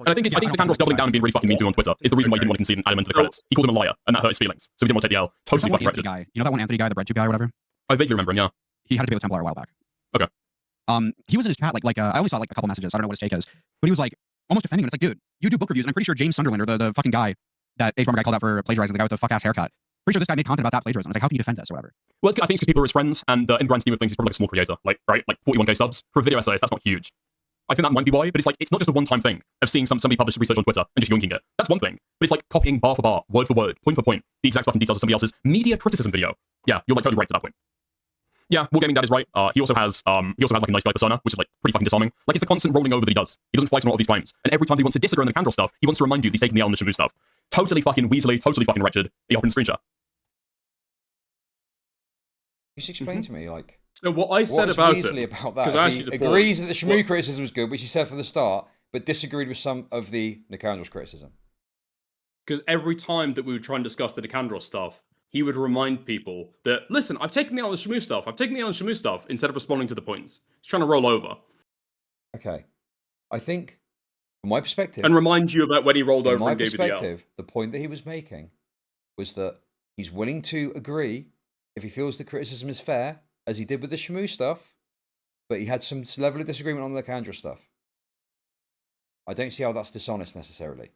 I think Nicandros doubling down and being really fucking mean to him on Twitter is the reason why he didn't want to concede an element of the credits. He called him a liar, and that hurt his feelings. So he didn't want to take the L. Totally fucking corrected. Guy. You know that one Anthony guy, the breadtube guy or whatever? I vaguely remember him. Yeah. He had a debate with Templar a while back. Okay. He was in his chat like I only saw like a couple messages. I don't know what his take is, but he was like almost defending him. It's like, dude, you do book reviews, and I'm pretty sure James Sunderland or the fucking guy that Age Bomber guy called out for plagiarizing, the guy with the fuck ass haircut. Pretty sure this guy made content about that plagiarism. I was like, how can you defend this or whatever? Well, I think it's because people are his friends, and in grand scheme of things, he's probably like a small creator, like 41k subs for a video essayist. That's not huge. I think that might be why, but it's not just a one-time thing of seeing somebody publish research on Twitter and just yoinking it. That's one thing, but it's like copying bar for bar, word for word, point for point, the exact fucking details of somebody else's media criticism video. Yeah, you're like totally right to that point. Yeah, Wargaming Dad is right. He also has like a nice guy persona, which is like pretty fucking disarming. Like, it's the constant rolling over that he does. He doesn't fight on all of these claims, and every time he wants to disagree on the Nicandros stuff, he wants to remind you that he's taking the L on the Shamu stuff. Totally fucking weaselly, totally fucking wretched. He opened a screenshot. You should explain to me, like, so what I said about it, about that. He agrees that the Shamu criticism was good, which he said from the start, but disagreed with some of the Nicandros criticism. Because every time that we would try and discuss the Nicandros stuff, he would remind people that, listen, I've taken the L on the Shamu stuff. I've taken the L on the Shamu stuff, instead of responding to the points. He's trying to roll over. Okay. I think, from my perspective... And remind you about when he rolled over and gave you the L. From my perspective, the point that he was making was that he's willing to agree if he feels the criticism is fair, as he did with the Shamu stuff, but he had some level of disagreement on the Nicandros stuff. I don't see how that's dishonest necessarily.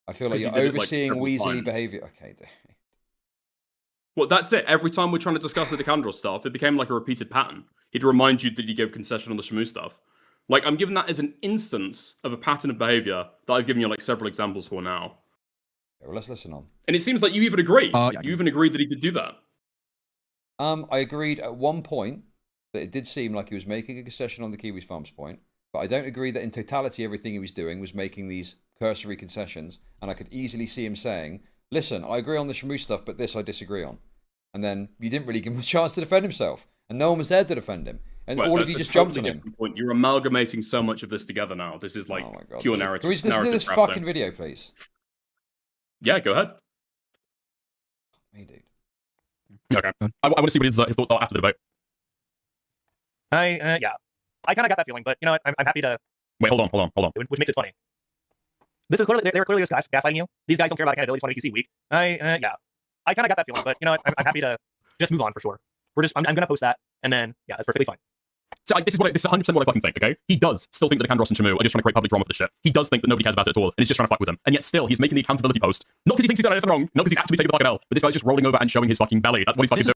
I feel like you're overseeing weaselly behaviour. Okay, well, that's it. Every time we're trying to discuss the Nicandros stuff, it became like a repeated pattern. He'd remind you that he gave concession on the Shamu stuff. Like, I'm giving that as an instance of a pattern of behaviour that I've given you like several examples for now. Okay, well, let's listen on. And it seems like you even agree. You even agreed that he did do that. I agreed at one point that it did seem like he was making a concession on the Kiwis Farms point, but I don't agree that in totality everything he was doing was making these cursory concessions, and I could easily see him saying, listen, I agree on the Shamu stuff, but this I disagree on. And then you didn't really give him a chance to defend himself, and no one was there to defend him. And all of you just jumped on him. Point. You're amalgamating so much of this together now. This is like pure narrative. Can we listen to this fucking video, please? Yeah, go ahead. Me, dude. Okay. I want to see what his thoughts are after the debate. Yeah. I kind of got that feeling, but you know what? I'm happy to... Wait, hold on. Which makes it funny. This is clearly... They were clearly just gaslighting you. These guys don't care about accountability, just want to make you see weak. Yeah. I kind of got that feeling, but you know what? I'm happy to just move on for sure. I'm going to post that, and then, yeah, that's perfectly fine. So this is 100% what I fucking think, okay? He does still think that Nikandros and Shamu are just trying to create public drama for this shit. He does think that nobody cares about it at all, and he's just trying to fuck with them. And yet still, he's making the accountability post. Not because he thinks he's done anything wrong, not because he's actually taking the fucking L, but this guy's just rolling over and showing his fucking belly. That's what he's fucking doing.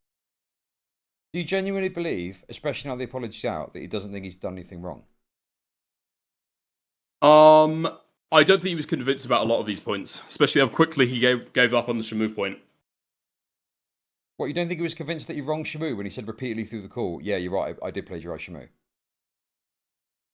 Do you genuinely believe, especially now the apology's out, that he doesn't think he's done anything wrong? I don't think he was convinced about a lot of these points, especially how quickly he gave up on the Shamu point. What, you don't think he was convinced that he wronged Shamu when he said repeatedly through the call, yeah, you're right, I did plagiarise Shamu?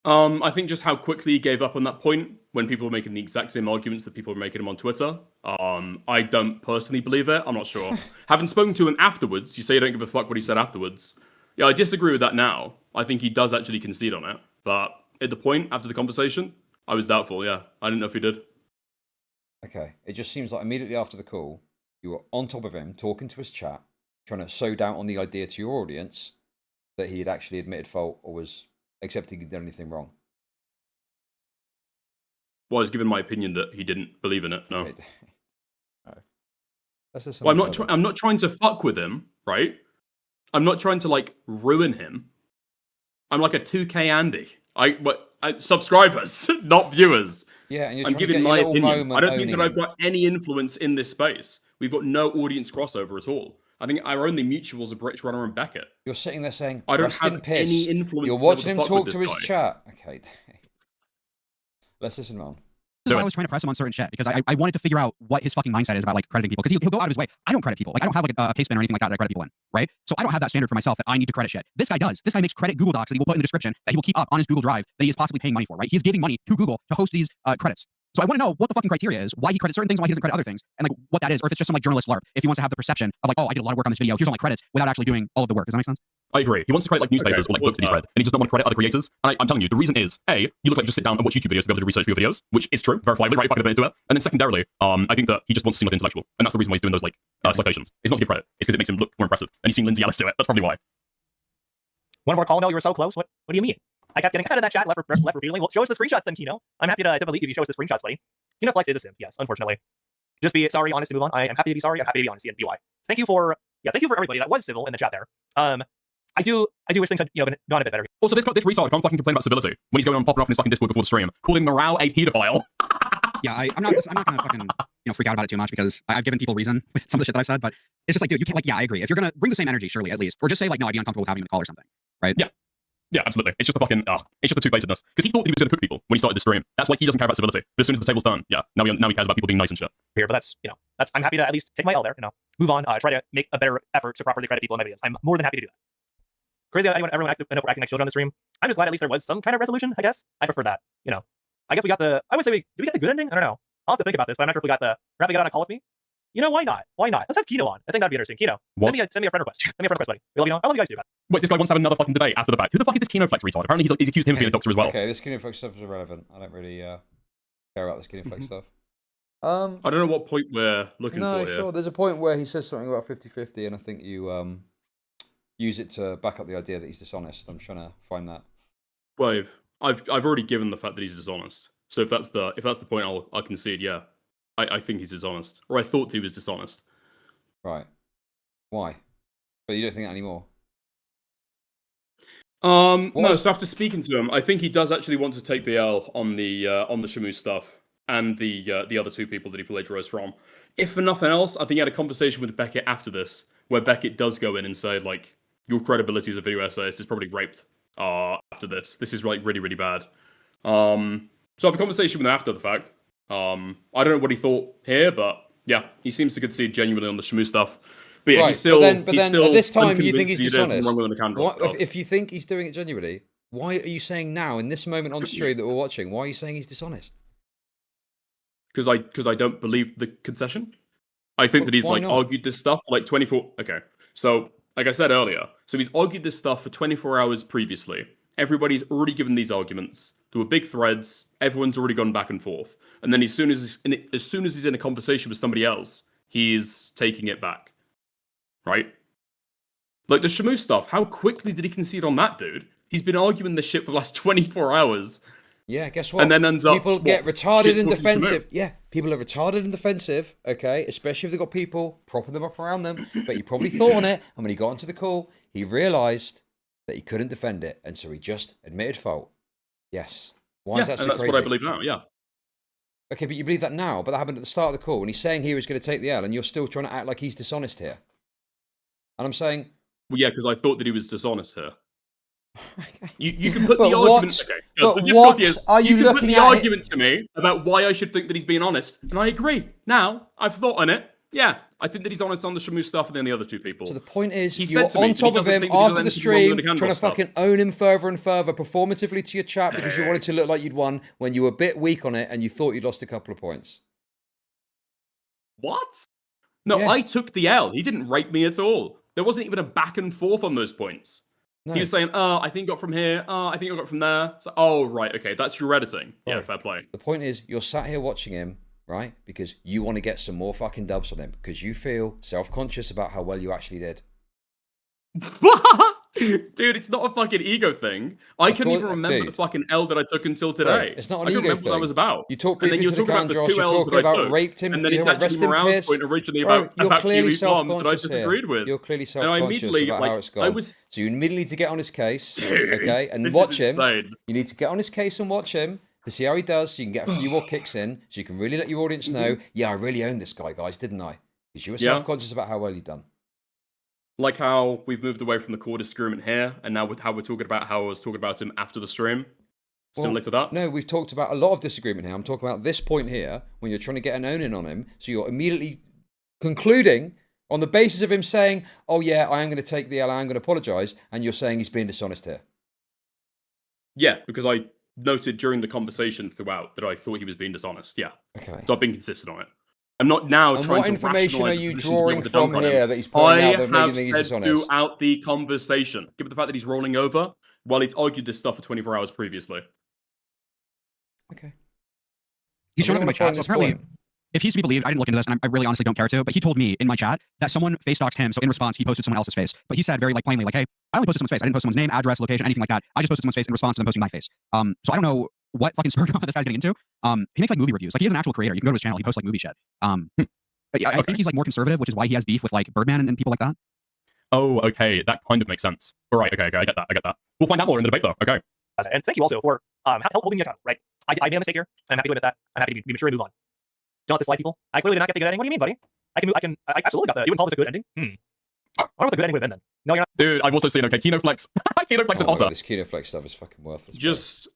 I think just how quickly he gave up on that point when people were making the exact same arguments that people were making him on Twitter. I don't personally believe it. I'm not sure. Having spoken to him afterwards, you say you don't give a fuck what he said afterwards. Yeah, I disagree with that now. I think he does actually concede on it. But at the point, after the conversation, I was doubtful, yeah. I didn't know if he did. Okay. It just seems like immediately after the call, you were on top of him, talking to his chat, trying to sow doubt on the idea to your audience that he had actually admitted fault or was accepting he'd done anything wrong. Well, I was given my opinion that he didn't believe in it, no. Okay. Well, I'm not trying to fuck with him, right? I'm not trying to, like, ruin him. I'm like a 2K Andy. Subscribers, not viewers. Yeah, and I'm giving my opinion. I don't think that I've got any influence in this space. We've got no audience crossover at all. I think our only mutuals are British Runner and Beckett. You're sitting there saying, I don't rest have in piss. any influence. You're watching him talk to his chat. Okay. Let's listen, man. This is why I was trying to press him on certain shit, because I wanted to figure out what his fucking mindset is about, like, crediting people. Because he'll go out of his way. I don't credit people. Like, I don't have, like, a pay spin or anything like that I credit people in, right? So I don't have that standard for myself that I need to credit shit. This guy does. This guy makes credit Google Docs that he will put in the description that he will keep up on his Google Drive that he is possibly paying money for, right? He's giving money to Google to host these credits. So I want to know what the fucking criteria is, why he credits certain things and why he doesn't credit other things, and, like, what that is, or if it's just some, like, journalist blurb. If he wants to have the perception of, like, oh, I did a lot of work on this video, here's all my credits, without actually doing all of the work. Does that make sense? I agree. He wants to credit, like, newspapers or, like, books that he's read, and he does not want to credit other creators. And I'm telling you, the reason is, A, you look like you just sit down and watch YouTube videos to be able to research for your videos, which is true, verifiably, right? If I could have been into it. And then secondarily, I think that he just wants to seem like an intellectual. And that's the reason why he's doing those, like, citations. It's not to give credit. It's because it makes him look more impressive. And he's seen Lindsay Ellis do it. That's probably why. One more call, no, you were so close. What do you mean? I kept getting cut out of that chat, left repeatedly. Well, show us the screenshots then, Kino. I'm happy to delete if you show us the screenshots, buddy. Kino Flex is a simp, yes, unfortunately. Just be sorry, honest, and move on. I am happy to be sorry. I'm happy to be honest and be why. Thank you for everybody that was civil in the chat there. I do wish things had gone a bit better. Also, this retard can't fucking complain about civility when he's going on popping off in his fucking Discord before the stream, calling Morale a paedophile. Yeah, I'm not gonna fucking freak out about it too much, because I've given people reason with some of the shit that I've said, but it's just like, dude, you can't, like, yeah, I agree. If you're gonna bring the same energy, surely at least, or just say, like, no, I'd be uncomfortable with having him call or something, right? Yeah, absolutely. It's just a fucking, it's just a two-facedness. Because he thought that he was going to cook people when he started the stream. That's why he doesn't care about civility. But as soon as the table's turned, yeah, now he cares about people being nice and shit. Here, but that's I'm happy to at least take my L there, move on, try to make a better effort to properly credit people in my videos. I'm more than happy to do that. Crazy how everyone ended up acting like children on the stream. I'm just glad at least there was some kind of resolution, I guess. I prefer that, I guess we got I would say did we get the good ending? I don't know. I'll have to think about this, but I'm not sure if we got Rappi got on a call with me. Why not? Why not? Let's have Kino on. I think that'd be interesting. Kino, send me a friend request. Send me a friend request, buddy. We love you. I love you guys too, guys. Wait, this guy wants to have another fucking debate after the fact. Who the fuck is this Kino Flex retard? Apparently he's accused him of being a doctor as well. Okay, this Kino Flex stuff is irrelevant. I don't really care about this Kino Flex stuff. I don't know what point we're looking for here. No, sure. There's a point where he says something about 50-50, and I think you use it to back up the idea that he's dishonest. I'm trying to find that. Well, I've already given the fact that he's dishonest. So if that's the point, I'll concede. Yeah, I think he's dishonest, or I thought that he was dishonest. Right. Why? But you don't think that anymore? No. So after speaking to him, I think he does actually want to take the L on the Shamu stuff and the other two people that he plagiarized from. If for nothing else, I think he had a conversation with Beckett after this, where Beckett does go in and say, like, your credibility as a video essayist is probably raped after this. This is, like, really, really bad. So I have a conversation with him after the fact. I don't know what he thought here, but yeah, he seems to concede genuinely on the Shamu stuff. But yeah, right. he's still. But then at this time, you think he's dishonest. What, if you think he's doing it genuinely, why are you saying now, in this moment on stream that we're watching, why are you saying he's dishonest? Because I don't believe the concession. I think that he's argued this stuff for like 24. Okay, so like I said earlier, so he's argued this stuff for 24 hours previously. Everybody's already given these arguments. There were big threads. Everyone's already gone back and forth. And then as soon as he's in a conversation with somebody else, he's taking it back. Right? Like the Shamu stuff, how quickly did he concede on that, dude? He's been arguing this shit for the last 24 hours. Yeah, guess what? And then ends up people get retarded and defensive. Yeah, people are retarded and defensive, okay? Especially if they've got people propping them up around them. But he probably thought on it, and when he got onto the call, he realised that he couldn't defend it, and so he just admitted fault. Yes. Why is that so that's crazy? What I believe now, yeah. Okay, but you believe that now, but that happened at the start of the call, and he's saying he was going to take the L, and you're still trying to act like he's dishonest here. And I'm saying... Well, yeah, because I thought that he was dishonest here. You can put but the argument... Okay, but what are you looking at? You can put the argument to me about why I should think that he's being honest, and I agree. Now, I've thought on it. Yeah, I think that he's honest on the Shamu stuff and then the other two people. So the point is, he you're on top of him after the stream, trying to fucking own him further and further, performatively to your chat because you wanted to look like you'd won when you were a bit weak on it and you thought you'd lost a couple of points. What? No, I took the L. He didn't rape me at all. There wasn't even a back and forth on those points. No. He was saying, oh, I think I got from here. Oh, I think I got from there. So, oh, right, okay, that's your editing. Right. Yeah, fair play. The point is, you're sat here watching him, right? Because you want to get some more fucking dubs on him. Because you feel self-conscious about how well you actually did. Dude, it's not a fucking ego thing. I couldn't even remember the fucking L that I took until today. Right. It's not an ego thing. What that was about. You talk briefly to the camera, Josh. You're talking about raped him. And then it's actually Morale's point originally about Kiwi Farms that I disagreed with. You're clearly self-conscious about how it's gone. So you immediately need to get on his case, okay, and watch him. You need to get on his case and watch him to see how he does, so you can get a few more kicks in, so you can really let your audience know, yeah, I really owned this guy, guys, didn't I? Because you were self-conscious about how well you've done. Like how we've moved away from the core disagreement here, and now with how we're talking about how I was talking about him after the stream. Similar to that? No, we've talked about a lot of disagreement here. I'm talking about this point here, when you're trying to get an own in on him, so you're immediately concluding on the basis of him saying, oh yeah, I am going to take the L, I am going to apologise, and you're saying he's being dishonest here. Yeah, because I noted during the conversation throughout that I thought he was being dishonest, yeah. Okay. So I've been consistent on it. I'm not now and trying what to information are you drawing from from here that he's pulling out that making I things have said dishonest? throughout the conversation, given the fact that he's rolling over, while he's argued this stuff for 24 hours previously. Okay. He's showing up in my chat, so apparently, if he's to be believed, I didn't look into this, and I really honestly don't care to, but he told me in my chat that someone face-doxed him, so in response, he posted someone else's face. But he said very plainly, hey, I only posted someone's face. I didn't post someone's name, address, location, anything like that. I just posted someone's face in response to them posting my face. So I don't know what fucking spur this guy's getting into. He makes movie reviews. He is an actual creator. You can go to his channel. He posts movie shit. But I think he's more conservative, which is why he has beef with Birdman and people like that. Oh, okay, that kind of makes sense. All right, okay, I get that. We'll find out more in the debate, though. Okay. And thank you also for holding me accountable. Right, I made a mistake here, and I'm happy to admit that. I'm happy to be mature and move on. Don't dislike people. I clearly did not get the good ending. What do you mean, buddy? I absolutely got the. You wouldn't call this a good ending? I wonder what the good ending would have been then. No, you're not. Dude, I've also seen Kino Flex. Kino Flex and Otter. This Kino Flex stuff is fucking worthless. Just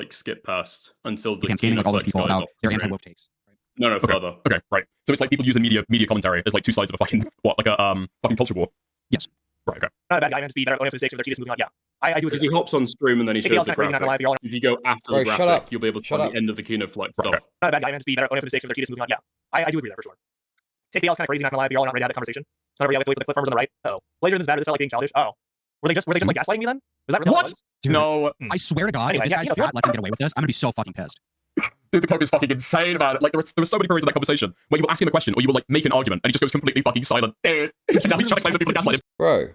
skip past until the campaigning all those people about their anti-woke takes. No, further. Okay, right. So it's like people using media commentary as two sides of a fucking fucking culture war. Yes. Right. Okay. Not a bad guy. Man, just be better. Only mistakes with their moving on. Yeah, I do. Because he hops on stream and then he shows the graphic. If you go after the graphic, you'll be able to find the end of the Kino Flex stuff. Not a bad guy. Man, just be better. Only mistakes with their moving on. Yeah, I do agree there for sure. Take the L is kind of crazy. Not gonna lie, you're all not ready to have that conversation. So whenever you have to wait with the clip farmers on the right. Oh, plagiarism is bad. It's not like being childish. Oh, were they just gaslighting me then? Was that really what? Dude, no. I swear to God, if this guy's chat let him get away with this, I'm gonna be so fucking pissed. Dude, the code is fucking insane about it. There were so many periods in that conversation where you will ask him a question or you will make an argument and he just goes completely fucking silent. Dude. And now he's trying to claim that people gaslight him. Bro, do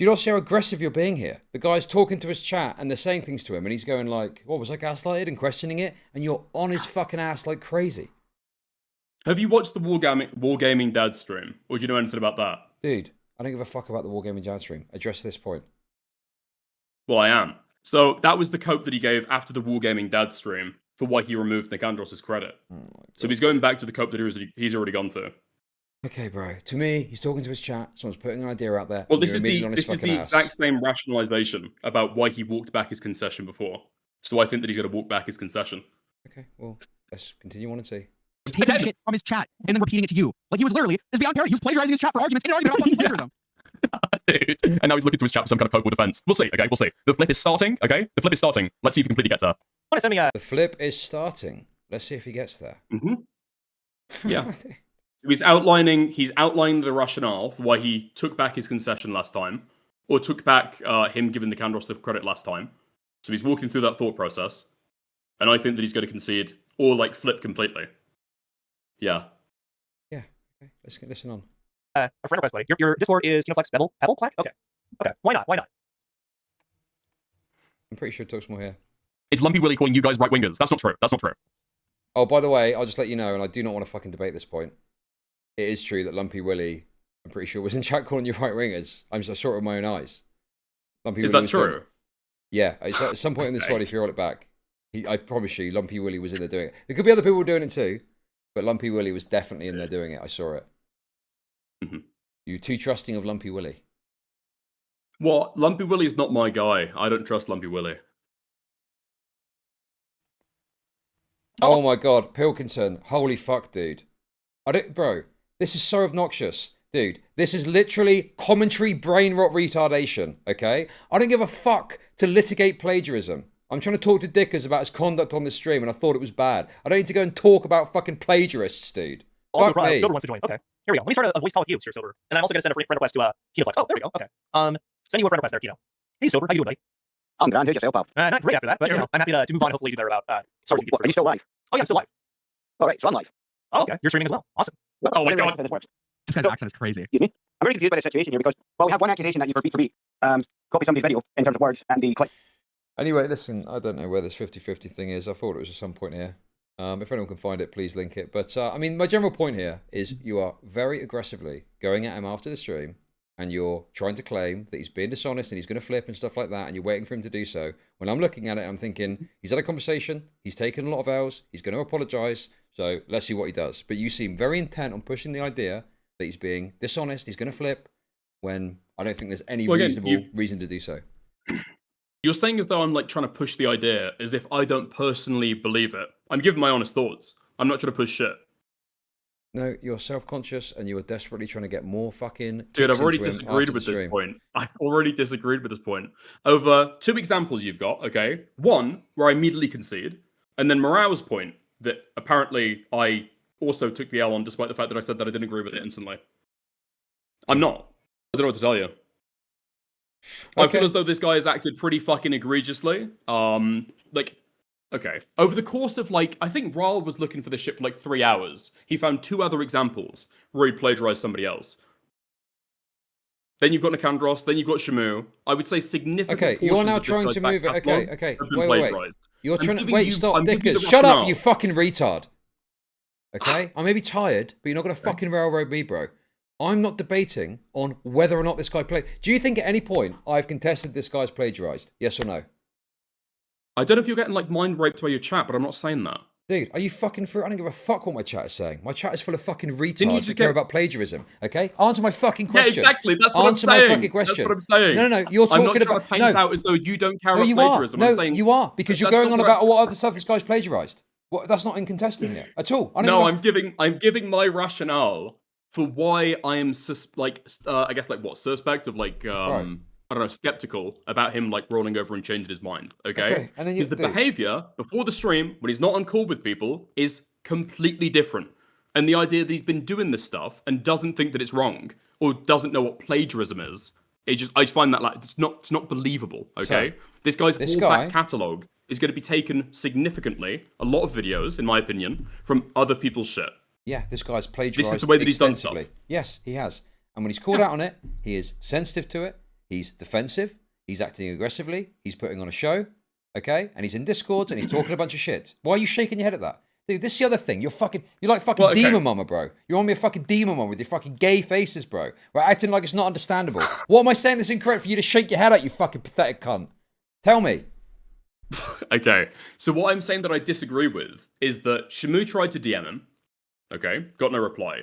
you not see how aggressive you're being here? The guy's talking to his chat and they're saying things to him and he's going like, what, was I gaslighted? And questioning it, and you're on his fucking ass like crazy. Have you watched the Wargaming Dad stream? Or do you know anything about that? Dude, I don't give a fuck about the Wargaming Dad stream. Address this point. Well, I am. So that was the cope that he gave after the Wargaming Dad stream for why he removed Nick Andros' credit. So he's going back to the cope that he's already gone to. Okay, bro. To me, he's talking to his chat. Someone's putting an idea out there. Well, this is the exact same rationalization about why he walked back his concession before. So I think that he's going to walk back his concession. Okay, well, let's continue on and see. Taking shit from his chat and then repeating it to you. Like he was literally, it's beyond parody. He was plagiarizing his chat for arguments in an argument about fucking plagiarism. Dude. And now he's looking to his chat for some kind of hope or defense. We'll see, okay? We'll see. The flip is starting, okay? The flip is starting. Let's see if he completely gets there. Want to send me a... The flip is starting. Let's see if he gets there. Yeah. He's outlining the rationale for why he took back his concession last time, or took back him giving the Candros the credit last time. So he's walking through that thought process, and I think that he's going to concede or flip completely. Yeah. Yeah. Okay. Let's get listen on. A friend request, buddy. Your Discord is KinoFlex Pebble Clack? Okay. Why not? I'm pretty sure it talks more here. It's Lumpy Willie calling you guys right wingers. That's not true. Oh, by the way, I'll just let you know, and I do not want to fucking debate this point. It is true that Lumpy Willie, I'm pretty sure, was in chat calling you right wingers. I saw it with my own eyes. Lumpy Is Willie that was true? doing it. Yeah, at some point in this VOD, if you roll it back, I promise you, Lumpy Willie was in there doing it. There could be other people doing it too, but Lumpy Willie was definitely in there doing it. I saw it. You too trusting of Lumpy Willie? What? Lumpy Willie's not my guy. I don't trust Lumpy Willie. Oh my God, Pilkington! Holy fuck, dude! Bro. This is so obnoxious. Dude, this is literally commentary brain rot retardation, okay? I don't give a fuck to litigate plagiarism. I'm trying to talk to Dickers about his conduct on the stream, and I thought it was bad. I don't need to go and talk about fucking plagiarists, dude. Also, Fuck me. Silver wants to join. Okay, here we go. Let me start a voice call with you, here, Silver. And I'm also going to send a friend request to Kinoflex. Oh, there we go. Okay. Send you a friend request there, Kino. Hey, Silver, how you doing, buddy? I'm good. Here's yourself, pal. Not great after that, but you know, I'm happy to move on. Hopefully, do better about. Are you still live? Oh yeah, I'm still live. All right, so I'm live. Oh, okay. You're streaming as well. Awesome. Oh my God, this works. This guy's accent is crazy. Excuse me. I'm really confused by the situation here because, well, we have one accusation that you for beat copy somebody's video in terms of words and the clip. Anyway, listen, I don't know where this 50-50 thing is. I thought it was at some point here. If anyone can find it, please link it. But, I mean, my general point here is you are very aggressively going at him after the stream, and you're trying to claim that he's being dishonest and he's going to flip and stuff like that, and you're waiting for him to do so. When I'm looking at it, I'm thinking, he's had a conversation, he's taken a lot of L's, he's going to apologise, so let's see what he does. But you seem very intent on pushing the idea that he's being dishonest, he's going to flip, when I don't think there's any reasonable reason to do so. You're saying as though I'm like trying to push the idea as if I don't personally believe it. I'm giving my honest thoughts. I'm not trying to push shit. No, you're self-conscious and you are desperately trying to get more fucking... Dude, I've already disagreed with this point. I've already disagreed with this point. Over 2 examples you've got, okay? One, where I immediately concede, and then Morale's point that apparently I also took the L on despite the fact that I said that I didn't agree with it instantly. I'm not. I don't know what to tell you. I feel as though this guy has acted pretty fucking egregiously. Okay. Over the course of, like, I think Raul was looking for this shit for, like, 3 hours. He found 2 other examples where he plagiarized somebody else. Then you've got Nicandros, then you've got Shamu. I would say significant portions you're now of this trying guy's to back move it. catalog Okay. have been Wait. plagiarized. You're trying to... I'm Dickers. giving you Shut up, rationale. you fucking retard. Okay? I may be tired, but you're not going to fucking railroad me, bro. I'm not debating on whether or not this guy played. Do you think at any point I've contested this guy's plagiarized? Yes or no? I don't know if you're getting like mind raped by your chat, but I'm not saying that. Dude, are you fucking through? I don't give a fuck what my chat is saying. My chat is full of fucking retards that care about plagiarism. Okay, answer my fucking question. Yeah, exactly. That's what answer I'm saying. my fucking question. That's what I'm saying. No. You're talking I'm not trying about. to paint out as though you don't care about plagiarism. No, I'm saying you are because you're that's going not on what about what other stuff this guy's plagiarized. What? That's not in contesting it at all. I'm giving my rationale for why I am suspect of like Right. I don't know, skeptical about him like rolling over and changing his mind. Okay, and then because the behavior before the stream when he's not on call with people is completely different, and the idea that he's been doing this stuff and doesn't think that it's wrong or doesn't know what plagiarism is, I find that like it's not believable. Okay, So, this guy's this whole guy- back catalog is going to be taken significantly. A lot of videos, in my opinion, from other people's shit. Yeah, this guy's plagiarized. This is the way that he's done extensively. stuff. Yes, he has. And when he's called out on it, he is sensitive to it. He's defensive. He's acting aggressively. He's putting on a show. Okay? And he's in Discords and he's talking a bunch of shit. Why are you shaking your head at that? Dude, this is the other thing. You're like fucking demon mama, bro. You're on me a fucking demon mama with your fucking gay faces, bro. We're acting like it's not understandable. What am I saying that's incorrect for you to shake your head at, you fucking pathetic cunt? Tell me. Okay, so what I'm saying that I disagree with is that Shamu tried to DM him. Okay, got no reply.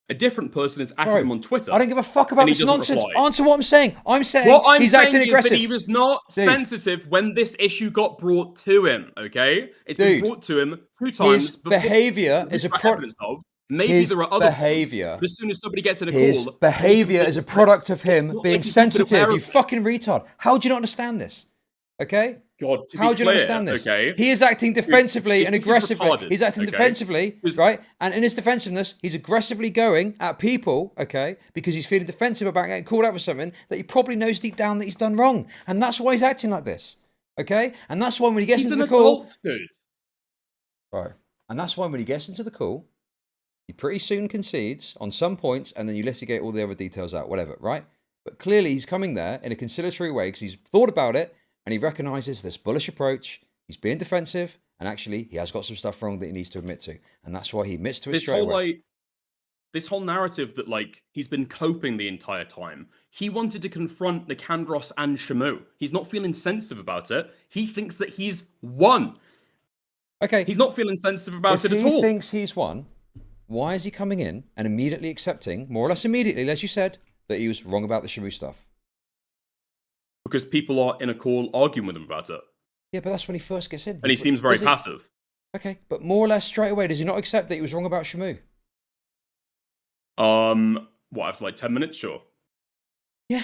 A different person has added him on Twitter. I don't give a fuck about and he this doesn't nonsense. reply. Answer what I'm saying. I'm saying What I'm he's saying acting is aggressive. that he was not Dude. sensitive when this issue got brought to him. Okay, it's Dude. been brought to him 2 times. His behavior is a product of. Maybe his there are other behavior. But as soon as somebody gets in a His call, behavior is a product of him Not being like he's been sensitive. aware You of it. fucking retard. How do you not understand this? Okay? God, to be How do you not clear, understand this? okay? He is acting defensively and this is aggressively. retarded, He's acting okay? defensively, right? And in his defensiveness, he's aggressively going at people, okay? Because he's feeling defensive about getting called out for something that he probably knows deep down that he's done wrong. And that's why he's acting like this, okay? And that's why when he gets He's into an the call... adult, dude. Right. And that's why when he gets into the call, he pretty soon concedes on some points and then you litigate all the other details out, whatever, right? But clearly he's coming there in a conciliatory way because he's thought about it and he recognises this bullish approach. He's being defensive and actually he has got some stuff wrong that he needs to admit to. And that's why he admits to it This straight whole away. like This whole narrative that, like, he's been coping the entire time. He wanted to confront Nicandros and Shamu. He's not feeling sensitive about it. He thinks that he's won. Okay. He's not feeling sensitive about it at all. If he thinks he's won, why is he coming in and immediately accepting, more or less immediately, as you said, that he was wrong about the Shamu stuff? Because people are in a call arguing with him about it. Yeah, but that's when he first gets in. And he seems very passive. Okay, but more or less straight away, does he not accept that he was wrong about Shamu? What, after like 10 minutes? Sure. Yeah.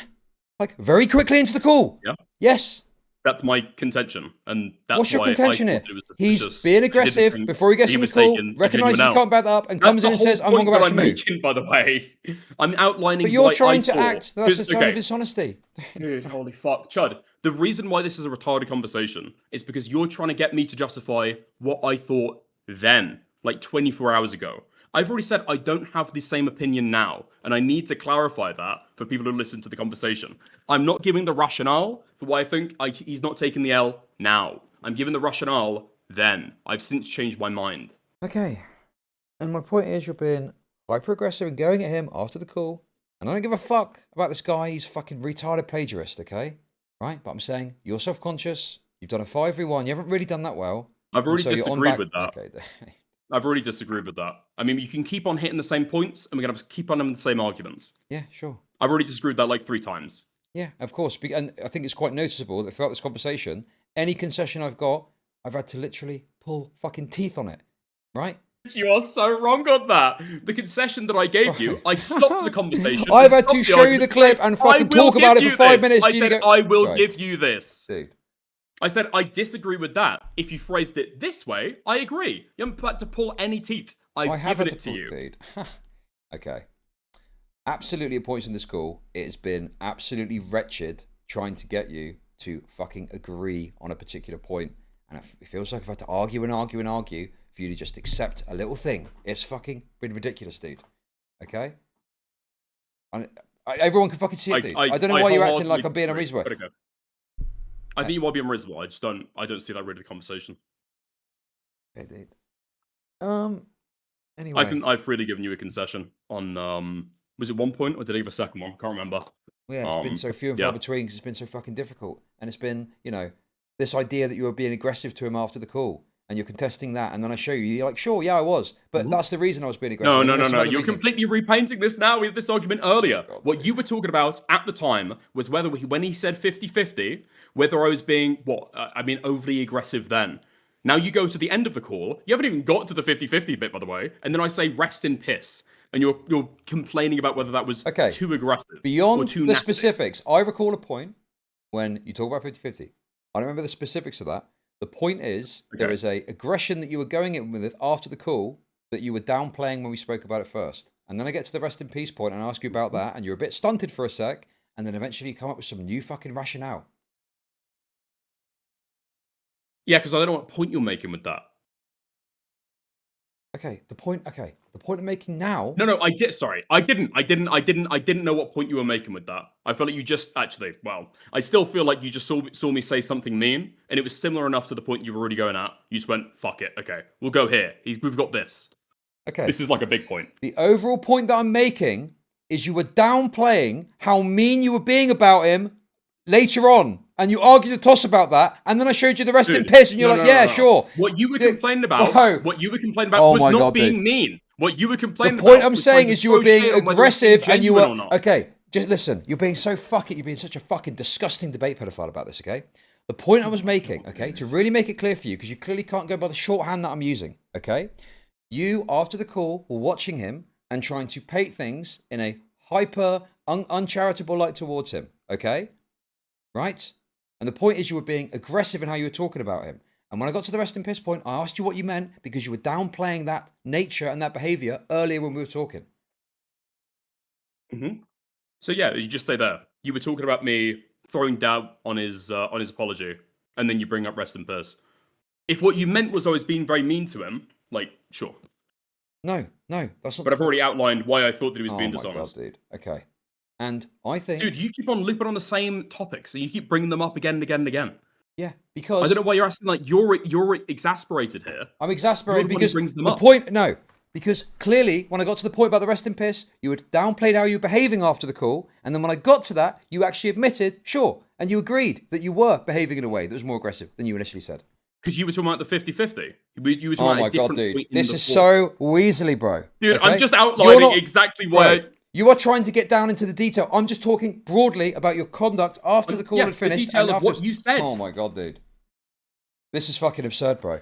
Like, very quickly into the call. Yeah. Yes. That's my contention. And that's what's your why contention I here? thought it was He's being aggressive before he gets in the call, recognises he can't back that up, and comes in and says, I'm wrong about Shamu. Making, by the way. I'm outlining But you're why trying I to thought, act, that's the sign of dishonesty. Dude, holy fuck. Chud, the reason why this is a retarded conversation is because you're trying to get me to justify what I thought then, like 24 hours ago. I've already said I don't have the same opinion now, and I need to clarify that for people who listen to the conversation. I'm not giving the rationale for why I think he's not taking the L now. I'm giving the rationale then. I've since changed my mind. Okay. And my point is, you're being hyper-aggressive and going at him after the call. And I don't give a fuck about this guy. He's a fucking retarded plagiarist, okay? Right? But I'm saying, you're self-conscious. You've done a 5v1. You haven't really done that well. I've already disagreed with that. Okay. I've already disagreed with that. I mean, you can keep on hitting the same points, and we're going to keep on having the same arguments. Yeah, sure. I've already disagreed with that like 3 times. Yeah, of course. And I think it's quite noticeable that throughout this conversation, any concession I've got, I've had to literally pull fucking teeth on it. Right? You are so wrong on that. The concession that I gave you, I stopped the conversation. I've had to show you the clip and fucking talk about it for 5 minutes. I said, I will give you this. Dude. I said, I disagree with that. If you phrased it this way, I agree. You haven't had to pull any teeth. I've given it to you. Dude. Okay. Absolutely at points in this call, it has been absolutely wretched trying to get you to fucking agree on a particular point. And it feels like I've had to argue and argue and argue for you to just accept a little thing. It's fucking been ridiculous, dude. Okay? Everyone can fucking see it, dude. I don't know why you're acting like I'm being unreasonable. I think you might be unreasonable. I don't see that really the conversation. Okay, dude. Anyway. I think I've really given you a concession on, was it 1 point or did I give a second one? I can't remember. Yeah, it's been so few and far between because it's been so fucking difficult. And it's been, you know, this idea that you were being aggressive to him after the call and you're contesting that. And then I show you, you're like, sure, yeah, I was. But that's the reason I was being aggressive. No. You're completely repainting this now with this argument earlier. What you were talking about at the time was whether when he said 50-50, whether I was being, overly aggressive then. Now you go to the end of the call. You haven't even got to the 50-50 bit, by the way. And then I say rest in piss. And you're complaining about whether that was too aggressive. Beyond or too the nasty. specifics, I recall a point when you talk about 50-50. I don't remember the specifics of that. The point is, there is a aggression that you were going in with it after the call that you were downplaying when we spoke about it first. And then I get to the rest in peace point and I ask you about that, and you're a bit stunted for a sec, and then eventually you come up with some new fucking rationale. Yeah, because I don't know what point you're making with that. Okay, the point I'm making now. No, I did. Sorry, I didn't know what point you were making with that. I felt like you just I still feel like you just saw me say something mean, and it was similar enough to the point you were already going at. You just went, fuck it. Okay, we'll go here. We've got this. Okay. This is like a big point. The overall point that I'm making is you were downplaying how mean you were being about him later on. And you argued the toss about that, and then I showed you the rest in piss, and you're sure. What you were complaining about, was not being mean. What you were complaining about. The point I'm saying is you were being aggressive, and you were okay. Just listen. You're being so You're being such a fucking disgusting debate pedophile about this. Okay. The point I was making, okay, to really make it clear for you, because you clearly can't go by the shorthand that I'm using. Okay. You after the call were watching him and trying to paint things in a hyper uncharitable light towards him. Okay. Right. And the point is you were being aggressive in how you were talking about him. And when I got to the rest in piss point, I asked you what you meant because you were downplaying that nature and that behavior earlier when we were talking. Mm-hmm. So yeah, you just say there. You were talking about me throwing doubt on his apology, and then you bring up rest in piss. If what you meant was I was being very mean to him, sure. No, that's not. But I've already outlined why I thought that he was being dishonest. God, dude. Okay. And I think... Dude, you keep on looping on the same topics, and you keep bringing them up again and again and again. Yeah, because... I don't know why you're asking, you're exasperated here. I'm exasperated because brings them the up. point... Because clearly, when I got to the point about the resting piss, you had downplayed how you were behaving after the call. And then when I got to that, you actually admitted, sure, and you agreed that you were behaving in a way that was more aggressive than you initially said. Because you were talking about the 50-50. You were talking about a different dude. point in This the is call. so Weasley, bro. Dude, okay? I'm just outlining exactly where... Bro, you are trying to get down into the detail. I'm just talking broadly about your conduct after the call had finished. The detail of what you said. Oh my god, dude. This is fucking absurd, bro.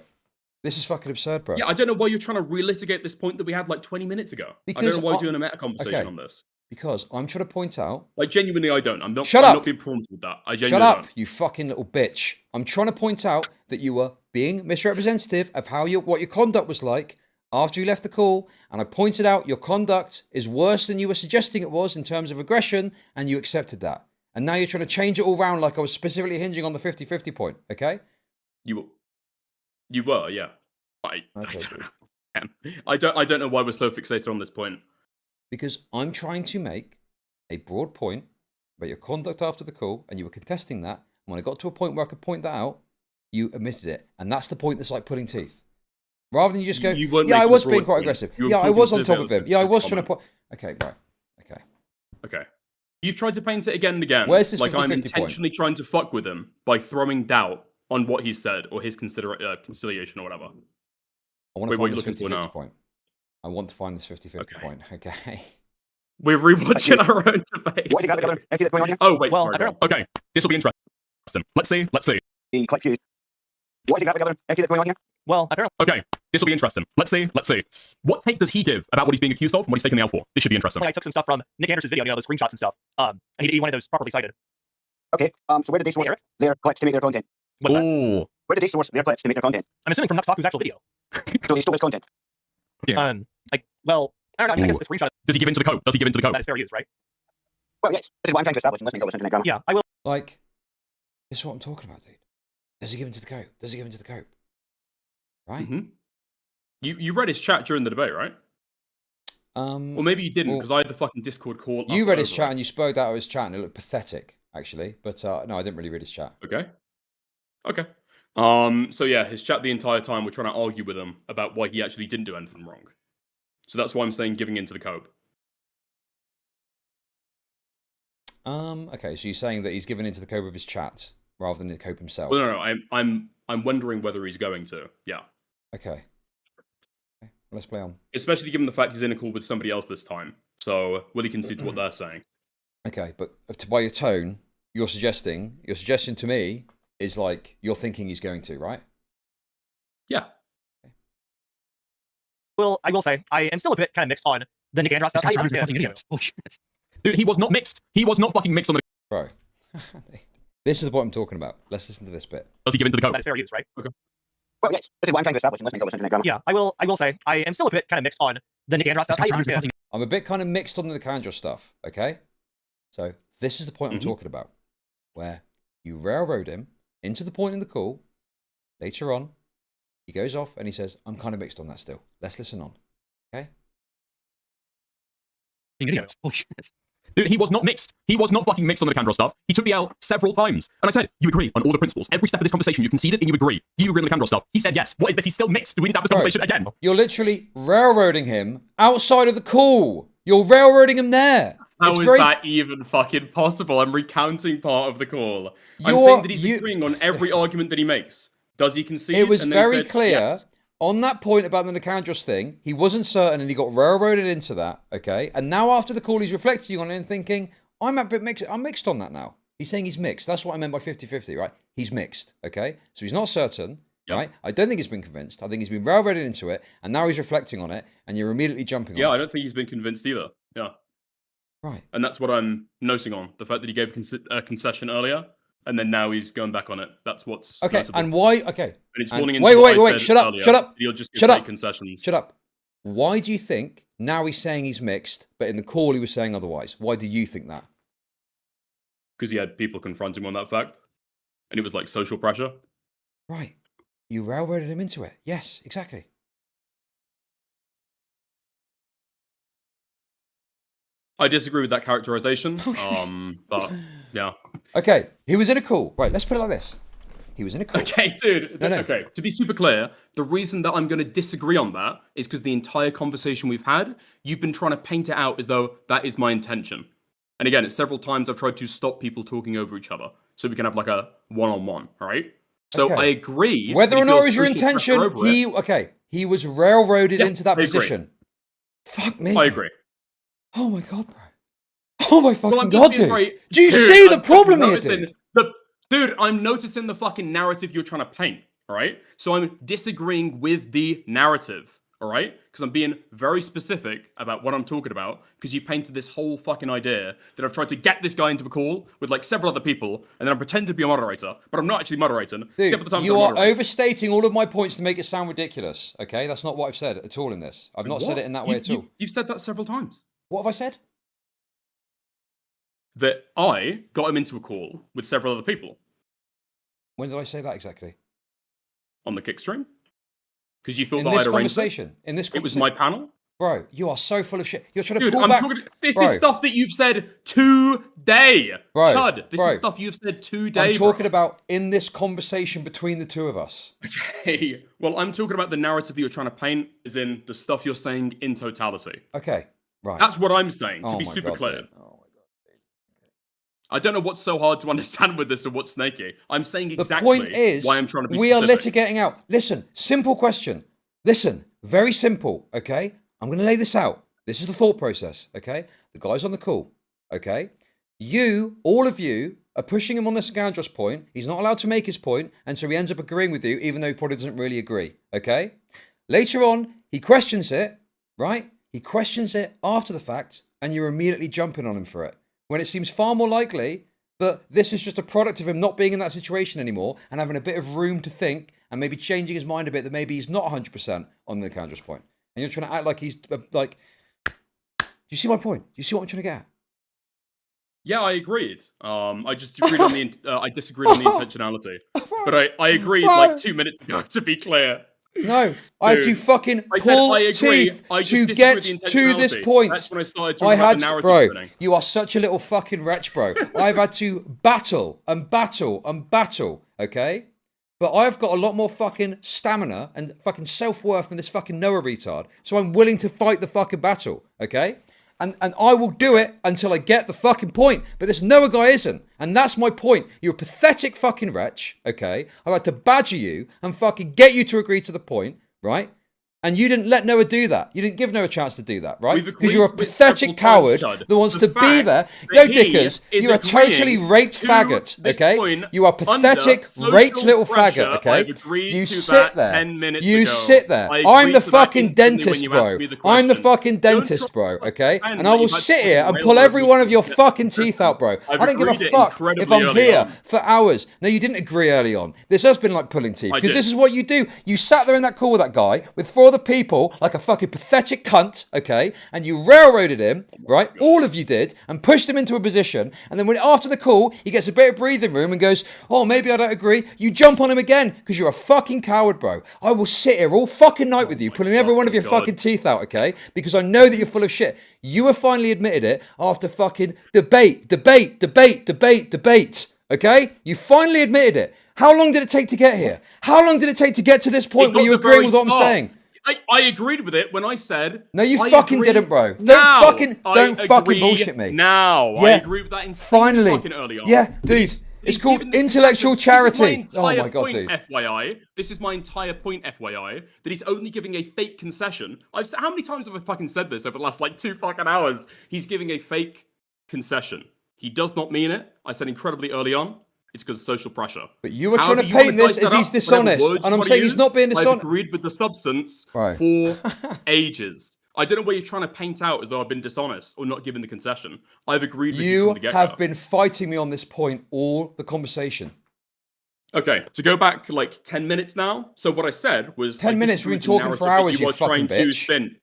This is fucking absurd, bro. Yeah, I don't know why you're trying to relitigate this point that we had like 20 minutes ago. I don't know why you're doing a meta conversation on this. Because I'm trying to point out... Like, genuinely, I don't. I'm not being prompt with that. I genuinely Shut up, don't. you fucking little bitch. I'm trying to point out that you were being misrepresentative of what your conduct was like after you left the call, and I pointed out your conduct is worse than you were suggesting it was in terms of aggression, and you accepted that. And now you're trying to change it all around like I was specifically hinging on the 50-50 point, okay? You were, yeah. I don't know why we're so fixated on this point. Because I'm trying to make a broad point about your conduct after the call, and you were contesting that. And when I got to a point where I could point that out, you admitted it. And that's the point that's like pulling teeth. Rather than you just go, yeah, I was being quite aggressive. Yeah, I was on top of him. Yeah, I was trying to put... Okay, bro. Okay. You've tried to paint it again and again. Where's this like 50-50 I'm intentionally trying to fuck with him by throwing doubt on what he said or his conciliation or whatever. I want to find this 50-50 point. I want to find this 50-50 point. Okay. We're rewatching our own debate. Oh, wait, well, sorry. Okay, this will be interesting. Let's see. Well, apparently. Okay, this will be interesting. Let's see. What take does he give about what he's being accused of and what he's taken the L for? This should be interesting. I took some stuff from Nick Anderson's video, those screenshots and stuff. And he wanted those properly cited. Okay, so where did they source their clips to make their content? What's that? Where did they source their clips to make their content? I'm assuming from Nuxtaku's actual video. So they stole his content? Yeah. Well, I don't know, I guess the screenshot... Does he give into the code? That is fair use, right? Well, yes. This is what I'm trying to establish. Listening to that drama. Yeah, I will... Like, this is what I'm talking about, dude. Does he give into the code? Right? Mm-hmm. You read his chat during the debate, right? Or maybe you didn't, because I had the fucking Discord call. You read his chat and you spoke out of his chat, and it looked pathetic, actually. But no, I didn't really read his chat. Okay. So yeah, his chat the entire time, we're trying to argue with him about why he actually didn't do anything wrong. So that's why I'm saying giving into the Cope. Okay, so you're saying that he's given into the Cope of his chat rather than the Cope himself. Well, no, I'm wondering whether he's going to. Yeah. Okay. Let's play on. Especially given the fact he's in a call with somebody else this time. So will he concede to what they're saying? Okay, but by your tone, your suggestion to me is like you're thinking he's going to, right? Yeah. Well, I will say, I am still a bit kind of mixed on the Nick Andros stuff. Dude, he was not mixed. He was not fucking mixed on the... Bro. This is what I'm talking about. Let's listen to this bit. Does he give into the code? That is fair use, right? Okay. Well, yes. This is what I'm trying to establish. Listening to that drama. Yeah, I will say, I am still a bit kind of mixed on the Nick Andros stuff. I'm a bit kind of mixed on the Kandra stuff, okay? So this is the point I'm talking about, where you railroad him into the point in the call. Later on, he goes off and he says, I'm kind of mixed on that still. Let's listen on, okay? Dude, he was not mixed. He was not fucking mixed on the Candro stuff. He took the L several times. And I said, you agree on all the principles. Every step of this conversation, you conceded and you agree. You agree on the Candro stuff. He said yes. What is this? He's still mixed. Do we need to have this conversation again? You're literally railroading him outside of the call. You're railroading him there. How is that even fucking possible? I'm recounting part of the call. I'm saying that he's agreeing on every argument that he makes. Does he concede? It was very clear on that point about the Nicandros thing. He wasn't certain and he got railroaded into that, okay? And now after the call, he's reflecting on it and thinking, I'm a bit mixed. I'm mixed on that now. He's saying he's mixed. That's what I meant by 50-50, right? He's mixed, okay? So he's not certain, right? I don't think he's been convinced. I think he's been railroaded into it, and now he's reflecting on it, and you're immediately jumping on it. Yeah, I don't think he's been convinced either. Yeah. Right. And that's what I'm noting on. The fact that he gave a concession earlier, and then now he's going back on it. That's what's okay. notable. And why? Okay. And it's falling into wait. Shut up. Shut up. He'll just shut up. Concessions. Shut up. Why do you think now he's saying he's mixed, but in the call he was saying otherwise? Why do you think that? Because he had people confront him on that fact, and it was like social pressure. Right. You railroaded him into it. Yes, exactly. I disagree with that characterization. But yeah. Okay, he was in a call. Right, let's put it like this. He was in a call. Okay, dude. No. Okay, to be super clear, the reason that I'm going to disagree on that is because the entire conversation we've had, you've been trying to paint it out as though that is my intention. And again, it's several times I've tried to stop people talking over each other so we can have like a one-on-one, all right? So Okay. I agree. Whether or not it was your intention, he was railroaded into that position. Fuck me. I agree. Oh my god, bro. Oh my fucking god, dude. Do you see the problem here, dude? Dude, I'm noticing the fucking narrative you're trying to paint, all right? So I'm disagreeing with the narrative, all right? Because I'm being very specific about what I'm talking about, because you painted this whole fucking idea that I've tried to get this guy into a call with like several other people, and then I'm pretending to be a moderator, but I'm not actually moderating, except for the time you are overstating all of my points to make it sound ridiculous, okay? That's not what I've said at all in this. I've not said it in that way at all. You've said that several times. What have I said? That I got him into a call with several other people. When did I say that exactly? On the kick stream? Because you thought in that this I'd arranged conversation. In this it was my panel? Bro, you are so full of shit. You're trying to Dude, pull I'm back. talking, this is stuff that you've said today. Bro, Chud, this is stuff you've said today. I'm talking about in this conversation between the two of us. Okay. Well, I'm talking about the narrative that you're trying to paint, as in the stuff you're saying in totality. Okay, right. That's what I'm saying, to Oh be my super God, clear. dude. Oh my God. I don't know what's so hard to understand with this or what's snaky. I'm saying exactly the point is, why I'm trying to be we specific. are litigating out. Listen, simple question. Listen, very simple, okay? I'm going to lay this out. This is the thought process, okay? The guy's on the call, okay? You, all of you, are pushing him on this Gandros point. He's not allowed to make his point, and so he ends up agreeing with you, even though he probably doesn't really agree, okay? Later on, he questions it, right? He questions it after the fact, and you're immediately jumping on him for it. When it seems far more likely that this is just a product of him not being in that situation anymore and having a bit of room to think and maybe changing his mind a bit, that maybe he's not 100% on the Gandros point. And you're trying to act like he's like... Do you see my point? Do you see what I'm trying to get at? Yeah, I agreed. I just agreed on the I disagreed on the intentionality, but I agreed like 2 minutes ago. To be clear, no, I had to fucking pull teeth to get to this point. That's when I started talking about the narrative spinning. You are such a little fucking wretch, bro. I've had to battle and battle and battle. Okay. But I've got a lot more fucking stamina and fucking self-worth than this fucking Noah retard. So I'm willing to fight the fucking battle, okay? And I will do it until I get the fucking point. But this Noah guy isn't. And that's my point. You're a pathetic fucking wretch, okay? I've had to badger you and fucking get you to agree to the point, right? And you didn't let Noah do that. You didn't give Noah a chance to do that, right? Because you're a pathetic coward that wants to be there. Yo, Dickers, you're a totally raped faggot, okay? You are pathetic, raped little faggot, okay? You sit there. You sit there. I'm the fucking dentist, bro. I'm the fucking dentist, bro, okay? And I will sit here and pull every one of your fucking teeth out, bro. I don't give a fuck if I'm here for hours. No, you didn't agree early on. This has been like pulling teeth. Because this is what you do. You sat there in that call with that guy with 4 other people like a fucking pathetic cunt, okay? And you railroaded him, right? All of you did, and pushed him into a position. And then when after the call, he gets a bit of breathing room and goes, oh, maybe I don't agree. You jump on him again because you're a fucking coward, bro. I will sit here all fucking night with you, pulling every one of your fucking teeth out, okay? Because I know that you're full of shit. You have finally admitted it after fucking debate, okay? You finally admitted it. How long did it take to get here? How long did it take to get to this point where you agree with what I'm saying? I agreed with it when I said. No, you fucking didn't, bro. Don't fucking bullshit me. Now, yeah. I agree with that insanely fucking early on. Yeah, dude. It's called intellectual charity. Oh my god, dude. FYI, this is my entire point. FYI, that he's only giving a fake concession. How many times have I fucking said this over the last like 2 fucking hours? He's giving a fake concession. He does not mean it. I said incredibly early on. It's because of social pressure. But you were trying to paint this as he's dishonest, and I'm saying he's not being dishonest. I've agreed with the substance for ages. I don't know where you're trying to paint out as though I've been dishonest or not given the concession. I've agreed with you from the get-go. You have been fighting me on this point all the conversation. Okay, to go back like 10 minutes now. So what I said was 10 minutes. We've been talking for hours. You fucking bitch. To spin.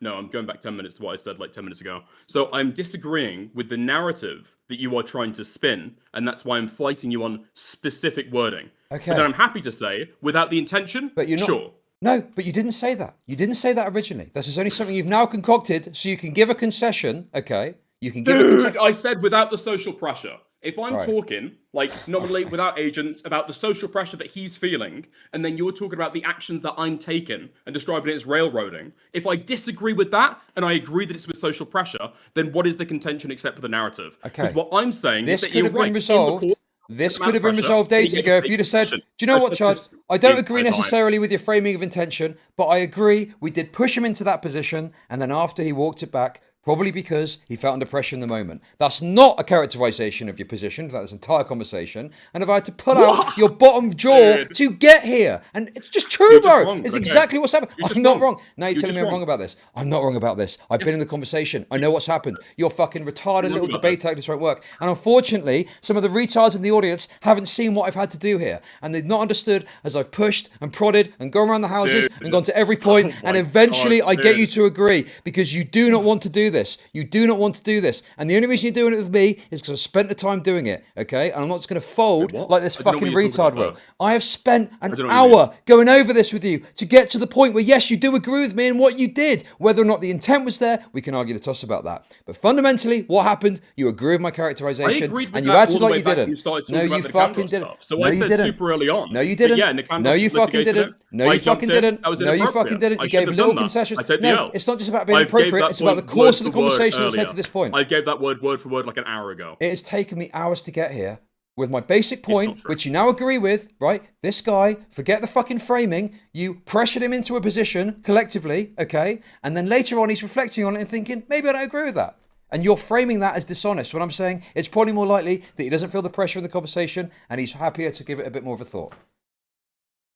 No, I'm going back 10 minutes to what I said like 10 minutes ago. So I'm disagreeing with the narrative that you are trying to spin, and that's why I'm fighting you on specific wording. Okay. But then I'm happy to say, without the intention, but you're not, sure. No, but you didn't say that. You didn't say that originally. This is only something you've now concocted so you can give a concession, okay? You can give Dude, I said without the social pressure. If I'm Right. talking, like, nominally without agents, about the social pressure that he's feeling, and then you're talking about the actions that I'm taking and describing it as railroading, if I disagree with that, and I agree that it's with social pressure, then what is the contention except for the narrative? Okay. Because what I'm saying This is that could you're have been right. resolved. This could have been resolved days ago if you'd have said, do you know what, Chud? I don't agree necessarily with your framing of intention, but I agree we did push him into that position, and then after he walked it back, probably because he felt under pressure in the moment. That's not a characterization of your position for this entire conversation. And if I had to pull out your bottom jaw to get here, and it's just true, bro. Wrong, it's okay. exactly what's happened. I'm not wrong. Now you're You're telling me just I'm wrong about this. I'm not wrong about this. I've been in the conversation. I know what's happened. Your fucking retarded little debate tactics won't work. And unfortunately, some of the retards in the audience haven't seen what I've had to do here. And they've not understood as I've pushed and prodded and gone around the houses and gone to every point. And eventually I get you to agree because you do not want to do this. You do not want to do this. And the only reason you're doing it with me is because I spent the time doing it, okay? And I'm not just going to fold like this fucking retard will. I have spent an hour going over this with you to get to the point where, yes, you do agree with me in what you did. Whether or not the intent was there, we can argue the toss about that. But fundamentally, what happened, you agree with my characterization and you acted like you didn't. No, you fucking didn't. So I said super early on. No, you didn't. Yeah, no, you fucking didn't. No, you fucking didn't. No, you fucking didn't. You gave little concessions. No, it's not just about being appropriate. It's about the course of the conversation that's led to this point. I gave that word for word like an hour ago. It has taken me hours to get here with my basic point, which you now agree with, right? This guy, forget the fucking framing. You pressured him into a position collectively, okay? And then later on, he's reflecting on it and thinking, maybe I don't agree with that. And you're framing that as dishonest. What I'm saying, it's probably more likely that he doesn't feel the pressure in the conversation and he's happier to give it a bit more of a thought.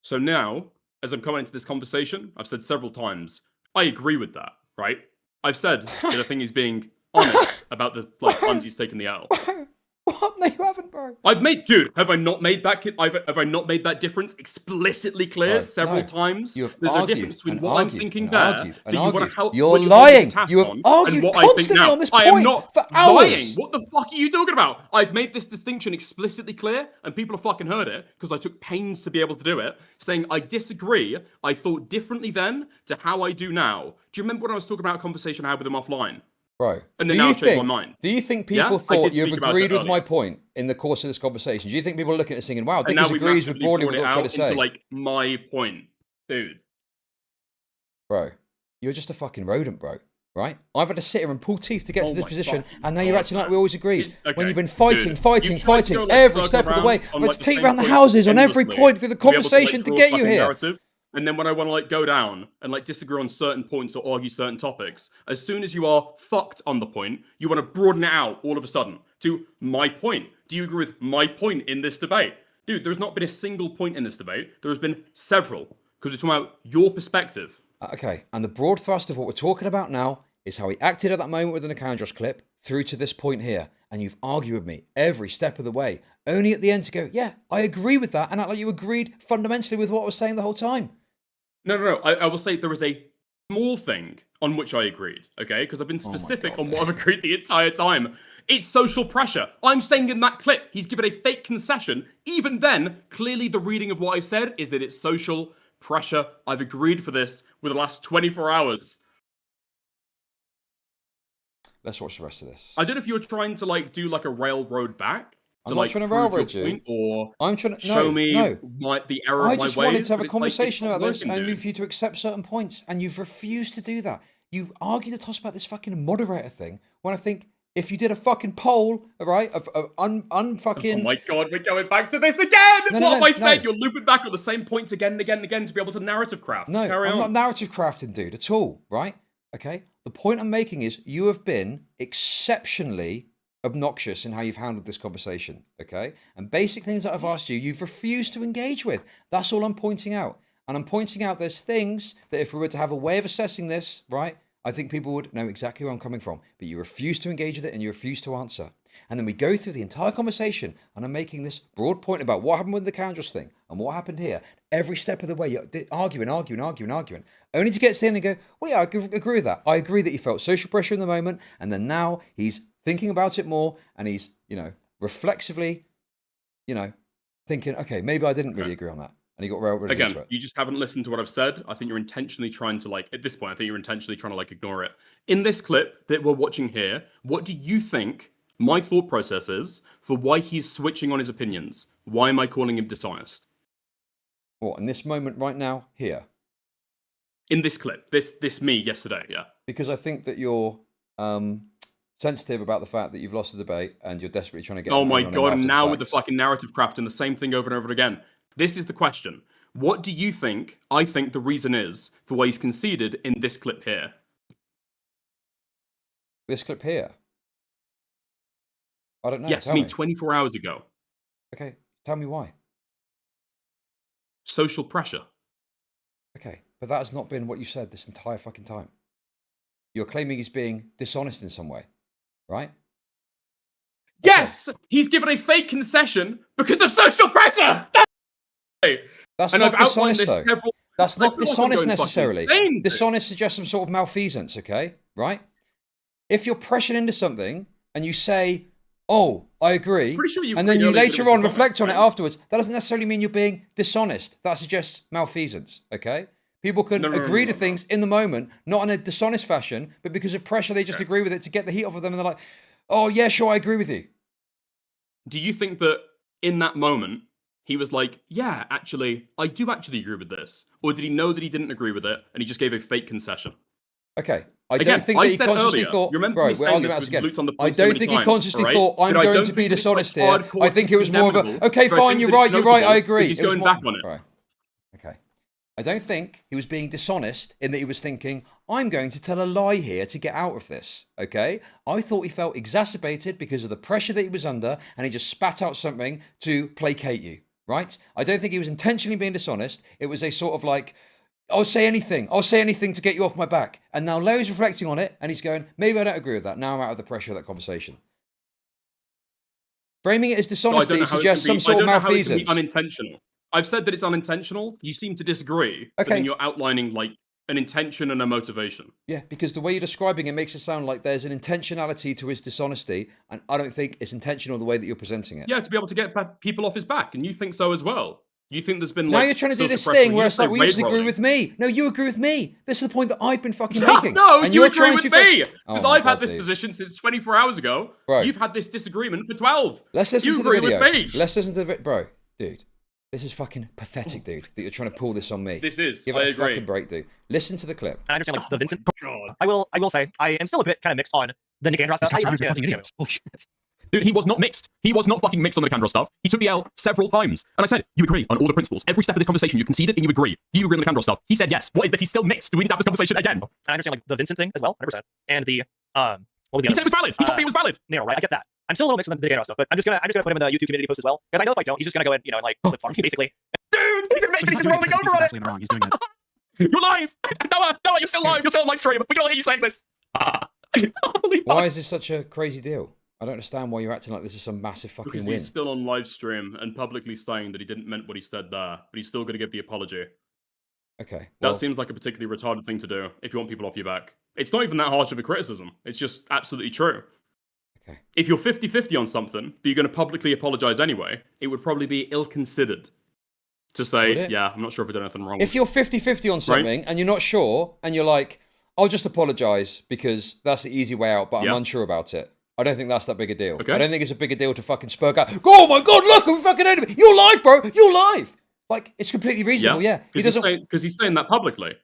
So now, as I'm coming into this conversation, I've said several times, I agree with that, right? I've said that I think he's being honest about the times he's taken the L. What? No, you haven't, bro. Have I not made that? Have I not made that difference explicitly clear several times? There's a difference between what I'm thinking there that you want to help. You're lying. You have argued constantly on this point I am not for hours. lying. What the fuck are you talking about? I've made this distinction explicitly clear, and people have fucking heard it because I took pains to be able to do it. Saying I disagree. I thought differently then to how I do now. Do you remember when I was talking about a conversation I had with him offline? Bro, and then now I've changed my mind. Do you think people thought you've agreed with my point in the course of this conversation? Do you think people are looking at this thinking, wow, Dick agrees with broadly what I'm trying to say? Into, like, my point, dude. Bro, you're just a fucking rodent, bro. Right? I've had to sit here and pull teeth to get to this position, and now you're acting like we always agreed. When you've been fighting every step of the way. I've had to take around the houses on every point through the conversation to get you here. And then when I want to go down and disagree on certain points or argue certain topics, as soon as you are fucked on the point, you want to broaden it out all of a sudden to my point. Do you agree with my point in this debate? Dude, there's not been a single point in this debate. There has been several because we're talking about your perspective. Okay, and the broad thrust of what we're talking about now is how he acted at that moment with the Nicandros clip through to this point here. And you've argued with me every step of the way. Only at the end to go, yeah, I agree with that, and act like you agreed fundamentally with what I was saying the whole time. No. I will say there was a small thing on which I agreed, okay? Because I've been specific on what I've agreed the entire time. It's social pressure. I'm saying in that clip, he's given a fake concession. Even then, clearly the reading of what I said is that it's social pressure. I've agreed for this with the last 24 hours. Let's watch the rest of this. I don't know if you were trying to do a railroad back. I'm not trying to railroad you. Or I'm trying to show me the error of my ways. I just wanted to have a conversation about this and move you to accept certain points, and you've refused to do that. You argue the toss about this fucking moderator thing when I think if you did a fucking poll, right, of unfucking... Oh my God, we're going back to this again! What am I saying? You're looping back on the same points again and again and again to be able to narrative craft. No, I'm not narrative crafting, dude, at all, right? Okay? The point I'm making is you have been exceptionally obnoxious in how you've handled this conversation, okay? And basic things that I've asked you, you've refused to engage with. That's all I'm pointing out. And I'm pointing out there's things that if we were to have a way of assessing this, right, I think people would know exactly where I'm coming from. But you refuse to engage with it and you refuse to answer. And then we go through the entire conversation and I'm making this broad point about what happened with the Candros thing and what happened here. Every step of the way, you're arguing. Only to get to the end and go, well, yeah, I agree with that. I agree that you felt social pressure in the moment. And then now he's thinking about it more and he's, reflexively, thinking, okay, maybe I didn't really agree on that. and he got railroaded Again, into it. you just haven't listened to what I've said. I think you're intentionally trying to, like, at this point, I think you're intentionally trying to, like, ignore it. In this clip that we're watching here, what do you think my thought process is for why he's switching on his opinions? Why am I calling him dishonest? What, in this moment right now, here? In this clip, this me yesterday, yeah. Because I think that you're sensitive about the fact that you've lost the debate and you're desperately trying to get. Oh my god! Now with the fucking narrative craft and the same thing over and over again. This is the question. What do you think? I think the reason is for why he's conceded in this clip here. This clip here. I don't know. Yes, tell me me 24 hours ago. Okay, tell me why. Social pressure. Okay, but that has not been what you said this entire fucking time. You're claiming he's being dishonest in some way, right? Yes, he's given a fake concession because of social pressure. That's and not I've dishonest, outlined this though. several. That's not I feel like I'm dishonest going necessarily. fucking insane. Dishonest suggests some sort of malfeasance, okay? Right? If you're pressured into something and you say, oh, I agree, Pretty sure you and then agreed you earlier that it later was on reflect on it dishonest, afterwards, that doesn't necessarily mean you're being dishonest. That suggests malfeasance, okay? People can agree to things in the moment, not in a dishonest fashion, but because of pressure, they just agree with it to get the heat off of them, and they're like, oh, yeah, sure, I agree with you. Do you think that in that moment, he was like, yeah, actually, I do actually agree with this? Or did he know that he didn't agree with it and he just gave a fake concession? Okay. I don't think that he consciously thought, bro, we're arguing about this again. I don't think he consciously thought, I'm going to be dishonest here. I think it was more of a, okay, fine, you're right, I agree. He's going back on it. Right. Okay. I don't think he was being dishonest in that he was thinking, I'm going to tell a lie here to get out of this, okay? I thought he felt exacerbated because of the pressure that he was under, and he just spat out something to placate you, right? I don't think he was intentionally being dishonest. It was a sort of like, I'll say anything to get you off my back. And now Larry's reflecting on it, and he's going, maybe I don't agree with that. Now I'm out of the pressure of that conversation. Framing it as dishonesty suggests some sort of malfeasance. It can be unintentional. I've said that it's unintentional. You seem to disagree. But then you're outlining like an intention and a motivation. Yeah, because the way you're describing it makes it sound like there's an intentionality to his dishonesty, and I don't think it's intentional the way that you're presenting it. Yeah, to be able to get people off his back, and you think so as well. You think there's been now like you're trying to do this social pressure, thing where it's like, well, you just agree with me. No, you agree with me. This is the point that I've been fucking making. No, and you you're agree trying with to me. Because Oh my I've had God, this dude. position since 24 hours ago. Bro. You've had this disagreement for 12. Let's listen you to the agree video. with me. Let's listen to the video. Bro, dude, this is fucking pathetic, dude, that you're trying to pull this on me. This is, Give I it a agree. fucking break, dude. Listen to the clip. I understand like the Vincent. I will say I am still a bit kind of mixed on the Nick Andros stuff. I understand. Fucking idiots. Bullshit. Dude, he was not mixed. He was not fucking mixed on the Candro stuff. He took the L several times. And I said, you agree on all the principles. Every step of this conversation, you conceded and you agree. Do you agree on the Candro stuff? He said yes. What is this? He's still mixed. Do we need to have this conversation again? I understand like the Vincent thing as well, 100%. And the what was the He said it was valid. He told me it was valid. No, right? I get that. I'm still a little mixed on the Nick Andros stuff, but I'm just gonna put him in the YouTube community post as well. Because I know if I don't, he's just gonna go in, and like clip farm me basically. Dude, he's just rolling over on it. He's wrong. He's doing it. You're live. Noah, you're still live. You're still on live stream. We can all hear you saying this. Why is this such a crazy deal? I don't understand why you're acting like this is some massive fucking Because win. he's still on live stream and publicly saying that he didn't meant what he said there, but he's still going to give the apology. Okay. That seems like a particularly retarded thing to do if you want people off your back. It's not even that harsh of a criticism. It's just absolutely true. Okay. If you're 50-50 on something, but you're going to publicly apologize anyway, it would probably be ill-considered to say, yeah, I'm not sure if I did anything wrong. If you're 50-50 on something and you're not sure, and you're like, I'll just apologize because that's the easy way out, but I'm unsure about it. I don't think that's that big a deal. Okay. I don't think it's a bigger deal to fucking spurg out. Oh my God, look, I'm fucking enemy. You're live, bro. You're live. Like, it's completely reasonable, yeah. Because he's saying that publicly.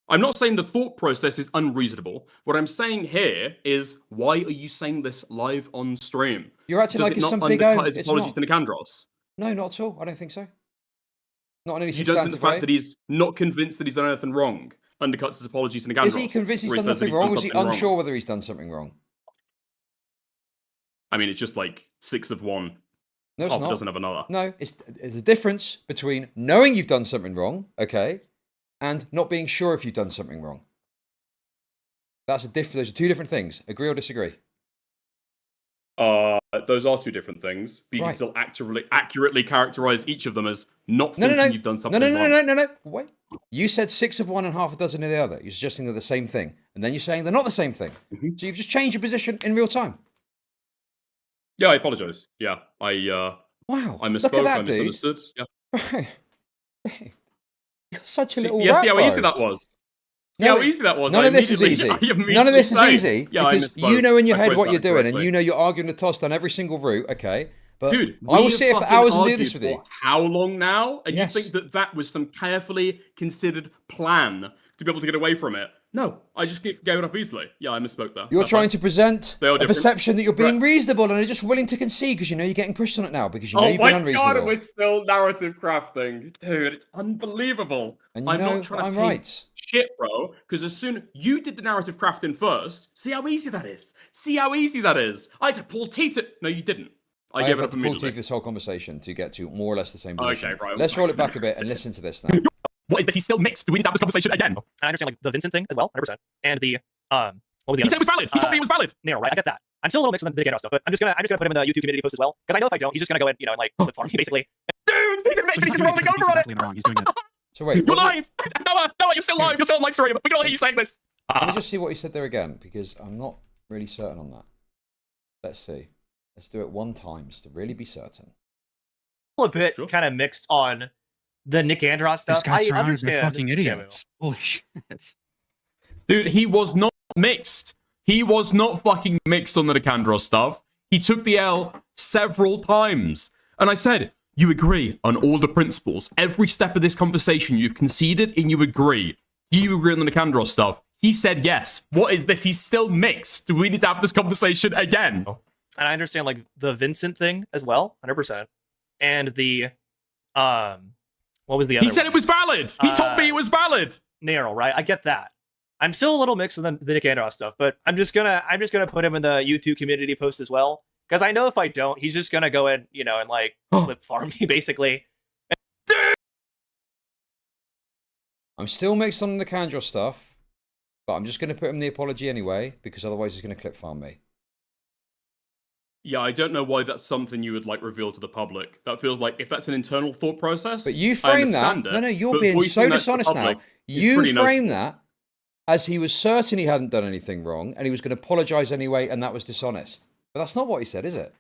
I'm not saying the thought process is unreasonable. What I'm saying here is, why are you saying this live on stream? You're acting like it's some big own. own. His apologies to Nicandros? No, not at all. I don't think so. Not in any You don't think the substantive fact way. that he's not convinced that he's done anything wrong undercuts his apologies to Nicandros? Is he convinced he's where done says that nothing wrong, or is he something wrong? unsure whether he's done something wrong? I mean, it's just like 6 of one, No, it's half not. a dozen of another. No, it's a difference between knowing you've done something wrong, okay, and not being sure if you've done something wrong. Those are two different things. Agree or disagree? Those are two different things, but you can still accurately characterize each of them as not thinking you've done something wrong. No. Wait. You said 6 of one and half a dozen of the other. You're suggesting they're the same thing. And then you're saying they're not the same thing. So you've just changed your position in real time. Yeah, I apologize. Yeah, I Wow. I Look misspoke. at that, I dude. misunderstood. Yeah. You're such a little Yeah, rat, see how bro. easy that was? See how easy that was? None of this is easy. None of this is easy. Yeah, because you know in your head what you're doing, and you know you're arguing the toss down every single route, okay? But dude, I will sit here for hours and do this with you. How long now? And Yes. you think that that was some carefully considered plan to be able to get away from it? No, I just gave it up easily. Yeah, I misspoke there. You're That's trying fine. to present They are a different. perception that you're being Right. reasonable and are just willing to concede because you know you're getting pushed on it now because you know Oh you've my been unreasonable. god, we're still narrative crafting. Dude, it's unbelievable. And you I'm know not trying I'm to paint right. shit, bro, because as soon you did the narrative crafting first, see how easy that is. See how easy that is. I had to pull teeth it. No, you didn't. I have gave it had up to pull immediately. teeth this whole conversation to get to more or less the same position. Okay, right. Let's roll it back a bit and listen to this now. What is this? He's still mixed. Do we need to have this conversation again? I understand like the Vincent thing as well, 100%. And the what was the He other? said it was valid. He told me it was valid. No, right? I get that. I'm still a little mixed on the Nick stuff, but I'm just gonna put him in the YouTube community post as well because I know if I don't, he's just gonna go in, and like flip farm me basically. Dude, he's admitting he's rolling over on it. He's doing it. So wait, You're live. Noah, you're still live. You're still on live stream. We can all hear you saying this. let me just see what he said there again because I'm not really certain on that. Let's see. Let's do it one time just to really be certain. A bit kind of mixed on the Nick Andros stuff. These guys I surrounded understand. by fucking idiots. Holy shit. Dude, he was not mixed. He was not fucking mixed on the Nicandros stuff. He took the L several times. And I said, you agree on all the principles. Every step of this conversation you've conceded and you agree. Do you agree on the Nicandros stuff? He said yes. What is this? He's still mixed. Do we need to have this conversation again? And I understand like the Vincent thing as well, 100%. And the what was the other? He said one? it was valid. He told me it was valid. Narrow, right? I get that. I'm still a little mixed with the Nick Andros stuff, but I'm just gonna put him in the YouTube community post as well because I know if I don't, he's just gonna go in, and like flip farm me basically. I'm still mixed on the Nicandros stuff, but I'm just going to put him the apology anyway because otherwise he's going to clip farm me. Yeah, I don't know why that's something you would like reveal to the public. That feels like if that's an internal thought process. But you I frame that. understand it, You're but being voicing so that to the dishonest now. public is You pretty frame noticeable. that as he was certain he hadn't done anything wrong and he was going to apologize anyway, and that was dishonest. But that's not what he said, is it?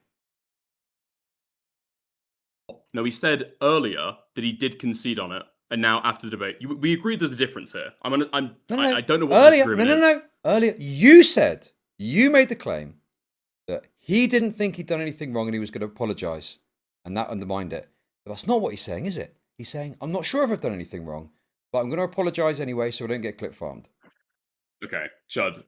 No, he said earlier that he did concede on it, and now after the debate, we agree there's a difference here. I don't know what Earlier, the disagreement is. no. Earlier, you made the claim that he didn't think he'd done anything wrong and he was going to apologize, and that undermined it. But that's not what he's saying, is it? He's saying, I'm not sure if I've done anything wrong, but I'm going to apologize anyway so I don't get clip farmed. Okay, Chud.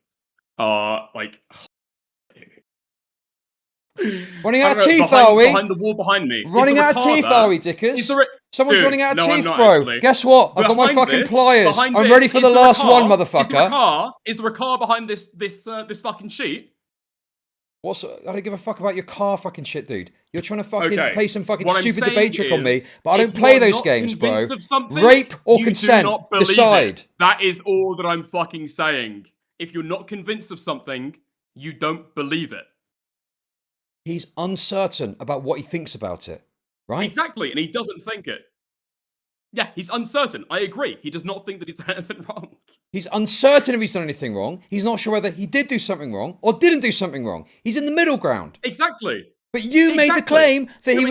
Running out of teeth, are we? Behind the wall behind me. Running out of teeth, are we, Dickers? Someone's Dude, running out of no, I'm teeth, not, bro. actually. Guess what? I've got my fucking pliers. Behind I'm this, ready for is the there a last one, car? motherfucker. Is there a car behind this fucking sheet? I don't give a fuck about your car fucking shit, dude. You're trying to fucking Okay. play some fucking What I'm stupid saying debate trick on me, is, but I don't if play you're those not games, bro. convinced of something, Rape or you consent. do not believe Decide. it. That is all that I'm fucking saying. If you're not convinced of something, you don't believe it. He's uncertain about what he thinks about it, right? Exactly, and he doesn't think it. Yeah, he's uncertain. I agree. He does not think that he's done anything wrong. He's uncertain if he's done anything wrong. He's not sure whether he did do something wrong or didn't do something wrong. He's in the middle ground. Exactly. But you made the claim that he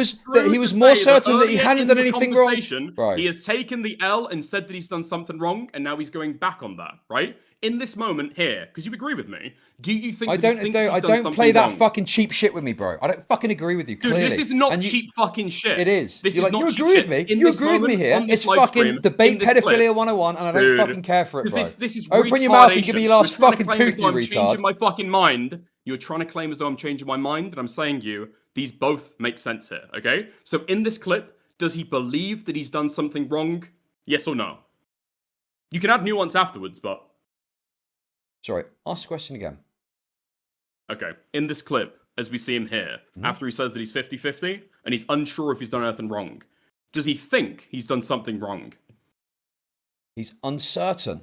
was more certain that he hadn't done anything wrong. Right. He has taken the L and said that he's done something wrong, and now he's going back on that, right? In this moment here, because you agree with me, do you think I don't play that fucking cheap shit with me, bro. I don't fucking agree with you, Dude, clearly. this is not cheap fucking shit. It is. This You're is like, not you cheap agree shit. with me. In You this agree with me moment, here. on this It's live fucking stream, debate in this clip. pedophilia 101, and I don't Dude, fucking care for it, bro. This is Open your mouth and give me your last You're trying to fucking claim as tooth, though you I'm retard. changing my fucking mind. You're trying to claim as though I'm changing my mind, and I'm saying you, these both make sense here, okay? So in this clip, does he believe that he's done something wrong? Yes or no? You can add nuance afterwards, but... Sorry, ask the question again. Okay, in this clip, as we see him here, after he says that he's 50-50, and he's unsure if he's done anything wrong, does he think he's done something wrong? He's uncertain.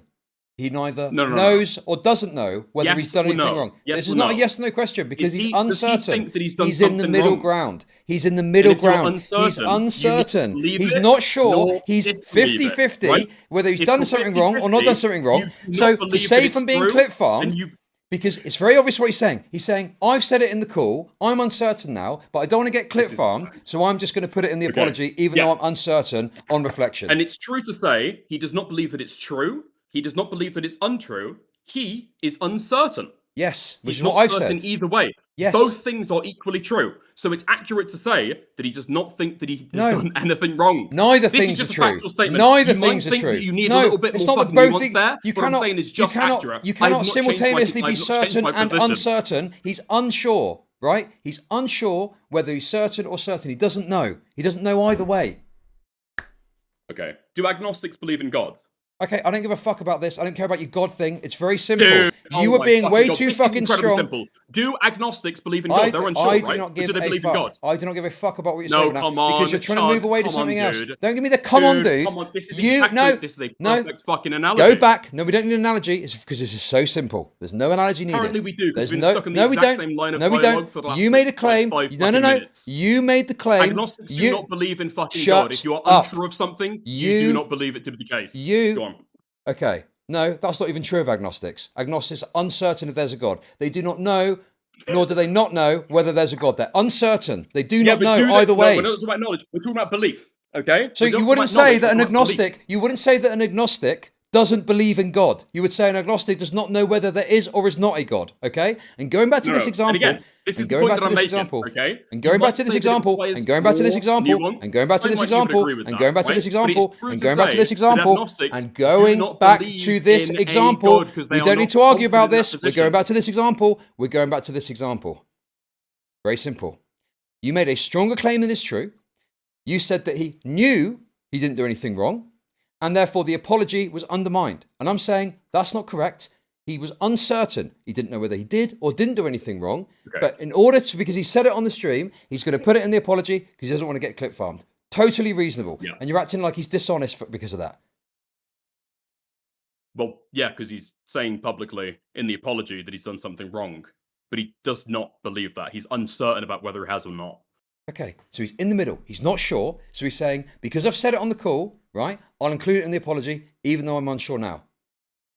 He neither No. knows or doesn't know whether Yes he's done or anything no? wrong. Yes This or is not a no? yes or no question because Does he's he uncertain. think that he's done in the something middle wrong? ground. He's in the middle if you're ground. He's uncertain, you need to uncertain. believe He's it, not sure. nor He's disbelieve it, 50-50 right? whether he's If done you're something wrong or not 50-50, done something wrong. you do So not to believe that save it's from being true, clip farmed, and you Because it's very obvious what he's saying. He's saying, I've said it in the call, I'm uncertain now, but I don't want to get clip farmed, so I'm just going to put it in the apology, even though I'm uncertain on reflection. And it's true to say, he does not believe that it's true. He does not believe that it's untrue. He is uncertain. Yes, which He's is not what I've certain said. either way. Yes. Both things are equally true. So it's accurate to say that he does not think that he has done anything wrong. Neither this things is just are a true. factual statement. Neither you things might are think true. That you need no, a little bit it's more not fucking that both nuance things. there. You What cannot. I'm saying is You just cannot. accurate. You I have cannot not changed my- simultaneously I've be not changed certain my and position. uncertain. He's unsure, right? He's unsure whether he's certain or certain. He doesn't know. He doesn't know either way. Okay. Do agnostics believe in God? Okay, I don't give a fuck about this. I don't care about your God thing. It's very simple. Dude, You oh are being my way God. too This is fucking incredibly strong. Simple. Do agnostics believe in God? They're unsure, I do right? not Or give do they a believe fuck. in God? I do not give a fuck about what you're No, saying now, come on, because you're trying to move away to come on, something else. dude. Don't give me the come on, dude. Come on, this is you exactly, this is a perfect fucking analogy. Go back. No, we don't need an analogy. It's because this is so simple. There's no analogy needed. Apparently we do, because There's we've no, been stuck in the no, we exact don't. same line of no, we dialogue don't. for the last You made a claim. like 5 no, no, fucking no. minutes. You made the claim. Agnostics do you, not believe in fucking shut God. If you are up. unsure of something, you do not believe it to be the case. Go on. Okay. No, that's not even true of agnostics. Agnostics are uncertain if there's a God. They do not know, nor do they not know whether there's a God. They're uncertain. They do not know either way. No, we're not talking about knowledge. We're talking about belief. Okay. So you wouldn't say that an agnostic. You wouldn't say that an agnostic doesn't believe in God. You would say an agnostic does not know whether there is or is not a God. Okay. And going back to this example. And again, this is the point that I'm making. Okay. And going back to this example. And going back to this example. And going back to this example. And going back to this example. And going back to this example. And going back to this example. We don't need to argue about this. We're going back to this example. We're going back to this example. Very simple. You made a stronger claim than is true. You said that he knew he didn't do anything wrong, and therefore the apology was undermined. And I'm saying that's not correct. He was uncertain. He didn't know whether he did or didn't do anything wrong. Okay. But in order to, because he said it on the stream, he's going to put it in the apology because he doesn't want to get clip farmed. Totally reasonable. Yeah. And you're acting like he's dishonest because of that. Well, yeah, because he's saying publicly in the apology that he's done something wrong. But he does not believe that. He's uncertain about whether he has or not. Okay, so he's in the middle. He's not sure. So he's saying, because I've said it on the call, right, I'll include it in the apology, even though I'm unsure now.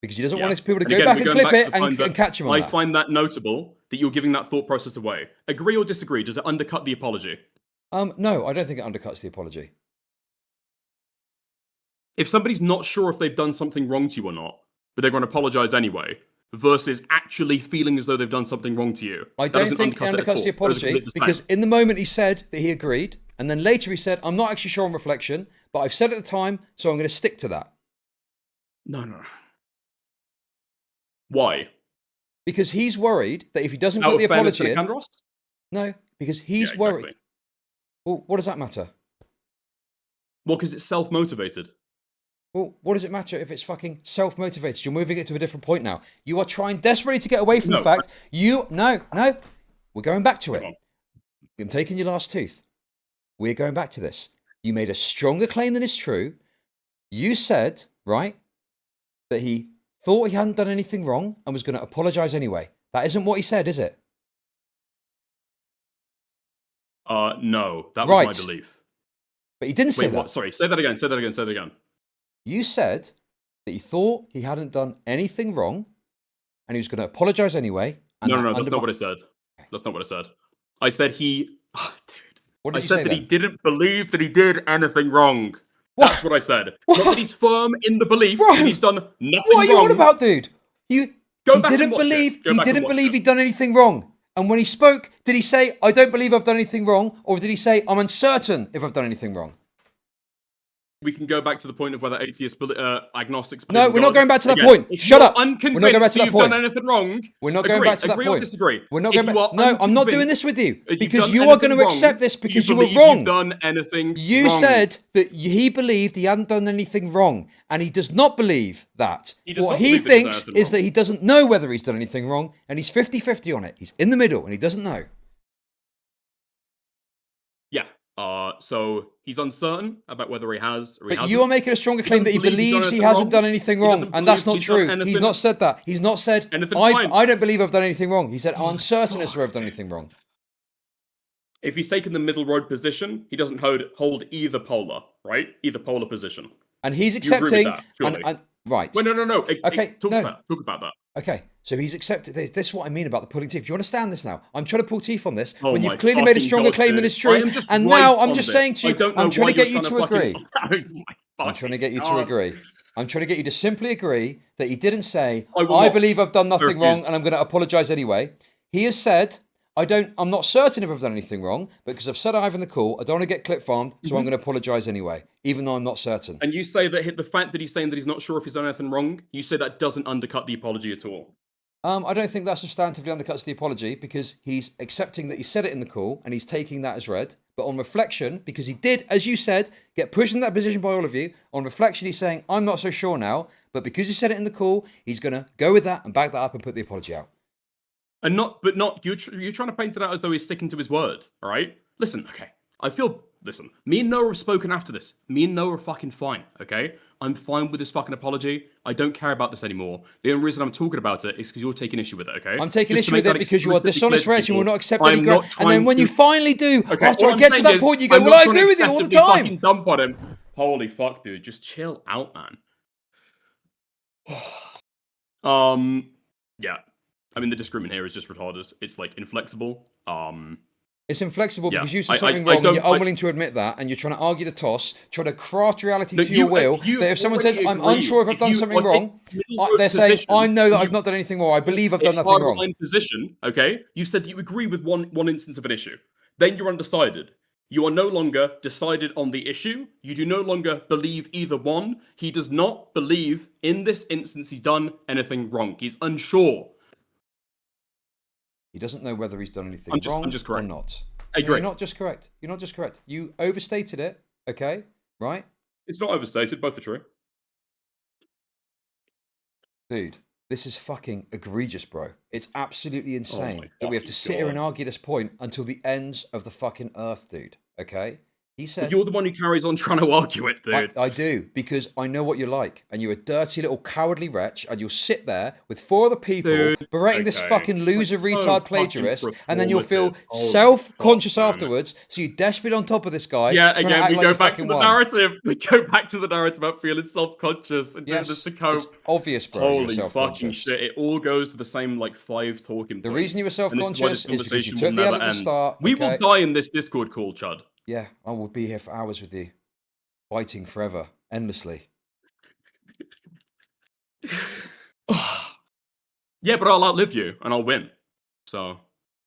Because he doesn't want his people to go back and clip it and catch him on that. I find that notable that you're giving that thought process away. Agree or disagree? Does it undercut the apology? No, I don't think it undercuts the apology. If somebody's not sure if they've done something wrong to you or not, but they're going to apologize anyway, versus actually feeling as though they've done something wrong to you. I don't think it undercuts the apology, because in the moment he said that he agreed, and then later he said, I'm not actually sure on reflection, but I've said at the time, so I'm going to stick to that. No. Why? Because he's worried that if he doesn't put the apology in... Andros? No, because he's worried. Well, what does that matter? Well, because it's self-motivated. Well, what does it matter if it's fucking self-motivated? You're moving it to a different point now. You are trying desperately to get away from the fact No. We're going back to it. I'm taking your last tooth. We're going back to this. You made a stronger claim than is true. You said, right, that he thought he hadn't done anything wrong and was going to apologize anyway. That isn't what he said, is it? No, that was my belief. But he didn't say that. What? Sorry, say that again. You said that he thought he hadn't done anything wrong and he was going to apologize anyway. No, that's not what I said. That's not what I said. I said he... Oh, dude. What did I you said say that then? he didn't believe that he did anything wrong. That's what I said. Not that he's firm in the belief that he's done nothing wrong. What are you on about, dude? He didn't believe he'd done anything wrong. And when he spoke, did he say, I don't believe I've done anything wrong? Or did he say, I'm uncertain if I've done anything wrong? We can go back to the point of whether atheists, agnostics... No, we're not going back to that point. Shut up. We're not going back to that point. Done anything wrong, we're not going back to that point. Agree or disagree? We're not going back. No, I'm not doing this with you. Because you are going to accept this because you were wrong. You've done anything you wrong. said that he believed he hadn't done anything wrong. And he does not believe that. What he thinks is that he doesn't know whether he's done anything wrong. And he's 50-50 on it. He's in the middle and he doesn't know. Yeah. So he's uncertain about whether he has or he hasn't. But you are making a stronger claim that he believes he hasn't done anything wrong, and that's not true. He's not said that. He's not said, I don't believe I've done anything wrong. He said, I'm uncertain as to whether I've done anything wrong. If he's taken the middle road position, he doesn't hold either polar, right? Either polar position. And he's accepting... You agree with that, surely? Right. Well, no. Okay, Talk about that. Okay, so he's accepted this. This is what I mean about the pulling teeth. Do you understand this now? I'm trying to pull teeth on this when you've clearly made a stronger claim than is true. And now I'm just saying to you, I'm trying to get you to agree. I'm trying to get you to agree. I'm trying to get you to simply agree that he didn't say, I believe I've done nothing wrong and I'm going to apologize anyway. He has said, I'm not certain if I've done anything wrong, but because I've said I've in the call, I don't want to get clip farmed, so I'm going to apologize anyway, even though I'm not certain. And you say that the fact that he's saying that he's not sure if he's done anything wrong, you say that doesn't undercut the apology at all. I don't think that substantively undercuts the apology because he's accepting that he said it in the call and he's taking that as read. But on reflection, because he did, as you said, get pushed in that position by all of you, on reflection he's saying, I'm not so sure now, but because he said it in the call, he's going to go with that and back that up and put the apology out. And you're trying to paint it out as though he's sticking to his word, all right? Listen, okay, listen, me and Noah have spoken after this. Me and Noah are fucking fine, okay? I'm fine with this fucking apology. I don't care about this anymore. The only reason I'm talking about it is because you're taking issue with it, okay? I'm taking issue with it because you are dishonest, Rich, and will not accept any ground. And then when you finally do, after I get to that point, you go, well, I agree with you all the time. Fucking dump on him. Holy fuck, dude. Just chill out, man. Yeah. I mean, the disagreement here is just retarded. It's, like, inflexible. It's inflexible because you said something wrong and you're unwilling to admit that, and you're trying to argue the toss, trying to craft reality to your will, that if someone says, I'm unsure if I've done something wrong, they're saying, I know that I've not done anything wrong. I believe I've done nothing wrong. In position, okay? You said that you agree with one instance of an issue. Then you're undecided. You are no longer decided on the issue. You do no longer believe either one. He does not believe in this instance he's done anything wrong. He's unsure. He doesn't know whether he's done anything wrong or not. I agree. No, you're not just correct. You're not just correct. You overstated it, okay? Right? It's not overstated. Both are true. Dude, this is fucking egregious, bro. It's absolutely insane that we have to sit here and argue this point until the ends of the fucking earth, dude. Okay? He said, but you're the one who carries on trying to argue it, dude. I do, because I know what you're like, and you're a dirty little cowardly wretch, and you'll sit there with 4 other people berating this fucking loser, retard plagiarist, and then you'll feel self-conscious afterwards, so you're desperately on top of this guy. Yeah, again, we go back to the narrative. We go back to the narrative about feeling self-conscious and doing this to cope. It's obvious, bro. Holy fucking shit. It all goes to the same, like, 5 talking points. The reason you were self-conscious is because you took the L at the start. We will die in this Discord call, Chud. Yeah, I will be here for hours with you, fighting forever, endlessly. Yeah, but I'll outlive you and I'll win. So.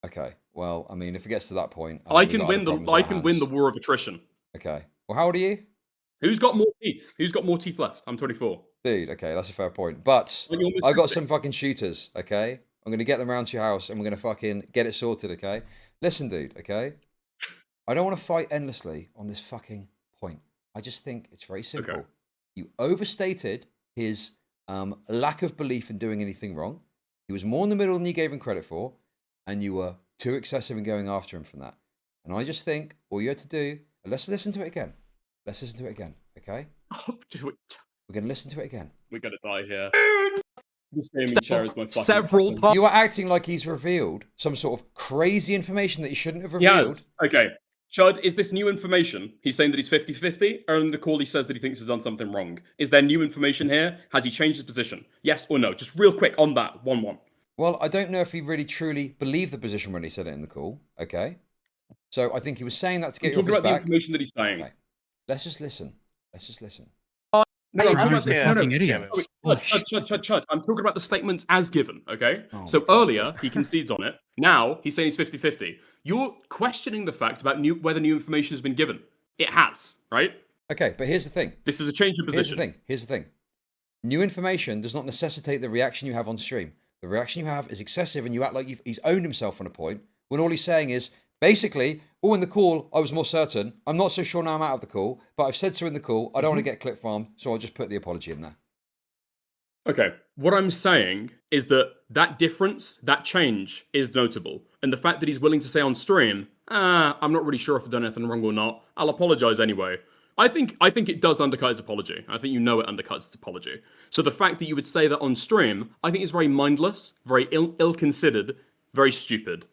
Okay. Well, I mean, if it gets to that point, I can win the war of attrition. Okay. Well, how old are you? Who's got more teeth? Who's got more teeth left? I'm 24. Dude, okay, that's a fair point. But I got some fucking shooters. Okay, I'm gonna get them around to your house and we're gonna fucking get it sorted. Okay. Listen, dude. Okay. I don't want to fight endlessly on this fucking point. I just think it's very simple. Okay. You overstated his lack of belief in doing anything wrong. He was more in the middle than you gave him credit for, and you were too excessive in going after him from that. And I just think all you had to do, let's listen to it again. Let's listen to it again, okay? We're going to listen to it again. We're going to die here. This gaming chair is my fucking several times. You are acting like he's revealed some sort of crazy information that he shouldn't have revealed. Yes. Okay. Chud, is this new information? He's saying that he's 50-50, or in the call he says that he thinks he's done something wrong. Is there new information here? Has he changed his position? Yes or no? Just real quick on that, 1-1. Well, I don't know if he really truly believed the position when he said it in the call, okay? So I think he was saying that to get you off his back. The information that he's saying. Okay. Let's just listen. Let's just listen. No, I'm talking about Chud. I'm talking about the statements as given, okay? So earlier, he concedes on it. Now, he's saying he's 50-50. You're questioning the fact about whether new information has been given. It has, right? Okay, but here's the thing. This is a change of position. Here's the thing. New information does not necessitate the reaction you have on stream. The reaction you have is excessive and you act like he's owned himself on a point, when all he's saying is, basically, in the call, I was more certain. I'm not so sure now I'm out of the call, but I've said so in the call. I don't want to get clip farmed, so I'll just put the apology in there. Okay, what I'm saying is that difference, that change is notable. And the fact that he's willing to say on stream, I'm not really sure if I've done anything wrong or not. I'll apologize anyway. I think it does undercut his apology. I think you know it undercuts his apology. So the fact that you would say that on stream, I think is very mindless, very ill-considered, very stupid.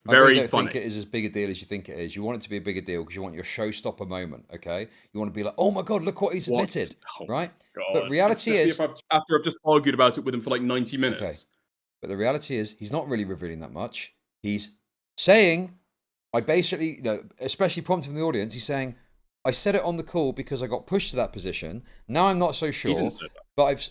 Very don't funny. think it is as big a deal as you think it is. You want it to be a bigger deal because you want your showstopper moment, okay? You want to be like, oh my God, look what he's admitted, right? God. But reality Especially is... after I've just argued about it with him for like 90 minutes. Okay. But the reality is he's not really revealing that much. He's saying, I basically, especially prompting the audience, he's saying, I said it on the call because I got pushed to that position. Now I'm not so sure. He didn't say that. But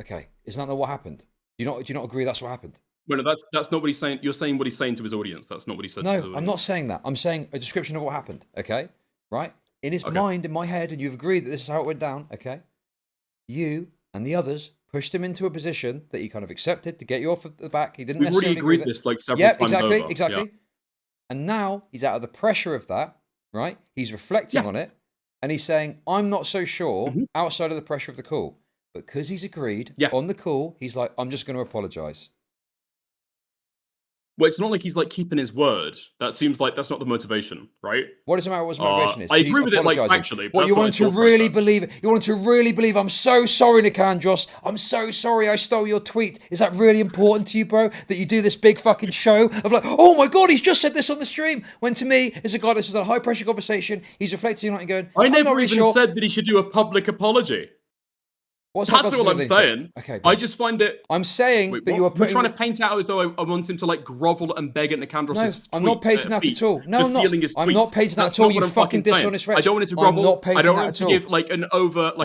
okay, isn't that not what happened? Do you not agree that's what happened? Well, no, that's not what he's saying. You're saying what he's saying to his audience. That's not what he said to his audience. No, I'm not saying that. I'm saying a description of what happened, okay? Right? In his mind, in my head, and you've agreed that this is how it went down, okay? You and the others pushed him into a position that he kind of accepted to get you off of the back. He didn't We've necessarily already agreed this like several times over. Exactly. Yeah. And now he's out of the pressure of that, right? He's reflecting on it, and he's saying, I'm not so sure outside of the pressure of the call. But because he's agreed on the call, he's like, I'm just going to apologize. Well, it's not like he's like keeping his word. That seems like that's not the motivation, right? What does it matter what his motivation is? I agree with it, like, factually. What, you want him to really believe? You want him to really believe, I'm so sorry, Nicandros. I'm so sorry I stole your tweet. Is that really important to you, bro? That you do this big fucking show of like, oh my God, he's just said this on the stream. When to me, as a guy, this is a high pressure conversation. He's reflecting on it and going, I never really even said that he should do a public apology. That's all I'm saying. Okay, I just find it. I'm saying that you are You're trying to paint it out as though I want him to like grovel and beg at Nicandros' No, I'm not painting that at all. No, I'm not. I'm tweets. not painting that That's at all. not You what I'm fucking dishonest wretch. I don't want it to grovel. I don't want him to give like an overly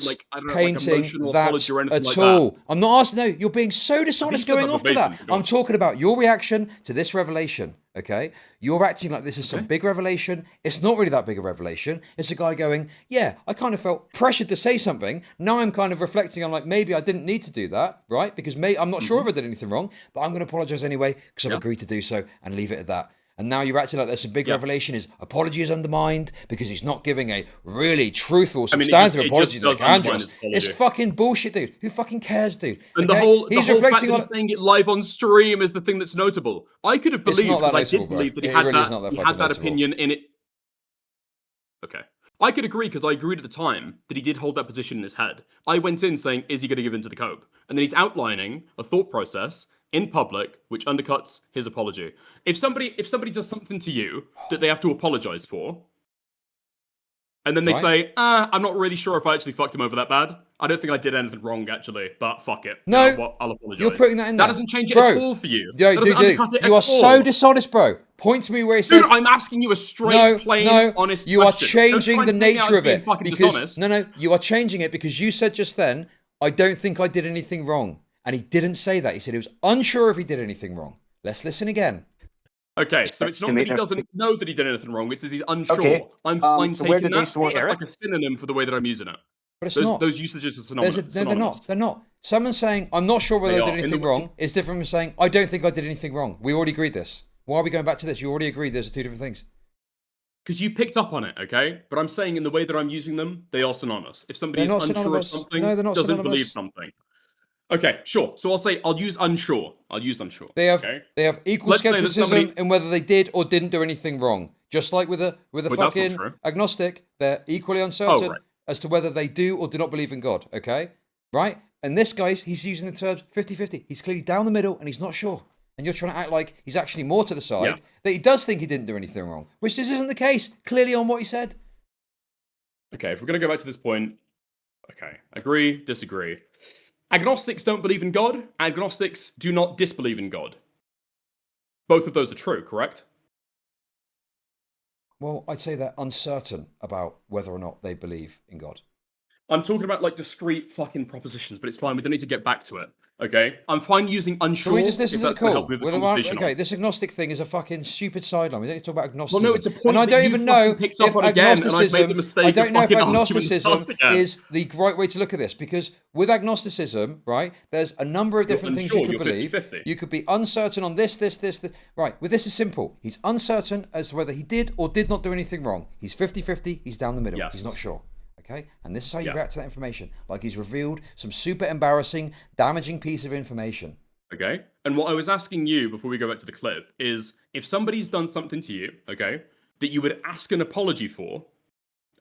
like emotional apology or anything like that. I'm not asking. No, you're being so dishonest going off to that. I'm talking about your reaction to this revelation. Okay, you're acting like this is some big revelation. It's not really that big a revelation. It's a guy going, yeah, I kind of felt pressured to say something. Now I'm kind of reflecting. I'm like, maybe I didn't need to do that, right? Because I'm not sure if I did anything wrong, but I'm going to apologize anyway because I've agreed to do so and leave it at that. And now you're acting like there's a big revelation. His apology is undermined because he's not giving a really truthful, substantive apology to Nicandros. It's fucking bullshit, dude. Who fucking cares, dude? And the whole fact that he's saying it live on stream is the thing that's notable. I could have believed, because I did believe that he had that opinion in it. Okay. I could agree because I agreed at the time that he did hold that position in his head. I went in saying, is he going to give in to the cope? And then he's outlining a thought process in public, which undercuts his apology. If somebody does something to you that they have to apologize for, and then they say, I'm not really sure if I actually fucked him over that bad. I don't think I did anything wrong, actually, but fuck it. No, you know what? I'll apologize. You're putting that in there. That doesn't change it at all for you. Dude, you are so dishonest, bro. Point to me where he says... Dude, I'm asking you a straight, plain, honest you question. Are changing the nature of it. Because, you are changing it because you said just then, I don't think I did anything wrong. And he didn't say that. He said he was unsure if he did anything wrong. Let's listen again. Okay, so it's not that he doesn't know that he did anything wrong. It's that he's unsure. Okay. I'm fine taking that. It's like a synonym for the way that I'm using it. But it's not. Those usages are synonymous. No, they're not. They're not. Someone saying, I'm not sure whether I did anything wrong is different from saying, I don't think I did anything wrong. We already agreed this. Why are we going back to this? You already agreed there's two different things. Because you picked up on it, okay? But I'm saying in the way that I'm using them, they are synonymous. If somebody is unsure of something, doesn't believe something. Okay, sure. So I'll use unsure. They have equal skepticism in whether they did or didn't do anything wrong. Just like with a fucking agnostic, they're equally uncertain as to whether they do or do not believe in God. Okay, right? And this guy's he's using the terms 50-50. He's clearly down the middle and he's not sure. And you're trying to act like he's actually more to the side that he does think he didn't do anything wrong, which this isn't the case. Clearly on what he said. Okay, if we're gonna go back to this point, okay, agree, disagree. Agnostics don't believe in God. Agnostics do not disbelieve in God. Both of those are true, correct? Well, I'd say they're uncertain about whether or not they believe in God. I'm talking about like discrete fucking propositions, but it's fine. We don't need to get back to it. Okay, I'm fine using unsure. Can we just listen to the call? Okay, this agnostic thing is a fucking stupid sideline. We don't need to talk about agnosticism. Well, no, it's a point. And I don't even know if agnosticism. I don't know if agnosticism is the right way to look at this, because with agnosticism, right, there's a number of different things you could believe. 50-50. You could be uncertain on this. Right, with this is simple. He's uncertain as to whether he did or did not do anything wrong. He's 50-50. He's down the middle. He's not sure. Okay, and this is how you react to that information. Like he's revealed some super embarrassing, damaging piece of information. Okay, and what I was asking you before we go back to the clip is, if somebody's done something to you, okay, that you would ask an apology for,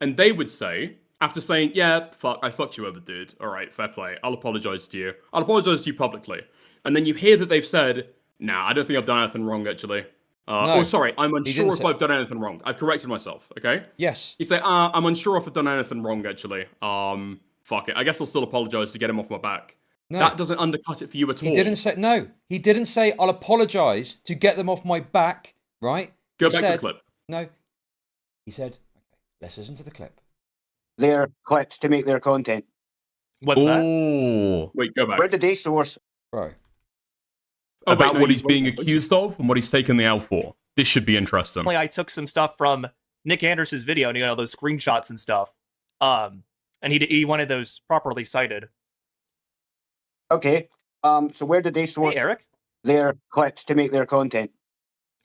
and they would say, after saying, yeah, fuck, I fucked you over, dude. All right, fair play. I'll apologize to you. I'll apologize to you publicly. And then you hear that they've said, Nah, I don't think I've done anything wrong, actually. No, oh, sorry, I'm he unsure didn't if say- I've done anything wrong. I've corrected myself, okay? Yes. You say, I'm unsure if I've done anything wrong, actually. Fuck it. I guess I'll still apologize to get him off my back. No. That doesn't undercut it for you at all. He didn't say, no, he didn't say, I'll apologize to get them off my back, right? Go He back to said, the clip. No. He said, okay, let's listen to the clip. Their clips to make their content. What's that? Wait, go back. Where did they source? Bro. About what he's being accused of and what he's taken the L for. This should be interesting. I took some stuff from Nick Anderson's video, and those screenshots and stuff. And he wanted those properly cited. Okay. So where did they source Eric? their clips to make their content?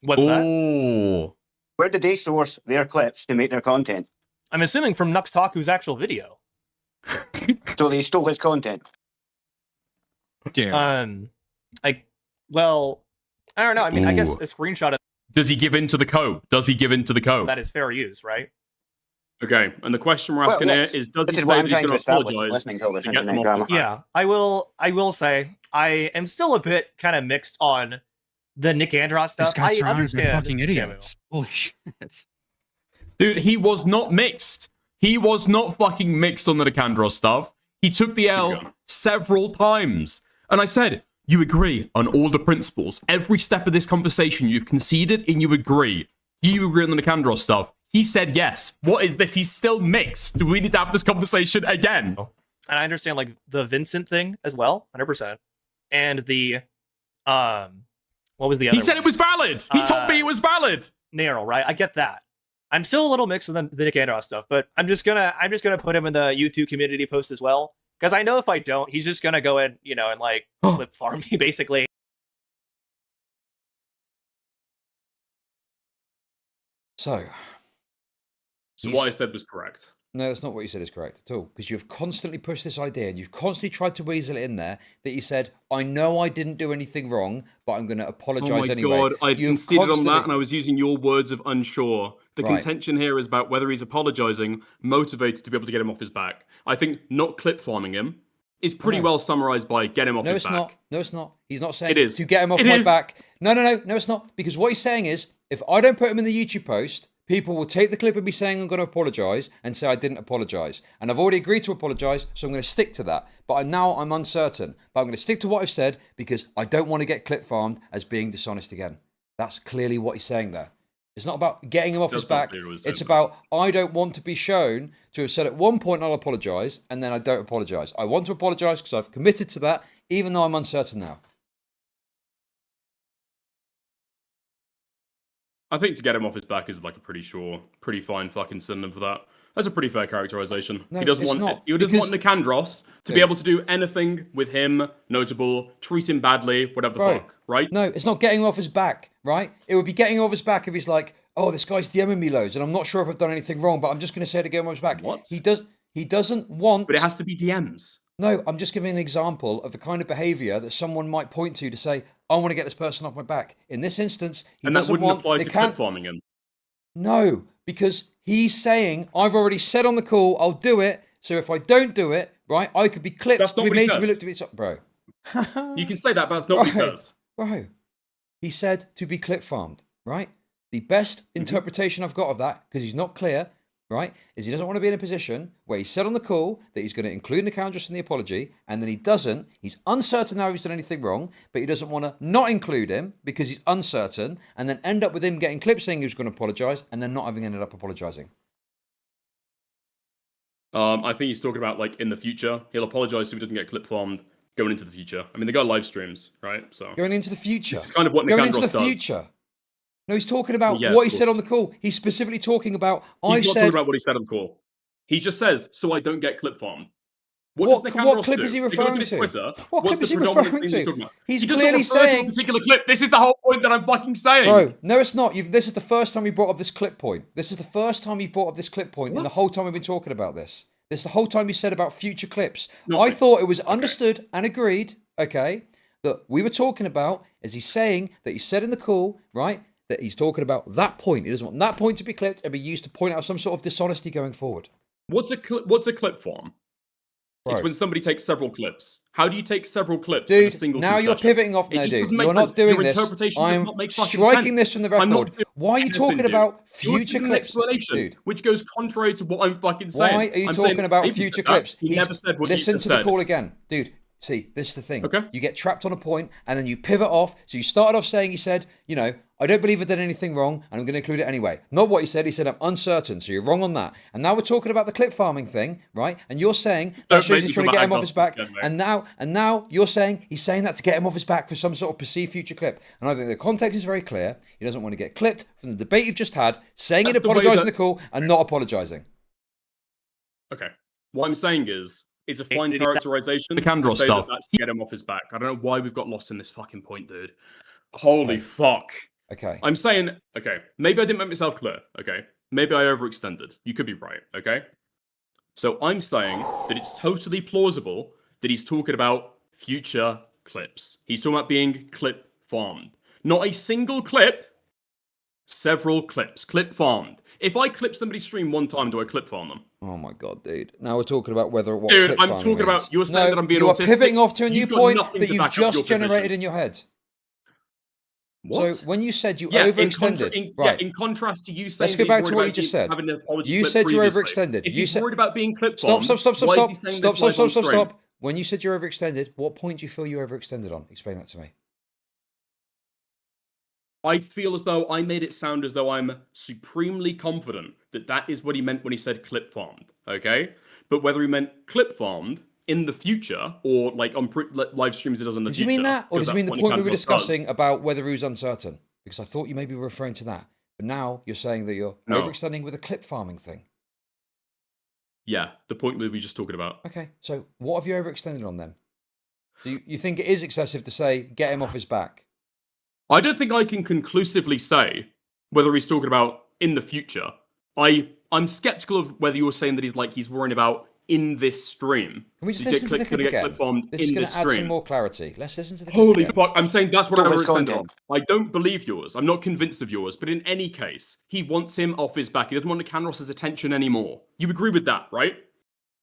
What's that? Where did they source their clips to make their content? I'm assuming from Nux Taku's actual video. So they stole his content. Yeah. Well, I don't know. I mean, I guess Ooh. a screenshot of Does he give in to the code? Does he give in to the code? that is fair use, right? Okay, and the question we're asking here is, does he say that he's going to apologize to get them off his back? Yeah, I will say I am still a bit kind of mixed on the Nick Andros stuff. These guys I are understand. fucking idiots. Holy shit. Dude, he was not mixed. He was not fucking mixed on the Nicandros stuff. He took the L several times. And I said, you agree on all the principles. Every step of this conversation, you've conceded and you agree. Do you agree on the Nicandros stuff? He said yes. What is this? He's still mixed. Do we need to have this conversation again? And I understand like the Vincent thing as well, 100%. And the what was the other? He said it was valid. He told me it was valid. Nero, right? I get that. I'm still a little mixed with the Nick Andros stuff, but I'm just gonna put him in the YouTube community post as well, because I know if I don't, he's just gonna go in, and like clip farm me basically. So what I said was correct. No, that's not what you said is correct at all. Because you've constantly pushed this idea and you've constantly tried to weasel it in there that you said, I know I didn't do anything wrong, but I'm going to apologize anyway. Oh my god, I You've conceded on constantly- that and I was using your words of unsure. The Right. contention here is about whether he's apologizing, motivated to be able to get him off his back. I think not clip farming him is pretty No. well summarized by get him off No, his it's back. not. No, it's not. He's not saying It is. to get him off It my is. back. No, it's not. Because what he's saying is, if I don't put him in the YouTube post, people will take the clip of me saying I'm going to apologise and say I didn't apologise. And I've already agreed to apologise, so I'm going to stick to that. But now I'm uncertain. But I'm going to stick to what I've said because I don't want to get clip farmed as being dishonest again. That's clearly what he's saying there. It's not about getting him off his That's not back. clear what he's saying, It's about I don't want to be shown to have said at one point I'll apologise and then I don't apologise. I want to apologise because I've committed to that, even though I'm uncertain now. I think to get him off his back is like a pretty fine fucking synonym for that. That's a pretty fair characterization. No, he doesn't it's want not, he doesn't because- want Nicandros to be able to do anything with him notable, treat him badly, whatever the Bro, fuck, right? No, it's not getting him off his back, right? It would be getting him off his back if he's like, oh, this guy's DMing me loads and I'm not sure if I've done anything wrong, but I'm just going to say it to get him off his back. What? He doesn't want... But it has to be DMs. No, I'm just giving an example of the kind of behaviour that someone might point to say, I want to get this person off my back. In this instance, he And that doesn't wouldn't want... apply they to can't- clip farming him. No, because he's saying, I've already said on the call, I'll do it. So if I don't do it, right, I could be clipped. That's not be what he made to be says. looked at. Bro. You can say that, but that's not what he Bro. says. Bro. He said to be clip farmed, right? The best interpretation I've got of that, because he's not clear, right, is he doesn't want to be in a position where he said on the call that he's going to include Nicandros in the apology, and then he doesn't. He's uncertain now he's done anything wrong, but he doesn't want to not include him because he's uncertain, and then end up with him getting clipped saying he was going to apologise, and then not having ended up apologising. I think he's talking about like in the future. He'll apologize if he doesn't get clip farmed going into the future. I mean, they got live streams, right? So Going into the future. This is kind of what Going Nicandros into the does. future. No, he's talking about Yeah, what he of said course. on the call. He's specifically talking about, He's I not said... talking about what he said on the call. He just says, so I don't get clip farmed. What does Nicandros clip do? is he If you look at referring his to? Twitter, What what's clip the is he predominant referring thing he's to? talking about? He's He doesn't clearly refer to a saying... particular clip. This is the whole point that I'm fucking saying. Bro, no, it's not. This is the first time we brought up this clip point. This is the first time you brought up this clip point in the whole time we've been talking about this. This is the whole time you said about future clips. I thought it was understood and agreed, okay, that we were talking about, as he's saying, that he said in the call, right, that he's talking about that point. He doesn't want that point to be clipped and be used to point out some sort of dishonesty going forward. What's a clip farm? It's when somebody takes several clips. How do you take several clips dude, in a single now you're session? pivoting off. No, dude, you're not doing this. I'm striking this from the record. Why are you talking about future clips? Dude, which goes contrary to what I'm fucking saying. Why are you talking about future clips? He never said what listen you to said. the call again. Dude, see, this is the thing. Okay. You get trapped on a point and then you pivot off. So you started off saying, you said, you know, I don't believe I did anything wrong and I'm going to include it anyway. Not what he said. He said, I'm uncertain. So you're wrong on that. And now we're talking about the clip farming thing, right? And you're saying that shows he's trying to get him off his back. And now you're saying he's saying that to get him off his back for some sort of perceived future clip. And I think the context is very clear. He doesn't want to get clipped from the debate you've just had, saying he'd apologise on the call and not apologising. Okay. What I'm saying is, it's a fine characterization. The Candros stuff. That's to get him off his back. I don't know why we've got lost in this fucking point, dude. Holy fuck. Okay. I'm saying, okay, maybe I didn't make myself clear, okay? Maybe I overextended. You could be right, okay? So I'm saying that it's totally plausible that he's talking about future clips. He's talking about being clip farmed. Not a single clip, several clips. Clip farmed. If I clip somebody's stream one time, do I clip farm them? Oh my god, dude. Now we're talking about whether what dude, clip I'm farming talking means. about, you're saying that I'm being you autistic. You are pivoting off to a new point that you've just generated position. in your head. What? So when you said you overextended, right? In contrast to you saying, let's go back to what you just said. You said you overextended. If you he's said worried about being clip stop. farmed, Stop. When you said you're overextended, what point do you feel you overextended on? Explain that to me. I feel as though I made it sound as though I'm supremely confident that that is what he meant when he said clip farmed. Okay, but whether he meant clip farmed in the future or like on live streams he does in the future. Did you mean that, or did you mean the point we were discussing about whether he was uncertain? Because I thought you maybe were referring to that, but now you're saying that you're overextending with a clip farming thing. Yeah, the point we were just talking about. Okay, so what have you overextended on then? Do you think it is excessive to say get him off his back? I don't think I can conclusively say whether he's talking about in the future. I'm skeptical of whether you're saying that he's worrying about in this stream. Can we just listen to the clip again? This is going to add some more clarity. Let's listen to the clip Holy again. fuck, I'm saying that's what I overextended on. I don't believe yours. I'm not convinced of yours. But in any case, he wants him off his back. He doesn't want Nicandros' attention anymore. You agree with that, right?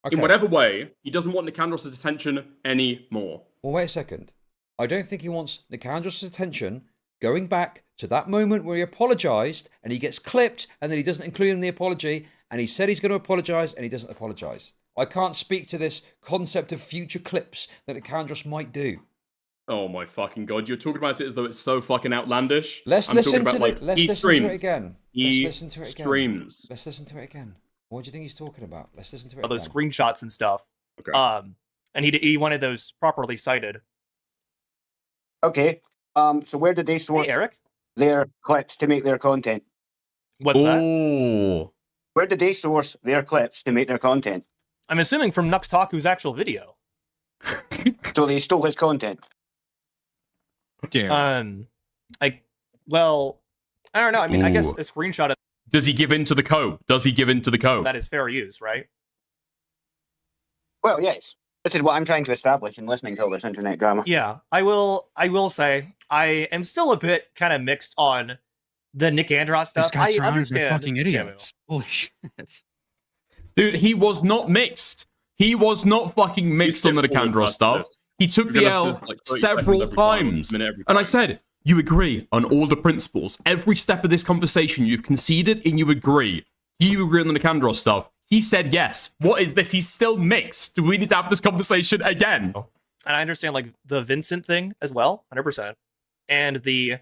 Okay. In whatever way, he doesn't want Nicandros' attention anymore. Well, wait a second. I don't think he wants Nicandros' attention going back to that moment where he apologised and he gets clipped and then he doesn't include in the apology and he said he's going to apologise and he doesn't apologise. I can't speak to this concept of future clips that Nicandros might do. Oh my fucking god, you're talking about it as though it's so fucking outlandish. Let's listen to it again. Let's listen to it again. What do you think he's talking about? Let's listen to it again. Those screenshots and stuff. Okay. And he wanted those properly cited. Okay. So where did they source their clips to make their content? What's that? Where did they source their clips to make their content? I'm assuming from Nuxtaku's actual video. So they stole his content. Yeah. I don't know. I mean, I guess a screenshot of. Does he give in to the code? That is fair use, right? Well, yes. This is what I'm trying to establish in listening to all this internet drama. Yeah, I will say I am still a bit kind of mixed on the Nicandros stuff. I understand. Fucking idiots. Holy shit. Dude, he was not mixed. He was not fucking mixed on the Nicandros stuff. He took the L several times. And I said, you agree on all the principles. Every step of this conversation you've conceded and you agree. Do you agree on the Nicandros stuff? He said yes. What is this? He's still mixed. Do we need to have this conversation again? And I understand like the Vincent thing as well, 100%. And the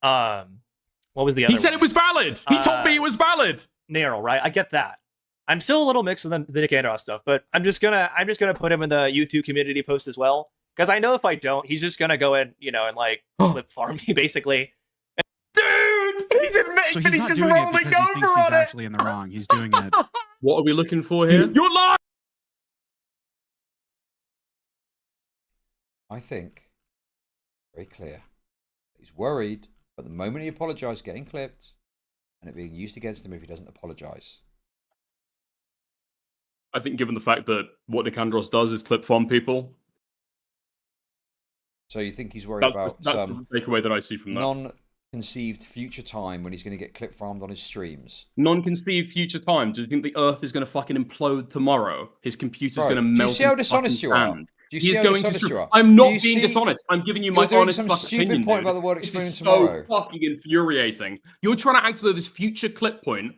what was the other? He said it was valid. He told me it was valid. Nero, right? I get that. I'm still a little mixed with the Nicandros stuff, but I'm just gonna put him in the YouTube community post as well, because I know if I don't, he's just gonna go in, and like clip farm me basically. Dude, he's admitting so he's not just doing it rolling because he thinks over he's on it. actually in the wrong. He's doing it. What are we looking for here? You're lying. I think very clear. He's worried, but the moment he apologised, getting clipped, and it being used against him if he doesn't apologise. I think given the fact that what Nicandros does is clip farm people. So you think he's worried about that's the takeaway that I see from that. conceived future time when he's going to get clip farmed on his streams. Non-conceived future time. Do you think the Earth is going to fucking implode tomorrow? His computer's going to melt. Do you see how into dishonest you fucking are? sand. Do you He see is how going dishonest to. you are? I'm Do not you being see- dishonest. I'm giving you You're my doing honest some fucking stupid opinion, point dude. about the world This exploding is tomorrow. so fucking infuriating. You're trying to act as though this future clip point.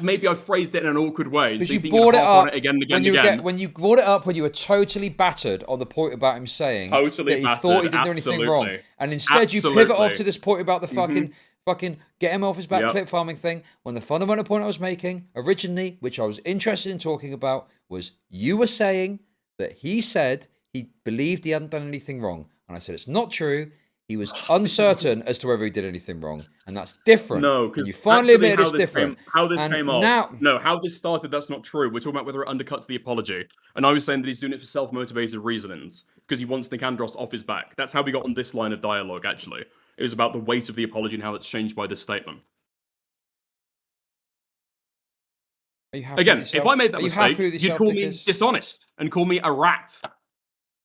Maybe I phrased it in an awkward way. Because So you you brought it on up it again and again when and again. when you brought it up when you were totally battered on the point about him saying Totally that he battered, thought he didn't do anything wrong, absolutely. and instead you pivot off Absolutely. to this point about the fucking get him off his back Yep. clip farming thing. When the fundamental point I was making originally, which I was interested in talking about, was you were saying that he said he believed he hadn't done anything wrong, and I said it's not true. He was uncertain as to whether he did anything wrong, and that's different. No, and because you finally admitted how it's this different. how this And came off. now, No, how this started, that's not true. We're talking about whether it undercuts the apology. And I was saying that he's doing it for self-motivated reasons, because he wants Nick Andros off his back. That's how we got on this line of dialogue, actually. It was about the weight of the apology and how it's changed by this statement. are you happy Again, with if yourself? I made that Are you mistake, happy with you'd yourself, call me Dickers? dishonest and call me a rat.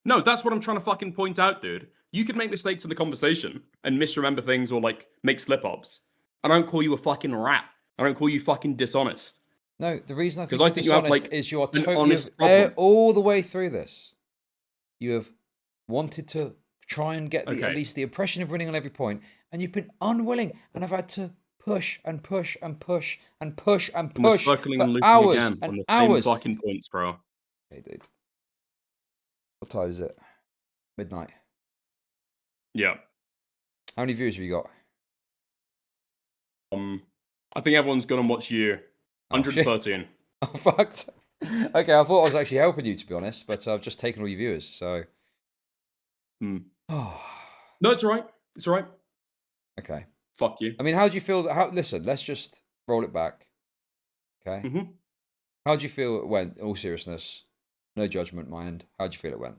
No, that's what I'm trying to fucking point out, dude. You could make mistakes in the conversation and misremember things or like make slip-ups. I don't call you a fucking rat. I don't call you fucking dishonest. No, the reason I think, Because I think you have, dishonest like, is you are an totally honest problem. all the way through this. You have wanted to try and get Okay. at least the impression of winning on every point, and you've been unwilling, and I've had to push and push and push and push and And we're push circling for and looping hours again on and the same hours. fucking points, bro. Hey, dude. What time is it? Midnight. Yeah. How many views have you got? I think everyone's gonna watch you. 113. Oh, fucked. Okay, I thought I was actually helping you, to be honest, but I've just taken all your viewers, so. No, it's alright. It's alright. Okay. Fuck you. I mean, how do you feel that? Listen, let's just roll it back. Okay. How do you feel it went? In all seriousness, no judgment, mind. How do you feel it went?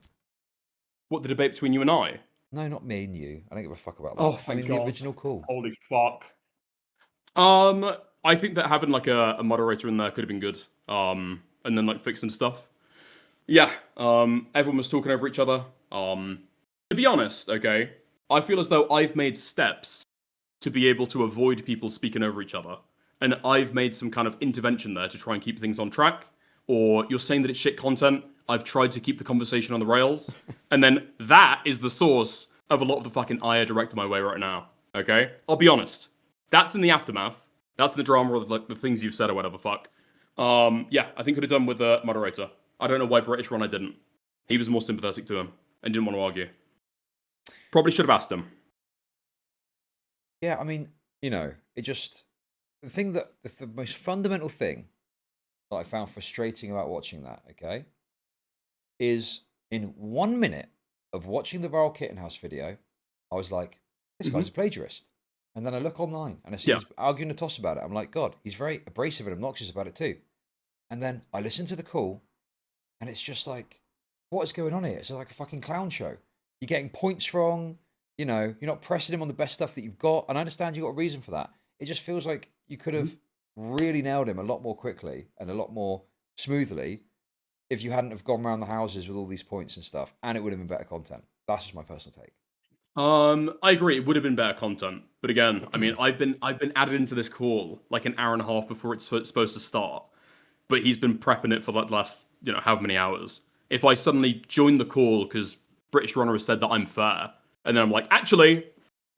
What, the debate between you and I? No, not me and you. I don't give a fuck about that. Oh, I thank mean, God. the original call. Holy fuck. I think that having like a moderator in there could have been good. And then like fixing stuff. Yeah. Everyone was talking over each other. To be honest, okay, I feel as though I've made steps to be able to avoid people speaking over each other. And I've made some kind of intervention there to try and keep things on track. Or you're saying that it's shit content. I've tried to keep the conversation on the rails. And then that is the source of a lot of the fucking ire directed my way right now. Okay? I'll be honest. That's in the aftermath. That's in the drama of like the things you've said or whatever, fuck. Yeah, I think could have done with a moderator. I don't know why British Ron I didn't. He was more sympathetic to him and didn't want to argue. Probably should have asked him. Yeah, I mean, you know, it just the most fundamental thing that I found frustrating about watching that, okay, is in 1 minute of watching the Viral Kittenhouse video, I was like, this guy's a plagiarist. And then I look online and I see he's arguing the toss about it. I'm like, God, he's very abrasive and obnoxious about it too. And then I listen to the call and it's just like, what is going on here? It's like a fucking clown show. You're getting points wrong. You know, you're not pressing him on the best stuff that you've got. And I understand you've got a reason for that. It just feels like you could have really nailed him a lot more quickly and a lot more smoothly if you hadn't have gone around the houses with all these points and stuff. And it would have been better content. That's just my personal take. I agree. It would have been better content, but again, I mean, I've been added into this call like an hour and a half before it's supposed to start, but he's been prepping it for like the last, you know, however many hours. If I suddenly join the call because British Runner has said that I'm fair, and then I'm like, actually,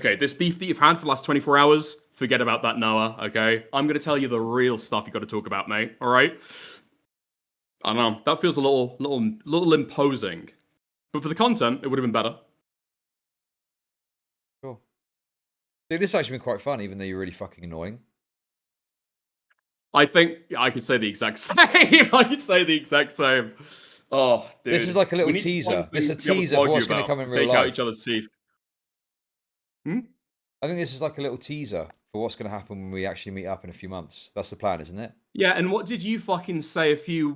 okay, this beef that you've had for the last 24 hours, forget about that, Noah. Okay, I'm gonna tell you the real stuff you got to talk about, mate. All right. I don't know. That feels a little imposing, but for the content, it would have been better. Dude, this has actually been quite fun, even though you're really fucking annoying. I think I could say the exact same. I could say the exact same. Oh, dude. This is like a little teaser. This is a teaser for what's going to come in real life. Take out each other's teeth. I think this is like a little teaser for what's going to happen when we actually meet up in a few months. That's the plan, isn't it? Yeah, and what did you fucking say a few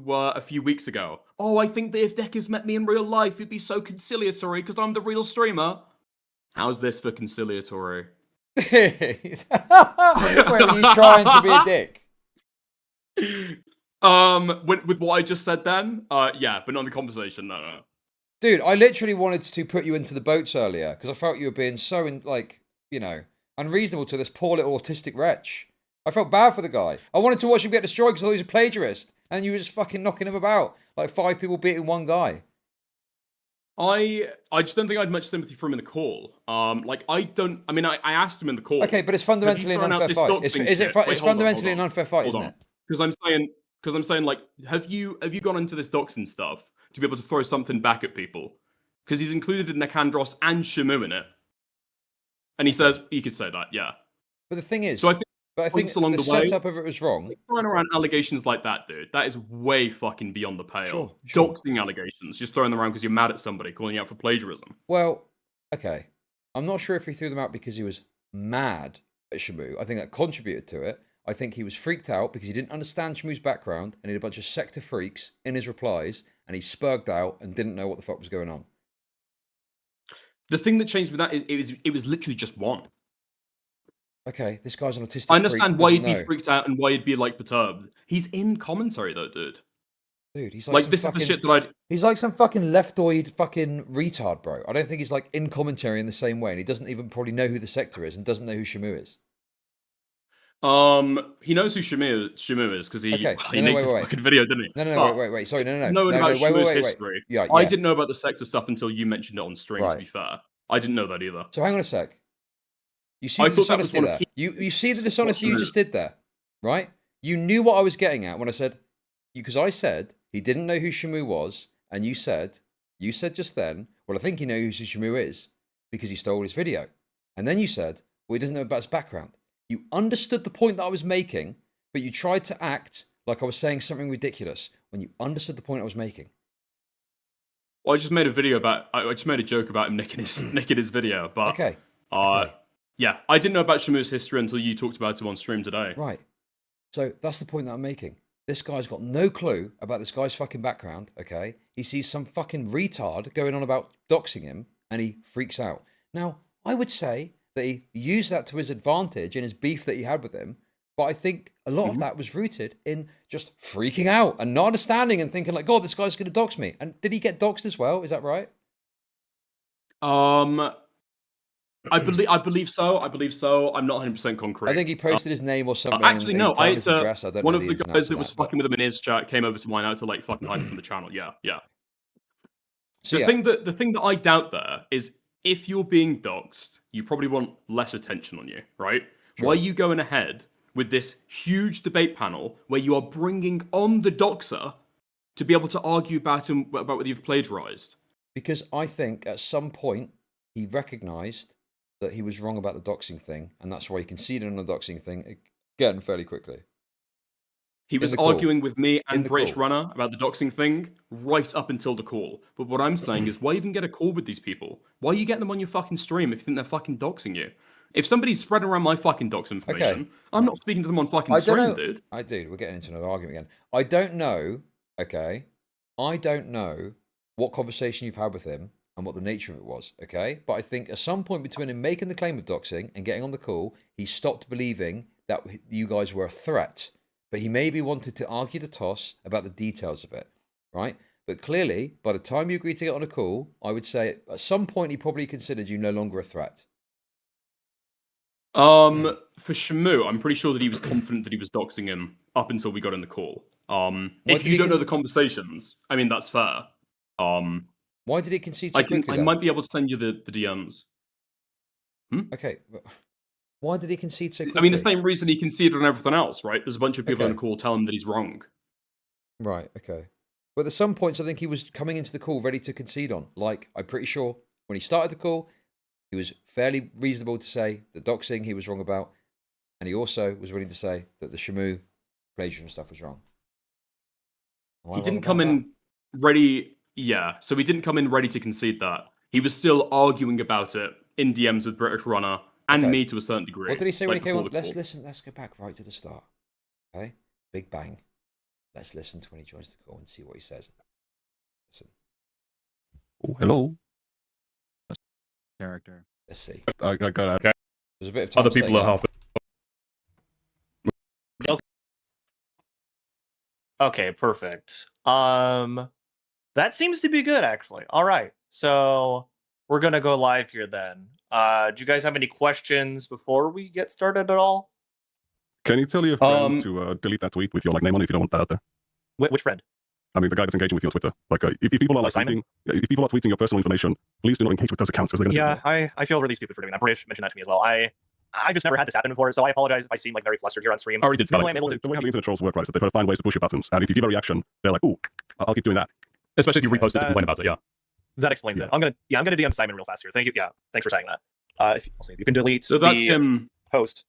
weeks ago? Oh, I think that if Deckers met me in real life, he'd be so conciliatory because I'm the real streamer. How's this for conciliatory? Wait, are you trying to be a dick? With what I just said then, yeah, but not the conversation. No. Dude, I literally wanted to put you into the boats earlier because I felt you were being so like, you know, unreasonable to this poor little autistic wretch. I felt bad for the guy. I wanted to watch him get destroyed because I thought he was a plagiarist. And you were just fucking knocking him about. Like 5 people beating one guy. I just don't think I had much sympathy for him in the call. I asked him in the call. Okay, but it's fundamentally an unfair fight. It's fundamentally an unfair fight, isn't it? Because I'm saying, like, have you gone into this doxing stuff to be able to throw something back at people? Because he's included Nicandros and Shamu in it, and he says he could say that, yeah. But the thing is, so I think along the way, setup of it was wrong. Throwing around allegations like that, dude, that is way fucking beyond the pale. Sure. Doxing allegations, just throwing them around because you're mad at somebody, calling you out for plagiarism. Well, okay. I'm not sure if he threw them out because he was mad at Shamu. I think that contributed to it. I think he was freaked out because he didn't understand Shamu's background and he had a bunch of sector freaks in his replies and he spurged out and didn't know what the fuck was going on. The thing that changed with that is it was literally just one. Okay, this guy's an autistic. I understand why he'd be freaked out and why he'd be like perturbed. He's in commentary though, dude. Dude, he's like this fucking, is the shit that I'd. He's like some fucking leftoid fucking retard, bro. I don't think he's like in commentary in the same way, and he doesn't even probably know who the sector is and doesn't know who Shamu is. He knows who Shamu is because he made this fucking video, didn't he? No, wait. Sorry, no. Knowing about Shamu's history. Yeah. I didn't know about the sector stuff until you mentioned it on stream. To be fair, I didn't know that either. So hang on a sec. You see the dishonesty there. You see the dishonesty you just did there, right? You knew what I was getting at when I said, because I said he didn't know who Shamu was, and you said just then, well, I think he knows who Shamu is because he stole his video, and then you said, well, he doesn't know about his background. You understood the point that I was making, but you tried to act like I was saying something ridiculous when you understood the point I was making. Well, I just made a joke about him nicking his video, but okay. Yeah, I didn't know about Shamu's history until you talked about him on stream today. Right. So that's the point that I'm making. This guy's got no clue about this guy's fucking background, okay? He sees some fucking retard going on about doxing him, and he freaks out. Now, I would say that he used that to his advantage in his beef that he had with him, but I think a lot of that was rooted in just freaking out and not understanding and thinking like, God, this guy's going to dox me. And did he get doxed as well? Is that right? I believe so. I'm not 100% concrete. I think he posted his name or something. Actually, no. One of the guys that was fucking with him in his chat came over to mine out to like fucking hide him from the channel. Yeah. So the thing that I doubt there is if you're being doxed, you probably want less attention on you, right? Sure. Why are you going ahead with this huge debate panel where you are bringing on the doxer to be able to argue about whether you've plagiarized? Because I think at some point he recognized that he was wrong about the doxing thing, and that's why he conceded on the doxing thing again fairly quickly. He was arguing with me and British Runner about the doxing thing right up until the call. But what I'm saying is, why even get a call with these people? Why are you getting them on your fucking stream if you think they're fucking doxing you? If somebody's spreading around my fucking dox information, I'm not speaking to them on fucking stream, dude. We're getting into another argument again. I don't know what conversation you've had with him and what the nature of it was, okay? But I think at some point between him making the claim of doxing and getting on the call, he stopped believing that you guys were a threat. But he maybe wanted to argue the toss about the details of it, right? But clearly, by the time you agreed to get on a call, I would say at some point he probably considered you no longer a threat. For Shamu, I'm pretty sure that he was confident that he was doxing him up until we got in the call. If you don't know the conversations, I mean, that's fair. Why did he concede so quickly? I might be able to send you the DMs. Okay. Why did he concede so quickly? I mean, the same reason he conceded on everything else, right? There's a bunch of people on the call telling him that he's wrong. Right, okay. But at some points, I think he was coming into the call ready to concede on. Like, I'm pretty sure when he started the call, he was fairly reasonable to say the doxing he was wrong about. And he also was willing to say that the Shamu plagiarism stuff was wrong. He didn't come in ready. Yeah, so he didn't come in ready to concede that. He was still arguing about it in DMs with British Runner and me to a certain degree. What did he say when he came on? Let's go back right to the start. Okay? Big bang. Let's listen to when he joins the call and see what he says. Listen. Oh, hello. Character. Let's see. I got it. Okay. There's a bit of time. Other people are helping. Okay, perfect. That seems to be good, actually. All right, so we're gonna go live here then. Do you guys have any questions before we get started at all? Can you tell your friend to delete that tweet with your name on it if you don't want that out there? Which friend? I mean, the guy that's engaging with you on Twitter. If people are tweeting, if people are tweeting your personal information, please do not engage with those accounts because they're going to. Yeah, I feel really stupid for doing that. British mentioned that to me as well. I just never had this happen before, so I apologize if I seem like very flustered here on stream. I already did. The way how the internet trolls work, right, is that they try to find ways to push your buttons, and if you give a reaction, they're like, "Ooh, I'll keep doing that." Especially if you repost it to complain about it. Yeah. That explains it. I'm gonna DM Simon real fast here. Thank you. Yeah, thanks for saying that. I'll see if you can delete. So that's him. Post.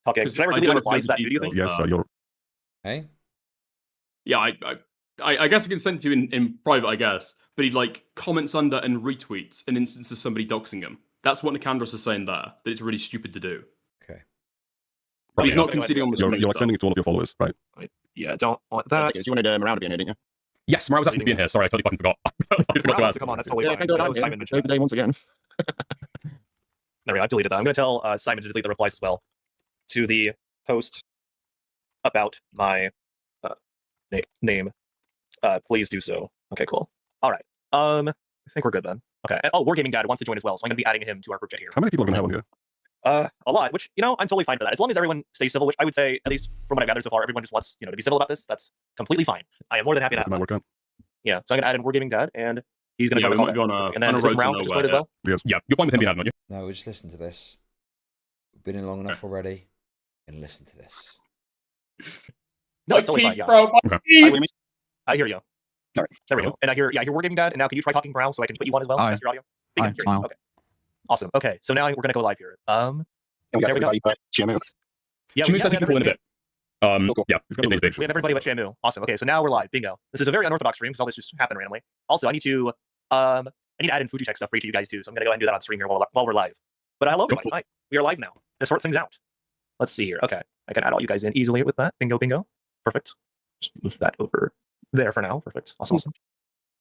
Okay. Should I delete the replies to that? Do you think? Yes, you're. Hey. Yeah, I guess I can send it to you in private, I guess. But he comments under and retweets an instance of somebody doxing him. That's what Nicandros is saying there. That it's really stupid to do. Okay. But he's not conceding on the screen. You're sending it to all of your followers, right? Yeah, don't want that. You wanted Morale to be in here, didn't you? Yes, Morale was asking to be in here. Sorry, I totally fucking forgot. I forgot to ask. Come on, that's totally fine. Save the day once again. There we go. I've deleted that. I'm going to tell Simon to delete the replies as well to the post about my name. Please do so. Okay, cool. All right. I think we're good then. Okay. Oh, Wargaming Dad wants to join as well, so I'm going to be adding him to our group chat here. How many people are going to have on here? A lot, which, I'm totally fine for that. As long as everyone stays civil, which I would say, at least from what I've gathered so far, everyone just wants, to be civil about this. That's completely fine. I am more than happy to have that. Yeah, so I'm going to add in Wargaming Dad, and he's going to we might be on a and then Mr. Brown just joined as well. Yes. Yeah, you're fine with him being added, aren't you? No, we'll just listen to this. We've been in long enough already. And listen to this. No, it's totally fine, yeah. Bro, I hear you. All right. There we go. And I hear Wargaming Dad, and now can you try talking Brown so I can put you on as well? Test your audio? Smile. Okay. Awesome. Okay, so now we're going to go live here. And we got everybody but Shamu. Yeah, Shamu says he can pull in a bit. Yeah, we have everybody but Shamu. Awesome. Okay, so now we're live. Bingo. This is a very unorthodox stream because all this just happened randomly. Also, I need to add in Fuji check stuff for each of you guys too. So I'm gonna go ahead and do that on stream here while we're live. But hello everybody. Hi. We are live now. Let's sort things out. Let's see here. Okay, I can add all you guys in easily with that. Bingo, bingo. Perfect. Just move that over there for now. Perfect. Awesome.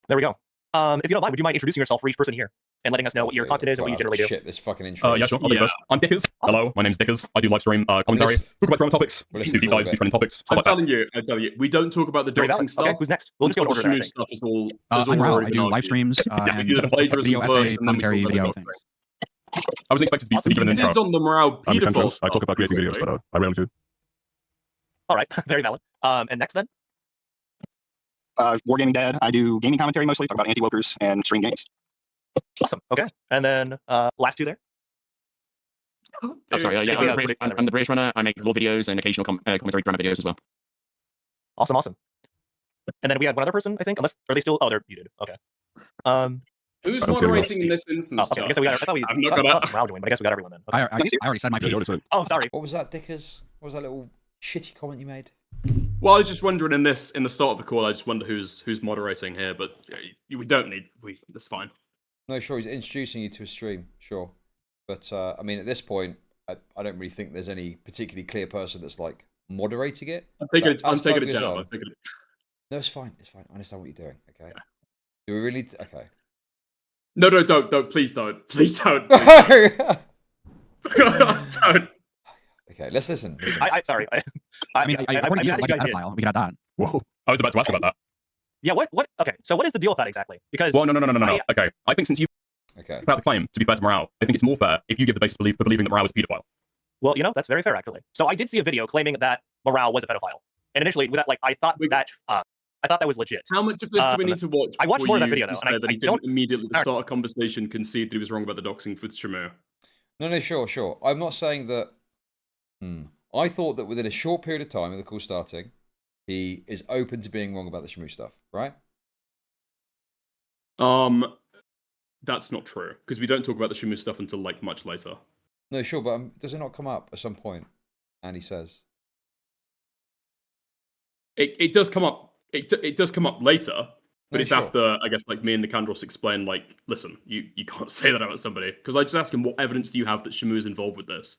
There we go. If you don't mind, would you mind introducing yourself for each person here and letting us know what your content is and what you generally do? Shit, this fucking intro. Yeah, sure. I'll take first. I'm Dickers. Awesome. Hello, my name's Dickers. I do live stream commentary, talk about drone topics, do deep dives, do trending topics, stuff I'm telling you, we don't talk about the doxing stuff. Okay, who's next? We'll just go in order there, I think. Stuff is all. I'm Raul. I do live streams and video essay, commentary, video things. I was expected to be given an intro. On the Morale pedophile I talk about creating videos, but I rarely do. All right, very valid. And next then? Wargaming Dad. I do gaming commentary mostly, talk about anti-wokers and stream games. Awesome. Okay. And then last two there. I'm sorry. I'm the British runner. I make little videos and occasional commentary drama videos as well. Awesome. And then we had one other person, I think. Unless are they still? Oh, they're muted. Okay. Who's moderating in this instance? Okay. I guess we got. I thought we. I'm not gonna. Morale joined, but I guess we got everyone then. Okay. I already said my piece. Oh, sorry. What was that, Dickers? What was that little shitty comment you made? Well, I was just wondering in the start of the call. I just wonder who's moderating here, but we don't need. That's fine. No, sure. He's introducing you to a stream, sure. But I mean, at this point, I don't really think there's any particularly clear person that's moderating it. I'm taking a job. No, it's fine. It's fine. I understand what you're doing. Okay. Yeah. Do we really? Okay. No, don't. Please don't. Please don't. Don't. Okay, let's listen. Sorry. I mean, according to you, like a pedophile, we got that. Whoa. I was about to ask about that. Yeah, what? Okay, so what is the deal with that exactly? Because no. Okay, I think since you put out the claim to be fair to Morale, I think it's more fair if you give the basis for believing that Morale is a pedophile. Well, that's very fair actually. So I did see a video claiming that Morale was a pedophile, and initially with that, I thought that was legit. How much of this do we need to watch? I watched more of that video though, and I don't immediately at the start of conversation concede that he was wrong about the doxing with Shamu. No, sure. I'm not saying that. I thought that within a short period of time of the call starting, he is open to being wrong about the Shamu stuff, right? That's not true because we don't talk about the Shamu stuff until much later. No, sure, but does it not come up at some point? And he says it does come up. It does come up later, but it's after I guess me and Nicandros explain listen, you can't say that about somebody because I just ask him what evidence do you have that Shamu is involved with this.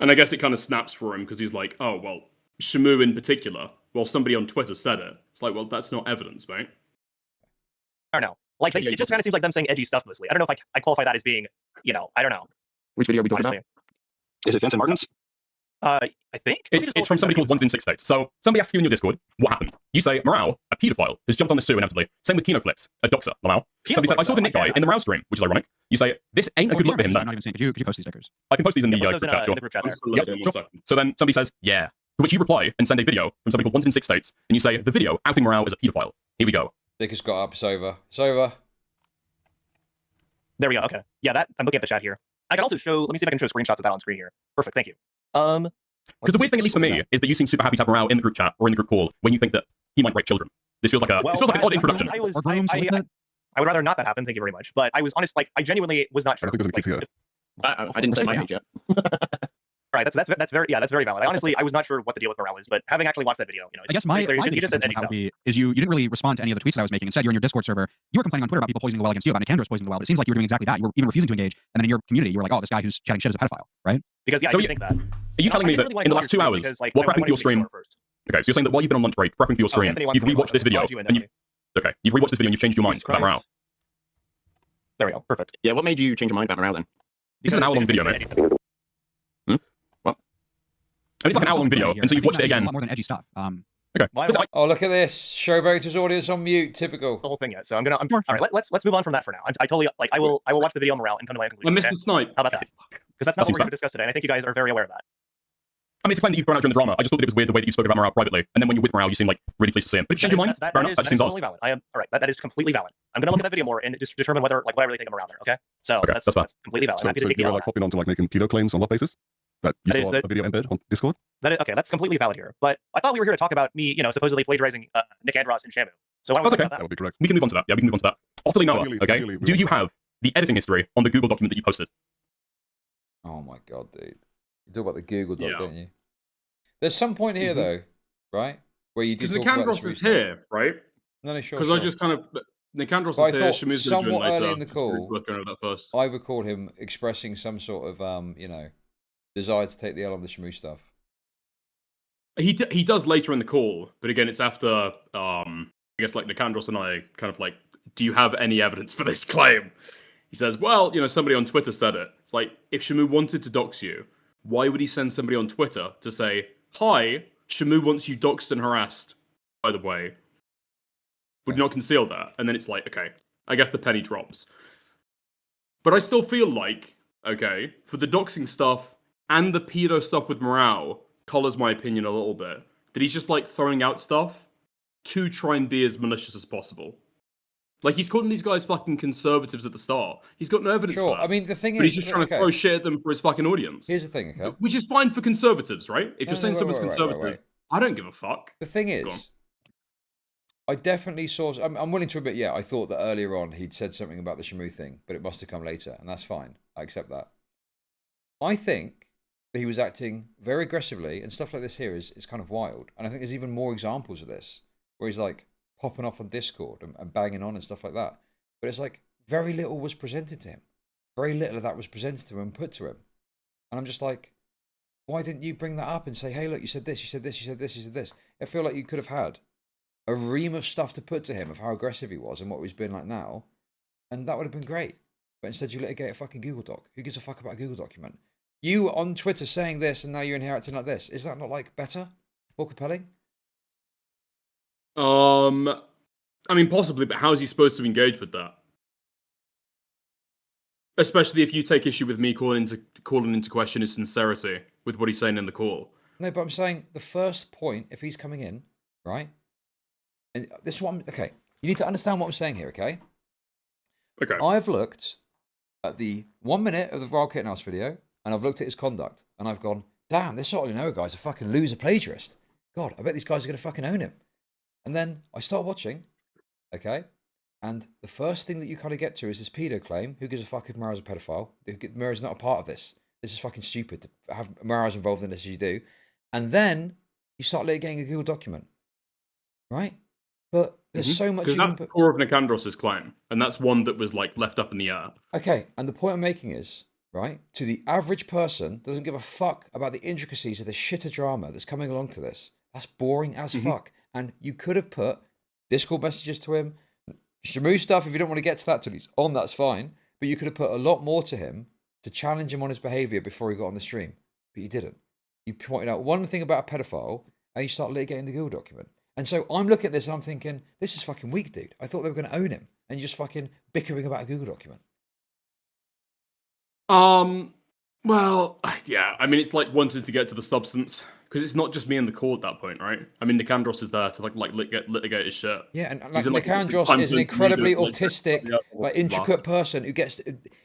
And I guess it kind of snaps for him because he's like, oh, well, Shamu in particular, well, somebody on Twitter said it. It's like, well, that's not evidence, mate. I don't know. It just kind of seems like them saying edgy stuff mostly. I don't know if I qualify that as being, I don't know. Which video are we talking about? Is it Vincent Martins? I think. It's from somebody called 1 in 6 States. So somebody asks you in your Discord, what happened? You say, Morale a paedophile has jumped on this too inevitably. Same with Kinoflix, a doxer, Lamau. Somebody said, I saw the Nick guy in the Rouse stream, which is ironic. You say, this ain't a good look for him then. I'm not even saying, could you post these stickers? I can post these in the group chat, sure. Yep, sure. So then somebody says, yeah. To which you reply and send a video from somebody called Wanted in 6 States, and you say, the video outing Morale as a paedophile. Here we go. Stickers got up, it's over. It's over. There we go, okay. Yeah, that I'm looking at the chat here. I can also show, let me see if I can show screenshots of that on screen here. Perfect, thank you. Because the weird thing, at least for me, is that you seem super happy to have Morale in the group chat or in the group call when you think that he might rape children. This feels like an odd introduction. I would rather not that happen, thank you very much. But I was honest, like, I genuinely was not sure. I think there's a case here. I didn't say my page yet. Right, that's very valid. I was not sure what the deal with Morale is, but having actually watched that video, you know, I guess my you just said would be is you didn't really respond to any of the tweets that I was making. Instead, you're in your Discord server. You were complaining on Twitter about people poisoning the well against you, about Nicandros poisoning the well. It seems like you were doing exactly that. You were even refusing to engage, and then in your community, you were like, "Oh, this guy who's chatting shit is a pedophile," right? Because I think that. Are you telling me that in the last 2 hours, while prepping for your stream? Okay, so you're saying that while you've been on lunch break, prepping for your stream, you've rewatched this video, and you've rewatched this video and you've changed your mind about Morale. There we go, perfect. Yeah, what made you change your mind about Morale then? This is an hour-long video, mate. What? And it's like an hour-long video, and so you've watched it again. A lot more than edgy stuff. Okay. Oh, look at this. Showboater's audience on mute. Typical. The whole thing yet. So all right. Let's move on from that for now. I totally like. I will watch the video on Morale and come to my conclusion. I missed the snipe. How about that? Because that's not what we're going to discuss today. And I think you guys are very aware of that. I mean, it's a claim that you've thrown out during the drama. I just thought that it was weird the way that you spoke about Morale privately, and then when you're with Morale, you seem like really pleased to see him. But if you change your mind, fair enough. That just seems odd. Valid. I am all right. That is completely valid. I'm going to look at that video more and just determine whether what I really think of Morale there. Okay. So that's completely valid. So you're like hopping on to like making pedo claims on what basis? That you saw a video embed on Discord? Okay, that's completely valid here. But I thought we were here to talk about me, supposedly plagiarizing Nick Andros and Shamu. So why don't we talk about that? That would be correct. We can move on to that. Yeah, we can move on to that. Utterly Noah, okay? Do you have the editing history on the Google document that you posted? Oh my god, dude. You talk about the Google doc, don't you? There's some point here, though, right? Where you do talk about Nicandros is here, right? No, sure. Because I just kind of... Nicandros is here, Shamu's going to join later. Somewhat early in the call, that first. I recall him expressing some sort of, desire to take the L on the Shamu stuff. He does later in the call, but again, it's after, I guess, like, Nicandros and I kind of like, do you have any evidence for this claim? He says, well, somebody on Twitter said it. It's like, if Shamu wanted to dox you, why would he send somebody on Twitter to say, hi, Shamu wants you doxed and harassed, by the way? Would not conceal that. And then it's like, okay, I guess the penny drops. But I still feel like, okay, for the doxing stuff and the pedo stuff with Morale, colors my opinion a little bit. That he's just like throwing out stuff to try and be as malicious as possible. Like, he's calling these guys fucking conservatives at the start. He's got no evidence for that. I mean, the thing but he's just trying to throw shit at them for his fucking audience. Here's the thing, okay? Which is fine for conservatives, right? If you're saying someone's conservative, I don't give a fuck. The thing is, I definitely saw... I'm willing to admit, I thought that earlier on he'd said something about the Shamu thing, but it must have come later, and that's fine. I accept that. I think that he was acting very aggressively, and stuff like this here is kind of wild. And I think there's even more examples of this, where he's like popping off on Discord and banging on and stuff like that. But it's like very little was presented to him. Very little of that was presented to him and put to him. And I'm just like, why didn't you bring that up and say, hey, look, you said this, you said this, you said this, you said this. I feel like you could have had a ream of stuff to put to him of how aggressive he was and what he's been like now. And that would have been great. But instead you litigate a fucking Google Doc. Who gives a fuck about a Google document? You on Twitter saying this and now you're in here acting like this. Is that not like better? More compelling? I mean, possibly, but how is he supposed to engage with that? Especially if you take issue with me calling into question his sincerity with what he's saying in the call. No, but I'm saying the first point, if he's coming in, right? And this is what okay. You need to understand what I'm saying here, okay? Okay. I've looked at the 1 minute of the Royal Kittenhouse video, and I've looked at his conduct, and I've gone, damn, this Otterly Noah guy's a fucking loser plagiarist. God, I bet these guys are going to fucking own him. And then I start watching, okay? And the first thing that you kind of get to is this pedo claim. Who gives a fuck if Mara's a pedophile? Mara's not a part of this. This is fucking stupid to have Mara's involved in this as you do. And then you start litigating a Google document, right? But there's so much... Because that's the core of Nicandros' claim. And that's one that was like left up in the air. Okay, and the point I'm making is, right, to the average person doesn't give a fuck about the intricacies of the shitter drama that's coming along to this. That's boring as fuck. And you could have put Discord messages to him, Shamu stuff, if you don't want to get to that till he's on, that's fine. But you could have put a lot more to him to challenge him on his behaviour before he got on the stream. But you didn't. You pointed out one thing about a pedophile, and you start litigating the Google document. And so I'm looking at this and I'm thinking, this is fucking weak, dude. I thought they were going to own him. And you're just fucking bickering about a Google document. Well, yeah. I mean, it's like wanting to get to the substance because it's not just me and the court at that point, right? I mean, Nicandros is there to litigate his shit. Yeah, and like Nicandros is an incredibly autistic, like intricate person who gets,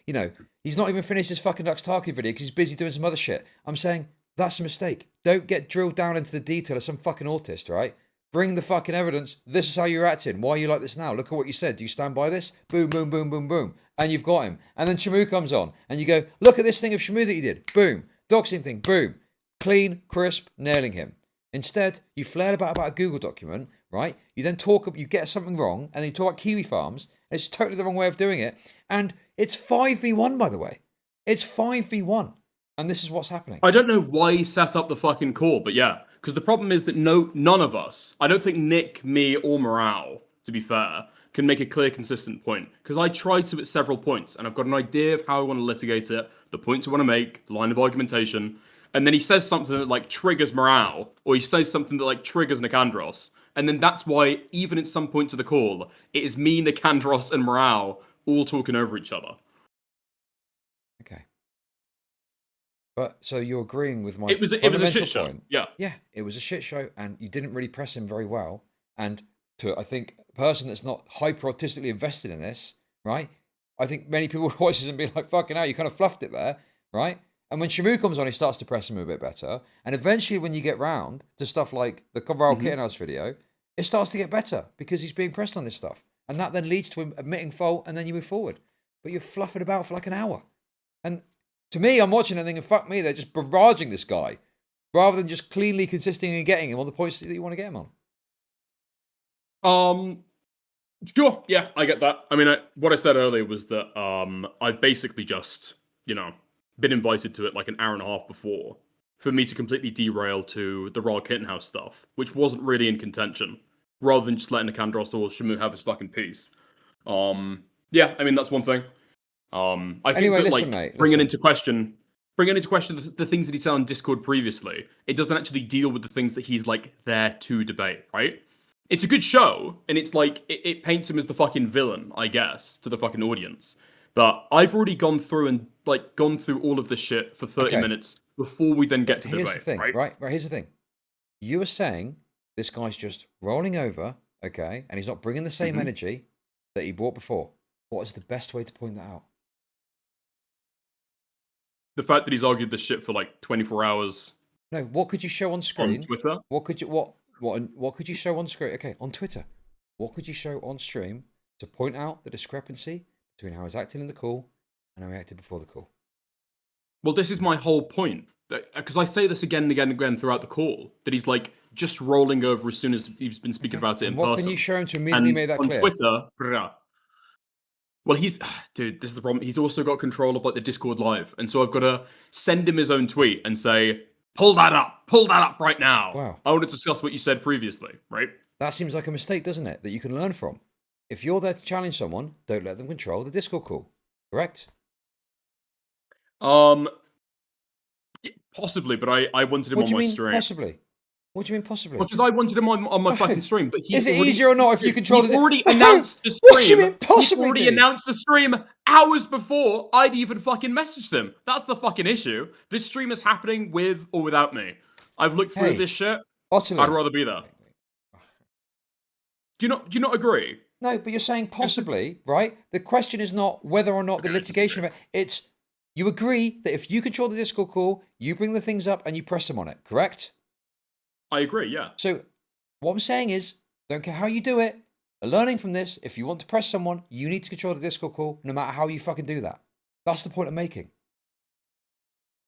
you know, he's not even finished his fucking Duxtaki video because he's busy doing some other shit. I'm saying that's a mistake. Don't get drilled down into the detail of some fucking autist, right? Bring the fucking evidence. This is how you're acting. Why are you like this now? Look at what you said. Do you stand by this? Boom, boom, boom, boom, boom. And you've got him. And then Shamu comes on. And you go, look at this thing of Shamu that you did. Boom. Doxing thing. Boom. Clean, crisp, nailing him. Instead, you flared about a Google document, right? You then you get something wrong. And then you talk about Kiwi Farms. It's totally the wrong way of doing it. And it's 5v1, by the way. It's 5v1. And this is what's happening. I don't know why he set up the fucking call, but yeah. Because the problem is that none of us, I don't think Nick, me, or Morale, to be fair, can make a clear, consistent point. Because I tried to at several points, and I've got an idea of how I want to litigate it, the points I want to make, the line of argumentation, and then he says something that like triggers Morale, or he says something that like triggers Nicandros, and then that's why, even at some point to the call, it is me, Nicandros, and Morale all talking over each other. Okay. But so you're agreeing with my it was a shit show. Point. Yeah. Yeah, it was a shit show, and you didn't really press him very well. And to, I think, a person that's not hyper autistically invested in this, right? I think many people would watch this and be like, fucking hell, you kind of fluffed it there, right? And when Shamu comes on, he starts to press him a bit better. And eventually, when you get round to stuff like the Viral Kittenhouse video, it starts to get better because he's being pressed on this stuff. And that then leads to him admitting fault, and then you move forward. But you're fluffing about for like an hour. And to me, I'm watching and thinking, fuck me, they're just barraging this guy rather than just cleanly consisting and getting him on the points that you want to get him on. Sure. Yeah, I get that. I mean, what I said earlier was that I've basically just, you know, been invited to it like an hour and a half before for me to completely derail to the Royal Kittenhouse stuff, which wasn't really in contention, rather than just letting Nicandros or Shamu have his fucking piece. Yeah, I mean, that's one thing. I think that, like, mate, bringing into question the things that he said on Discord previously, it doesn't actually deal with the things that he's like there to debate, right? It's a good show, and it's like it paints him as the fucking villain, I guess, to the fucking audience. But I've already gone through all of this shit for 30 minutes before we then get to here's debate. The thing, right? Here's the thing. You were saying this guy's just rolling over, okay, and he's not bringing the same energy that he brought before. What is the best way to point that out? The fact that he's argued this shit for like 24 hours. No, what could you show on screen? On Twitter? What could you show on screen? Okay, on Twitter. What could you show on stream to point out the discrepancy between how he's acting in the call and how he acted before the call? Well, this is my whole point. Because I say this again and again and again throughout the call, that he's like just rolling over as soon as he's been speaking about it in person. What can you show him to immediately make that clear? On Twitter, well, dude, this is the problem. He's also got control of like the Discord live. And so I've got to send him his own tweet and say, pull that up right now. Wow. I want to discuss what you said previously, right? That seems like a mistake, doesn't it? That you can learn from. If you're there to challenge someone, don't let them control the Discord call. Correct? Possibly, but I wanted him on my stream. Possibly? What do you mean possibly? Because I wanted him on my fucking stream, but is it easier or not if you control the? Already announced the stream. What do you mean possibly? He already announced the stream hours before I'd even fucking messaged him. That's the fucking issue. This stream is happening with or without me. I've looked through this shit. Utterly. I'd rather be there. Do you not agree? No, but you're saying possibly, right? The question is not whether or not the litigation of it. It's you agree that if you control the Discord call, you bring the things up and you press them on it. Correct? I agree, yeah. So what I'm saying is, don't care how you do it, learning from this, if you want to press someone, you need to control the Discord call, no matter how you fucking do that. That's the point I'm making.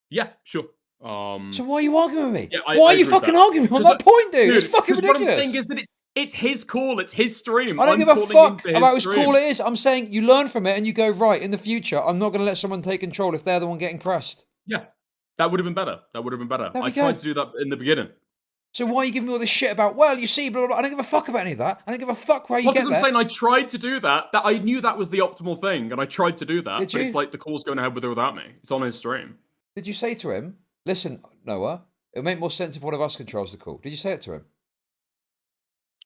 Yeah, sure. So why are you arguing with me? Yeah, why are you fucking arguing on that point, dude? It's fucking ridiculous. What I'm saying is that it's his call, it's his stream. I don't give a fuck about whose call it is. I'm saying you learn from it and you go, right, in the future, I'm not going to let someone take control if they're the one getting pressed. Yeah, that would have been better. I tried to do that in the beginning. So why are you giving me all this shit about, well, you see, blah, blah, blah. I don't give a fuck about any of that. I don't give a fuck where you get there. Because I'm saying I tried to do that I knew that was the optimal thing, and I tried to do that. Did but you? It's like the call's going ahead with or without me. It's on his stream. Did you say to him, listen, Noah, it'll make more sense if one of us controls the call? Did you say it to him?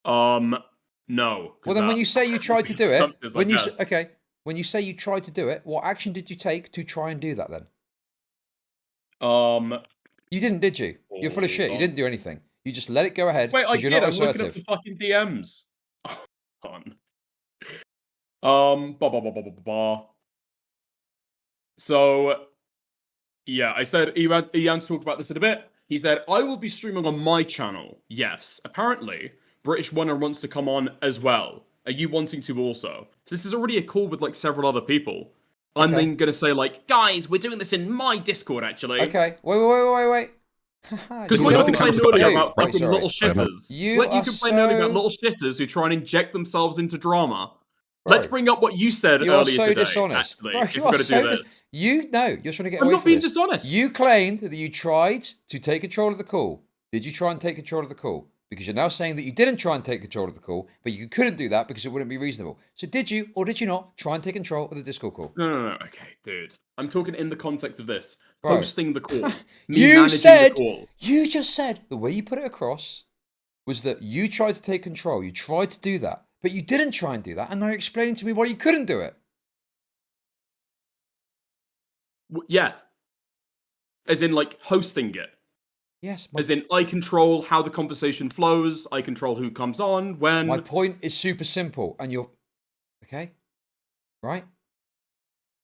No. Well, then when you say you tried to do it, when you guess. okay, when you say you tried to do it, what action did you take to try and do that then? You didn't, did you? You're full of shit. You didn't do anything. You just let it go ahead Wait, I because you're did. not I'm looking up assertive. the fucking DMs. On. So, yeah, I said Ian talked about this in a bit. He said, I will be streaming on my channel. Yes. Apparently, British Runner wants to come on as well. Are you wanting to also? So this is already a call with like several other people. I'm then going to say like, guys, we're doing this in my Discord actually. Okay. Wait. Because what you complain earlier about fucking little shitters. You complain earlier about little shitters who try and inject themselves into drama. Bro, let's bring up what you said you earlier are so today. Dishonest. Actually, Bro, if you we're are going to so do this. you're trying to get I'm away not from being this. dishonest. You claimed that you tried to take control of the call. Did you try and take control of the call? Because you're now saying that you didn't try and take control of the call, but you couldn't do that because it wouldn't be reasonable. So did you or did you not try and take control of the Discord call? No. Okay, dude. I'm talking in the context of this. Bro. Hosting the call. You just said the way you put it across was that you tried to take control. You tried to do that, but you didn't try and do that. And now you're explaining to me why you couldn't do it. Yeah. As in, like, hosting it. Yes. As in, I control how the conversation flows. I control who comes on, when. My point is super simple. And you're... Okay? Right?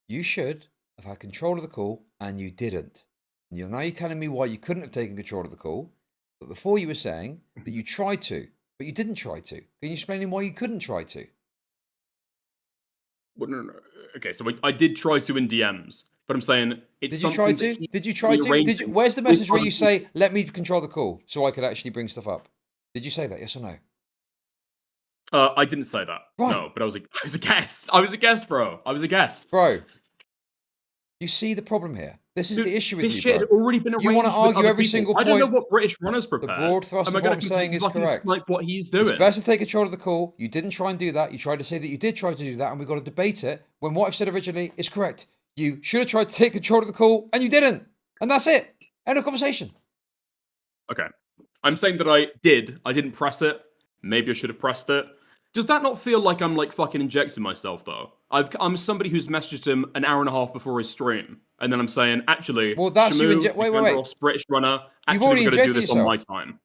You should have had control of the call, and you didn't. And now you're telling me why you couldn't have taken control of the call. But before you were saying that you tried to, but you didn't try to. Can you explain why you couldn't try to? Well, no. Okay, so I did try to in DMs. But I'm saying it's Did you try to? Did you try to? Where's the message where you say, let me control the call so I could actually bring stuff up? Did you say that, yes or no? I didn't say that. Right. No, but I was a guest. I was a guest, bro. I was a guest. Bro, you see the problem here? This is the issue with this you, shit bro. had already been arranged. You want to argue every people. single point. I don't know what British Runner's prepared. The broad thrust of what I'm saying is correct. Like what he's doing. It's best to take control of the call. You didn't try and do that. You tried to say that you did try to do that, and we've got to debate it when what I've said originally is correct. You should have tried to take control of the call, and you didn't. And that's it. End of conversation. Okay. I'm saying that I did. I didn't press it. Maybe I should have pressed it. Does that not feel like I'm like fucking injecting myself though? I'm somebody who's messaged him an hour and a half before his stream, and then I'm saying, actually, well, that's Shamu, you wait. British Runner. You've already going to do injected this yourself. on my time.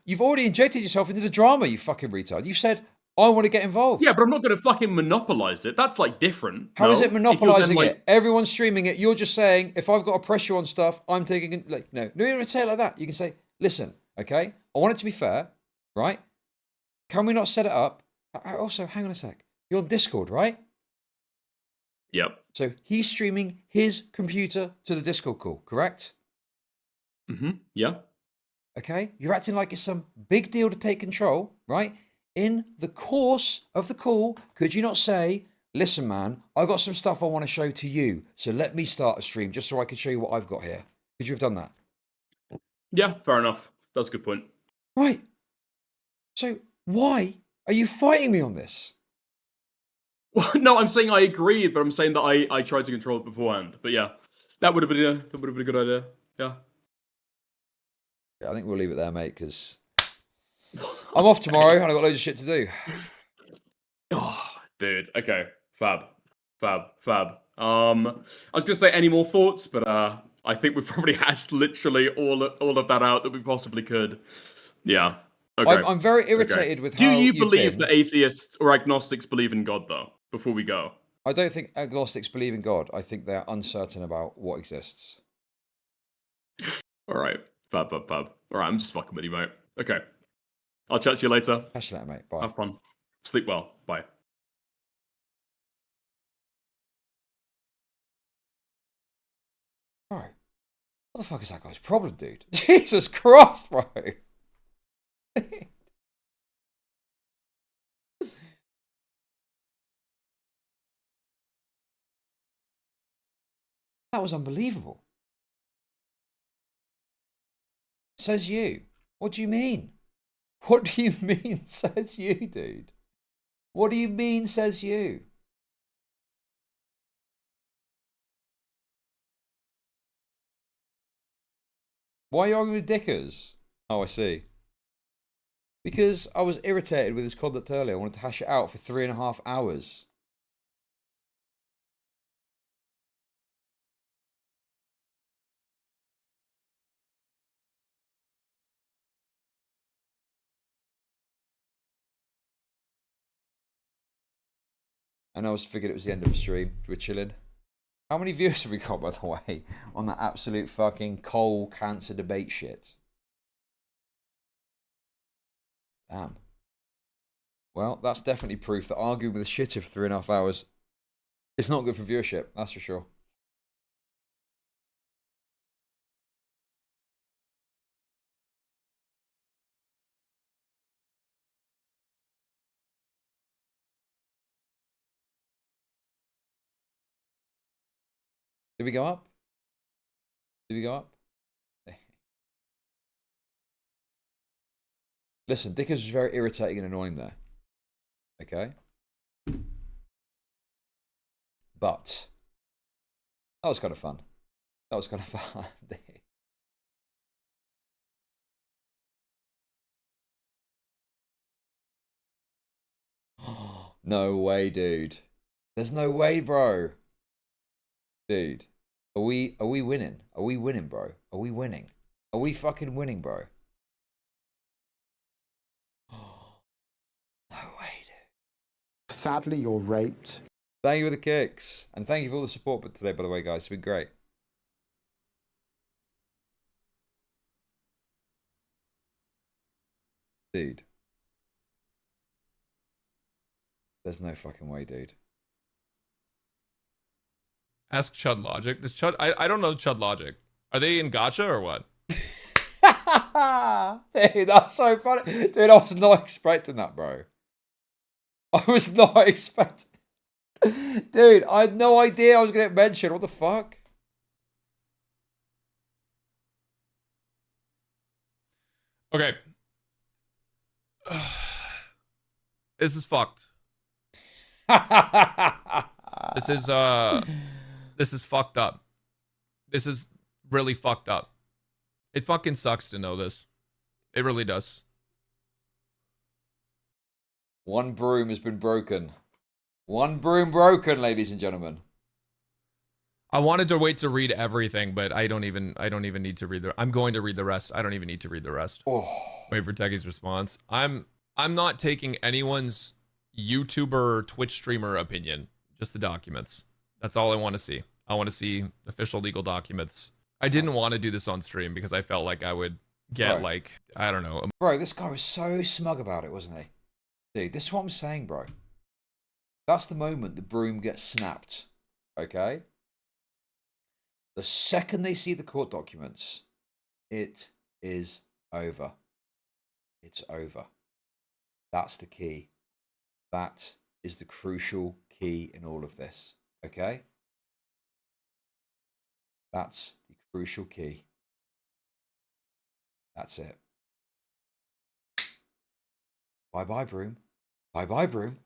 You've already injected yourself into the drama, you fucking retard. You said, I want to get involved. Yeah, but I'm not going to fucking monopolize it. That's like different. How is it monopolizing like... it? Everyone's streaming it. You're just saying, if I've got to press you on stuff, I'm taking like no. No, you don't say it like that. You can say, listen, okay, I want it to be fair, right? Can we not set it up? Also, hang on a sec. You're on Discord, right? Yep. So he's streaming his computer to the Discord call, correct? Mm-hmm. Yeah. Okay. You're acting like it's some big deal to take control, right? In the course of the call, could you not say, listen, man, I got some stuff I want to show to you. So let me start a stream just so I can show you what I've got here. Could you have done that? Yeah, fair enough. That's a good point. Right. So why are you fighting me on this? Well, no, I'm saying I agree, but I'm saying that I tried to control it beforehand. But yeah, that would have been a good idea. Yeah. I think we'll leave it there, mate, because I'm off tomorrow and I've got loads of shit to do. Oh, dude. Okay. Fab. I was gonna say any more thoughts, but I think we've probably hashed literally all of that out that we possibly could. Yeah. Okay. I'm very irritated with how Do you believe that atheists or agnostics believe in God, though, before we go? I don't think agnostics believe in God. I think they're uncertain about what exists. All right. Fab. All right, I'm just fucking with you, mate. Okay. I'll chat to you later. Catch you later, mate. Bye. Have fun. Sleep well. Bye. Bro, what the fuck is that guy's problem, dude? Jesus Christ, bro. That was unbelievable. Says you. What do you mean? What do you mean, says you, dude? What do you mean, says you? Why are you arguing with Dickers? Oh, I see. Because I was irritated with his conduct earlier. I wanted to hash it out for 3.5 hours. And I was figured it was the end of the stream. We're chilling. How many views have we got, by the way, on that absolute fucking coal cancer debate shit? Damn. Well, that's definitely proof that arguing with a shitter for 3.5 hours is not good for viewership, that's for sure. Did we go up? Did we go up? Listen, Dickers was very irritating and annoying there. Okay? But that was kind of fun. That was kind of fun. No way, dude. There's no way, bro. Dude, are we winning? Are we winning, bro? Are we winning? Are we fucking winning, bro? No way, dude. Sadly, you're raped. Thank you for the kicks. And thank you for all the support today, by the way, guys. It's been great. Dude. There's no fucking way, dude. Ask Chud Logic. Does Chud? I don't know Chud Logic. Are they in gacha or what? Dude, that's so funny. Dude, I was not expecting that, bro. I was not expecting. Dude, I had no idea I was going to get mentioned. What the fuck? Okay. This is fucked. This is fucked up. This is really fucked up. It fucking sucks to know this. It really does. One broom has been broken. One broom broken, ladies and gentlemen. I wanted to wait to read everything, but I don't even need to read the. I'm going to read the rest. I don't even need to read the rest. Oh. Wait for Techie's response. I'm not taking anyone's YouTuber or Twitch streamer opinion. Just the documents. That's all I want to see. I want to see official legal documents. I didn't want to do this on stream because I felt like I would get like, I don't know. Bro, this guy was so smug about it, wasn't he? Dude, this is what I'm saying, bro. That's the moment the broom gets snapped. Okay? The second they see the court documents, it is over. It's over. That's the key. That is the crucial key in all of this. Okay? That's the crucial key. That's it. Bye-bye, broom. Bye-bye, broom.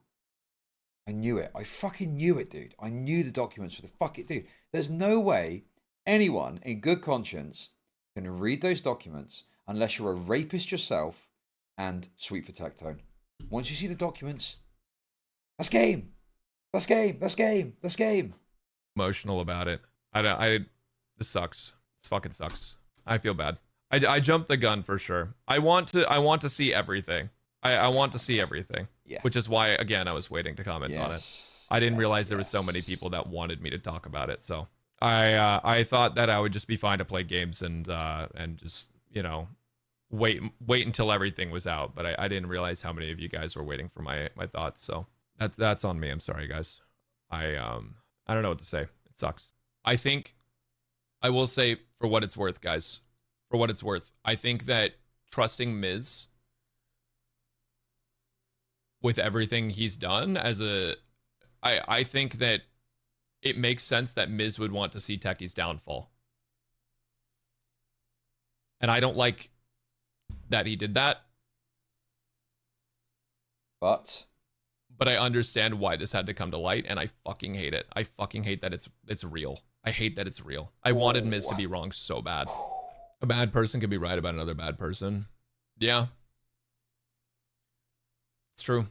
I knew it. I fucking knew it, dude. I knew the documents were the fuck it, dude. There's no way anyone in good conscience can read those documents unless you're a rapist yourself and sweet for Tectone. Once you see the documents, that's game. That's game. That's game. That's game. Emotional about it. This sucks. This fucking sucks. I feel bad. I jumped the gun for sure. I want to see everything. I want to see everything. Yeah. Which is why, again, I was waiting to comment on it. I didn't realize there was so many people that wanted me to talk about it. So I thought that I would just be fine to play games and just, you know, wait until everything was out. But I didn't realize how many of you guys were waiting for my thoughts. So that's on me. I'm sorry, guys. I don't know what to say. It sucks. I think I will say, for what it's worth, guys, for what it's worth, I think that trusting Miz with everything he's done I think that it makes sense that Miz would want to see Techie's downfall. And I don't like that he did that. But I understand why this had to come to light, and I fucking hate it. I fucking hate that it's real. I hate that it's real. I wanted Miz to be wrong so bad. A bad person could be right about another bad person. Yeah. It's true.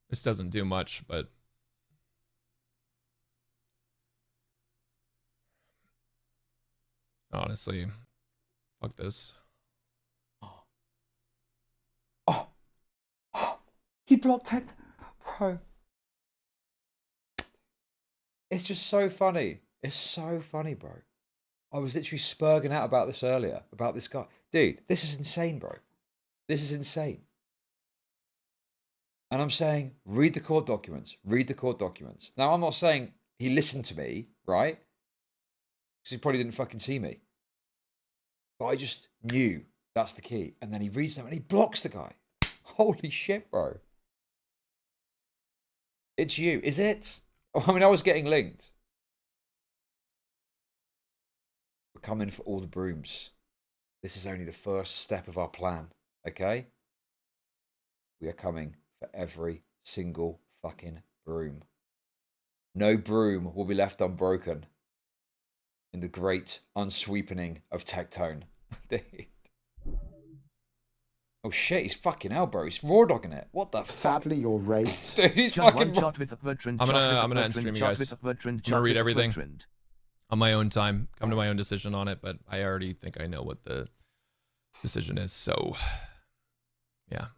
This doesn't do much, but honestly, fuck this. He blocked Tectone. Bro. It's just so funny. It's so funny, bro. I was literally spurging out about this earlier, about this guy. Dude, this is insane, bro. This is insane. And I'm saying, read the court documents. Read the court documents. Now, I'm not saying he listened to me, right? Because he probably didn't fucking see me. But I just knew that's the key. And then he reads them and he blocks the guy. Holy shit, bro. It's you. Is it? Oh, I mean, I was getting linked. We're coming for all the brooms. This is only the first step of our plan, okay? We are coming for every single fucking broom. No broom will be left unbroken in the great unsweepening of Tectone. Oh shit, he's fucking hell, bro. He's raw dogging it. What the fuck? Sadly, you're raped. Dude, he's fucking raw. I'm gonna end stream, you guys. I'm gonna read everything on my own time. Come to my own decision on it, but I already think I know what the decision is, so yeah.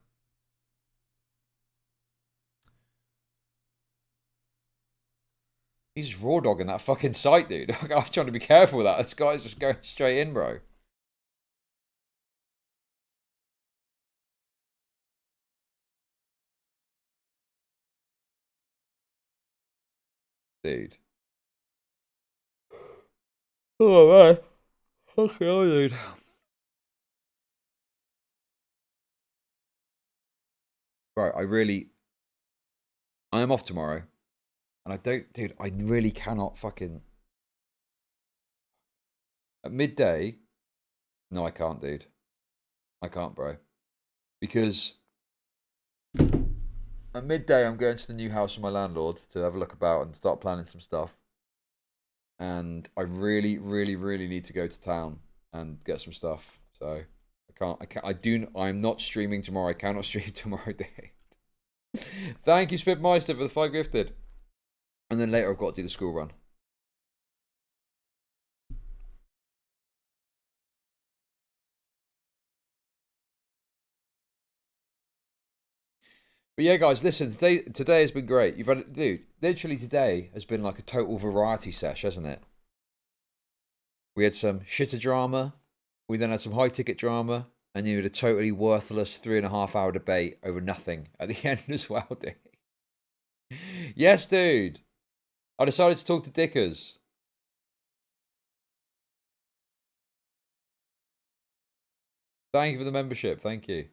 He's raw dogging that fucking site, dude. I was trying to be careful with that. This guy's just going straight in, bro. Dude. Oh, man. Okay, dude. Bro, I am off tomorrow. And I really cannot fucking... At midday, no, I can't, dude. I can't, bro. Because at midday, I'm going to the new house with my landlord to have a look about and start planning some stuff. And I really, really, really need to go to town and get some stuff. So I'm not streaming tomorrow. I cannot stream tomorrow, dude. Thank you, Spitmeister, for the 5 gifted. And then later I've got to do the school run. But yeah, guys, listen, today has been great. You've had, dude, literally today has been like a total variety sesh, hasn't it? We had some shitter drama. We then had some high ticket drama. And you had a totally worthless 3.5 hour debate over nothing at the end as well, dude. Yes, dude. I decided to talk to Dickers. Thank you for the membership. Thank you.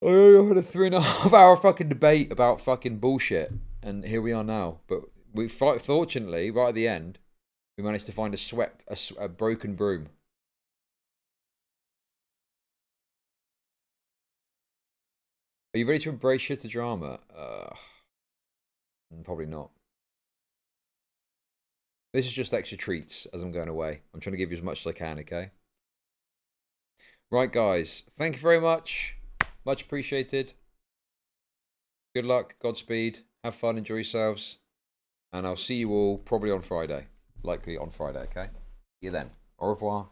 I had a 3.5 hour fucking debate about fucking bullshit. And here we are now. But fortunately, right at the end, we managed to find a broken broom. Are you ready to embrace shit to drama? Probably not. This is just extra treats as I'm going away. I'm trying to give you as much as I can, okay? Right, guys. Thank you very much. Much appreciated. Good luck. Godspeed. Have fun. Enjoy yourselves. And I'll see you all probably on Friday. Likely on Friday, okay? See you then. Au revoir.